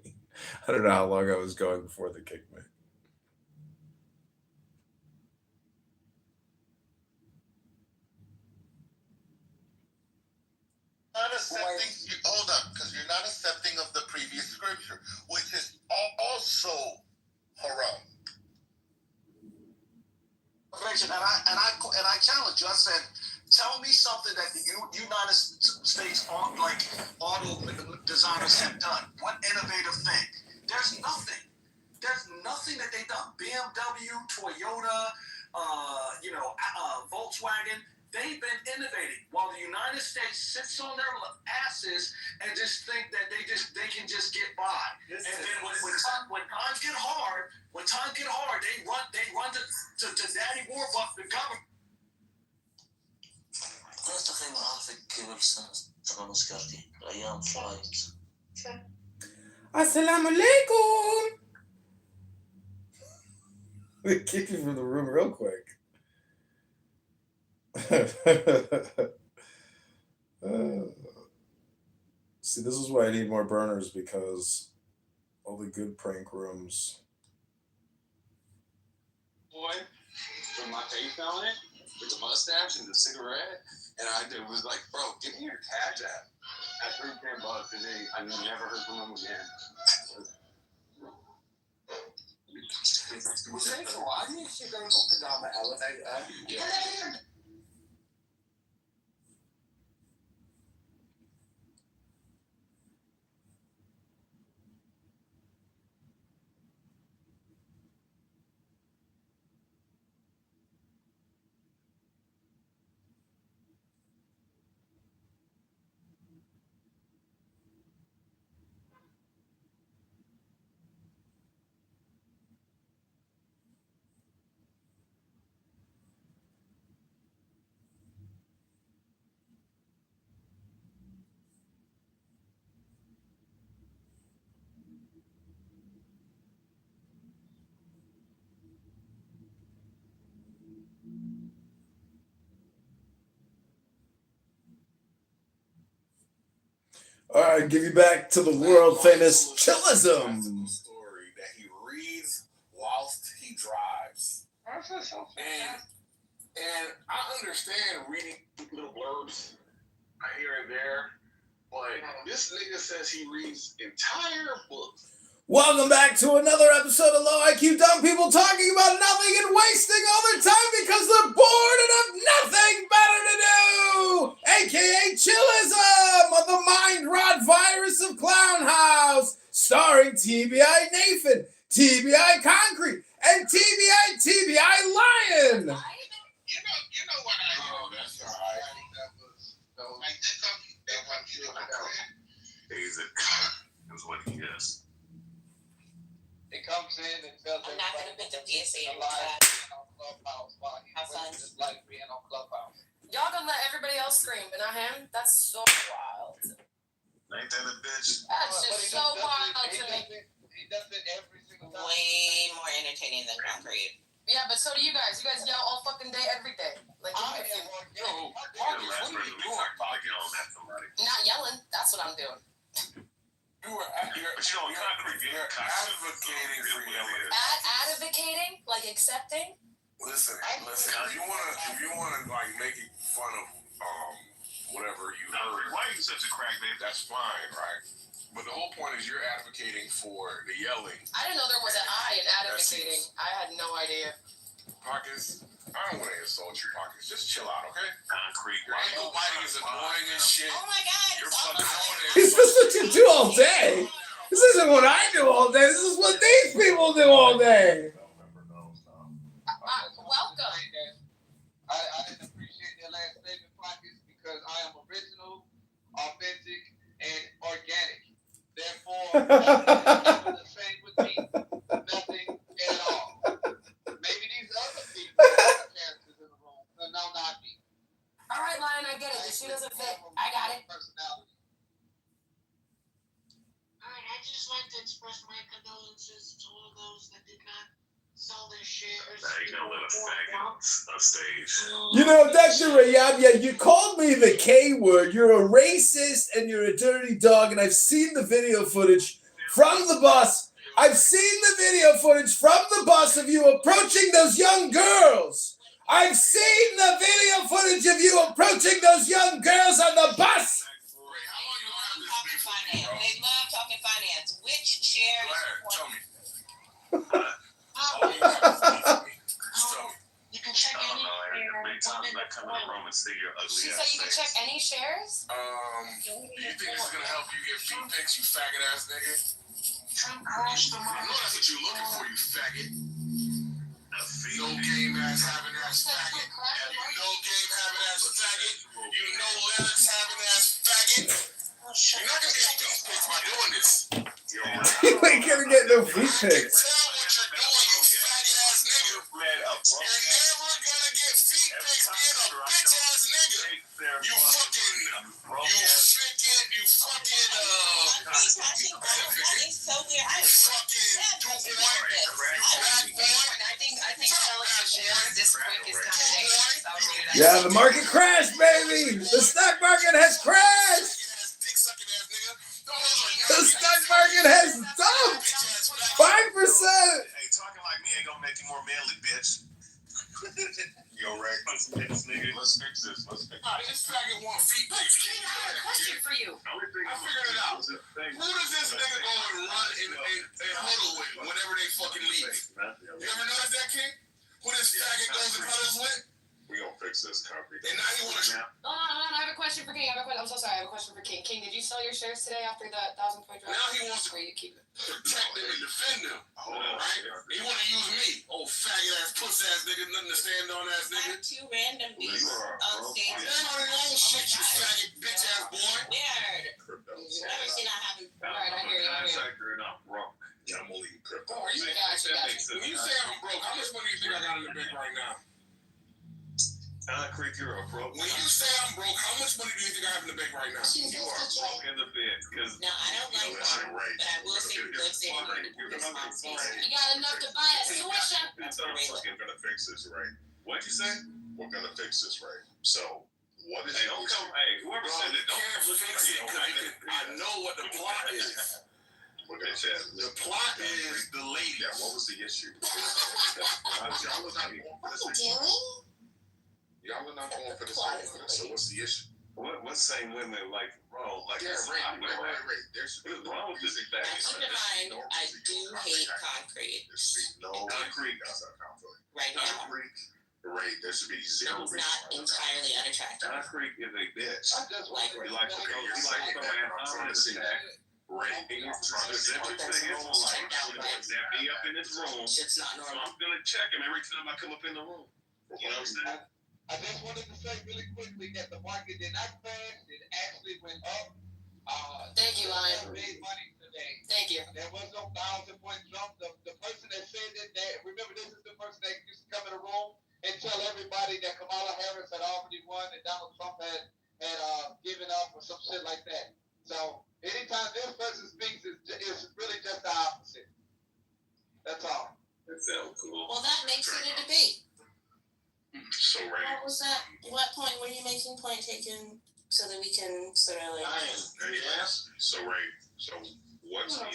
I don't know how long I was going before they kicked me. Not accepting, hold up, because you're not accepting of the previous scripture, which is also haram. And I challenge you. I said, tell me something that the United States auto designers have done. What innovative thing? There's nothing. There's nothing that they've done. BMW, Toyota, Volkswagen. They've been innovating while the United States sits on their asses and just think that they can just get by. And then when times get hard, they run to Daddy Warbucks, the government. قلت أخي ما أعرفك قبل سنة مسكرتي أيام فلايت. Assalamu alaikum. They kicked you from the room real quick. See, this is why I need more burners, because all the good prank rooms. Boy, with my face on it, with the mustache and the cigarette, and I was like, bro, give me your Cash App. I threw $10 and I never heard from him again. Why didn't she go open down the elevator? Yeah. All right, give you back to the world famous chillism. Story that he reads whilst he drives. And I understand reading little blurbs here and there, but this nigga says he reads entire books. Welcome back to another episode of Low IQ Dumb People talking about nothing and wasting all their time because they're bored and have nothing better to do, aka chillism, or the mind rot virus of Clown House, starring TBI Nathan, TBI Concrete, and TBI Lion. You know what I know. Oh, that's all right. He's a is what he is. It comes in and tells I'm not gonna put the PSA in the live chat. on Clubhouse while he Have fun. just like being on Clubhouse. Y'all gonna let everybody else scream, but not him? That's so wild. Ain't that a bitch? That's just so wild to me. He does it every single time. Way more entertaining than Concrete. Yeah, but so do you guys. You guys yell all fucking day, every day. Like, Marcus, what are you doing? not yelling. That's what I'm doing. You're advocating for yelling. Advocating, like accepting. Listen. If you wanna like make fun of whatever you heard, why are you such a crackhead? That's fine, right? But the whole point is you're advocating for the yelling. I didn't know there was an I in advocating. I had no idea. Pockets, I don't want to insult you, Pockets. Just chill out, okay? Concrete. Michael Whiting is annoying as shit. Oh my God! You're fucking This is what you do all day. This isn't what I do all day. This is what these people do all day. Welcome. I didn't appreciate that last statement, Pockets, because I am original, authentic, and organic. Therefore, the same with me, nothing at all. Maybe these other people are characters in the room, but no, not me. All right, Lion, I get it. The shoe doesn't fit. I got it. Personality. Alright, I just like to express my condolences to all those that did not sell their shares. Now you're gonna let a faggot on stage. You know, Dr. Rayabia, you called me the K word. You're a racist and you're a dirty dog, and I've seen the video footage from the bus. I've seen the video footage from the bus of you approaching those young girls. I've seen the video footage of you approaching those young girls on the bus. Talking finance. They love talking finance. Which share is Tell me. You can check any She said you can check any shares? You think this is gonna help you get feet pics, you faggot ass nigga? Trump crashed the I know that's what you're looking for, you faggot. No game ass having ass faggot. No game having ass faggot. You know Lennox having ass faggot. You're not gonna get feet pics by doing this. You ain't gonna get no feet pics. Tell what you're doing, you faggot ass nigga. You're never gonna get feet pics being a bitch ass nigga. You fucking so weird. I think selling the shares this quick is kind of dangerous. Yeah, the market crashed, baby. The stock market has crashed. The stock market has dumped 5%. Hey, talking like me ain't gonna make you more manly, bitch. Yo, right, let's fix this. This faggot want feet pics. I have a question for you. I figured it out. Who does this nigga go and run and huddle with whenever they fucking leave? You ever notice that, King? Who this faggot goes and huddles with? We gonna fix this concrete. And now you wanna... Hold on. I have a question for King. I'm so sorry. I have a question for King. King, did you sell your shares today after that 1,000-point drop? Now he wants to Where you keep it? protect them and defend them. Right? He wanna use me. Oh, faggot ass, puss ass nigga, nothing to stand on ass nigga. Two random beats on stage. Ain't on your own shit, you faggot bitch ass boy. Weird. Never seen I have it. Alright, I hear you. And I'm broke. Yeah, I'm only crypto. Oh, you got you. When you say I'm broke, how much money do you think I got in the bank right now? Creek, you're a broke. When you say I'm broke, how much money do you think I have in the bank right now? You are broke in the bed. No, I don't like that, but I will say good thing. You got enough to buy a tuition. I'm fucking gonna fix this right. What'd you say? We're gonna fix this, right? So, what is? Hey, don't come. Hey, whoever said it, don't fix it. I know what the plot is. The plot is the lady. Yeah, what was the issue? Y'all are not going for this anymore. Y'all are not going for this anymore. So what's the issue? What's saying women like wrong? Like yeah, right. There should be wrong with this thing. Keep in mind, I do hate concrete. There should be no concrete. Right now. Right, there should be zero. It's not entirely unattractive. Concrete is a bitch. Like, you like to go, you like to trying to see that. Right, trying to zip it to his life. Zap me up in this room. It's not So normal. I'm gonna check him every time I come up in the room. You know what I'm saying? I just wanted to say really quickly that the market did not crash; it actually went up. Thank you, Lion. Made money today. Thank you. There was no 1,000-point jump. The person that said that, remember, this is the person that used to come in the room and tell everybody that Kamala Harris had already won and Donald Trump had given up or some shit like that. So anytime this person speaks, it's really just the opposite. That's all. That sounds cool. Well, that makes it a debate. So right. What was that? What point were you making? Point taken, so that we can sort of like. Yes. So right. So what's the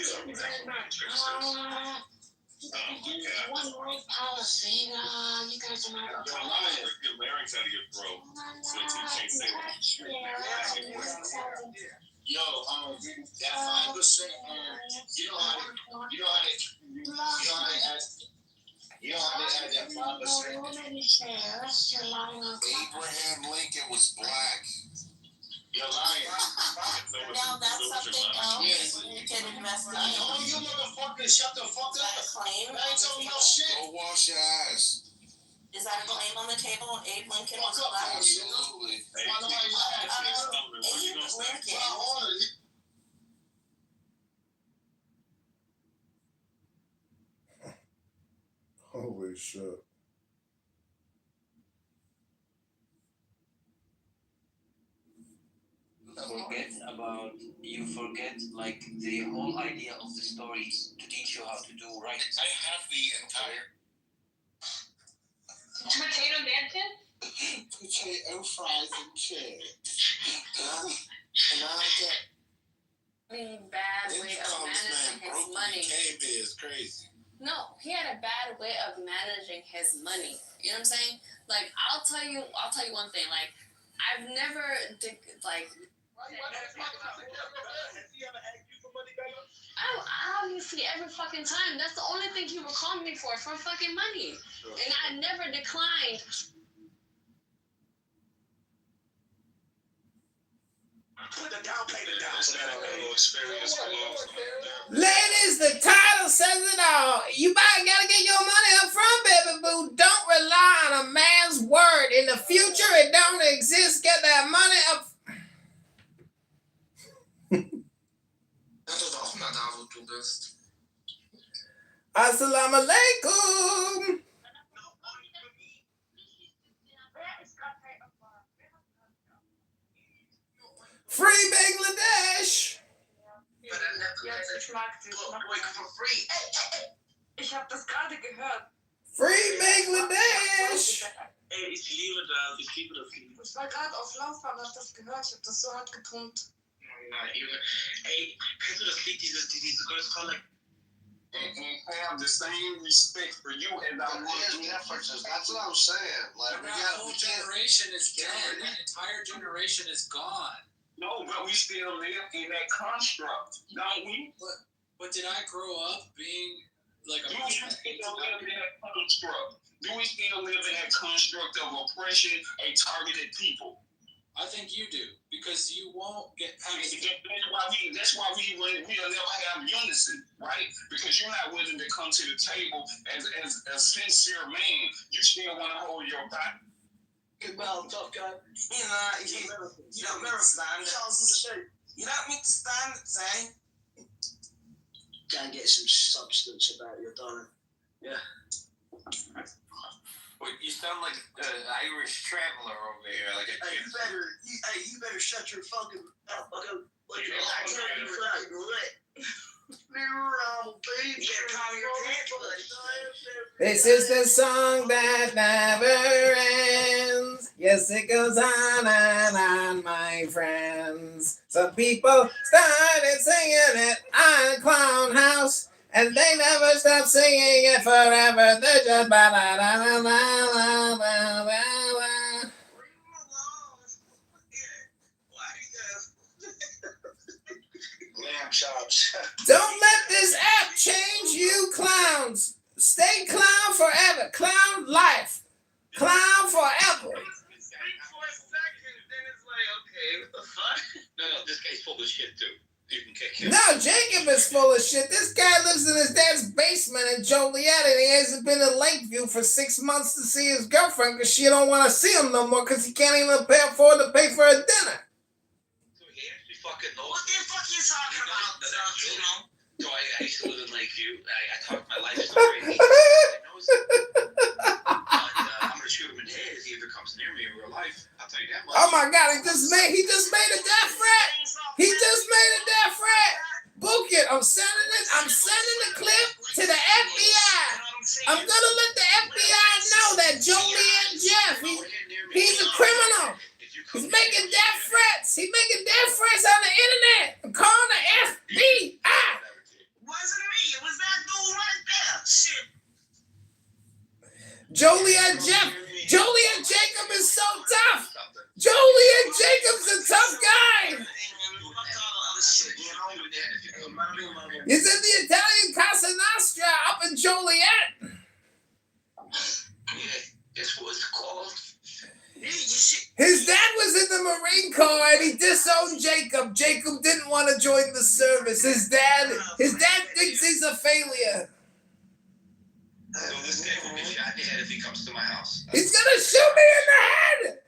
One world policy. You guys are not. Your larynx out of your throat. So you can't say what. Yo, that 5%. You know how they had that 5%. Abraham Lincoln was black. You're lying. Now that's something else you can invest in. Oh, you motherfuckers, shut the fuck up. Claim. I ain't talking about shit. Go wash your ass. Is that a claim on the table? Abe Lincoln was black. Absolutely. Abe Lincoln. Holy shit. You forget like the whole idea of the stories to teach you how to do right. I have the entire Potato Mansion? potato fries and chips. Bad way of managing his money. Is crazy. No, he had a bad way of managing his money. You know what I'm saying? Like, I'll tell you one thing. Like, I've never obviously every fucking time. That's the only thing he would call me for fucking money. And I never declined. Put the down payment down for that. Ladies, the title says it all. You gotta get your money up front, baby boo. Don't rely on a man's word. In the future, it don't exist. Get that money up. Assalamu alaikum. Free Bangladesh. Ich habe das gerade gehört. Free Bangladesh. Ey, ich liebe das. Ich liebe das Lied. Ich war gerade auf Laufbahn, hab das gehört. Ich habe das so hart gepumpt. Ey, kennst du das Lied, diese Goldfrau, like, And have the same respect for you and I want to do differences. That's what I'm saying. Like, we got whole generation is dead. That entire generation is gone. No, but we still live in that construct, don't we? But did I grow up being like a... Do we still live in that construct? Do we still live in that construct of oppression and targeted people? I think you do, because you won't get past it. That's why we will never have unison, right? Because you're not willing to come to the table as a sincere man. You still want to hold your back. Well, tough guy. You don't never stand it. You don't make the stand it, say. Gotta get some substance about you, darling. Yeah. Well, you sound like an Irish traveler over here. Like you better shut your fucking mouth. Man, This is the song that never ends. Yes, it goes on and on, my friends. Some people started singing it on Clown House, and they never stop singing it forever. They're just ba da da da da da da. Lamb chops. Don't let this app change you, clowns. Stay clown forever. Clown life. Clown forever. No, this guy's full of shit too. You can kick him. No, Jacob is full of shit. This guy lives in his dad's basement in Joliet, and he hasn't been in Lakeview for 6 months to see his girlfriend because she don't want to see him no more because he can't even afford to pay for a dinner. So he actually fucking knows. What the fuck are you talking about? So I used to live in Lakeview. I talked my life story. He knows it. I'm gonna shoot him in the head if he ever comes near me in real life. I'll tell you that much. Oh my God! He just made a death threat. He just made a death threat. Book it. I'm sending the clip to the FBI. I'm gonna let the FBI know that Joliet Jeff, he's a criminal. He's making death threats. He's making death threats on the internet. I'm calling the FBI. Wasn't me. It was that dude right there. Shit. Joliet Jacob is so tough. Joliet Jacob's a tough guy. He's in the Italian Casa Nostra up in Joliet. Yeah, this was called. His dad was in the Marine Corps and he disowned Jacob. Jacob didn't want to join the service. His dad thinks he's a failure. So this guy will get shot in the head if he comes to my house. He's gonna shoot me in the head.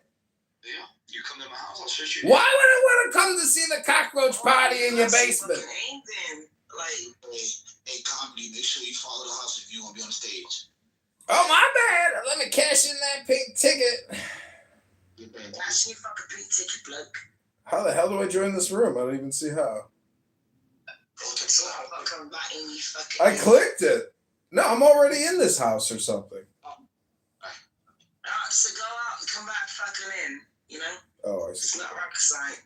Yeah, you come to my house, I'll shoot you. Why would I want to come to see the cockroach party in your basement? Hey, comedy, make sure you follow the house if you want to be on the stage. Oh, my bad. Let me cash in that pink ticket. Cash in your fucking pink ticket, blood. How the hell do I join this room? I don't even see how. I clicked it. No, I'm already in this house or something. So go out and come back fucking in, you know? Oh, I It's see. not rocket science.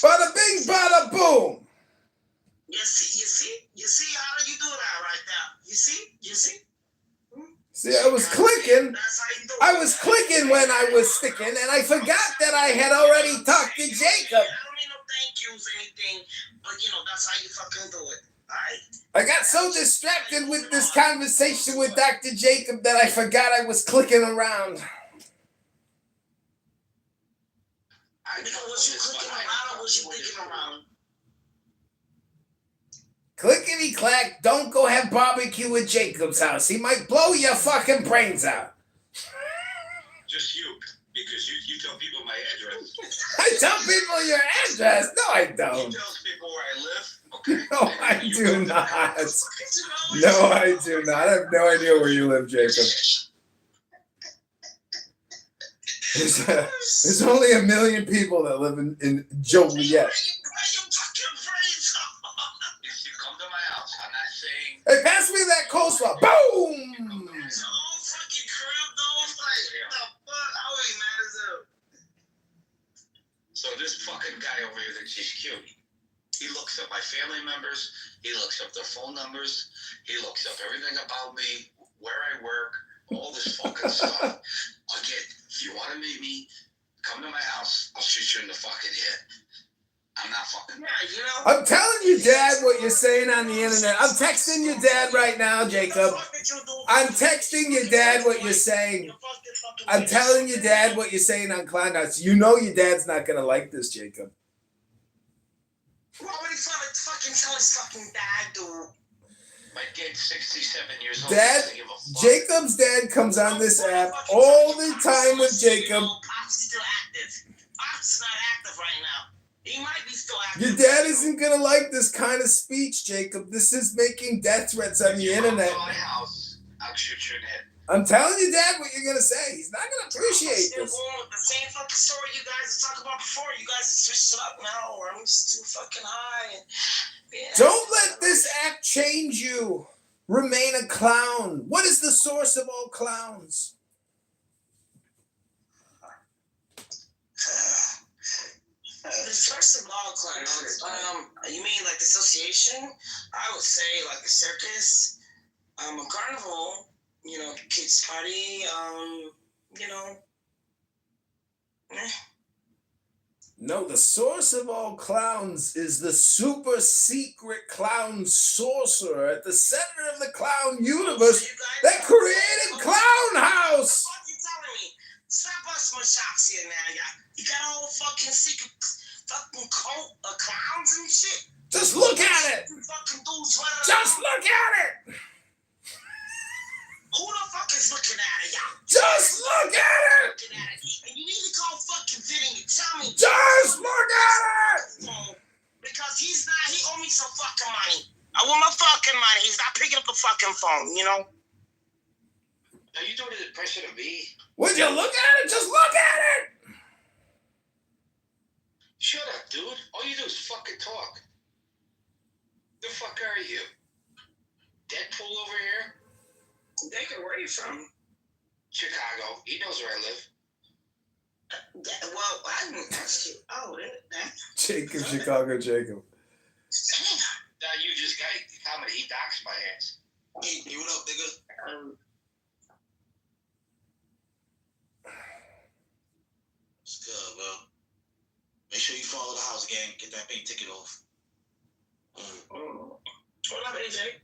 Bada bing, bada boom. You see how you do that right now? You see? See, I was clicking when I was sticking, and I forgot that I had already talked to Jacob. I don't need no thank yous or anything, but that's how you fucking do it. Alright? I got so distracted with this conversation with Dr. Jacob that I forgot I was clicking around. Was you clicking around or was you thinking around? Clickety clack, don't go have barbecue at Jacob's house. He might blow your fucking brains out. Just you, because you tell people my address. I tell people your address. No, I don't. You tell people where I live. Okay. No, I do not. No, I do not. I have no idea where you live, Jacob. There's only 1 million people that live in Joliet. Hey, pass me that coleslaw. Boom! So this fucking guy over here thinks he's cute. He looks up my family members. He looks up their phone numbers. He looks up everything about me, where I work, all this fucking stuff. Again, if you want to meet me, come to my house. I'll shoot you in the fucking head. I'm not fucking. I'm telling you, Dad, what you're saying on the internet. I'm texting your dad right now, Jacob. I'm texting your dad what you're saying. I'm telling your dad what you're saying on Clown House. You know your dad's not going to like this, Jacob. Why would he fucking tell his fucking dad, dude? My kid's 67 years old. Dad, Jacob's dad comes on this app all the time with Jacob. Pops is still active. Pops is not active right now. He might be still active. Your dad isn't going to like this kind of speech, Jacob. This is making death threats on the internet. My house, I'll shoot you in the head. I'm telling you, Dad, what you're gonna say. He's not gonna appreciate Still this. going with the same fucking story you guys talked about before. You guys switched it up now, or I'm just too fucking high. And, yeah, Don't let this act change you. Remain a clown. What is the source of all clowns? The source of all clowns. You mean like the association? I would say like a circus, a carnival. You know, kids party. You know. No, the source of all clowns is the super secret clown sorcerer at the center of the clown universe that created Clown House. What you telling me? Stop busting my chops here now, you got a whole fucking secret fucking cult of clowns and shit. Just look at it. Fucking dudes running Just around. look at it. Who the fuck is looking at it, y'all? Just look at it. Looking at it. And you need to call fucking Vinny and tell me. Just look at it. Because he owe me some fucking money. I want my fucking money. He's not picking up the fucking phone, you know? Are you doing an impression of me? Would you look at it? Just look at it. Shut up, dude. All you do is fucking talk. The fuck are you? Deadpool over here? David, where are you from? Chicago. He knows where I live. Well, I didn't ask you. Oh, Jacob, Chicago, Jacob. Now you just got comedy. He doxed my ass. Hey, what up, nigga? What's good, bro? Make sure you follow the house, gang. Get that pink ticket off. What up, AJ?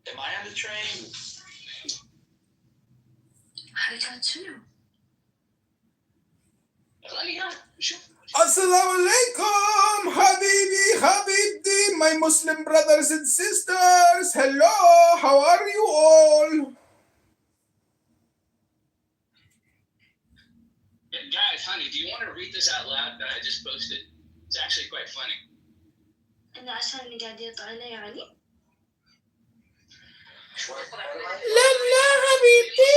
Am I on the train? I got you. Assalamu alaikum, Habibi, Habibdi, my Muslim brothers and sisters. Hello, how are you all? Yeah, guys, honey, do you want to read this out loud that I just posted? It's actually quite funny. أنا عشان اللي قاعد يطلع يعني. لا لا حبيبتي.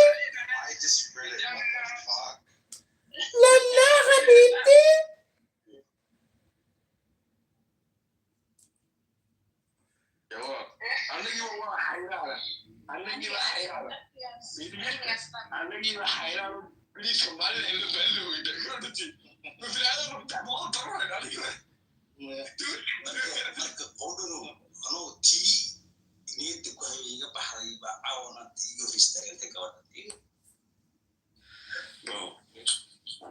I just read it. What the fuck? لا لا حبيبتي. Yo, I knew you were high. I knew you were high. I knew you were high. Please come on in the bedroom with the curtain. But I don't know that one time. Dude, like a photo. Hello, TV. You need to go in your bahari, but I want to you take out the TV. Bro,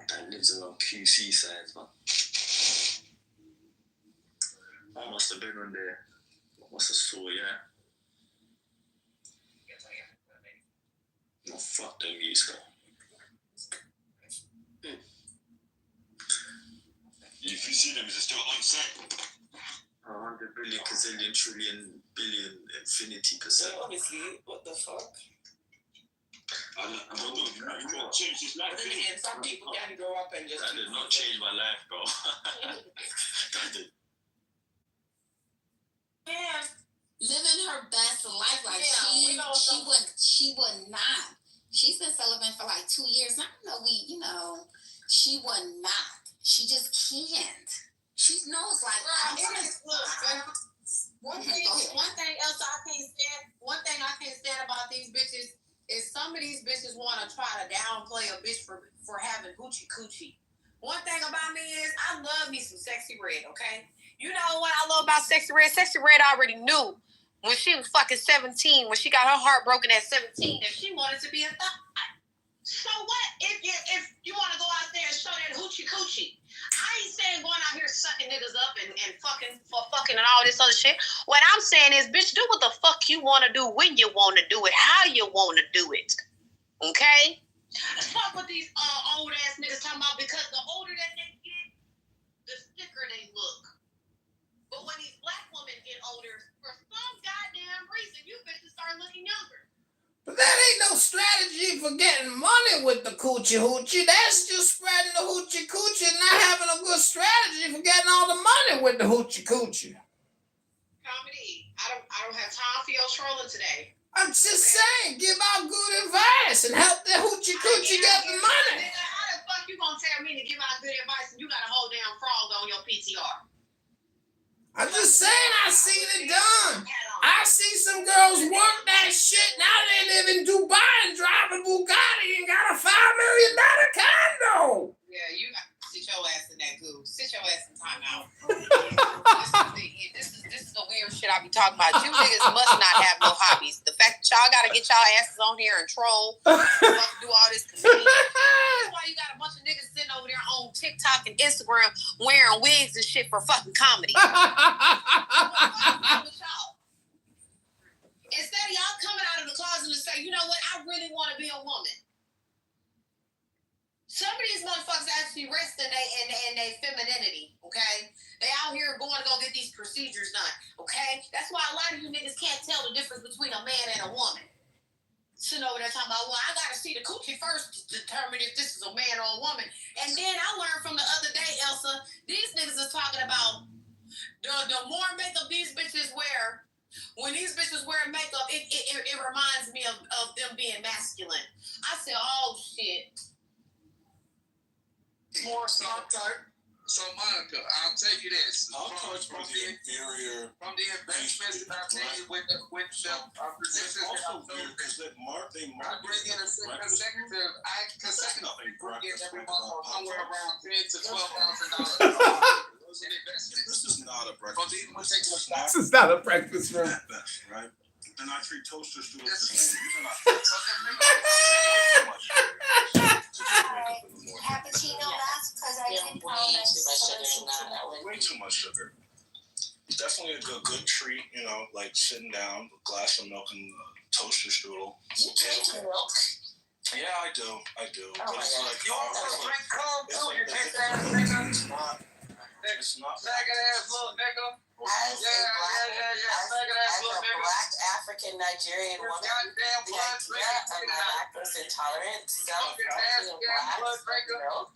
that lives along QC sides, man. I must have been on there. What's a saw, yeah? No, fuck them geese, bro. If you see them, is it still on set? 100 billion, gazillion, trillion, billion, infinity percent. Yeah, honestly, what the fuck? I don't know. You can't change his life. Then again, some people can grow up and just. That did not change my life, bro. That did. Yeah. Living her best life, like she would not. She's been celibate for like 2 years. I know she would not. She just can't. She knows like one thing else I can't stand. One thing I can't stand about these bitches is some of these bitches want to try to downplay a bitch for having hoochie coochie. One thing about me is I love me some Sexy Red. Okay, you know what I love about Sexy Red? Sexy Red already knew when she was fucking 17, when she got her heart broken at 17, that she wanted to be a thug. So what if you want to go out there and show that hoochie coochie? I ain't saying going out here sucking niggas up and fucking and all this other shit. What I'm saying is, bitch, do what the fuck you want to do when you want to do it, how you want to do it. Okay? Fuck what these old ass niggas talking about, because the older that they get, the sicker they look. But when these black women get older, for some goddamn reason, you bitches start looking younger. But that ain't no strategy for getting money with the coochie hoochie. That's just spreading the hoochie coochie and not having a good strategy for getting all the money with the hoochie coochie. Comedy. I don't have time for your trolling today. I'm just saying, give out good advice and help the hoochie coochie get the money. Nigga, how the fuck you gonna tell me to give out good advice and you got a whole damn frog on your PTR? I'm just saying, I seen it done. I see some girls work that shit. Now they live in Dubai and drive a Bugatti and got a $5 million condo. Yeah, you got to sit your ass in that goo. Sit your ass in timeout. This is the weird shit I be talking about. You niggas must not have no hobbies. The fact that y'all gotta get y'all asses on here and troll, do all this comedian. That's why you got a bunch of niggas sitting over there on TikTok and Instagram wearing wigs and shit for fucking comedy. Instead of y'all coming out of the closet and say, you know what, I really want to be a woman. Some of these motherfuckers actually rest in their femininity, okay? They out here going to go get these procedures done, okay? That's why a lot of you niggas can't tell the difference between a man and a woman. Sitting over there talking about, well, I got to see the coochie first to determine if this is a man or a woman. And then I learned from the other day, Elsa, these niggas are talking about the more makeup these bitches wear. When these bitches wear makeup, it reminds me of them being masculine. I said, oh, shit. More soft type. So Monica, I'll tell you this. I'll touch from the inferior. From the investments that I tell you with the It's also weird because they bring in a consecutive. Get every month on somewhere around $10,000 to $12,000. This is not a breakfast room. This is not a breakfast room. Right? And I treat toasters to the same. Cappuccino last because I didn't Way too much sugar. Definitely a good treat, you know, like sitting down, a glass of milk and toaster strudel. You drink milk? Yeah, I do. Oh but it's like, You also drink cum too, you bitch ass nigga. It's not. Faggot ass little nigga. As a black African Nigerian woman, the idea of my lactose intolerant self-drinking black milk.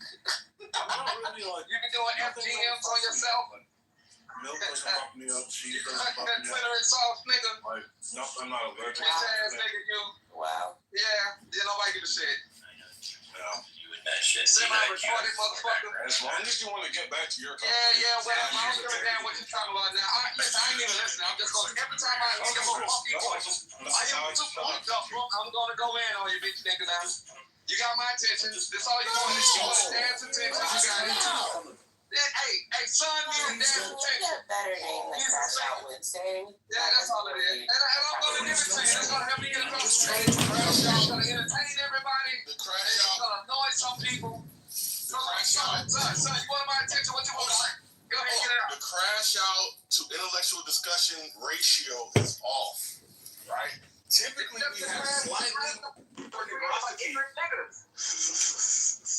I'm not really like. You be doing FGMs on yourself. Milk doesn't fuck me up. Cheese doesn't fuck me up. Twitter and soft nigga. Like, no, I'm not allergic. Bitch ass nigga, you. Wow. Yeah, nobody give a shit. Yeah. That shit. Semi-retarded motherfucker. As long as you want to get back to your Yeah, whatever. I don't give a damn what you're talking about now. Listen, I ain't even listening. I'm just going to, every time I hear your little funky voices, I'm going to go in on you bitch nigga now. You got my attention. This all you want is you want to dance attention. You got it. Hey, son, you dance attention. Better name than Crash Out Wednesday. Yeah, that's all it is. And I'm going to give it to you. That's going to help me get across the stage. It's going to entertain everybody. It's going to annoy some people. Son, you want my attention? What you want to say? Go ahead, get it out. The crash out to intellectual discussion ratio is off, right? Typically, we have slightly.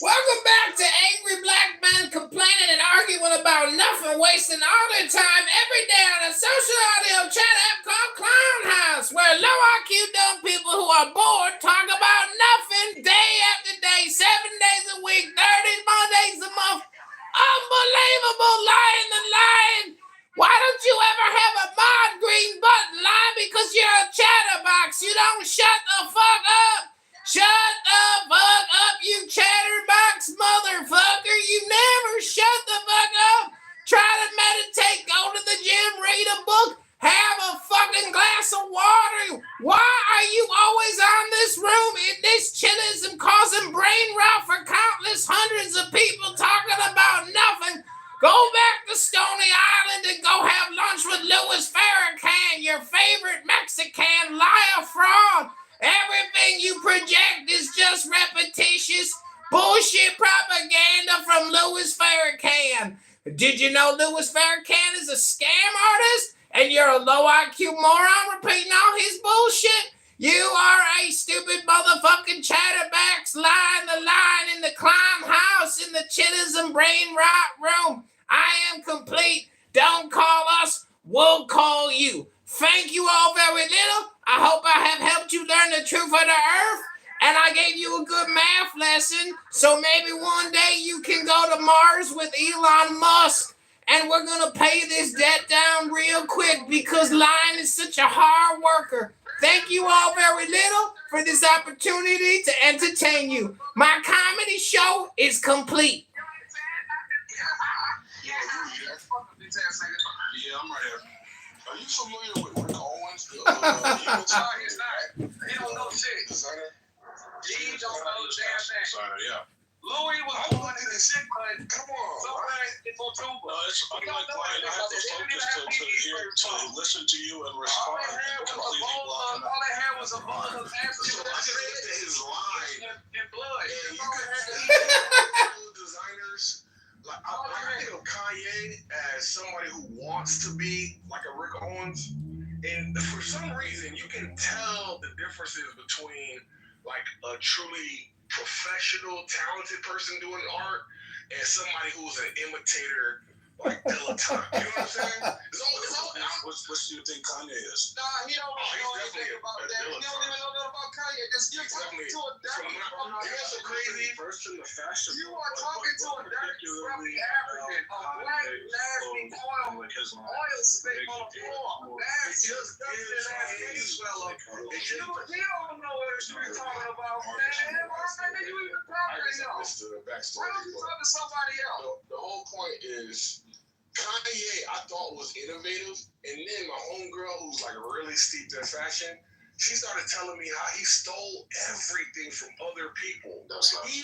Welcome back to Angry Black Men Complaining and Arguing About Nothing, wasting all their time every day on a social audio chat app called Clown House, where low IQ dumb people who are bored talk about nothing day after day, 7 days a week, 30 Mondays a month. Unbelievable, lying and lying. Why don't you ever have a mod green button? Lie because you're a chatterbox. You don't shut the fuck up. Shut the fuck up, you chatterbox motherfucker. You never shut the fuck up. Try to meditate, go to the gym, read a book, have a fucking glass of water. Why are you always on this room in this chillism causing brain rot for countless hundreds of people talking about nothing? Go back to Stony Island and go have lunch with Louis Farrakhan, your favorite Mexican liar fraud. Everything you project is just repetitious bullshit propaganda from Louis Farrakhan. Did you know Louis Farrakhan is a scam artist? And you're a low IQ moron repeating all his bullshit? You are a stupid motherfucking chatterbox lying the line in the clown house in the chittism brain rot room. I am complete. Don't call us. We'll call you. Thank you all very little. I hope I have helped you learn the truth of the earth. And I gave you a good math lesson. So maybe one day you can go to Mars with Elon Musk. And we're going to pay this debt down real quick because Lion is such a hard worker. Thank you all very little for this opportunity to entertain you. My comedy show is complete. Yeah, I'm right here. Are you familiar with Rick Owens? He don't know shit. Designer? He don't know the damn thing. Designer, yeah. Louis was born in the shit, but come on. Sometimes it's on tube. No, it's funny like mine. I have to focus to listen to you and respond. All I had was a bowl of acid. I just looked at his line and blood. And you could designers. Like, I think of Kanye as somebody who wants to be like a Rick Owens, and for some reason you can tell the differences between like a truly professional, talented person doing art and somebody who's an imitator, like dilettante. You know what I'm saying? What do you think Kanye is? Nah, he don't know anything about that. He don't even know nothing about Kanye. You're talking to a dirty That's crazy. First in the fashion. You are talking to a dirty, scruffy African, a black, nasty oil stick on the floor. That's just dustin' ass face fella. You don't know what you're talking about, man. Why are you even talking to him? Why don't you talk to somebody else? The whole point is Kanye, I thought was innovative, and then my homegirl, who's like really steeped in fashion, she started telling me how he stole everything from other people. That's not true.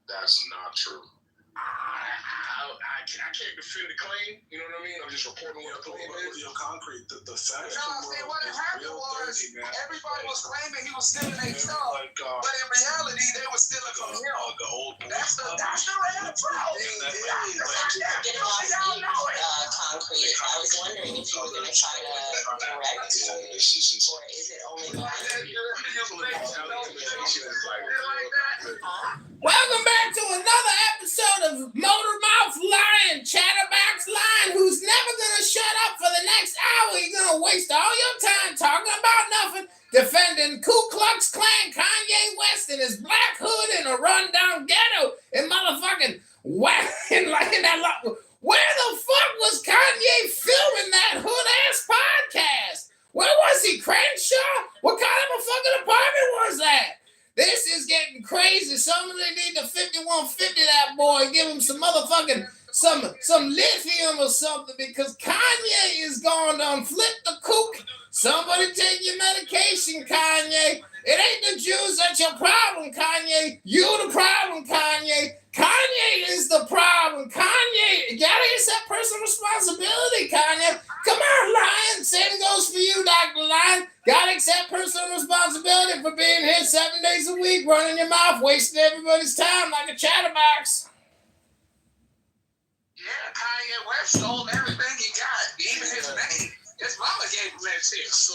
That's not true. I can't defend the claim. You know what I mean? I'm just reporting what the claim is. Concrete, the fashion world. What happened was everybody was claiming he was stealing their stuff, but in reality, they were stealing from him. That's the real truth. Concrete. I was wondering if you were going to try to direct it, or is it only going Welcome back to another episode of Motor Mouth Lion, Chatterbox Lion, who's never gonna shut up for the next hour. You're gonna waste all your time talking about nothing, defending Ku Klux Klan, Kanye West, and his black hood in a rundown ghetto, and motherfucking whacking like in that lot. Where the fuck was Kanye filming that hood-ass podcast? Where was he, Crenshaw? What kind of a fucking apartment was that? This is getting crazy. Somebody need to 5150 that boy and give him some motherfucking, some lithium or something, because Kanye is going to flip the kook. Somebody take your medication, Kanye. It ain't the Jews that's your problem, Kanye. You the problem, Kanye. Kanye is the problem. Kanye, you gotta accept personal responsibility, Kanye. Come on, Lion. Same goes for you, Dr. Lion. Gotta accept personal responsibility for being here 7 days a week, running your mouth, wasting everybody's time like a chatterbox. Yeah, Kanye West stole everything he got, even his name. His mama gave him that shit. So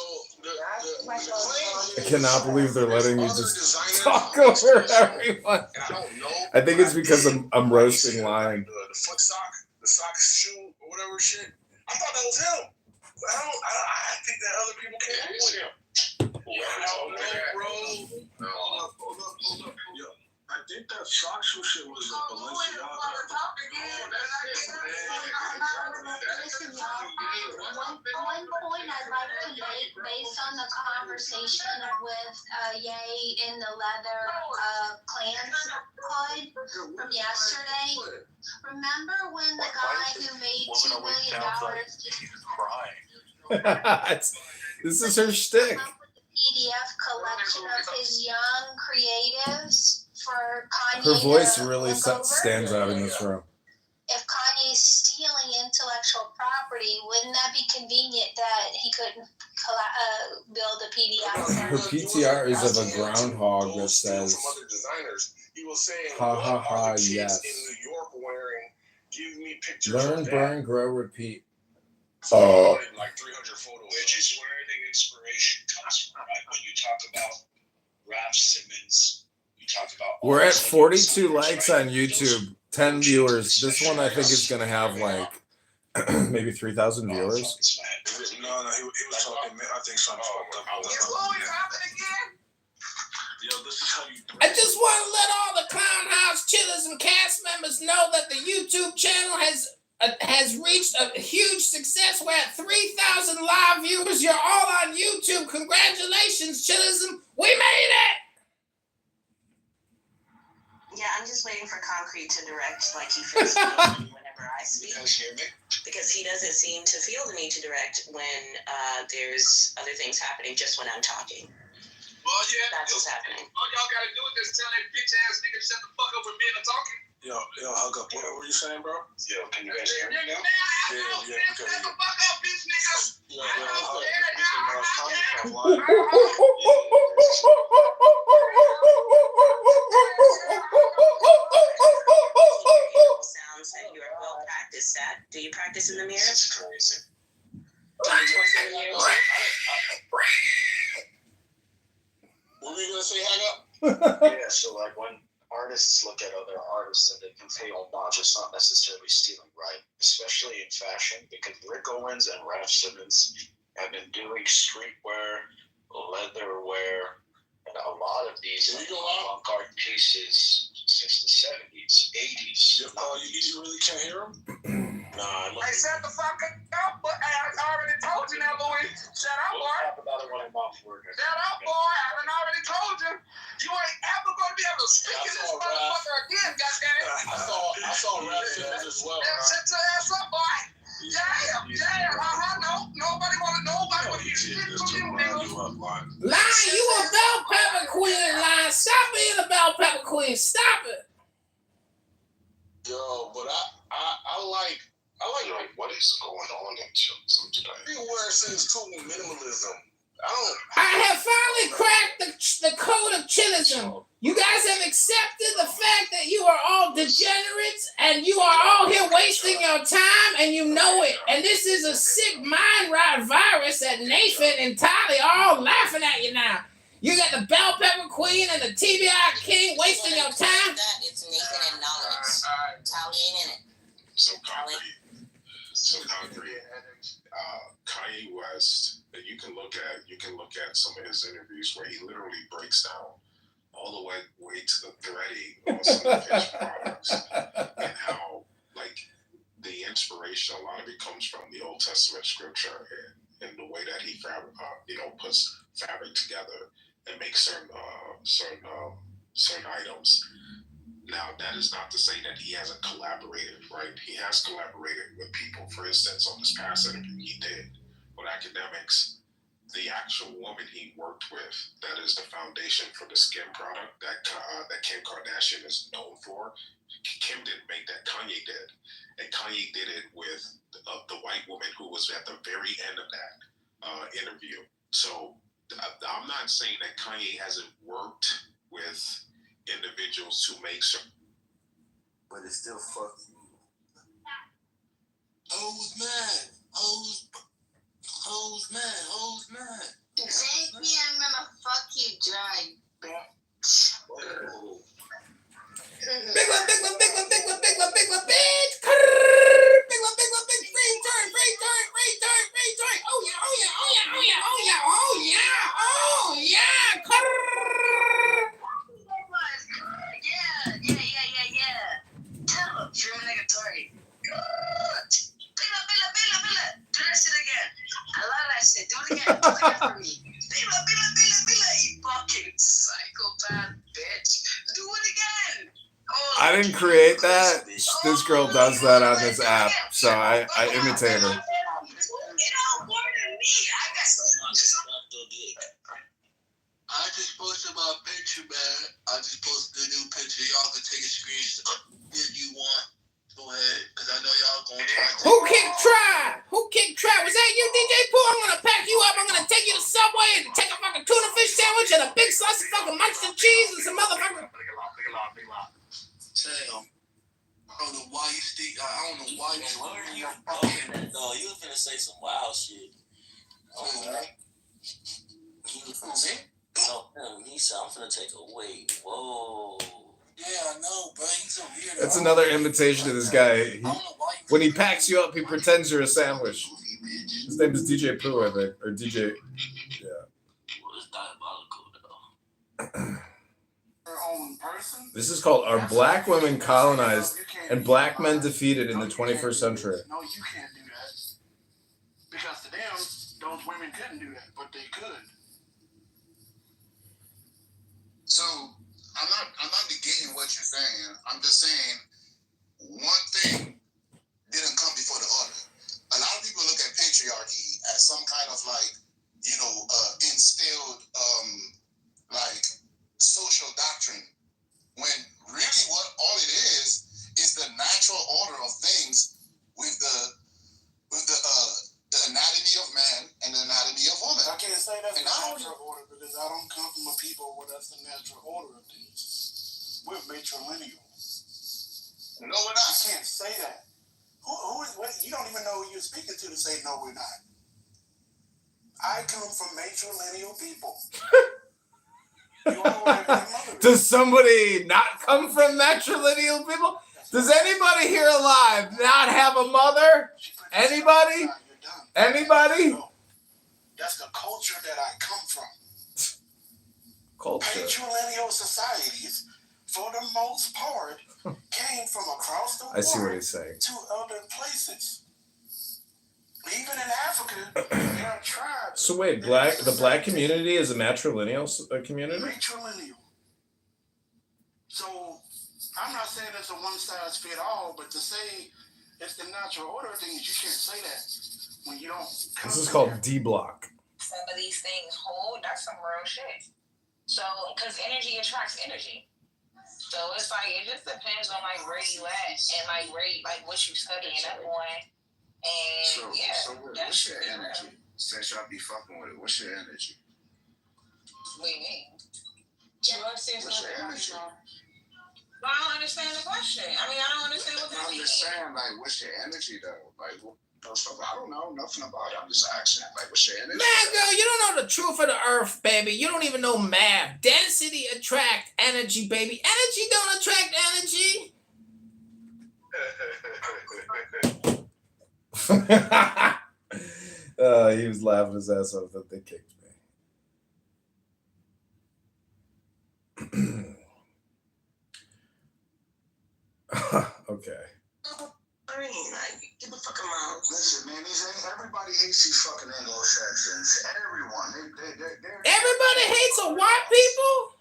I cannot believe they're letting me just talk over everyone. I think it's because I'm roasting Lion. The foot sock, the sock shoe, or whatever shit. I thought that was him. But I think that other people came up with him. Bro. Hold up. Yo, I think that sock shoe shit was a Balenciaga. Listen, y'all, one point I'd like to make based on the conversation with Ye in the leather Klan's hood from yesterday. Remember when the guy who made $2 million This is her shtick. PDF collection of his young creatives for Kanye? Her voice really stands out in this room. If Kanye's stealing intellectual property, wouldn't that be convenient that he couldn't build a PDF? Her PTR is of a groundhog that says, ha ha ha, yes. Learn, burn, grow, repeat. Oh. Like 300 photos. Which is where the inspiration comes from, right? When you talk about Ralph Simmons, you talk about. We're at 42 likes on YouTube, 10 viewers. This one I think is going to have like maybe 3,000 viewers. No, he was talking, I think something fucked up. Is Louis happening again? Yo, this is how you do it. I just want to let all the Clown House chillers and cast members know that the YouTube channel has has reached a huge success. We're at 3,000 live viewers. You're all on YouTube. Congratulations, Chilism. We made it. Yeah, I'm just waiting for Concrete to direct like he feels whenever I speak. Because he doesn't seem to feel the need to direct when there's other things happening just when I'm talking. Well, yeah, that's what's happening. All y'all gotta do is just tell that bitch ass nigga to shut the fuck up when me and I'm talking. Yo, hug up. What were you saying, bro? Yo, can you guys hear me now? Yeah. Shut the fuck up, bitch nigga. Sounds that you are well practiced at. Do you practice in the mirror? That's crazy. Do you voice in the mirror too? What were you gonna say, hang up? Yeah, so like when artists look at other artists and they can pay homage, it's not necessarily stealing, right? Especially in fashion, because Rick Owens and Raf Simons have been doing streetwear, leatherwear, and a lot of these avant-garde pieces since the 70s, 80s. You really can't hear him? Nah, Hey, shut the fuck up, boy. I already told you now, Louis. Shut up, boy. Talk about it when I'm off work. Shut up, boy. I done already told you. You ain't ever going to be able to speak in this motherfucker again, goddammit. I saw Rap Simmons as well. Shut your ass up, boy. Damn. No, nobody want to hear shit from you, nigga. Line, you a bell pepper queen, Line. Stop being a bell pepper queen. Stop it. Yo, but I like what is going on in Chilism today. Everywhere says total minimalism. I have finally cracked the code of Chilism. You guys have accepted the fact that you are all degenerates and you are all here wasting your time and you know it. And this is a sick mind rot virus that Nathan and Tali are all laughing at you now. You got the Bell Pepper Queen and the TBI King wasting your time. It's Nathan and Knowledge. Tali ain't in it. So concrete. Kanye West. You can look at some of his interviews where he literally breaks down all the way to the threading on some of his products and how like the inspiration, a lot of it comes from the Old Testament scripture and the way that he puts fabric together and makes certain items. Now, that is not to say that he hasn't collaborated, right? He has collaborated with people. For instance, on this past interview, he did with academics. The actual woman he worked with, that is the foundation for the skin product that Kim Kardashian is known for. Kim didn't make that, Kanye did. And Kanye did it with the white woman who was at the very end of that interview. So I'm not saying that Kanye hasn't worked with individuals who make certain, But it's still fuck you. Hoes mad. Baby, I'm gonna fuck you dry, bitch. Big one, bitch. Free turn. Oh yeah. Yeah. Tell him. True negatory. Bila. Do that shit again. I love that shit. Do it again for me. Bila. You fucking psychopath, bitch. Do it again. Oh, I didn't create that. This girl does that on this app, so I imitate her. It all more than me. I got some. I just posted my picture, man. I just posted a new picture. Y'all can take a screenshot if you want. Go ahead, because I know y'all going to try to. Who kicked Try? Was that you, DJ Pooh? I'm gonna pack you up. I'm gonna take you to Subway and take a fucking tuna fish sandwich and a big slice of fucking Munchkin cheese and some motherfucking. Damn. I don't know why you stick. I don't know why you. What are you fucking? No, you was finna say some wild shit. Oh, You was finna say? No, he said I'm finna take a wait. Whoa. yeah, I know, bro. He's a weirdo. That's another imitation of this guy. When he packs you up, he pretends you're a sandwich. His name is DJ Pooh, I think, or DJ. Yeah. Well, it's diabolical though. Her own person. This is called Are Black Women Colonized and Black Men Defeated in the 21st Century? No, you can't do that. Because to them, those women couldn't do that, but they could. So I'm not negating what you're saying. I'm just saying one thing didn't come before the other. A lot of people look at patriarchy as some kind of instilled social doctrine, when really what all it is the natural order of things with the anatomy of man and the anatomy of woman. I can't say that's the natural order because I don't come from a people where that's the natural order of things. We're matrilineal. No, we're not. You can't say that. What, you don't even know who you're speaking to say no, we're not. I come from matrilineal people. Does somebody not come from matrilineal people? Does anybody here alive not have a mother? Anybody? Anybody? No. That's the culture that I come from. Culture. Patrilineal societies, for the most part, came from across the world. I see what he's saying. To other places. Even in Africa, there are tribes. So wait, the black community is a matrilineal community? Matrilineal. So I'm not saying it's a one size fit all, but to say it's the natural order of things, you can't say that when you don't. This is called D-block. Some of these things hold, that's some real shit. So, because energy attracts energy. So it's like, it just depends on like where you at and like what you studying up on. And so what's your energy? Since y'all be fucking with it, what's your energy? What do you mean? What's your energy? Well, I don't understand the question. I mean, I don't understand what that I'm means. just saying, like, what's your energy though? Like, I don't know nothing about it. I'm just asking, like, what's your energy? Man, girl, you don't know the truth of the earth, baby. You don't even know math. Density attract energy, baby. Energy don't attract energy. He was laughing his ass off that they kicked me. Okay. I mean, like, get the fuck out. Listen, man, everybody hates these fucking Anglo-Saxons. Everyone. Everybody hates a white people?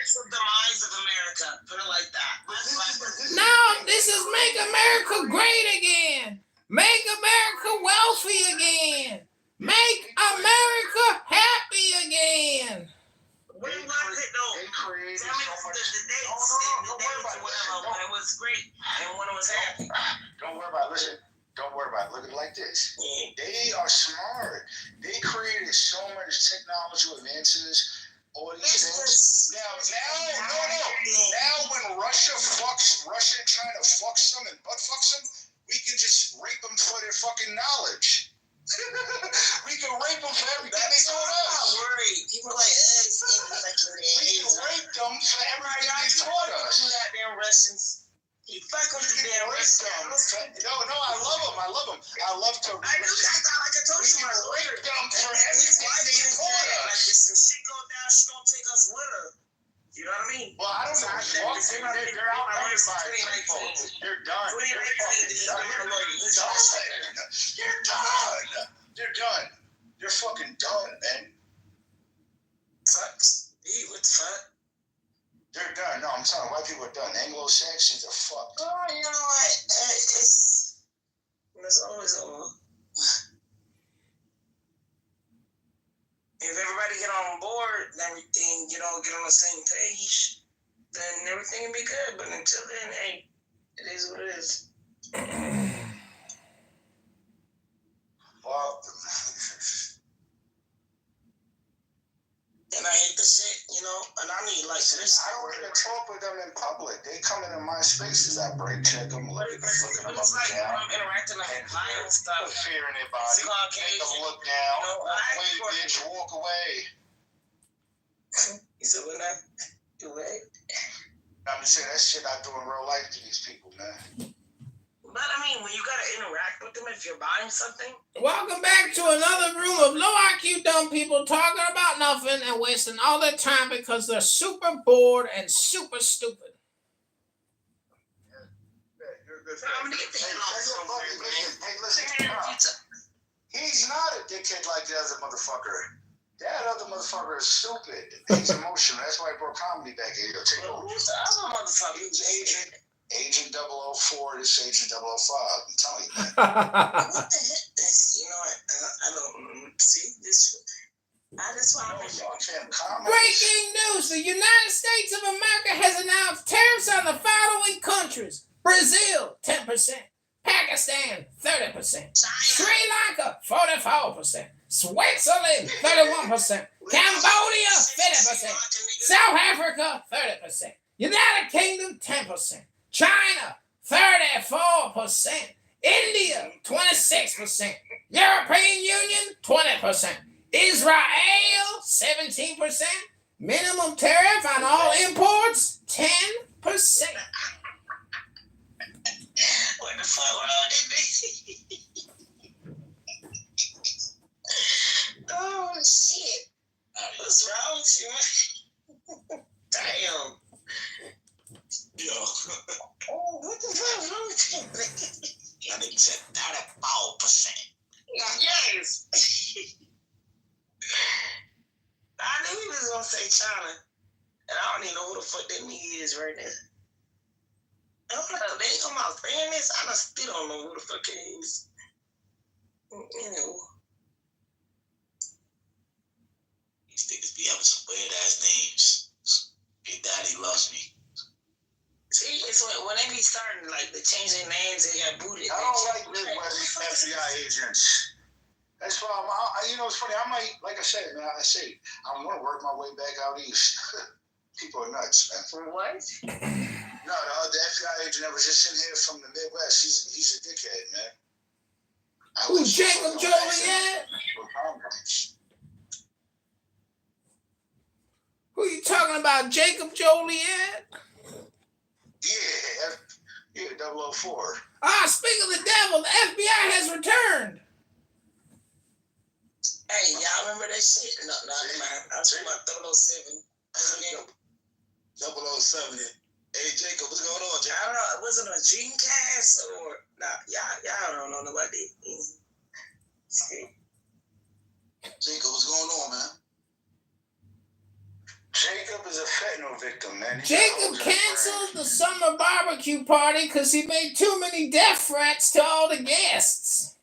It's the demise of America. Put it like that. No, this is make America great again. Make America wealthy again. Make America happy again. When was it though? Tell me the dates and whatever, when it was great and when it was happy. Don't worry about it. Listen. Don't worry about it. Look at it like this. They are smart. They created so much technological advances. All these things. Now when Russia and China fucks them and butt fucks them, we can just rape them for their fucking knowledge. We can rape them for everything they taught us. I'm not worried. People are like, we can rape them for everything they taught us. You goddamn Russians. You fuck with the damn Russians. No, I love them. I love to. I told you my lawyer. For everything they taught us. Like if some shit go down, she gonna take us with her. You know what I mean? Well, I don't know. They're outnumbered by people. You're done. You're done. You're fucking done, man. Fucks. What the fuck? They're done. No, I'm telling you, white people are done. Anglo-Saxons are fucked. Oh, you know what? It's always over. If everybody get on board and everything, get on the same page, then everything will be good. But until then, hey, it is what it is. Well, and I hate the shit, and I need like this. I don't even talk with them in public. They come into my spaces. I break check them, looking them up and down. I'm interacting with and stuff. Put fear in their body. Make them look down. Wait, bitch, walk away. You said what now? You away? I'm just saying that shit I do in real life to these people, man. But I mean, when you gotta interact with them if you're buying something. Welcome back to another room of low IQ dumb people talking about nothing and wasting all their time because they're super bored and super stupid. I'm gonna get the hell off somewhere, man. Hey, listen, he's not a dickhead like the other motherfucker. That other motherfucker is stupid. He's emotional. That's why he brought comedy back here. Take over. Who's the other motherfucker? Agent 004, this Agent 005. I'm telling you, man. What the heck? You know what? I don't see this. That's why I'm Breaking news! The United States of America has announced tariffs on the following countries: Brazil, 10%; Pakistan, 30%; Sri Lanka, 44%; Switzerland, 31%; Cambodia, 50%; South Africa, 30%; United Kingdom, 10%; China, 34%; India, 26%; European Union, 20%; Israel, 17%; minimum tariff on all imports, 10%. What the fuck wrong with me? Oh shit! What's wrong with you, man? Damn. Yo. Oh, what the fuck wrong with you? I think said 34%. Yes. I knew he was gonna say China, and I don't even know who the fuck that nigga is right now. I don't know. They come out saying this. I still don't know who the fuck it is. You know. These niggas be having some weird ass names. Your daddy loves me. See, it's when they be starting like the changing names, they got booted. I don't like Midwest FBI agents. That's why you know, it's funny. I might, like I said, man. I want to work my way back out east. People are nuts, man. For what? No, the FBI agent that was just in here from the Midwest. He's a dickhead, man. Who, Jacob Joliet? Who you talking about, Jacob Joliet? Yeah, 004. Speaking of the devil, the FBI has returned. Hey, y'all remember that shit? No, I was talking about 007. 007. Hey, Jacob, what's going on, Jacob? I don't know. Was it a Dreamcast or nah? Y'all don't know nobody. Jacob, what's going on, man? Jacob is a fentanyl victim, man. Jacob canceled the summer barbecue party because he made too many death threats to all the guests.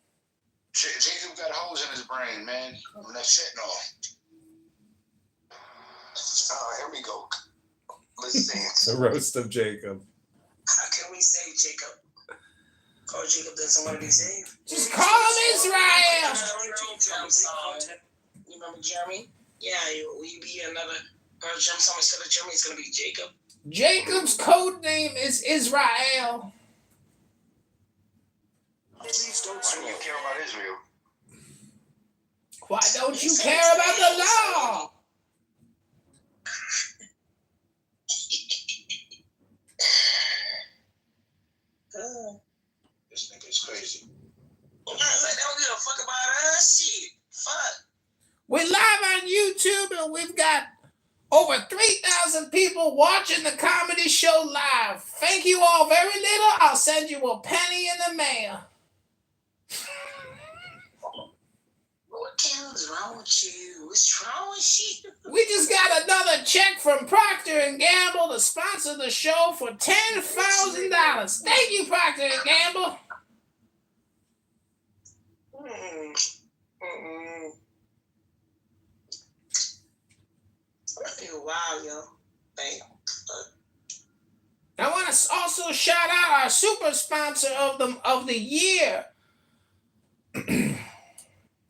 Jacob got holes in his brain, man. From that fentanyl. Here we go. Listen. The roast of Jacob. How can we save Jacob? Call Jacob doesn't want to be saved. Just call him Israel. You remember Jeremy? Yeah, will you be another jump song instead of Jeremy? It's going to be Jacob. Jacob's code name is Israel. Please don't say you care about Israel. Why don't you care about the law? This nigga's crazy. They don't give a fuck about us. Shit. Fuck. We're live on YouTube and we've got over 3,000 people watching the comedy show live. Thank you all very little. I'll send you a penny in the mail. What the hell is wrong with you? What's wrong with you? We just got another check from Procter & Gamble to sponsor the show for $10,000. Thank you, Procter & Gamble. I feel wild, yo. Thank I want to also shout out our super sponsor of the year.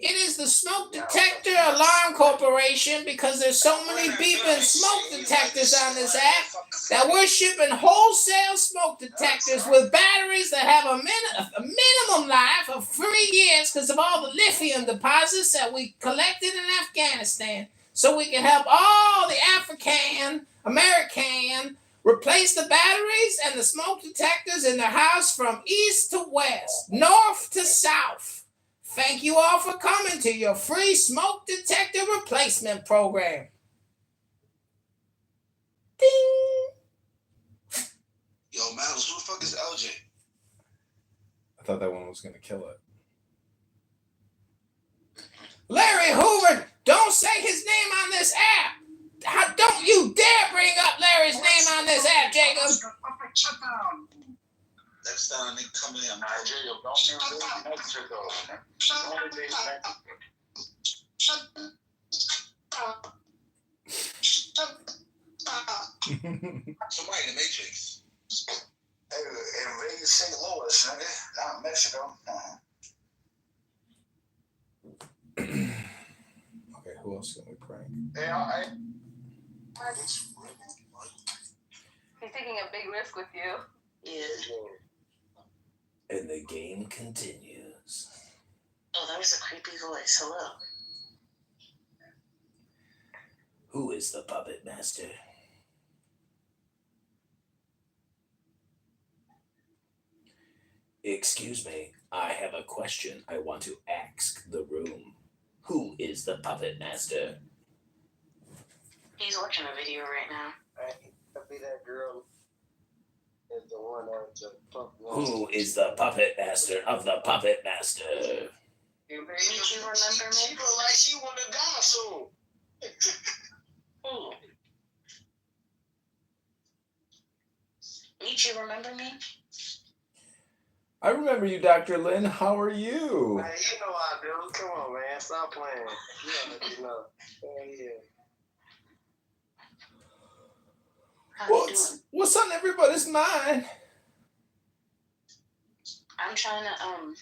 It is the Smoke Detector Alarm Corporation, because there's so many beeping smoke detectors on this app that we're shipping wholesale smoke detectors with batteries that have a minimum life of 3 years because of all the lithium deposits that we collected in Afghanistan, so we can help all the African, American, Replace the batteries and the smoke detectors in the house from east to west, north to south. Thank you all for coming to your free smoke detector replacement program. Ding! Yo, Miles, who the fuck is LJ? I thought that one was going to kill it. Larry Hoover, don't say his name on this app. Don't you dare bring up Larry's name on this app, Jacob. Next time they come in, I'm Nah, Jacob, don't use Mexico, man. Only days somebody in the Matrix. Hey, in Vegas, St. Louis, nigga, not Mexico. Okay, who else can we prank? Yeah, He's taking a big risk with you. Yeah. And the game continues. Oh, that was a creepy voice. Hello. Who is the puppet master? Excuse me, I have a question I want to ask the room. Who is the puppet master? He's watching a video right now. I'll be that girl. Is the one that's a pump. Who is the puppet master of the puppet master? Did you remember me? She look like she want to die soon. Who? Nietzsche, remember me? I remember you, Dr. Lynn. How are you? Man, you know I do. Come on, man. Stop playing. You know. Yeah. What's on everybody's mind? I'm trying to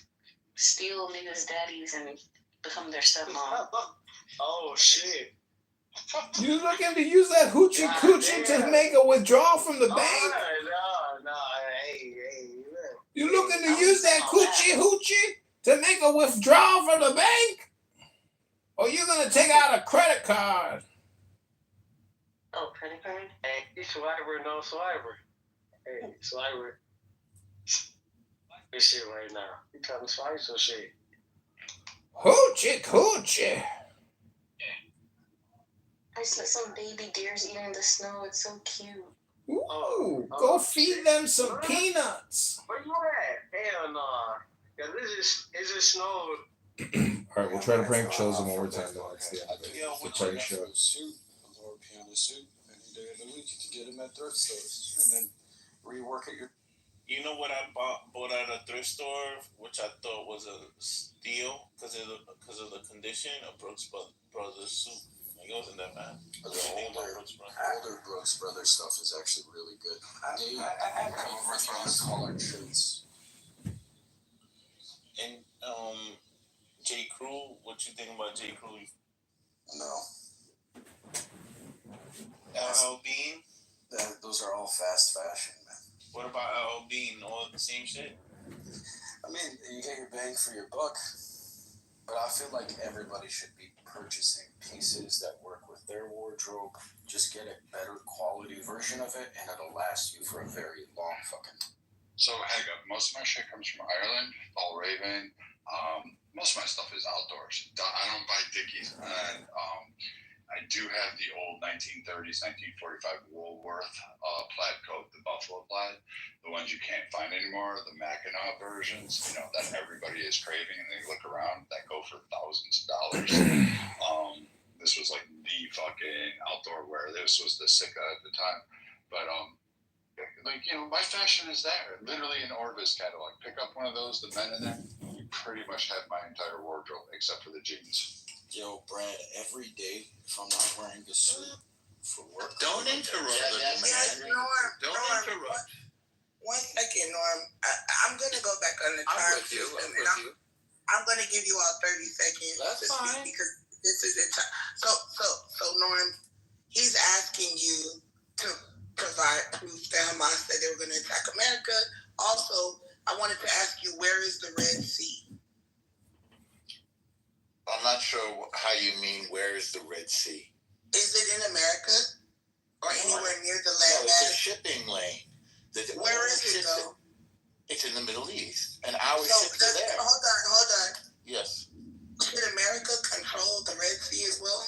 steal niggas' daddies and become their stepmom. Oh shit. You looking to use that hoochie coochie to make a withdrawal from the bank? No, hey. You looking to use that coochie hoochie to make a withdrawal from the bank? Or you gonna take out a credit card? Oh, credit card? Hey, swiper, no swiper. Hey, swiper. This shit right now. You trying to swipe some shit. Hoochie coochie. I saw some baby deers eating the snow. It's so cute. Ooh, go feed them some peanuts. Where you at? Hell no. Cause it's just snowed. All right, we'll try to prank Chosen one more time. Though it's the end of it. The prank show. Lower piano suit any day of the week. You can get them at thrift stores and then rework it. You know what I bought at a thrift store, which I thought was a steal because of the condition, a Brooks Brothers suit. Like, it wasn't that bad. The older Brooks Brothers stuff is actually really good. They overthrow collared shirts. And J. Crew, what you think about J. Crew? No. LL Bean? Those are all fast fashion, man. What about LL Bean? All the same shit? I mean, you get your bang for your buck, but I feel like everybody should be purchasing pieces that work with their wardrobe. Just get a better quality version of it, and it'll last you for a very long fucking time. So, heck up, most of my shit comes from Ireland, All Raven. Most of my stuff is outdoors. I don't buy Dickies, and I do have the old 1930s, 1945 Woolworth plaid coat, the buffalo plaid, the ones you can't find anymore, the Mackinac versions, that everybody is craving, and they look around, that go for thousands of dollars. This was like the fucking outdoor wear. This was the Sika at the time. But, my fashion is there. Literally an Orvis catalog. Pick up one of those, the men in there, you pretty much have my entire wardrobe, except for the jeans. Yo, Brad, every day, if I'm not wearing a suit for work... Don't interrupt. Don't interrupt. One second, Norm. I'm going to go back on the time system. I'm going to give you all 30 seconds That's to fine. speak because this is it. So, Norm, he's asking you to provide proof that Hamas said they were going to attack America. Also, I wanted to ask you, where is the Red Sea? I'm not sure how you mean, where is the Red Sea? Is it in America? or anywhere near the No, landmass? it's a shipping lane. Where is it though? It's in the Middle East, and our So ships are there. hold on. Yes. Did America control the Red Sea as well?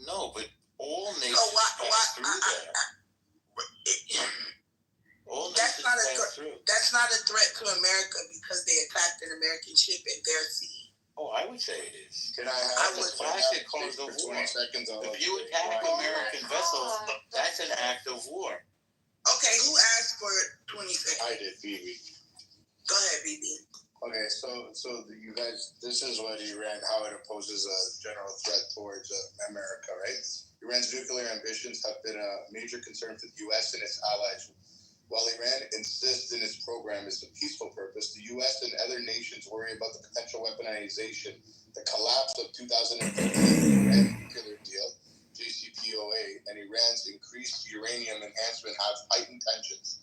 No, but all nations pass through there. All that's nations pass through. That's not a threat to America because they attacked an American ship in their sea. Oh, I would say it is. Can I have That's a classic cause of war. 20 seconds? If you attack American vessels, that's an act of war. Okay, who asked for 20 seconds? I did, BB. Go ahead, BB. Okay, so you guys, this is what Iran, how it opposes a general threat towards America, right? Iran's nuclear ambitions have been a major concern for the U.S. and its allies. While Iran insists in its program is a peaceful purpose, the U.S. and other nations worry about the potential weaponization. The collapse of 2015 Iran nuclear deal, JCPOA, and Iran's increased uranium enhancement have heightened tensions.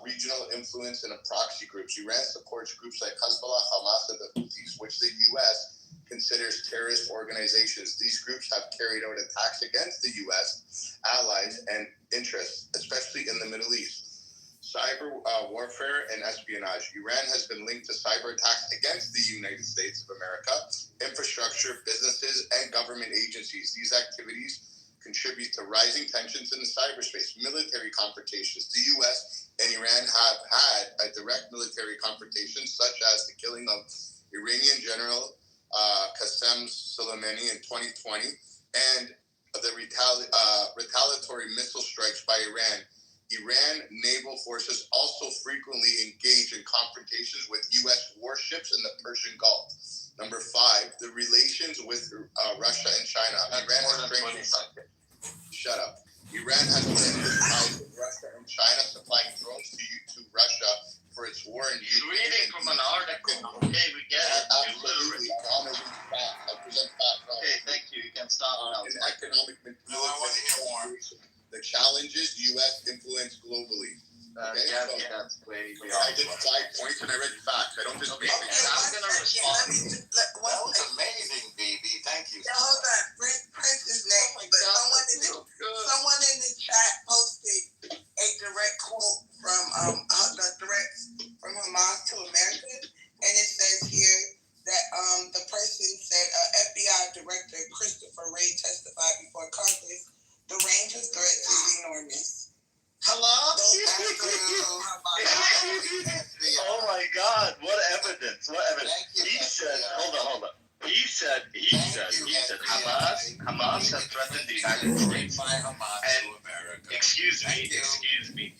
Regional influence and proxy groups. Iran supports groups like Hezbollah, Hamas, and the Houthis, which the U.S. considers terrorist organizations. These groups have carried out attacks against the U.S. allies and interests, especially in the Middle East. Cyber warfare and espionage. Iran has been linked to cyber attacks against the United States of America, infrastructure, businesses, and government agencies. These activities contribute to rising tensions in the cyberspace. Military confrontations. The U.S. and Iran have had a direct military confrontation, such as the killing of Iranian General Qasem Soleimani in 2020, and the retaliatory missile strikes by Iran. Iran naval forces also frequently engage in confrontations with U.S. warships in the Persian Gulf. Number 5, the relations with Russia and China. Iran has Shut up. Iran has been ties with Russia and China, supplying drones to Russia for its war in He's reading from an article. Okay, we get it. Absolutely. I present facts. Okay, thank you. You can stop now. In economic No, I want to hear more. The challenges U.S. influence globally. Okay, yeah, so that's way I did 5 points and I read facts. I don't just Okay, I'm gonna respond. That was amazing, baby. Thank you. Hold on. Prince is next, but someone in the chat posted a direct quote from the threats from Hamas to America, and it says here that the person said FBI Director Christopher Wray testified before Congress. The range of threats is enormous. Hello? Oh my God! What evidence? What evidence? He said, hold on. He said, Hamas has threatened the United States. And excuse me. Thank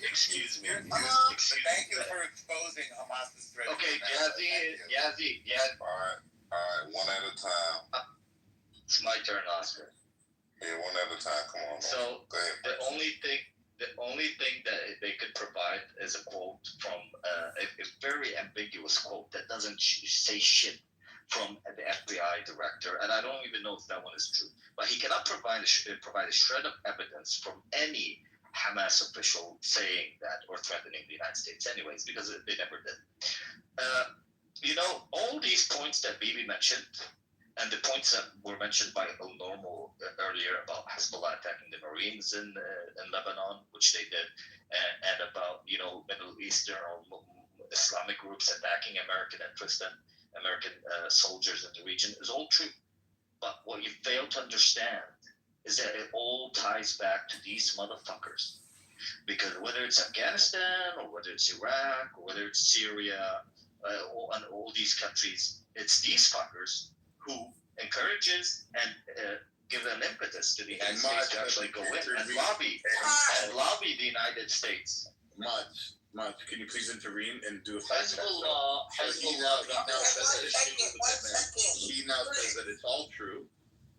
you for exposing Hamas's threat. Okay, Yazzie. All right, one at a time. It's my turn, Oscar. Yeah, one at a time. Come on. So Go ahead. the only thing that they could provide is a quote from a very ambiguous quote that doesn't say shit from the FBI director, and I don't even know if that one is true. But he cannot provide a shred of evidence from any Hamas official saying that or threatening the United States, anyways, because they never did. All these points that Bibi mentioned, and the points that were mentioned by El Normo earlier about Hezbollah attacking the Marines in Lebanon, which they did, and about Middle Eastern or Islamic groups attacking American interests and American soldiers in the region is all true. But what you fail to understand is that it all ties back to these motherfuckers. Because whether it's Afghanistan or whether it's Iraq or whether it's Syria and all these countries, it's these fuckers who encourages and give an impetus to the United States to actually go in and lobby the United States. Much. Can you please intervene and do a fact check? He now says that it's all true,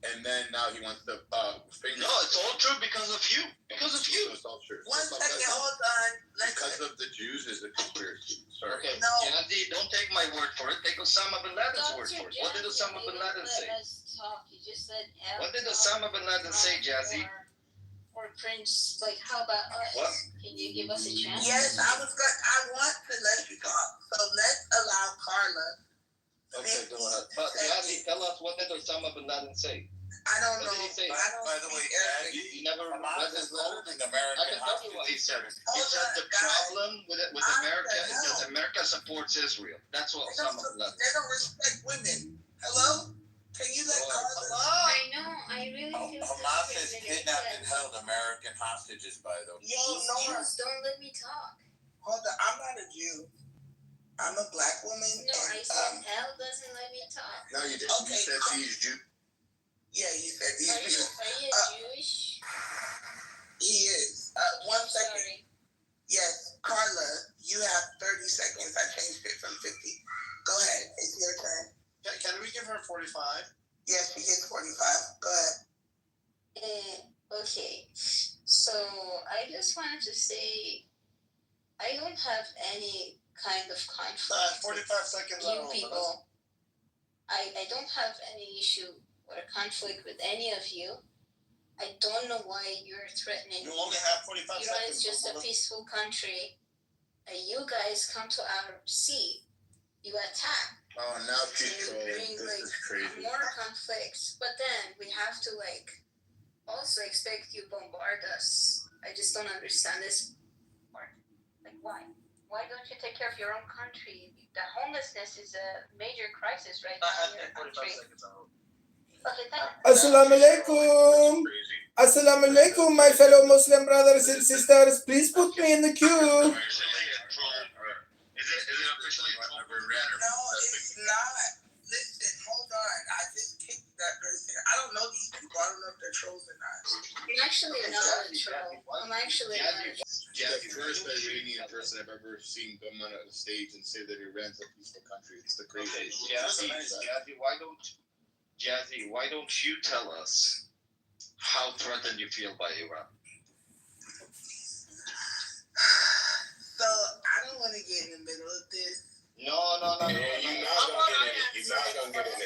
and then now he wants to finger. No, it's all true because of you. Because of you. It's all true. One second, hold on. Because of the Jews is a conspiracy. Sorry. Okay. No. Don't take my word for it. Take Osama bin Laden's word for it. What did Osama bin Laden say? What did Osama bin Laden say, Jazzy? Or Prince, how about us? What? Can you give us a chance? Yes, I want to let you talk. So let's allow Carla. Okay, go ahead. But Jazzy, tell us, what did Osama bin Laden say? I don't know. By the way, You never Hamas is holding American hostages. He said the problem with America is that America supports Israel. That's what some of them. They don't respect women. Hello? Can you let I know. I really feel Hamas has kidnapped and held American hostages, by the way. Yo, no, Jews don't let me talk. hold on. I'm not a Jew. I'm a black woman. No, I said hell doesn't let me talk. No, you didn't. Okay, You said he's Jew. Yeah, you said he's Are Jew. you Jewish? He is. 1 second. Sorry. Yes, Carla, you have 30 seconds. I changed it from 50. Go ahead. It's your turn. Can we give her 45? Yes, she gets 45. Go ahead. Okay. So I just wanted to say I don't have any kind of conflict 45 seconds. with you people. I don't have any issue or conflict with any of you. I don't know why you're threatening. You only have 45 seconds. Iran is just a peaceful country. You guys come to our sea. You attack. Oh, now she's You trolling. bring This is crazy. more conflicts. But then we have to also expect you bombard us. I just don't understand this part. Like why? Why don't you take care of your own country? The homelessness is a major crisis right now in your country. Okay, Assalamu alaikum. Assalamu alaikum, my fellow Muslim brothers and sisters. Please put me in the queue. Is it officially No, it's not. Listen, hold on. I just kicked that person. I don't know these people. I don't know if they're trolls or not. I'm actually not a troll. I'm actually not a troll. Jazzy, first Iranian person I've ever seen come on a stage and say that Iran's a peaceful country. It's the craziest. Jazzy, why don't you tell us how threatened you feel by Iran? So, I don't want to get in the middle of this. No. You're not gonna get it.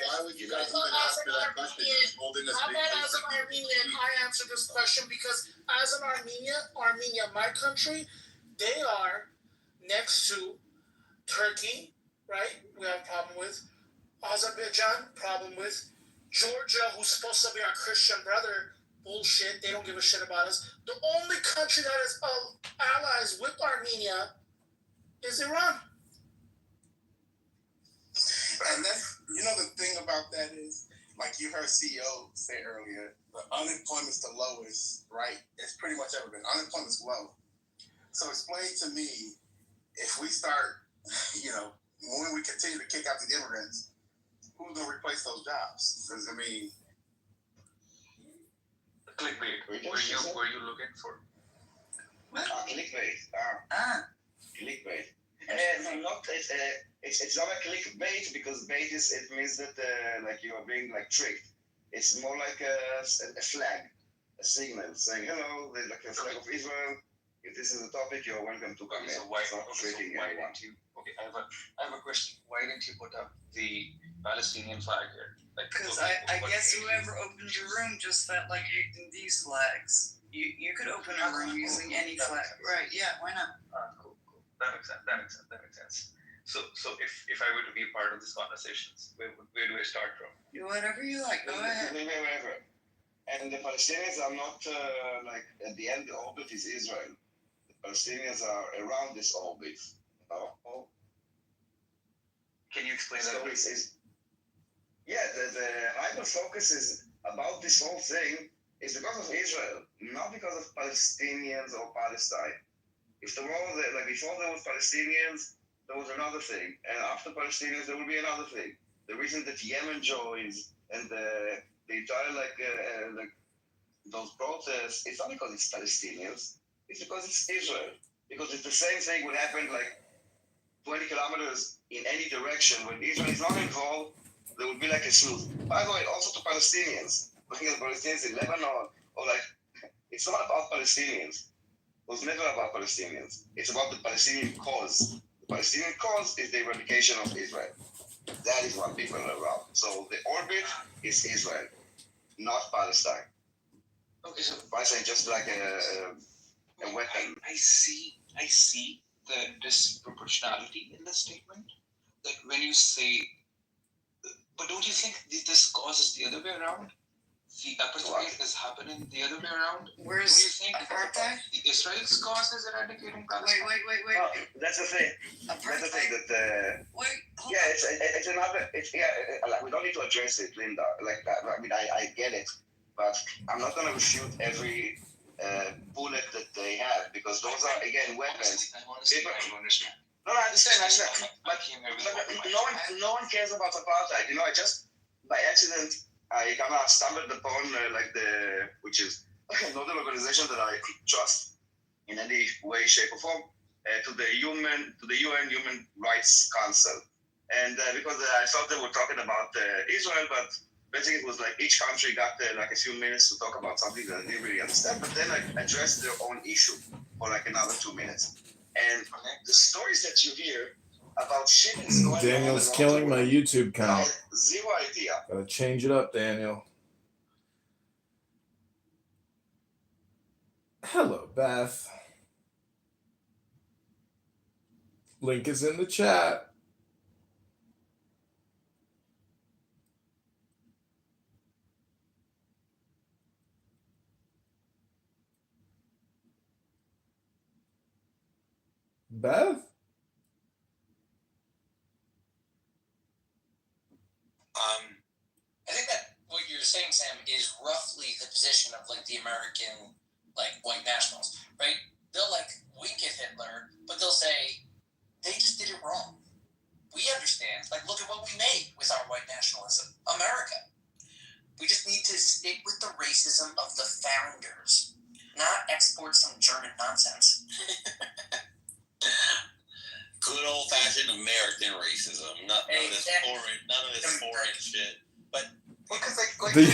Why would you guys even ask for that question? He's holding us How big about as an Armenian, I answer this question because as an Armenia, my country, they are next to Turkey, right? We have a problem with Azerbaijan, problem with Georgia, who's supposed to be our Christian brother. Bullshit. They don't give a shit about us. The only country that is allies with Armenia is Iran. And that's, the thing about that is, like you heard CEO say earlier, the unemployment's the lowest, right? It's pretty much ever been. Unemployment's low. So explain to me, if we start, when we continue to kick out the immigrants, who's going to replace those jobs? Because, Clickbait. Were you looking for? Clickbait. Clickbait. It's not a clickbait because bait it means that you are being tricked. It's more like a flag, a signal saying hello. There's a flag of Israel. If this is a topic, you're welcome to come in. It's not tricking anyone. I have a question. Why didn't you put up the Palestinian flag here? Because I guess whoever opened your room just felt like using these flags. You could open a room using any flag. Right, yeah, why not? Cool. That makes sense. So if I were to be a part of these conversations, where do I start from? Whatever you like, go ahead. Wherever. And the Palestinians are not at the end. The orbit is Israel. The Palestinians are around this orbit. Can you explain that? The hyper focus is about this whole thing is because of Israel, not because of Palestinians or Palestine. If there were before there was Palestinians, there was another thing, and after Palestinians, there will be another thing. The reason that Yemen joins and the entire those protests, it's not because it's Palestinians, it's because it's Israel. Because if the same thing would happen 20 kilometers in any direction, when Israel is not involved, there would be a truth. By the way, also to Palestinians, looking at Palestinians in Lebanon, it's not about Palestinians. It was never about Palestinians. It's about the Palestinian cause. The Palestinian cause is the eradication of Israel. That is what people are around. So the orbit is Israel, not Palestine. Okay, so Palestine is just like a weapon. I see the disproportionality in the statement. That when you say, but don't you think this cause is the other way around? the opposite is happening the other way around. Where's What do you think? apartheid? Israel's cause is eradicating Palestine. Wait. No, that's the thing. That's the thing that. It's another. Like, we don't need to address it, Linda. Like, I mean, I get it, but I'm not gonna shoot every bullet that they have because those are again weapons. No, I understand. But no one cares about apartheid. You know, I just by accident I kind of stumbled upon which is not an organization that I trust in any way, shape, or form, to the UN Human Rights Council, and because I thought they were talking about Israel, but basically it was like each country got like a few minutes to talk about something that I didn't really understand, but then I addressed their own issue for like another 2 minutes. And the stories that you hear about shit is going on. Daniel's killing my YouTube count. Zero idea. Gotta change it up, Daniel. Hello, Beth. Link is in the chat. Beth? I think that what you're saying, Sam, is roughly the position of like the American like white nationals, right? They'll like wink at Hitler, but they'll say they just did it wrong. We understand. Like, look at what we made with our white nationalism, America. We just need to stick with the racism of the founders, not export some German nonsense. Good old-fashioned American racism, none of this foreign shit. But because like The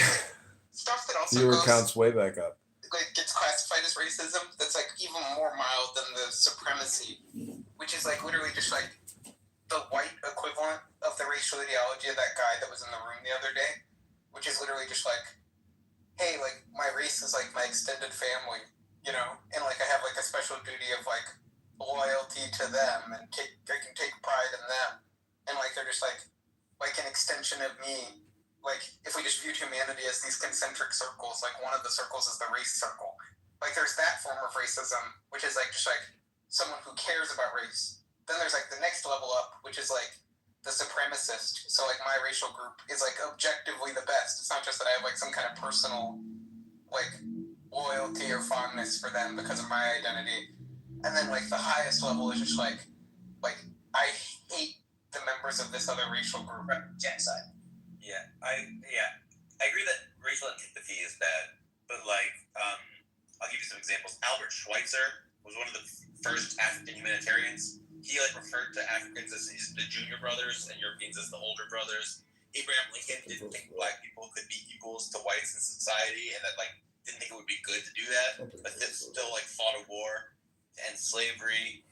stuff that also viewer goes, count's way back up. like gets classified as racism. That's like even more mild than the supremacy, which is like literally just like the white equivalent of the racial ideology of that guy that was in the room the other day, which is literally just like, hey, like my race is like my extended family, you know, and like I have like a special duty of like loyalty to them and I can take pride in them, and like they're just like an extension of me. Like if we just viewed humanity as these concentric circles, like one of the circles is the race circle. Like there's that form of racism, which is like just like someone who cares about race. Then there's like the next level up, which is like the supremacist. So like my racial group is like objectively the best. It's not just that I have like some kind of personal like loyalty or fondness for them because of my identity. And then like the highest level is just like I hate the members of this other racial group. Genocide. Yeah, I agree that racial antipathy is bad, but like, I'll give you some examples. Albert Schweitzer was one of the first African humanitarians. He like referred to Africans as the junior brothers and Europeans as the older brothers. Abraham Lincoln didn't think black people could be equals to whites in society, and that like didn't think it would be good to do that, but still like fought a war to end slavery.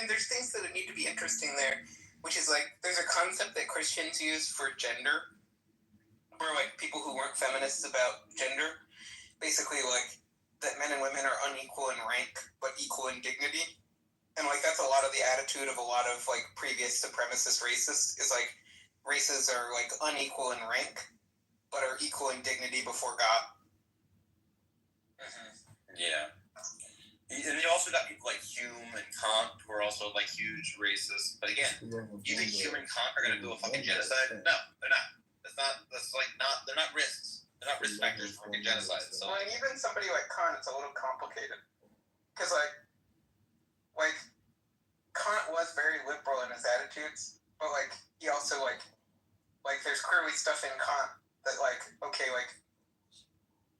There's things that need to be interesting there, which is like there's a concept that Christians use for gender, where like people who weren't feminists about gender, basically like that men and women are unequal in rank but equal in dignity, and like that's a lot of the attitude of a lot of like previous supremacist racists is like races are like unequal in rank but are equal in dignity before God. Mm-hmm. Yeah. And you also got people like Hume and Kant who are also like huge racists. But again, you think Hume and Kant are going to do a fucking genocide? No, they're not. They're not risks. They're not risk factors for fucking genocide. So. Well, and even somebody like Kant, it's a little complicated. Because like Kant was very liberal in his attitudes, but like he also like there's clearly stuff in Kant that like, okay, like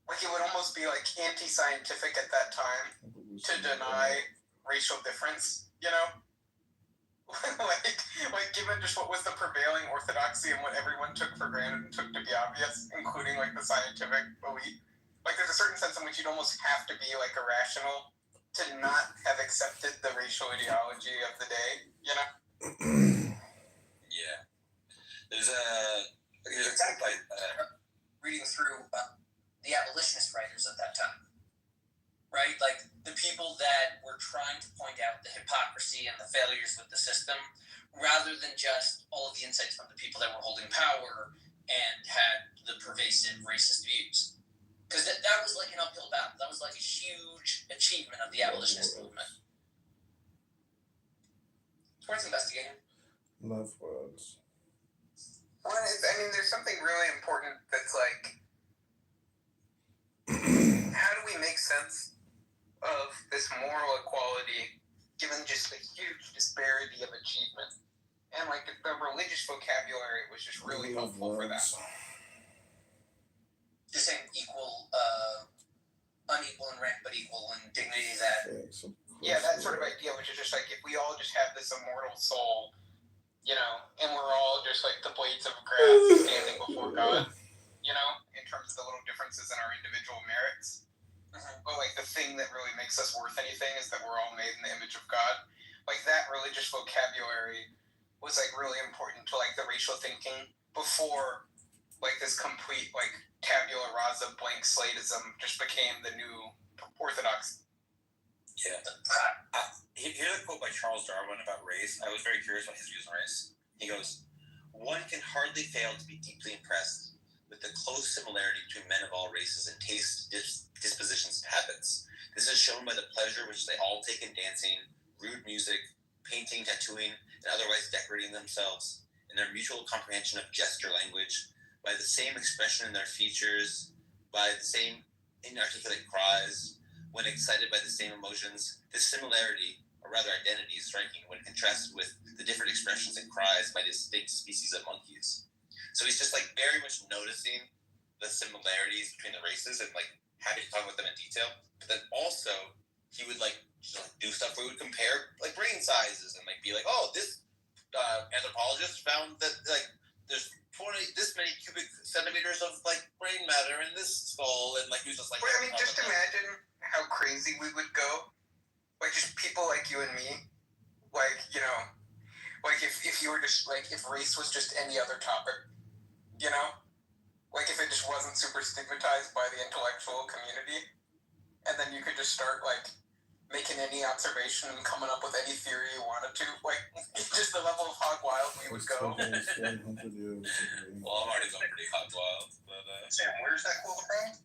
it would almost be like anti-scientific at that time to deny racial difference, you know? like given just what was the prevailing orthodoxy and what everyone took for granted and took to be obvious, including like the scientific elite. Like there's a certain sense in which you'd almost have to be like irrational to not have accepted the racial ideology of the day, you know? Yeah. There's reading through the abolitionist writers at that time, right? Like the people that were trying to point out the hypocrisy and the failures with the system, rather than just all of the insights from the people that were holding power and had the pervasive racist views. Because that was like an uphill battle. That was like a huge achievement of the abolitionist movement. It's worth investigating. Love words. Well, there's something really important that's like, how do we make sense of this moral equality given just the huge disparity of achievement? And like the religious vocabulary was just really helpful for that. The same unequal in rank but equal in dignity that... Yeah, that sort of idea, which is just like, if we all just have this immortal soul, you know, and we're all just like the blades of grass standing before God, you know, in terms of the little differences in our individual merits. But like the thing that really makes us worth anything is that we're all made in the image of God. Like that religious vocabulary was like really important to like the racial thinking before like this complete like tabula rasa blank slateism just became the new orthodox. Yeah. Here's a quote by Charles Darwin about race. I was very curious about his views on race. He goes, "One can hardly fail to be deeply impressed with the close similarity between men of all races in tastes, dispositions, and habits. This is shown by the pleasure which they all take in dancing, rude music, painting, tattooing, and otherwise decorating themselves, in their mutual comprehension of gesture language, by the same expression in their features, by the same inarticulate cries, when excited by the same emotions. This similarity, or rather identity, is striking when contrasted with the different expressions and cries by distinct species of monkeys." So he's just like very much noticing the similarities between the races and like happy to talk about them in detail. But then also he would like do stuff where he would compare like brain sizes and like be like, oh, this anthropologist found that like there's this many cubic centimeters of like brain matter in this skull, and like he was just like. Well, I mean, just imagine how crazy we would go, like just people like you and me, like you know, like if you were just like if race was just any other topic, you know, like if it just wasn't super stigmatized by the intellectual community, and then you could just start like making any observation and coming up with any theory you wanted to, like just the level of hog wild we would go. Well, I'm already going pretty hog wild, but Sam, where's that quote from?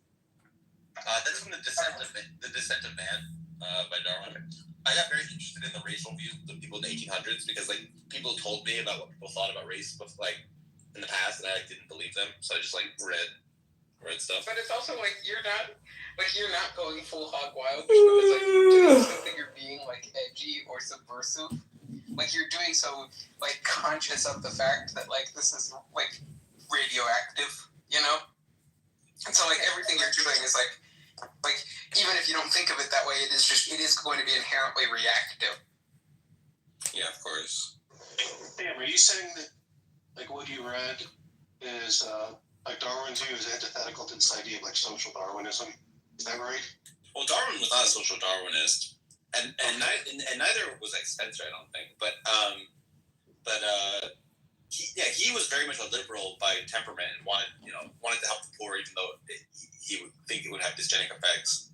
That's from the Descent of Man by Darwin. I got very interested in the racial views of people in the 1800s because like people told me about what people thought about race, but like in the past, and I like, didn't believe them, so I just like read stuff. But it's also like you're not going full hog wild just because like to the extent that you're being like edgy or subversive. Like you're doing so like conscious of the fact that like this is like radioactive, you know? And so like everything you're doing is like even if you don't think of it that way, it is going to be inherently reactive. Yeah, of course. Damn, are you saying that like what you read is like Darwin's view is antithetical to this idea of like social Darwinism? Is that right? Well, Darwin was not a social Darwinist, and neither was like Spencer, I don't think. But he was very much a liberal by temperament and wanted to help the poor, even though he would think it would have dysgenic effects.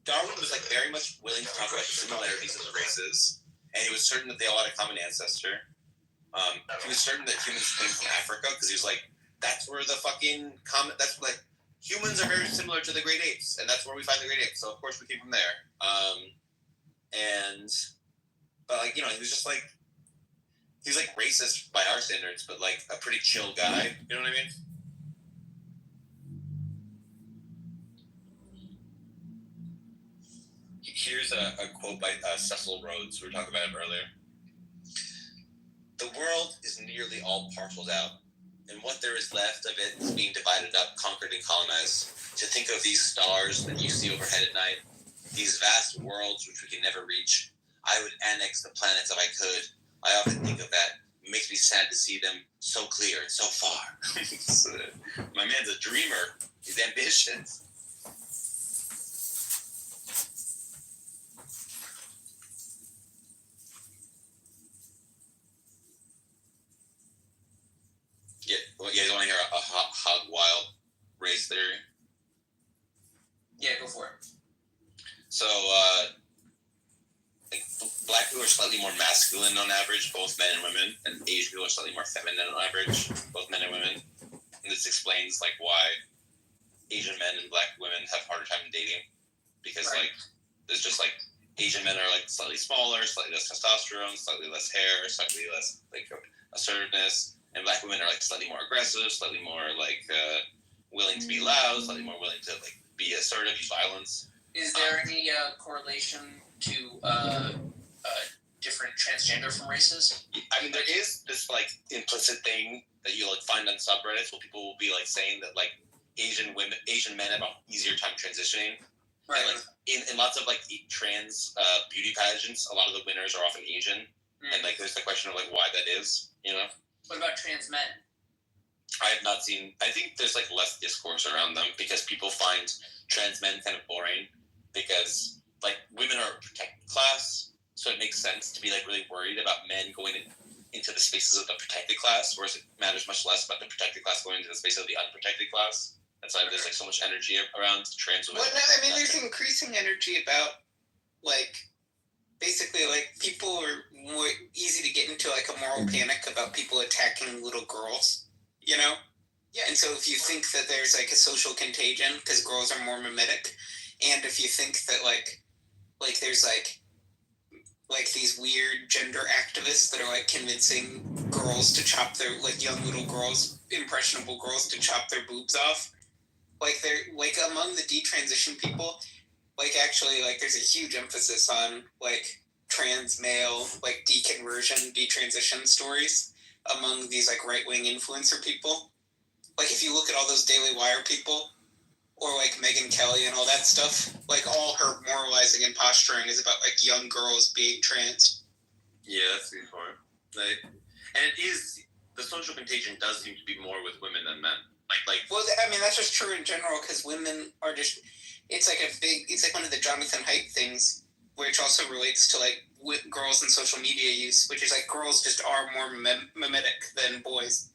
Darwin was like very much willing to talk about the similarities of the races, and he was certain that they all had a common ancestor. He was certain that humans came from Africa because he was like, that's where the fucking common. That's like humans are very similar to the great apes, and that's where we find the great apes. So of course we came from there. But like he was just like he was like racist by our standards, but like a pretty chill guy. You know what I mean? Here's a quote by Cecil Rhodes. We were talking about him earlier. "The world is nearly all parceled out, and what there is left of it is being divided up, conquered, and colonized. To think of these stars that you see overhead at night, these vast worlds which we can never reach, I would annex the planets if I could. I often think of that. It makes me sad to see them so clear and so far." My man's a dreamer. He's ambitious. Yeah, well, you guys want to hear a hog wild race theory? Yeah, go for it. So, like, black black people are slightly more masculine on average, both men and women, and Asian people are slightly more feminine on average, both men and women. And this explains like why Asian men and black women have harder time dating, because like there's just like Asian men are like slightly smaller, slightly less testosterone, slightly less hair, slightly less like assertiveness, and black women are like slightly more aggressive, slightly more like willing to be loud, slightly more willing to like be assertive, use violence. Is there any correlation to different transgender from races? I mean, there is this like implicit thing that you like find on subreddits where people will be like saying that like Asian men have an easier time transitioning. Right. And like in lots of like trans beauty pageants, a lot of the winners are often Asian, and like there's the question of like why that is, you know. What about trans men? I have not seen. I think there's like less discourse around them because people find trans men kind of boring, because like women are a protected class, so it makes sense to be like really worried about men going into the spaces of the protected class, whereas it matters much less about the protected class going into the space of the unprotected class. That's why there's like so much energy around trans women. Well, no, I mean, there's increasing energy about like basically like people are more easy to get into like a moral panic about people attacking little girls, you know? Yeah. And so if you think that there's like a social contagion because girls are more mimetic, and if you think that like there's like these weird gender activists that are like convincing girls to chop their like young little girls, impressionable girls, to chop their boobs off, like they're like among the detransition people, like actually like there's a huge emphasis on like trans male like deconversion, detransition stories among these like right-wing influencer people. Like if you look at all those Daily Wire people, or like Megyn Kelly and all that stuff, like all her moralizing and posturing is about like young girls being trans. Yeah, that's the point. Like, and it is, the social contagion does seem to be more with women than men. Well, I mean that's just true in general because women are just. It's like one of the Jonathan Haidt things, which also relates to like girls and social media use, which is like girls just are more mimetic than boys.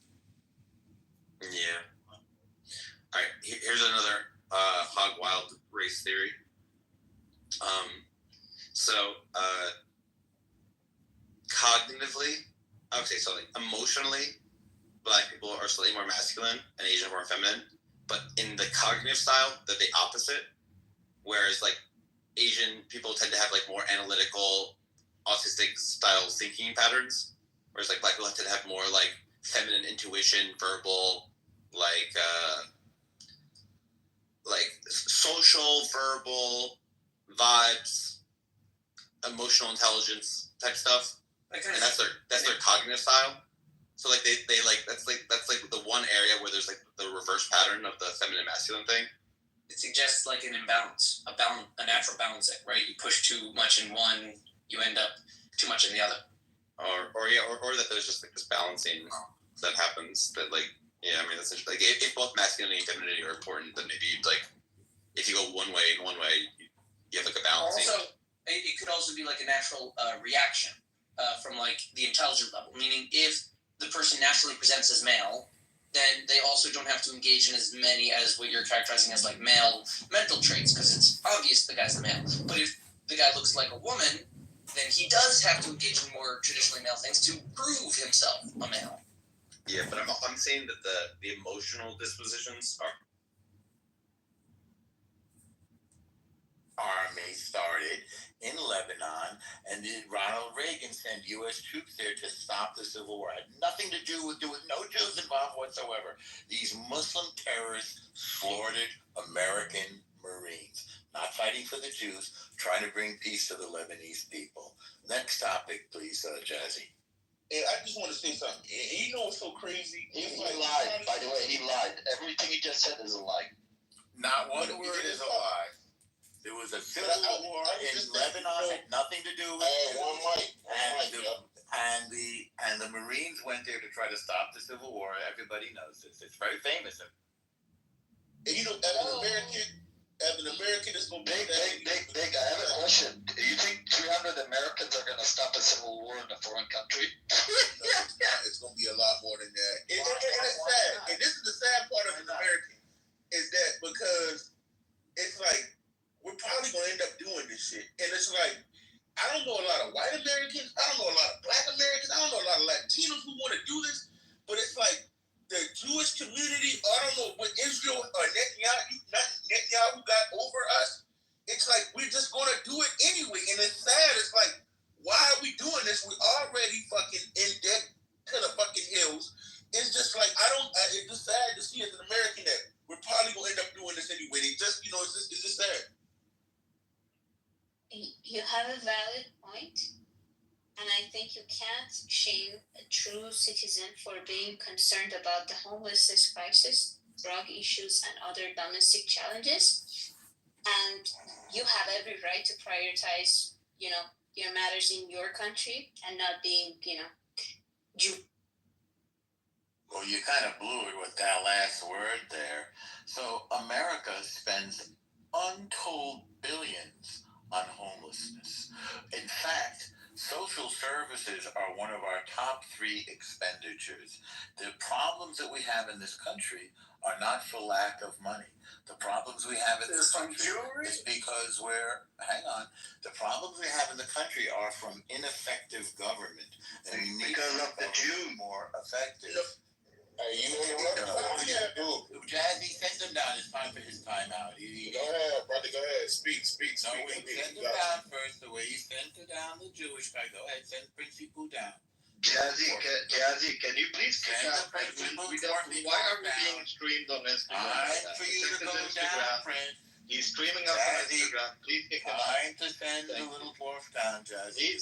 Yeah. All right. Here's another hog wild race theory. Cognitively, I would say something. Emotionally, black people are slightly more masculine and Asian more feminine, but in the cognitive style, they're the opposite. Whereas like Asian people tend to have like more analytical, autistic style thinking patterns, whereas like black people tend to have more like feminine intuition, verbal, like social, verbal vibes, emotional intelligence type stuff, and that's their cognitive style. So like they like that's like the one area where there's like the reverse pattern of the feminine masculine thing. It suggests like an imbalance, a natural balancing, right? You push too much in one, you end up too much in the other. Or that there's just like this balancing that happens. That like, yeah, I mean that's like if both masculinity and femininity are important, then maybe like if you go one way, you have like a balancing. Also, it could also be like a natural reaction from like the intelligent level, meaning if the person naturally presents as male, then they also don't have to engage in as many as what you're characterizing as like male mental traits, because it's obvious the guy's a male. But if the guy looks like a woman, then he does have to engage in more traditionally male things to prove himself a male. Yeah, but I'm saying that the emotional dispositions are. Army started in Lebanon, and then Ronald Reagan sent U.S. troops there to stop the Civil War. It had nothing to do with no Jews involved whatsoever. These Muslim terrorists slaughtered American Marines, not fighting for the Jews, trying to bring peace to the Lebanese people. Next topic, please, Jazzy. And I just want to say something. And you know what's so crazy? He lied. By the way, he lied. Everything he just said is a lie. Not one word is a lie. There was a civil war in Lebanon, had nothing to do with it. And the Marines went there to try to stop the Civil War. Everybody knows this. It's very famous. And you know, as an American, it's going to be Big, I have a question. Do you think 300 Americans are going to stop a civil war in a foreign country? It's going to be a lot more than that. And it's sad. And this is the sad part of an American, is that because it's like, we're probably going to end up doing this shit. And it's like, I don't know a lot of white Americans since we're already fucking in debt to the fucking hills, it's just like it's just sad to see as an American that we're probably gonna end up doing this anyway. It's just sad. You have a valid point, and I think you can't shame a true citizen for being concerned about the homelessness crisis, drug issues, and other domestic challenges. And you have every right to prioritize, your matters in your country and not being, Well, you kind of blew it with that last word there. So America spends untold billions on homelessness. In fact, social services are one of our top 3 expenditures. The problems that we have in this country are not for lack of money. The problems we have in this country is because the problems we have in the country are from ineffective government. And we need because of the Jew more effective. Hey, you know what? Jazzy, send him down. It's time for his time out. Go ahead, brother. Go ahead. Speak. No, wait, send him down first. The way you sent down the Jewish guy. Go ahead, send Princey Pooh down. Jazzy, can you please kick out? Why are we being streamed on Instagram? Time for you to go down, Prince. He's streaming us on Instagram. Please kick him out. Time to send the little dwarf down, Jazzy.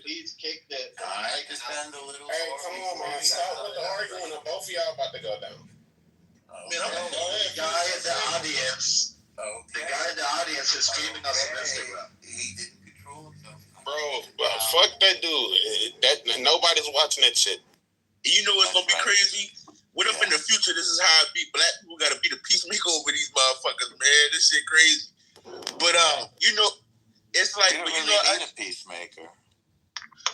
Please kick the. Time to send the little dwarf. Hey, come on, man. Stop with the argument. Both of y'all about to go down. The guy in the audience. The guy in the audience is streaming us on Instagram. He didn't control himself. Bro, fuck that dude. Nobody's watching that shit. You know what's gonna be crazy? What if in the future this is how it be? Black people gotta be the peacemaker over these motherfuckers, man. This shit crazy. But it's like you don't really need a peacemaker.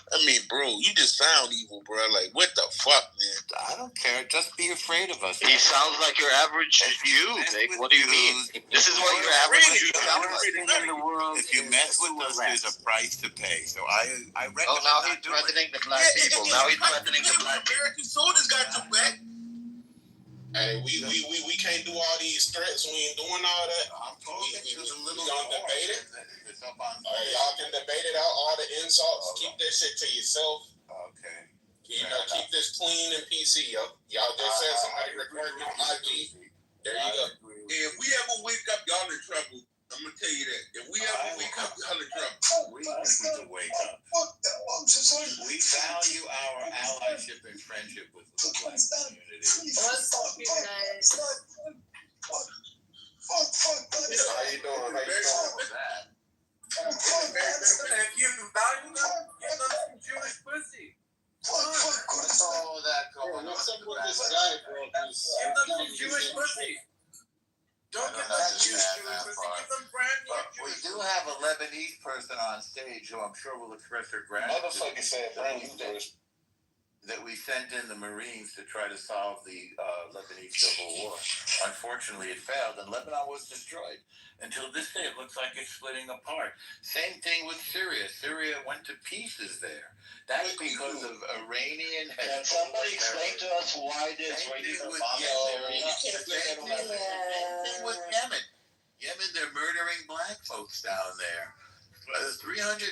I mean, bro, you just sound evil, bro. Like, what the fuck, man? I don't care. Just be afraid of us. He sounds like your average Jew, Nick. What do you mean? This is what your average Jew sounds like. If you mess with us, there's a price to pay. So I recommend. Oh, now he's threatening the black people. Now he's threatening the black people. American soldiers got your back. Hey, we can't do all these threats. We ain't doing all that. I'm talking to the little. We gonna debate it. Y'all can debate it out. All the insults. Keep that shit to yourself. Okay. Keep this clean and PC, yo. Y'all just said somebody recording on IG. There you go. If we ever wake up, y'all in trouble. I'm gonna tell you that. If we ever wake up, y'all in trouble. We need to wake up. We value our allyship and friendship with the black community. What's up, you guys? How you doing? With that? If you value them, give them some Jewish pussy. What's all that going on? This guy, bro, Give them some Jewish pussy. Don't give them Jewish pussy. Give them brand new We Jewish do have a Lebanese person on stage who I'm sure will express her gratitude. motherfucker said brand new Jewish. That we sent in the Marines to try to solve the Lebanese Civil War. Unfortunately, it failed, and Lebanon was destroyed. Until this day, it looks like it's splitting apart. Same thing with Syria. Syria went to pieces there. That's because of Iranian. Can somebody explain to us why the Israelis are bombing Syria? Same with Yemen. Yemen, they're murdering black folks down there. 350,000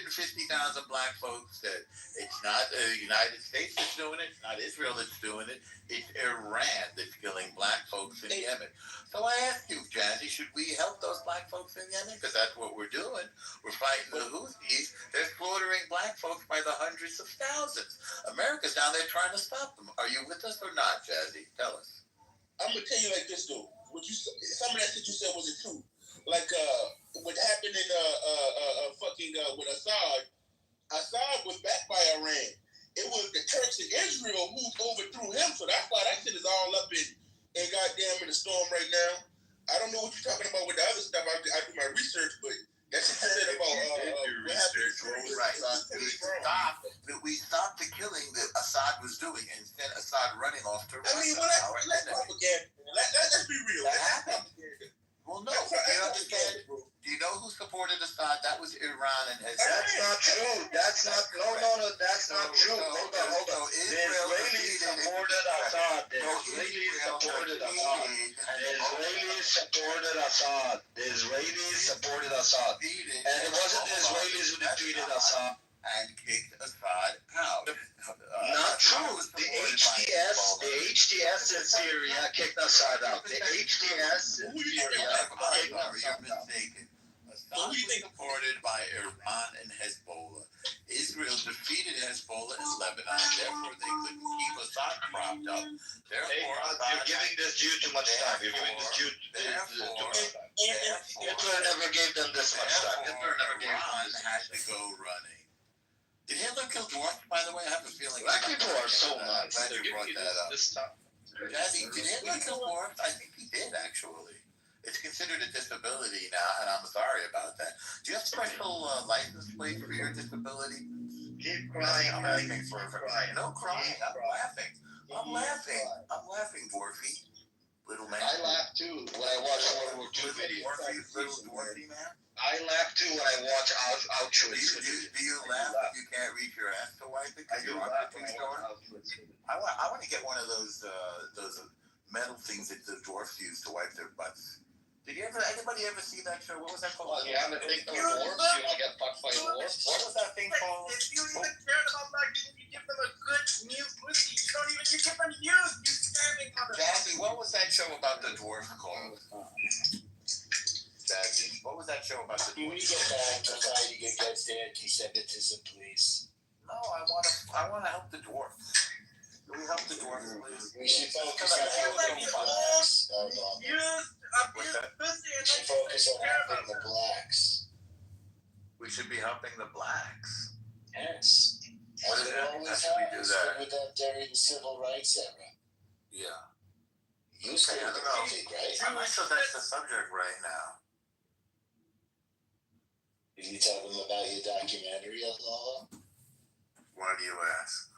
black folks that it's not the United States that's doing it, it's not Israel that's doing it, it's Iran that's killing black folks in Yemen. So I ask you, Jazzy, should we help those black folks in Yemen? Because that's what we're doing. We're fighting the Houthis. They're slaughtering black folks by the hundreds of thousands. America's down there trying to stop them. Are you with us or not, Jazzy? Tell us. I'm going to tell you like this, dude. Some of that shit you said wasn't true. Like what happened in with Assad. Assad was backed by Iran. It was the Turks and Israel who overthrew him, so that's why that shit is all up in goddamn in the storm right now. I don't know what you're talking about with the other stuff. I do my research, but that's what you said about what happened. We stopped the killing that Assad was doing and sent Assad running off to Russia. I mean, let's propaganda. Let's be real. That happened. Well, no. You understand? Do you know who supported Assad? That was Iran and Hezbollah. That's not true. That's not true. Hold on. The Israelis supported Assad. The Israelis supported Assad. And it wasn't the Israelis who defeated Assad. and kicked Assad out. Not true. The HTS in Syria kicked Assad out. The HTS in Syria kicked Assad out. Assad was supported by Iran and Hezbollah. Israel defeated Hezbollah in Lebanon, therefore they couldn't keep Assad propped up. Therefore, you're giving this Jew too much time. You're giving this Jew too much time. Hitler never gave them this much time. Hitler never gave them this much time. Had to go running. Did Hitler kill dwarfs, by the way? I have a feeling. Black people are so nice. Glad you brought that up. Jazzy, did Hitler kill dwarfs? I think he did, actually. It's considered a disability now, and I'm sorry about that. Do you have special license plate for your disability? Keep crying. I'm laughing for crying. No crying. I'm laughing. I'm laughing, Dwarfy. Little man. I laugh too when I watch World War II videos. Little Dwarfy man. I laugh too when I watch Auschwitz. Do you laugh if you can't reach your ass to wipe it? I do laugh when I watch Auschwitz. I want to get one of those metal things that the dwarfs use to wipe their butts. Did anybody ever see that show? What was that called? You haven't think of dwarfs? You want to get fucked by dwarfs? What was that thing called? If you even cared about black people, you give them a good new pussy. You don't even give them youth. You standing on the. Jazzy, what was that show about the dwarf called? Jazzy, what was that show about the dwarf? When you get back, try to get anti-Semitism, please. No, I want to help the dwarf. Can we help the dwarf, please? We should focus on helping the blacks. We should focus on helping the blacks. We should be helping the blacks. Yes. What As is it that? always How should we do has that? with them during the civil rights era. Yeah. You still I don't know. right? I'm not sure that's the subject right now. Are you talking about your documentary, Lola? Why do you ask?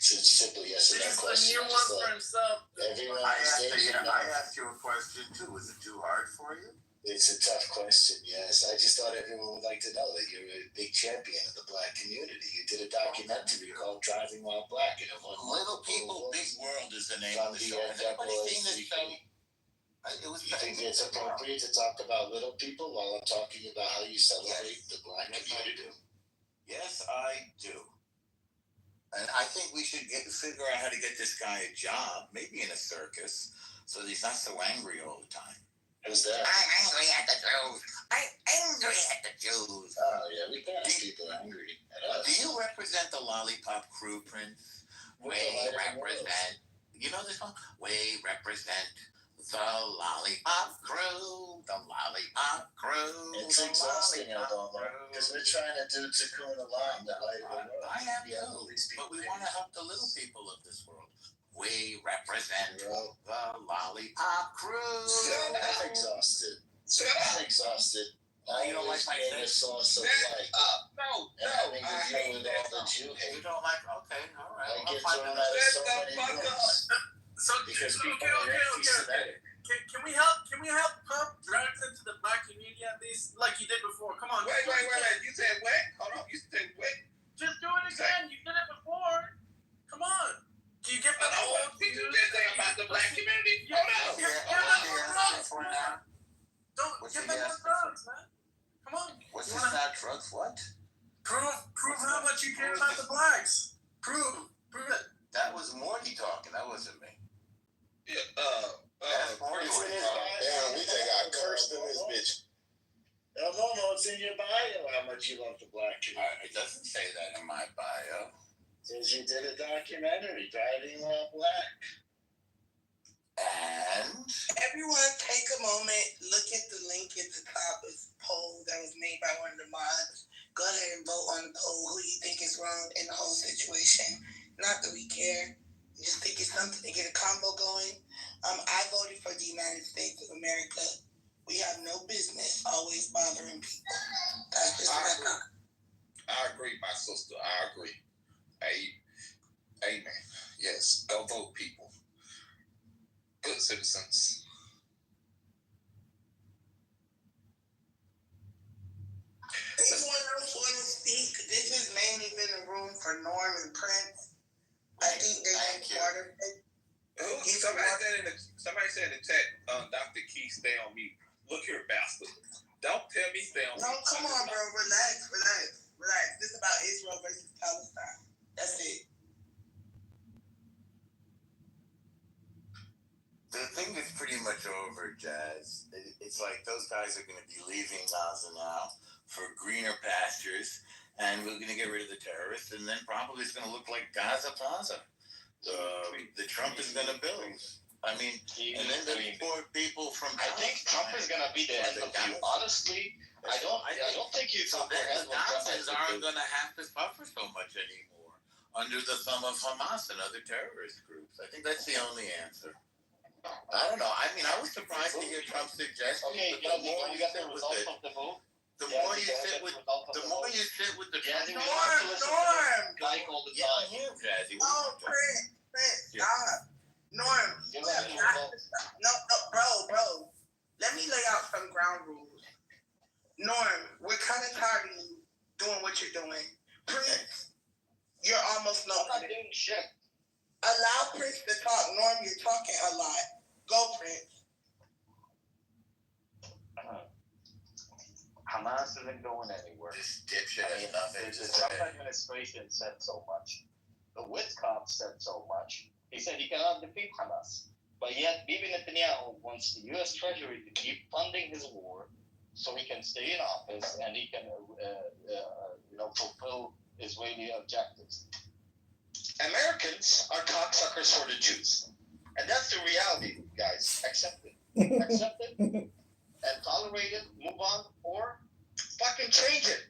So it's simply yes or no question. New one for himself. Everyone I I asked you a question too. Was it too hard for you? It's a tough question, yes. I just thought everyone would like to know that you're a big champion of the black community. You did a documentary called Driving While Black. And Little People, Big World is the name of the show. Has anybody seen this show? You think it's appropriate to talk about little people while I'm talking about how you celebrate the black community? Yes, I do. And I think we should figure out how to get this guy a job, maybe in a circus, so that he's not so angry all the time. Who's that? I'm angry at the Jews. I'm angry at the Jews. Oh, yeah, we can have people angry at us. Do you represent the Lollipop Crew, Prince? We represent, you know this one? We represent the Lollipop Crew, the Lollipop Crew. It's exhausting, because we're trying to do Tikkun Olam, the light of the world. I am too, but we want to help the little people of this world. We represent the Lollipop Crew. I'm exhausted. I'm exhausted. You don't like my source of light. No, having to deal with all the Jew hate. You don't like? Okay, all right. I get thrown out of so many rooms. So Because people are anti-Semitic. Can we help pump drugs into the black community at least, like you did before? Come on. Wait. You said what? Hold on. You said what? Just do it again. You did it before. Come on. Can you get the old? Did you just say about the black community? Hold on. Don't give them more drugs, man. Come on. What's this not drugs? What? Prove how much you care about the blacks. Prove it. That was Morty talking. That wasn't me. Yeah. Morty. We think I cursed in this bitch. No, it's in your bio how much you love the black community. It doesn't say that in my bio. Says you did a documentary, Driving While Black. And everyone take a moment, look at the link at the top of the poll that was made by one of the mods. Go ahead and vote on the poll who you think is wrong in the whole situation. Not that we care. We just think it's something to get a combo going. I voted for the United States of America. We have no business always bothering people. That's just what I thought. I agree, my sister. I agree. Amen. Yes, go vote, people. Good citizens. Anyone else want to speak? This has mainly been a room for Norm and Prince. I think they want part of it. Somebody said in the chat, Dr. Key, stay on mute. Look here, bastard. Don't tell me stay on mute. No, come on, bro. Relax. Relax. This is about Israel versus Palestine. That's it. The thing is pretty much over, Jazz. It's like those guys are going to be leaving Gaza now for greener pastures, and we're going to get rid of the terrorists, and then probably it's going to look like Gaza Plaza. The Trump is going to build. I mean, and then the poor people from. I think Trump is going to be the end of you. Honestly, I don't think you. So then the Gazans aren't going to have to suffer so much anymore under the thumb of Hamas and other terrorist groups. I think that's the only answer. I don't know. I mean, I was surprised to hear Trump suggest. Okay, the more you sit with it, the more you sit with the Jazzy. Norm. Like all the Yeah, time. I hear Jazzy. Oh, Prince, stop. Norm. No, bro. Let me lay out some ground rules. Norm, we're kind of tired of you doing what you're doing. Prince, you're almost no. I'm not doing shit. Allow Prince to talk. Norm, you're talking a lot. Go, Prince. Hamas isn't going anywhere. This dipshit has nothing to the say. Trump administration said so much. The Witkoff said so much. He said he cannot defeat Hamas. But yet, Bibi Netanyahu wants the U.S. Treasury to keep funding his war so he can stay in office and he can fulfill Israeli objectives. Americans are cocksuckers for the Jews. And that's the reality, guys. Accept it. Accept it and tolerate it, move on, or fucking change it.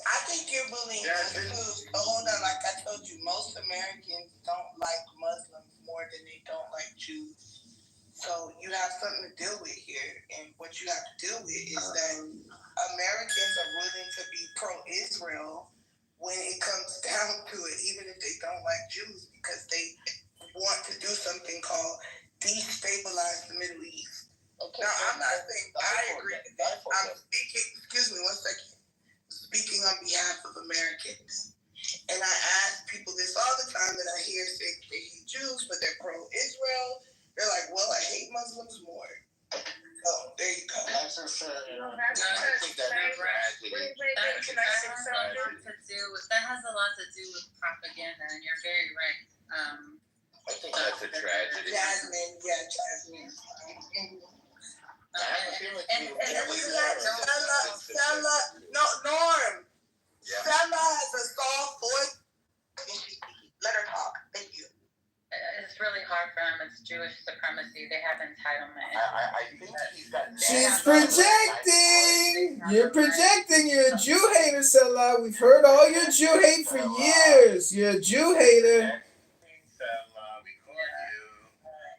I think you're bullying us too. Hold on, like I told you, most Americans don't like Muslims more than they don't like Jews. So you have something to deal with here. And what you have to deal with is that Americans are willing to be pro-Israel when it comes down to it, even if they don't like Jews, because they want to do something called destabilize the Middle East. Okay, now, I'm not saying I agree with that. I'm speaking, excuse me one second, speaking on behalf of Americans. And I ask people this all the time that I hear say they hate Jews, but they're pro-Israel. They're like, well, I hate Muslims more. Oh, there you go. That's for sure. I think that's a tragedy. Can I say something? That has a lot to do with propaganda, and you're very right. I think that's a tragedy. Jasmine. Stella, Norm. Yeah. Stella has a soft voice. Let her talk. Thank you. It's really hard for them. It's Jewish supremacy. They have entitlement. I think he's got. She's projecting. You're projecting. You're a Jew hater, Salah. We've heard all your Jew hate for years. You're a Jew hater.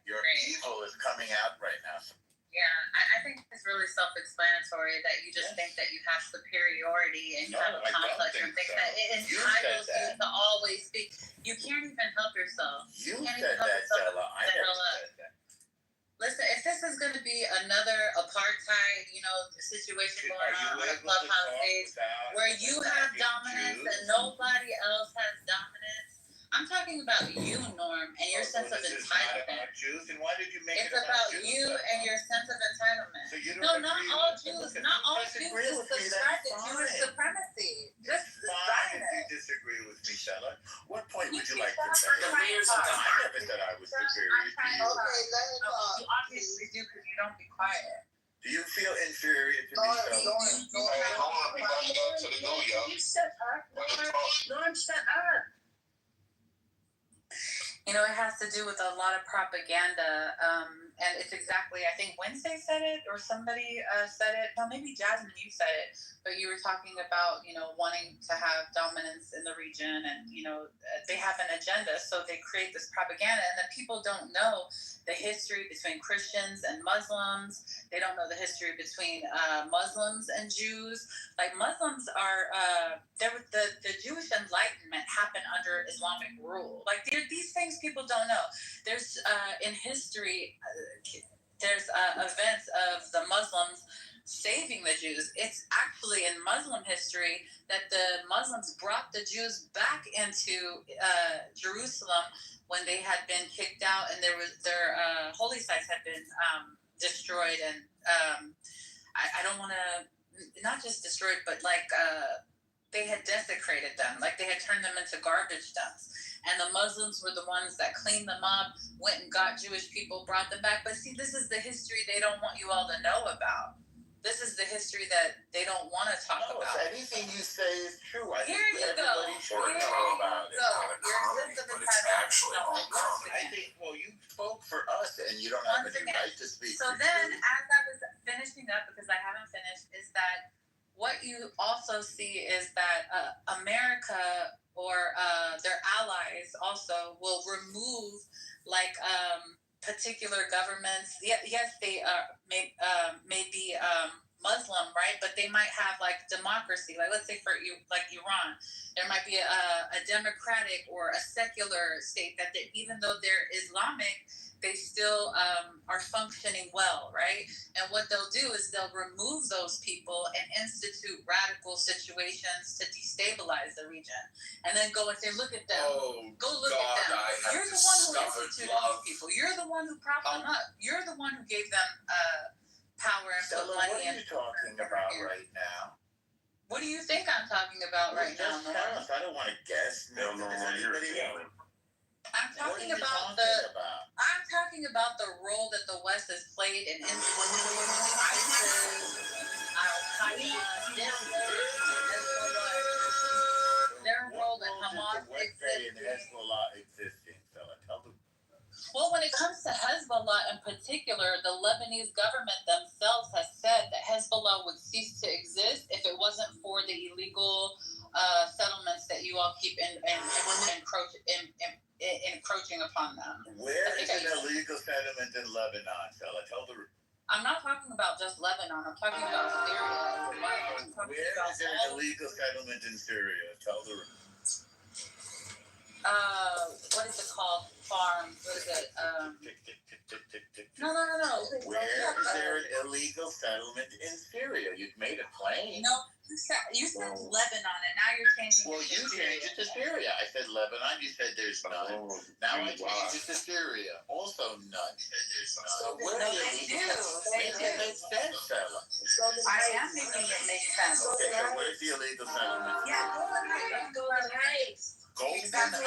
Your evil is coming out right now. Yeah, I think it's really self-explanatory that you just think that you have superiority and you have a complex and think that it entitles you to always speak. You can't even help yourself. You said that, Stella. I never said that. Listen, if this is going to be another apartheid, situation going on the clubhouse stage where you have dominance and nobody else has dominance, I'm talking about you, Norm, and your sense of entitlement. Jews, and why did you make it's about you and your sense of entitlement. So not all Jews. Not all Jews subscribe to Jewish supremacy. Just fine if you disagree with me, Stella. What point would you like to make? I never said I was superior to you. Okay, let her talk. You obviously do because you don't be quiet. Do you feel inferior to me, Stella? You shut up, Norm, shut up. It has to do with a lot of propaganda, and it's exactly, I think Wednesday said it, or somebody said it, no, maybe Jasmine, you said it, but you were talking about, wanting to have dominance in the region, and, they have an agenda, so they create this propaganda, and then people don't know the history between Christians and Muslims. They don't know the history between Muslims and Jews. Like, Muslims are, the Jewish Enlightenment happened under Islamic rule. Like, these things people don't know. There's, in history, there's events of the Muslims saving the Jews. It's actually in Muslim history that the Muslims brought the Jews back into Jerusalem when they had been kicked out and their holy sites had been destroyed. And I don't want to not just destroyed, but like they had desecrated them, like they had turned them into garbage dumps. And the Muslims were the ones that cleaned them up, went and got Jewish people, brought them back. But see, this is the history they don't want you all to know about. This is the history that they don't want to talk about. If anything you say is true, I Here think you go. everybody should know about it. I think, well, you spoke for us, and you don't have any right to speak So for then, you. as I was finishing up, because I haven't finished, is that what you also see is that America or their allies also will remove like particular governments. Yes, they may be Muslim, right? But they might have like democracy. Like let's say for like Iran, there might be a democratic or a secular state that even though they're Islamic, they still are functioning well, right? And what they'll do is they'll remove those people and institute radical situations to destabilize the region. And then go and say, look at them. Go look at them. You're the one who instituted these people. You're the one who propped them up. You're the one who gave them power and put money in. What are you talking about right now? What do you think I'm talking about right now? I don't want to guess. No, I'm talking about I'm talking about the role that the West has played in influencing ISIS, Al-Qaeda, their role in Hamas existing. Well, when it comes to Hezbollah in particular, the Lebanese government themselves has said that Hezbollah would cease to exist if it wasn't for the illegal settlements that you all keep encroaching upon them. Where is an illegal settlement in Lebanon, fella? Tell the room. I'm not talking about just Lebanon. I'm talking about Syria. Where is there an illegal settlement in Syria? Tell the room. What is it called? Farm. What is it? No. Where is there an illegal settlement in Syria? You've made a claim. No, you said Lebanon, and now you're changing it to Syria. Well, you changed it to Syria. I said Lebanon. You said there's none. Now I changed it to Syria. Also none. So where is it? Make it make sense, fella. I am making it make sense. Okay, so where's the illegal settlement? Yeah, Golden Heights. Golden Heights.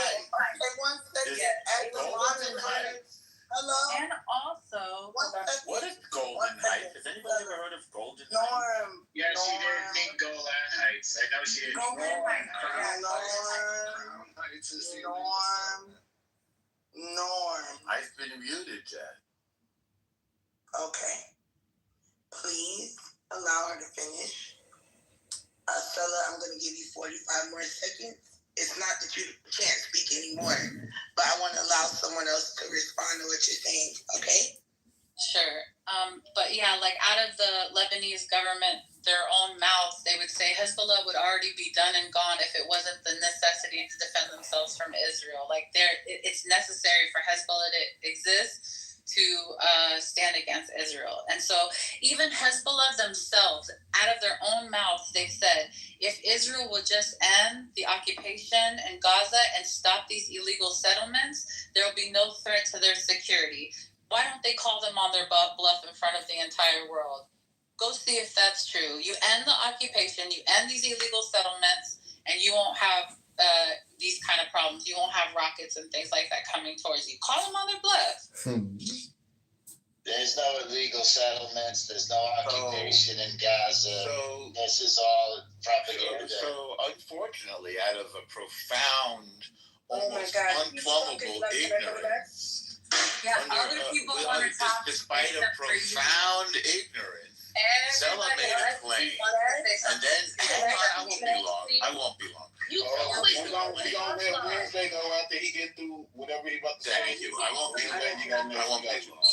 Golden Heights. Hello. And also, what is Golden Heights? Has anybody ever heard of Golden Heights? Norm. Yeah, she didn't think Golan Heights. I know she didn't. Norm. I've been muted, Jen. Okay. Please allow her to finish. Stella, I'm going to give you 45 more seconds. It's not that you can't speak anymore, but I want to allow someone else to respond to what you're saying, okay? Sure. But yeah, like out of the Lebanese government, their own mouths, they would say Hezbollah would already be done and gone if it wasn't the necessity to defend themselves from Israel. Like it's necessary for Hezbollah to exist to stand against Israel. And so even Hezbollah themselves, out of their own mouths, they've said, if Israel will just end the occupation in Gaza and stop these illegal settlements, there will be no threat to their security. Why don't they call them on their bluff in front of the entire world? Go see if that's true. You end the occupation, you end these illegal settlements, and you won't have these kind of problems. You won't have rockets and things like that coming towards you. Call them on their bluff. There's no illegal settlements. There's no occupation in Gaza. This is all propaganda. So unfortunately, out of a profound, almost unplumbable ignorance, other people want to talk. Despite a profound ignorance, Stella made a claim, and then I won't be long. We're gonna let Wednesday go after he get through whatever he about to say. Thank you. I won't be long.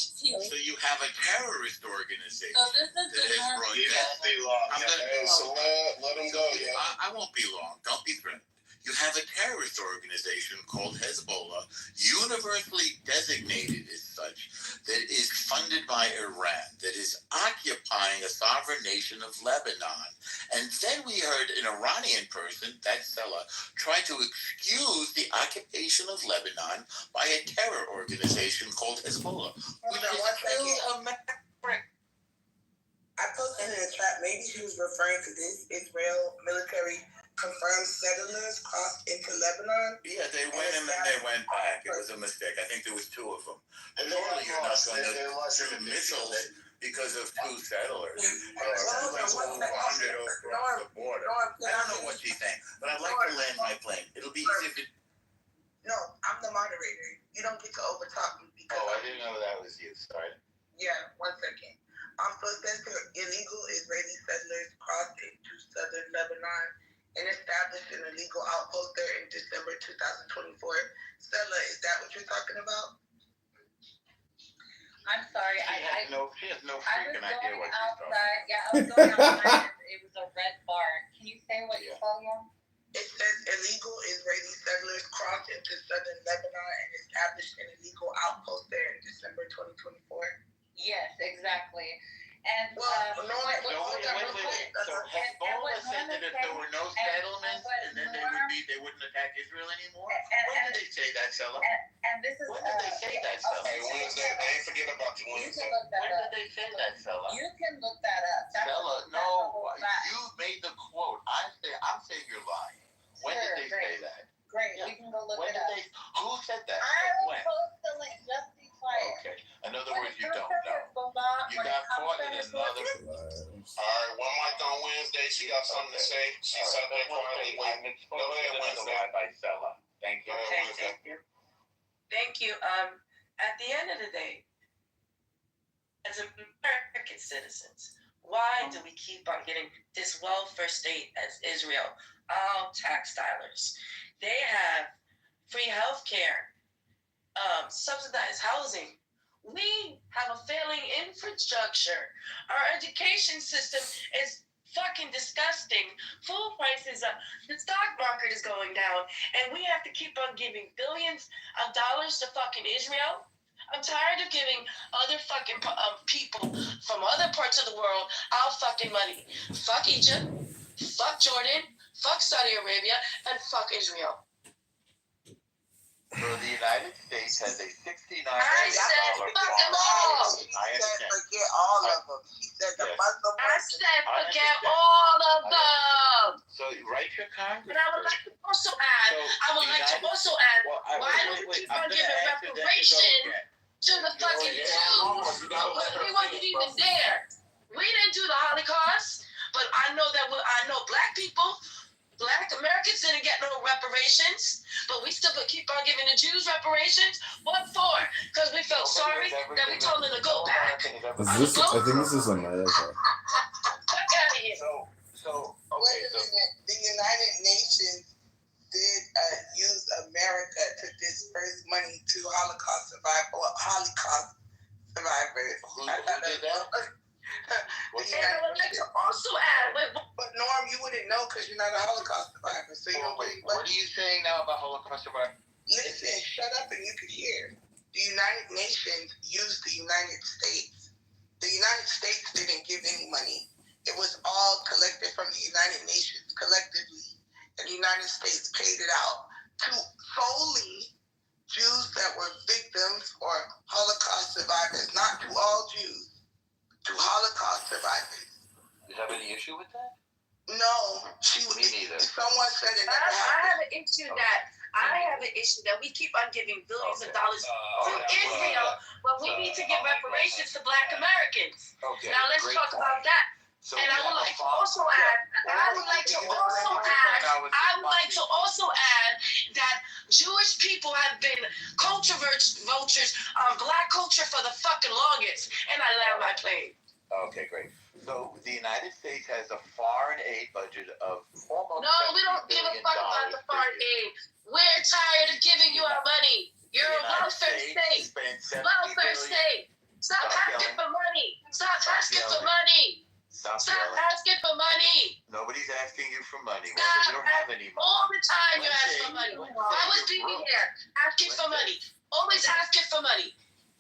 So you have a terrorist organization. So this is So let him go. Yeah. I won't be long. Don't be threatened. You have a terrorist organization called Hezbollah, universally designated as such, that is funded by Iran, that is occupying a sovereign nation of Lebanon. And then we heard an Iranian person, that's Sella, try to excuse the occupation of Lebanon by a terror organization called Hezbollah. I posted in the chat, maybe she was referring to this Israel military confirmed settlers crossed into Lebanon. Yeah, they went and then they went back. It was a mistake. I think there was 2 of them. And normally you're not going to shoot missiles because of 2 settlers. People who wandered across the border. I don't know what you think, but I'd like to land my plane. It'll be easy if it... No, I'm the moderator. You don't get to overtalk me because... Oh, I didn't know that was you. Sorry. Yeah, 1 second. So it says here, illegal Israeli settlers crossed into southern Lebanon and established an illegal outpost there in December 2024. Stella, is that what you're talking about? I'm sorry. She has no freaking idea what she's talking about. Yeah, I was going outside. It was a red bar. Can you say what you saw again? It says illegal Israeli settlers crossed into southern Lebanon and established an illegal outpost there in December 2024. Yes, exactly. And wait. So Hezbollah said that if there were no settlements, and then they wouldn't attack Israel anymore. When did they say that, Stella? And this is when did they say that, Stella? Hey, Wednesday. I ain't forget about you Wednesday. When did they say that, Stella? You can look that up. Stella, no, you made the quote. I'm saying you're lying. When did they say that? Great, we can go look it up. Who said that? I will post the link. Just be quiet. Okay. In other words, you don't know. You got caught in another. All right, one mic on Wednesday. She got something to say. She's up there quietly waiting. Go ahead, Wednesday. Thank you. Okay, thank you. Thank you. At the end of the day, as American citizens, why do we keep on getting this welfare state as Israel? All tax dollars. They have free health care, subsidized housing. We have a failing infrastructure. Our education system is fucking disgusting. Food prices up. The stock market is going down. And we have to keep on giving billions of dollars to fucking Israel. I'm tired of giving other fucking people from other parts of the world our fucking money. Fuck Egypt. Fuck Jordan. Fuck Saudi Arabia. And fuck Israel. So the United States has a $69 I said fuck them all. I understand. Forget all of them. She said the Muslim. I said forget all of them. So write your Congress. But I would like to also add. Why don't we keep on giving reparations to the fucking Jews? We wasn't even there. We didn't do the Holocaust, but I know black people. Black Americans didn't get no reparations, but we still keep on giving the Jews reparations. What for? Because we felt sorry that we told them to go back. I think this is America. Fuck out of here. Wait a minute. The United Nations did use America to disperse money to Holocaust survivors. Who did that? And I would like to also add, but Norm, you wouldn't know because you're not a Holocaust survivor. So what are you saying now about Holocaust survivors? Listen, shut up and you can hear. The United Nations used the United States. The United States didn't give any money. It was all collected from the United Nations collectively. And the United States paid it out to solely Jews that were victims or Holocaust survivors, not to all Jews. To Holocaust survivors. Do you have any issue with that? No, Me neither. Someone said it never I happened. have an issue that we keep on giving billions of dollars to Israel, but we need to give reparations to Black Americans. Okay. Now let's talk about that. And I would like to also add that Jewish people have been culture vultures on Black culture for the fucking longest. And I land my plane. Okay, great. So the United States has a foreign aid budget of almost No, we don't give a fuck about the foreign aid. We're tired of giving you our money. You're a welfare state. Welfare state. Stop asking for money. Stop asking for money. Stop asking for money. Nobody's asking you for money. Stop You don't have any money. all the time you ask for money. Why was BB here asking for money? Always asking for money.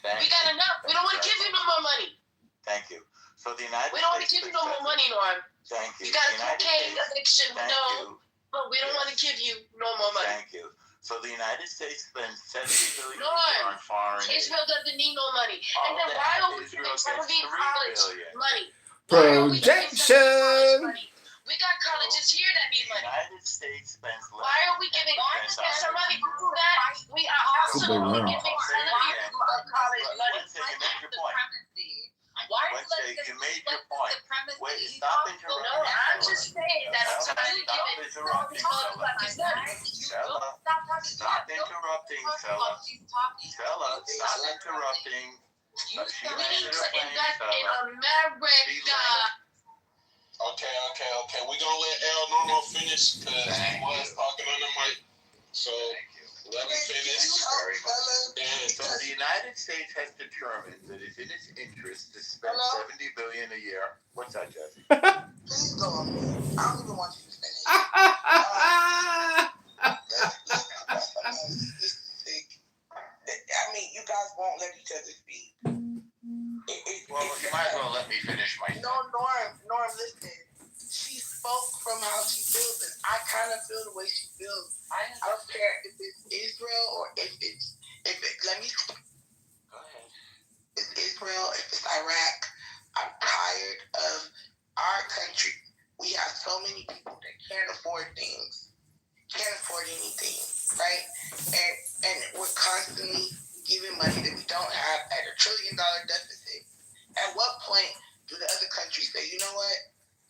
We got enough. We don't want to give you no more money. Thank you. So the United We don't want to give you no more money, Norm. Thank you. You got a cocaine addiction, but we don't want to give you no more money. Thank you. So the United States spends $70 billion on foreign aid. Israel doesn't need no money. And then why don't we give Tel Aviv College money? Projection. We got colleges here that need money. United States spends less. Why are we giving somebody who do that? We are also Wrong. giving salaries for college money. Wednesday, you made your point. Why Wednesday, you made your point. Wait, supremacy? stop No, interrupting. I'm just saying that Stella, somebody stop give it. interrupting, Stella. Stop interrupting, Stella. Stella, stop interrupting. We need to invest in America. Okay. We're gonna let El Normo finish because he was talking on the mic. So let me finish. And so the United States has determined that it's in its interest to spend $70 billion a year. What's that, Jesse? Please go on mute. I don't even want you to finish. I mean, you guys won't let each other speak. Well, you might as well let me finish my. No, Norm, listen. She spoke from how she feels, and I kind of feel the way she feels. I don't care if it's Israel or if it's let me. Go ahead. It's Israel, if it's Iraq. I'm tired of our country. We have so many people that can't afford things, can't afford anything, right? And we're constantly giving money that we don't have at $1 trillion deficit. At what point do the other countries say, you know what?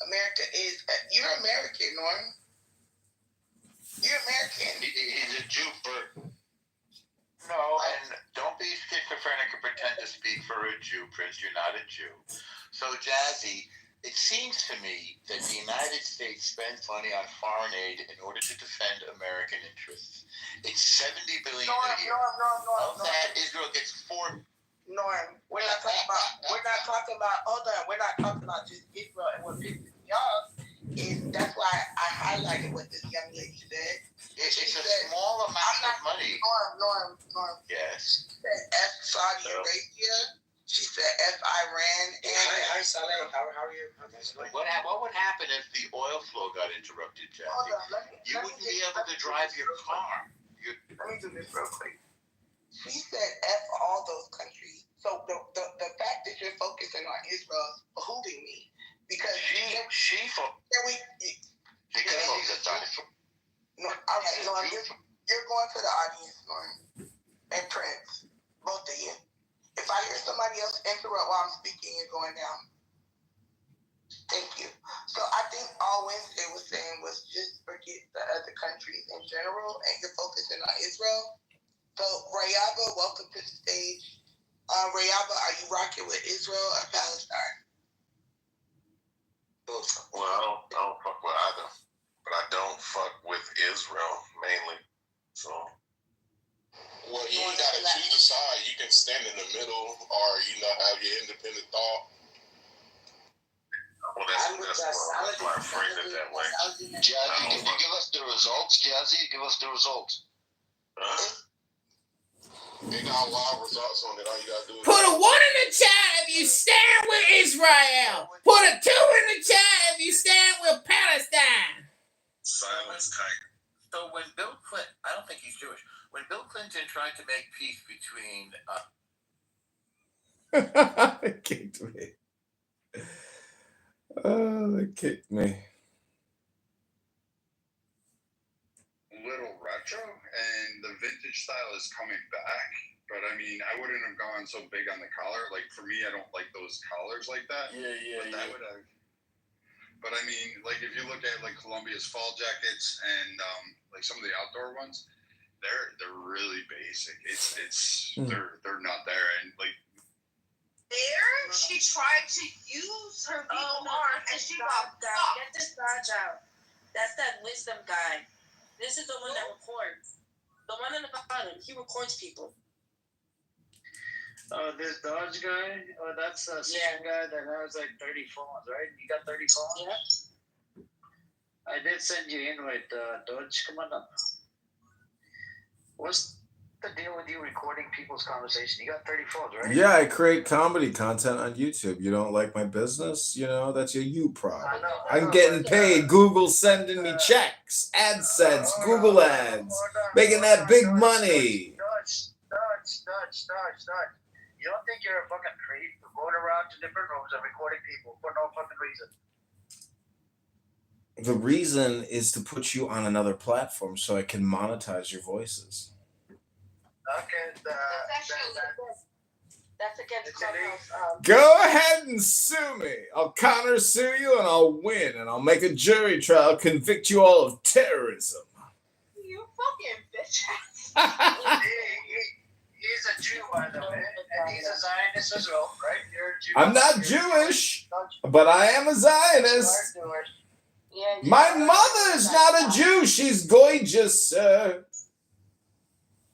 America is, you're American, Norm. You're American. He's a Jew, Bert. No, and don't be schizophrenic and pretend to speak for a Jew, Prince. You're not a Jew. So, Jazzy, it seems to me that the United States spends money on foreign aid in order to defend American interests. It's $70 billion a year. Of that, Israel gets $4 billion. Norm, we're not talking about, hold on, we're not talking about just Israel, and what pisses me off is that's why I highlighted what this young lady said. It's a small amount of money. Norm. Yes. She said F Saudi Arabia, she said F Iran, and Hi, Saleh. How are you? What would happen if the oil flow got interrupted, Jazzy? Hold on, You wouldn't be able to drive your car. Let me do this real quick. She said F all those countries. So the fact that you're focusing on Israel is behooving me. Because you're going to the audience, Norm, and Prince, both of you. If I hear somebody else interrupt while I'm speaking, you're going down. Thank you. So I think all Wednesday was saying was just forget the other countries in general, and you're focusing on Israel. So, Rayaba, welcome to the stage. Rayaba, are you rocking with Israel or Palestine? Well, I don't fuck with either, but I don't fuck with Israel mainly. So, well, you ain't got to choose a side. You can stand in the middle, or have your independent thought. Well, that's why I phrase it that way. Jazzy, can you give us the results? Jazzy, give us the results. Huh? They got wild results on it. All you gotta do is put a 1 in the chat if you stand with Israel. Put a 2 in the chat if you stand with Palestine. Silence tight. So when Bill Clinton, I don't think he's Jewish. When Bill Clinton tried to make peace between, They kicked me. Oh, they kicked me. Little retro, and the vintage style is coming back. But I mean, I wouldn't have gone so big on the collar. Like for me, I don't like those collars like that. But that would have. But I mean, like if you look at like Columbia's fall jackets and like some of the outdoor ones, they're really basic. They're not there, and like. There, she tried to use her arm and she got caught. Get this dodge out. That's that wisdom guy. This is the one that records. The one on the bottom, he records people. This Dodge guy, that's a same guy that has like 30 phones, right? You got 30 phones? Yeah. I did send you in with Dodge. Come on up. What's the deal with you recording people's conversation? You got 30 phones, right? Yeah, I create comedy content on YouTube. You don't like my business? That's you problem. I'm getting paid. Google's sending me checks, AdSense, Google ads, making that big money. Dodge. You don't think you're a fucking creep going around to different rooms and recording people for no fucking reason? The reason is to put you on another platform so I can monetize your voices. Okay, that's against Clubhouse. Go ahead and sue me. I'll counter sue you and I'll win and I'll make a jury trial, convict you all of terrorism. You fucking bitch. He's a Jew, by the way, and he's a Zionist as well, right? You're a Jew. I'm not Jewish, but I am a Zionist. My mother's not a Jew. She's gorgeous, sir.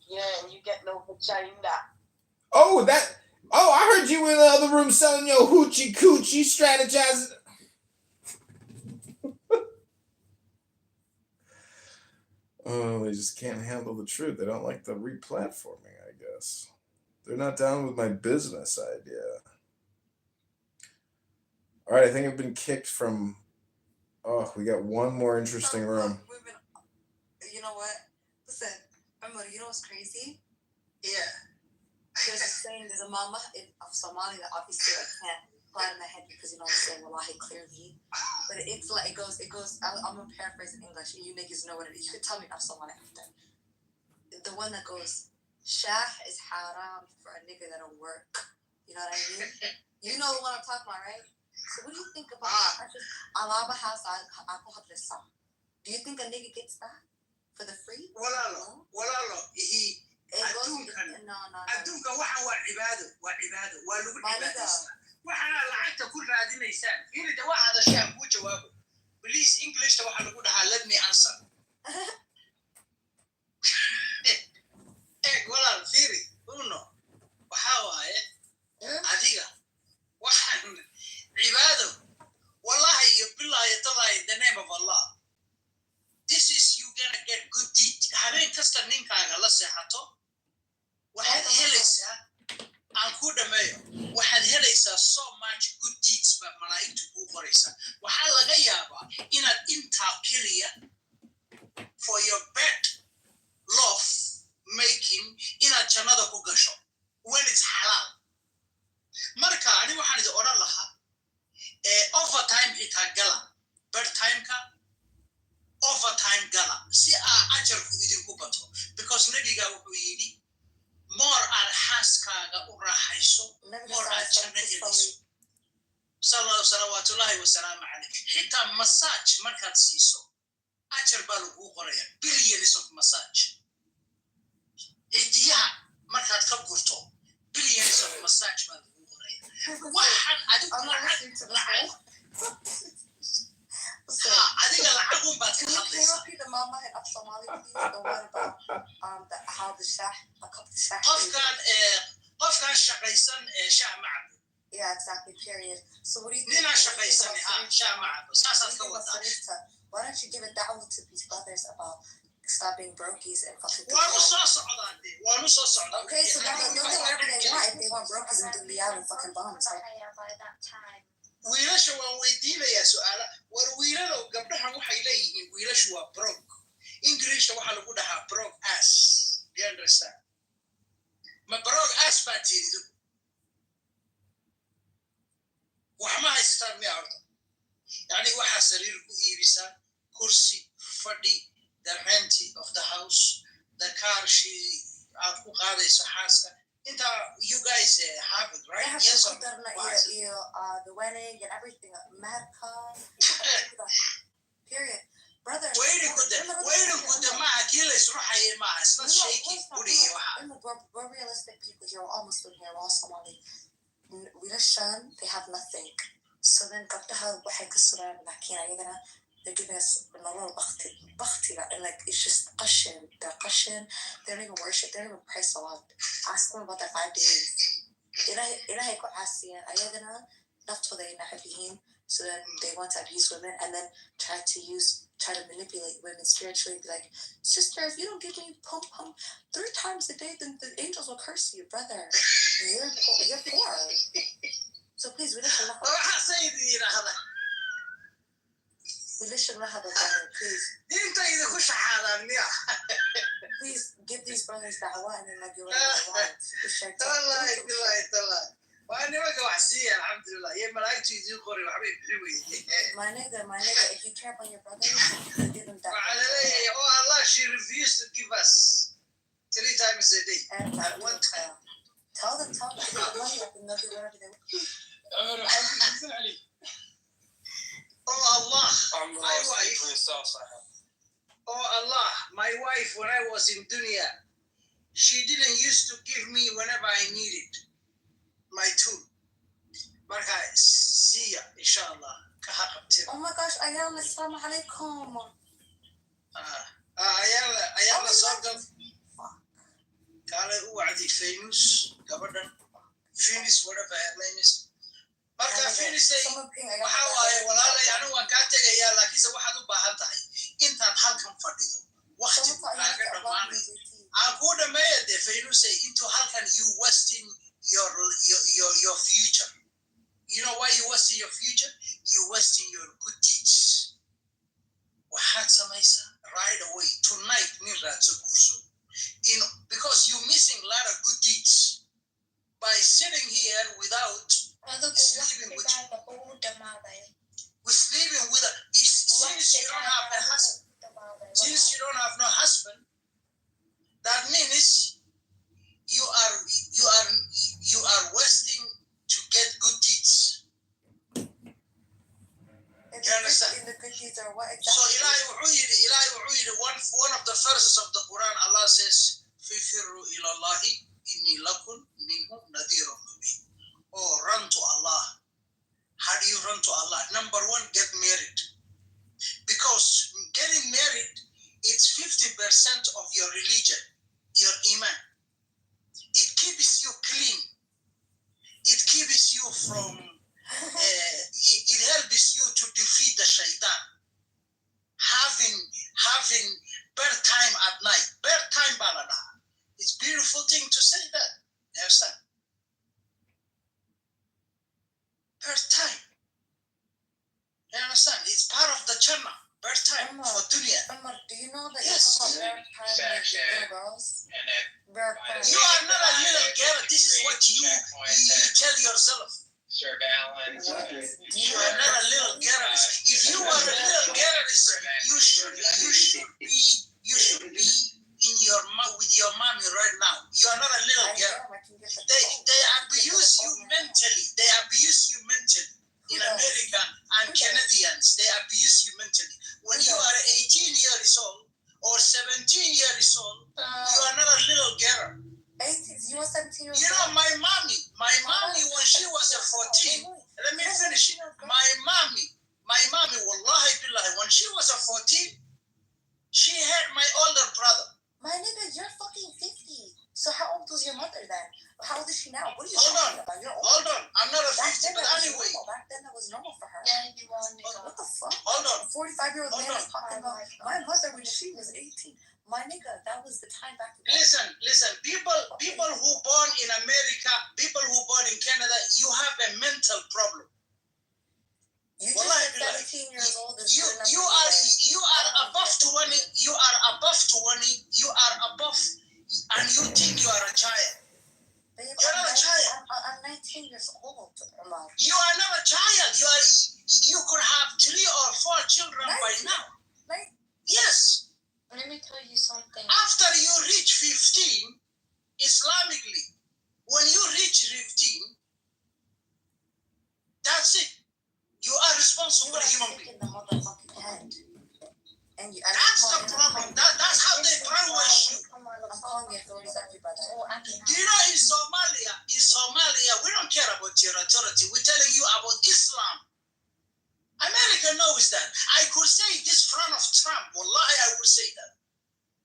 Yeah, and you get no vagina. Oh, I heard you in the other room selling your hoochie coochie, strategizing. Oh, they just can't handle the truth. They don't like the replatforming, I guess. They're not down with my business idea. All right, I think I've been kicked from... Oh, we got one more interesting room. You know what? Listen, remember, you know what's crazy? Yeah. There's a saying, there's a mama of Somali that obviously I can't apply in my head because you know what I'm saying, wallahi, clearly. But it's like, it goes, I'm going to paraphrase in English, and you niggas know what it is. You could tell me if Somali after. The one that goes, Shah is haram for a nigga that'll work. You know what I mean? You know what I'm talking about, right? So what do you think about that? Do you think a nigga gets that for the free? Walalo, adduunka waxa waa cibaado waa lagu cibaadaysta waxaana lacagta ku raadinaysaan fiirida waxaada shaan kuu jawaabo please englishta waxaa lagu dhahaa let me answer walaal fiiri uno waxaa waaye adiga waxaan cibaado wallahi iyo billahi tallahi in the name of Allah. This is you gonna get good deed. Habeen kasta ninkaaga la seexato waxaad helaysaa aan ku dhameeyo waxaad helaysaa so much good deeds ba malaa'igtu kuu qoraysaa waxaa laga yaabaa inaad intaa keliya for your bed love making inaad jannada ku gasho when it's halal marka ani waxaan idin odhan lahaa overtime xitaa gala bedtimeka overtime gala si ajarku idinku bato because nabiga wuxuu yidhi more aad xaaskaaga u raaxayso more aad janno helayso salawaatullaahi wasalaamu calayh xitaa massage markaad siiso ajar baa laguu qoraya billions of massage cidiyaha markaad ka gurto billions of massage baa laguu qoraya waxaan adigu lacag adiga lacagum baad ka hadlaysaa how the shah qofkan shaqaysan shah ma cabo yeah exactly period so what do you nina shaqaysan shah ma cabo saasaad ka wadaa why don't you give a da'wah to these brothers about stop being brokies and fucking waanu soo socdaa okay so they'll do whatever they want if they want brokies and do out and fucking bombs right? wiilasha waan weydiinayaa su-aala war wiilalow gabdhahan waxay leeyihiin wiilashu waa brog englishta waxaa lagu dhahaa brog ass do you understand ma brog ass baa tiirido wax ma haysataan miya horta yani waxaa sariir ku iibisaa kursi fadhi the rent of the house the car she aad ku qaadayso xaaska inta you guys have it right yes or no the wedding and everything period brother waiting for the ma kila isruxay ma isla shaking budi we're realistic people here we're almost been here we're all Somali wiilashan they have nothing so then gabdhaha waxay ka suraan laakiin ayagana they're giving us nolol bakhti and like it's just qashin they're qashin they don't even worship they don't even pray salat ask them about their 5 days ilahay ku caasiyaan ayagana naftooda ay nacab yihiin so then they want to abuse women and then try to manipulate women spiritually be like sister if you don't give me pump 3 times a day then the angels will curse you brother you're poor so please we don't know please give these brothers da'wah and then like you want طلع وانا ما وحسيه الحمد لله يا ملايكتي يجي قري وحبيب حلوه my nigga, if you care about your brothers, give them وعلى oh Allah, she refused to give us 3 times a day at one time. Tell them to give them money up and they'll do whatever they want. Oh Allah, my wife. Oh Allah, my wife, when I was in dunya, she didn't used to give me whenever I needed my tool. Marka, see ya, inshallah. Oh my gosh, Ayala, assalamu alaikum. Ayala صادق. قال هو عندي فينوس قبل فينيس whatever her name is. Marka Finis waxa waaye walaalay anigu waan kaa tegayaa laakiinse waxaad u baahan tahay intaad halkan fadhido waqti kaaga dhamaanay aan ku dhameeya dee Finis into halkan you wasting your future. You know why you wasting your future? You wasting your good deeds. Waxaad samaysaa right away tonight nin raadso guurso because you're missing a lot of good deeds by sitting here without sleeping with since you don't have a husband, since you don't have no husband, that means you are wasting to get good deeds. You understand? In the good deeds are what exactly? So Ilahi one of the verses of the Quran, Allah says, "Fifirru ila Allahi inni lakum minhu nadhirun mubin." Oh, run to Allah. How do you run to Allah? Number 1, get married. Because getting married, it's 50% of your religion, your iman. It keeps you clean. It keeps you from, it helps you to defeat the shaitan. Having birth time at night, birth time balada. It's a beautiful thing to say that. You understand? Birth time. You understand? It's part of the Jannah. Birth time for dunya. Do you know that yes. birth time with little girls? You are not a little girl. This is what you tell yourself. Surveillance. You are not a little girl. If you are a little girl, you should be in your with your mommy right now. You are not a little girl. They abuse you mentally. They abuse you mentally. In America and Canadians, they abuse you mentally. When you are 18 years old or 17 years old, you are not a little girl. 18, you are 17 years old. You know, my mommy, when she was 14, let me finish. My mommy, wallahi billahi, when she was 14, she had my older brother. My nigga, you're fucking 50. So how old was your mother then? How old is she now? What are you talking about? You're old. Hold on. I'm not a 50, but anyway. Back then that was normal for her. What the fuck? Hold on. 45-year-old man is talking about my mother when she was 18. My nigga, that was the time back then. Listen. People who born in America, people who born in Canada, you have a mental problem. You just said 17 years old is you are above 20. You are above 20. You are above, and you think you are a child. Babe, you're not a child. I'm 19 years old. You are not a child. You could have 3 or 4 children 19. By now. Yes. Let me tell you something. After you reach 15, Islamically, when you reach 15, that's it. You are responsible human being. That's the problem. That's how they brainwash you. I'm calling the authorities at you, brother. Do you know in Somalia, we don't care about your authority. We're telling you about Islam. America knows that. I could say this front of Trump. Wallahi, I would say that.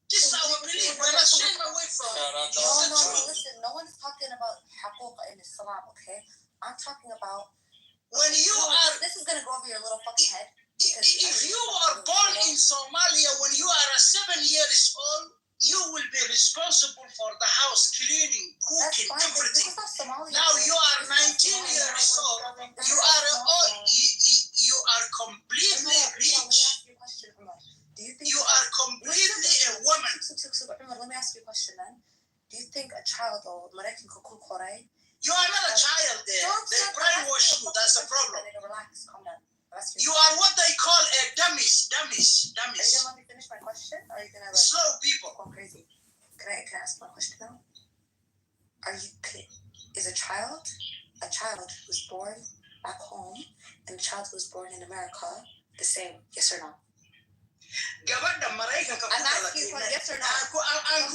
This is our belief. We're not staying away from it. No, listen. No one is talking about haquqa in Islam, okay? I'm talking about when you are. This is gonna go over your little fucking head. If you are born in Somalia when you are 7 years old, you will be responsible for the house cleaning, cooking, everything. Now you are 19 years old. You are completely rich. You are completely a woman. Let me ask you a question then. Do you think a child or American could cook Korea? You are not a child there. They brainwash you. That's a problem. Relax, calm down. You are what they call a dummies. Are you gonna let me finish my question? Or are you gonna slow people? Go crazy. Can I ask my question now? Is a child who's born back home and a child who's born in America the same? Yes or no? Gabadha Maraykanka ku dhalatay. Aan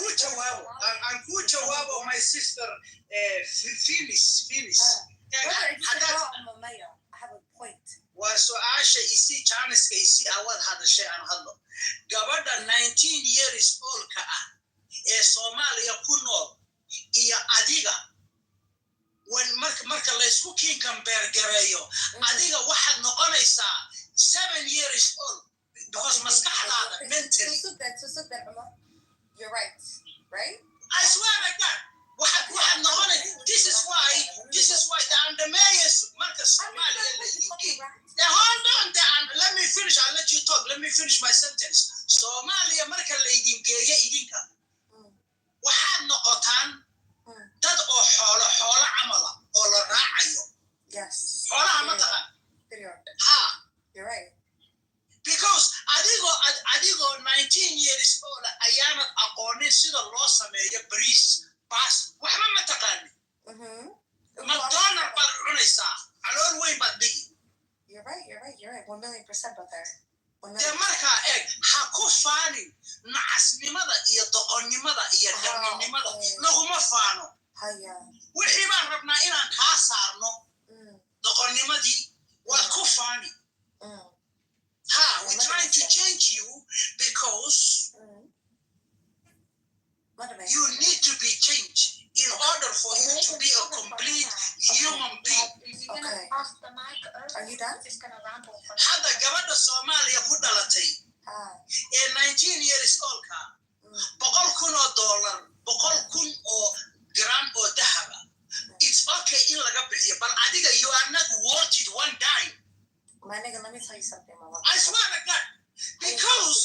ku jawaabo my sister Phyllis. I have a point. Waa su'aasha isi Janiska isi awad hadashay aan hadlo. Gabadha 19 years old ka ah ee Soomaaliya ku nool iyo adiga marka la isku kiin compare gareeyo adiga waxaad noqonaysaa 7 years old because maskaxdaada mentally. You're right? I swear to God. waxaad noqonaysaa. This is why the Andamayas marka Soomaaliya la yidhi. Hold on there, let me finish. I'll let you talk. Let me finish my sentence. Soomaaliya marka la idin geeyo idinka waxaad noqotaan dad oo xoolo camala oo la raacayo. Yes. Xoolaha ma taqaan. Ha. You're right. Because adigoo 19 years old ayaanad aqoonin sida loo sameeyo bariis baas waxba ma taqaanin. McDonald baad cunaysaa calool weyn baad dhigi. You're right. 1,000,000% out there. dee markaa eeg ha ku faanin nacasnimada iyo doqonnimada iyo daminimada laguma faano. wixii baan rabnaa inaan kaa saarno doqonnimadii waad ku faani. We're trying to change you because you need to be changed in order for you to be a complete human being. Okay. Are you done? Hadda gabadha Soomaaliya ku dhalatay ee 19 years old ka $100,000 gram oo dahaba. It's okay in laga bixiyo but adiga you are not worth it one dime. My nigga, let me tell you something, Mama. I swear to God, because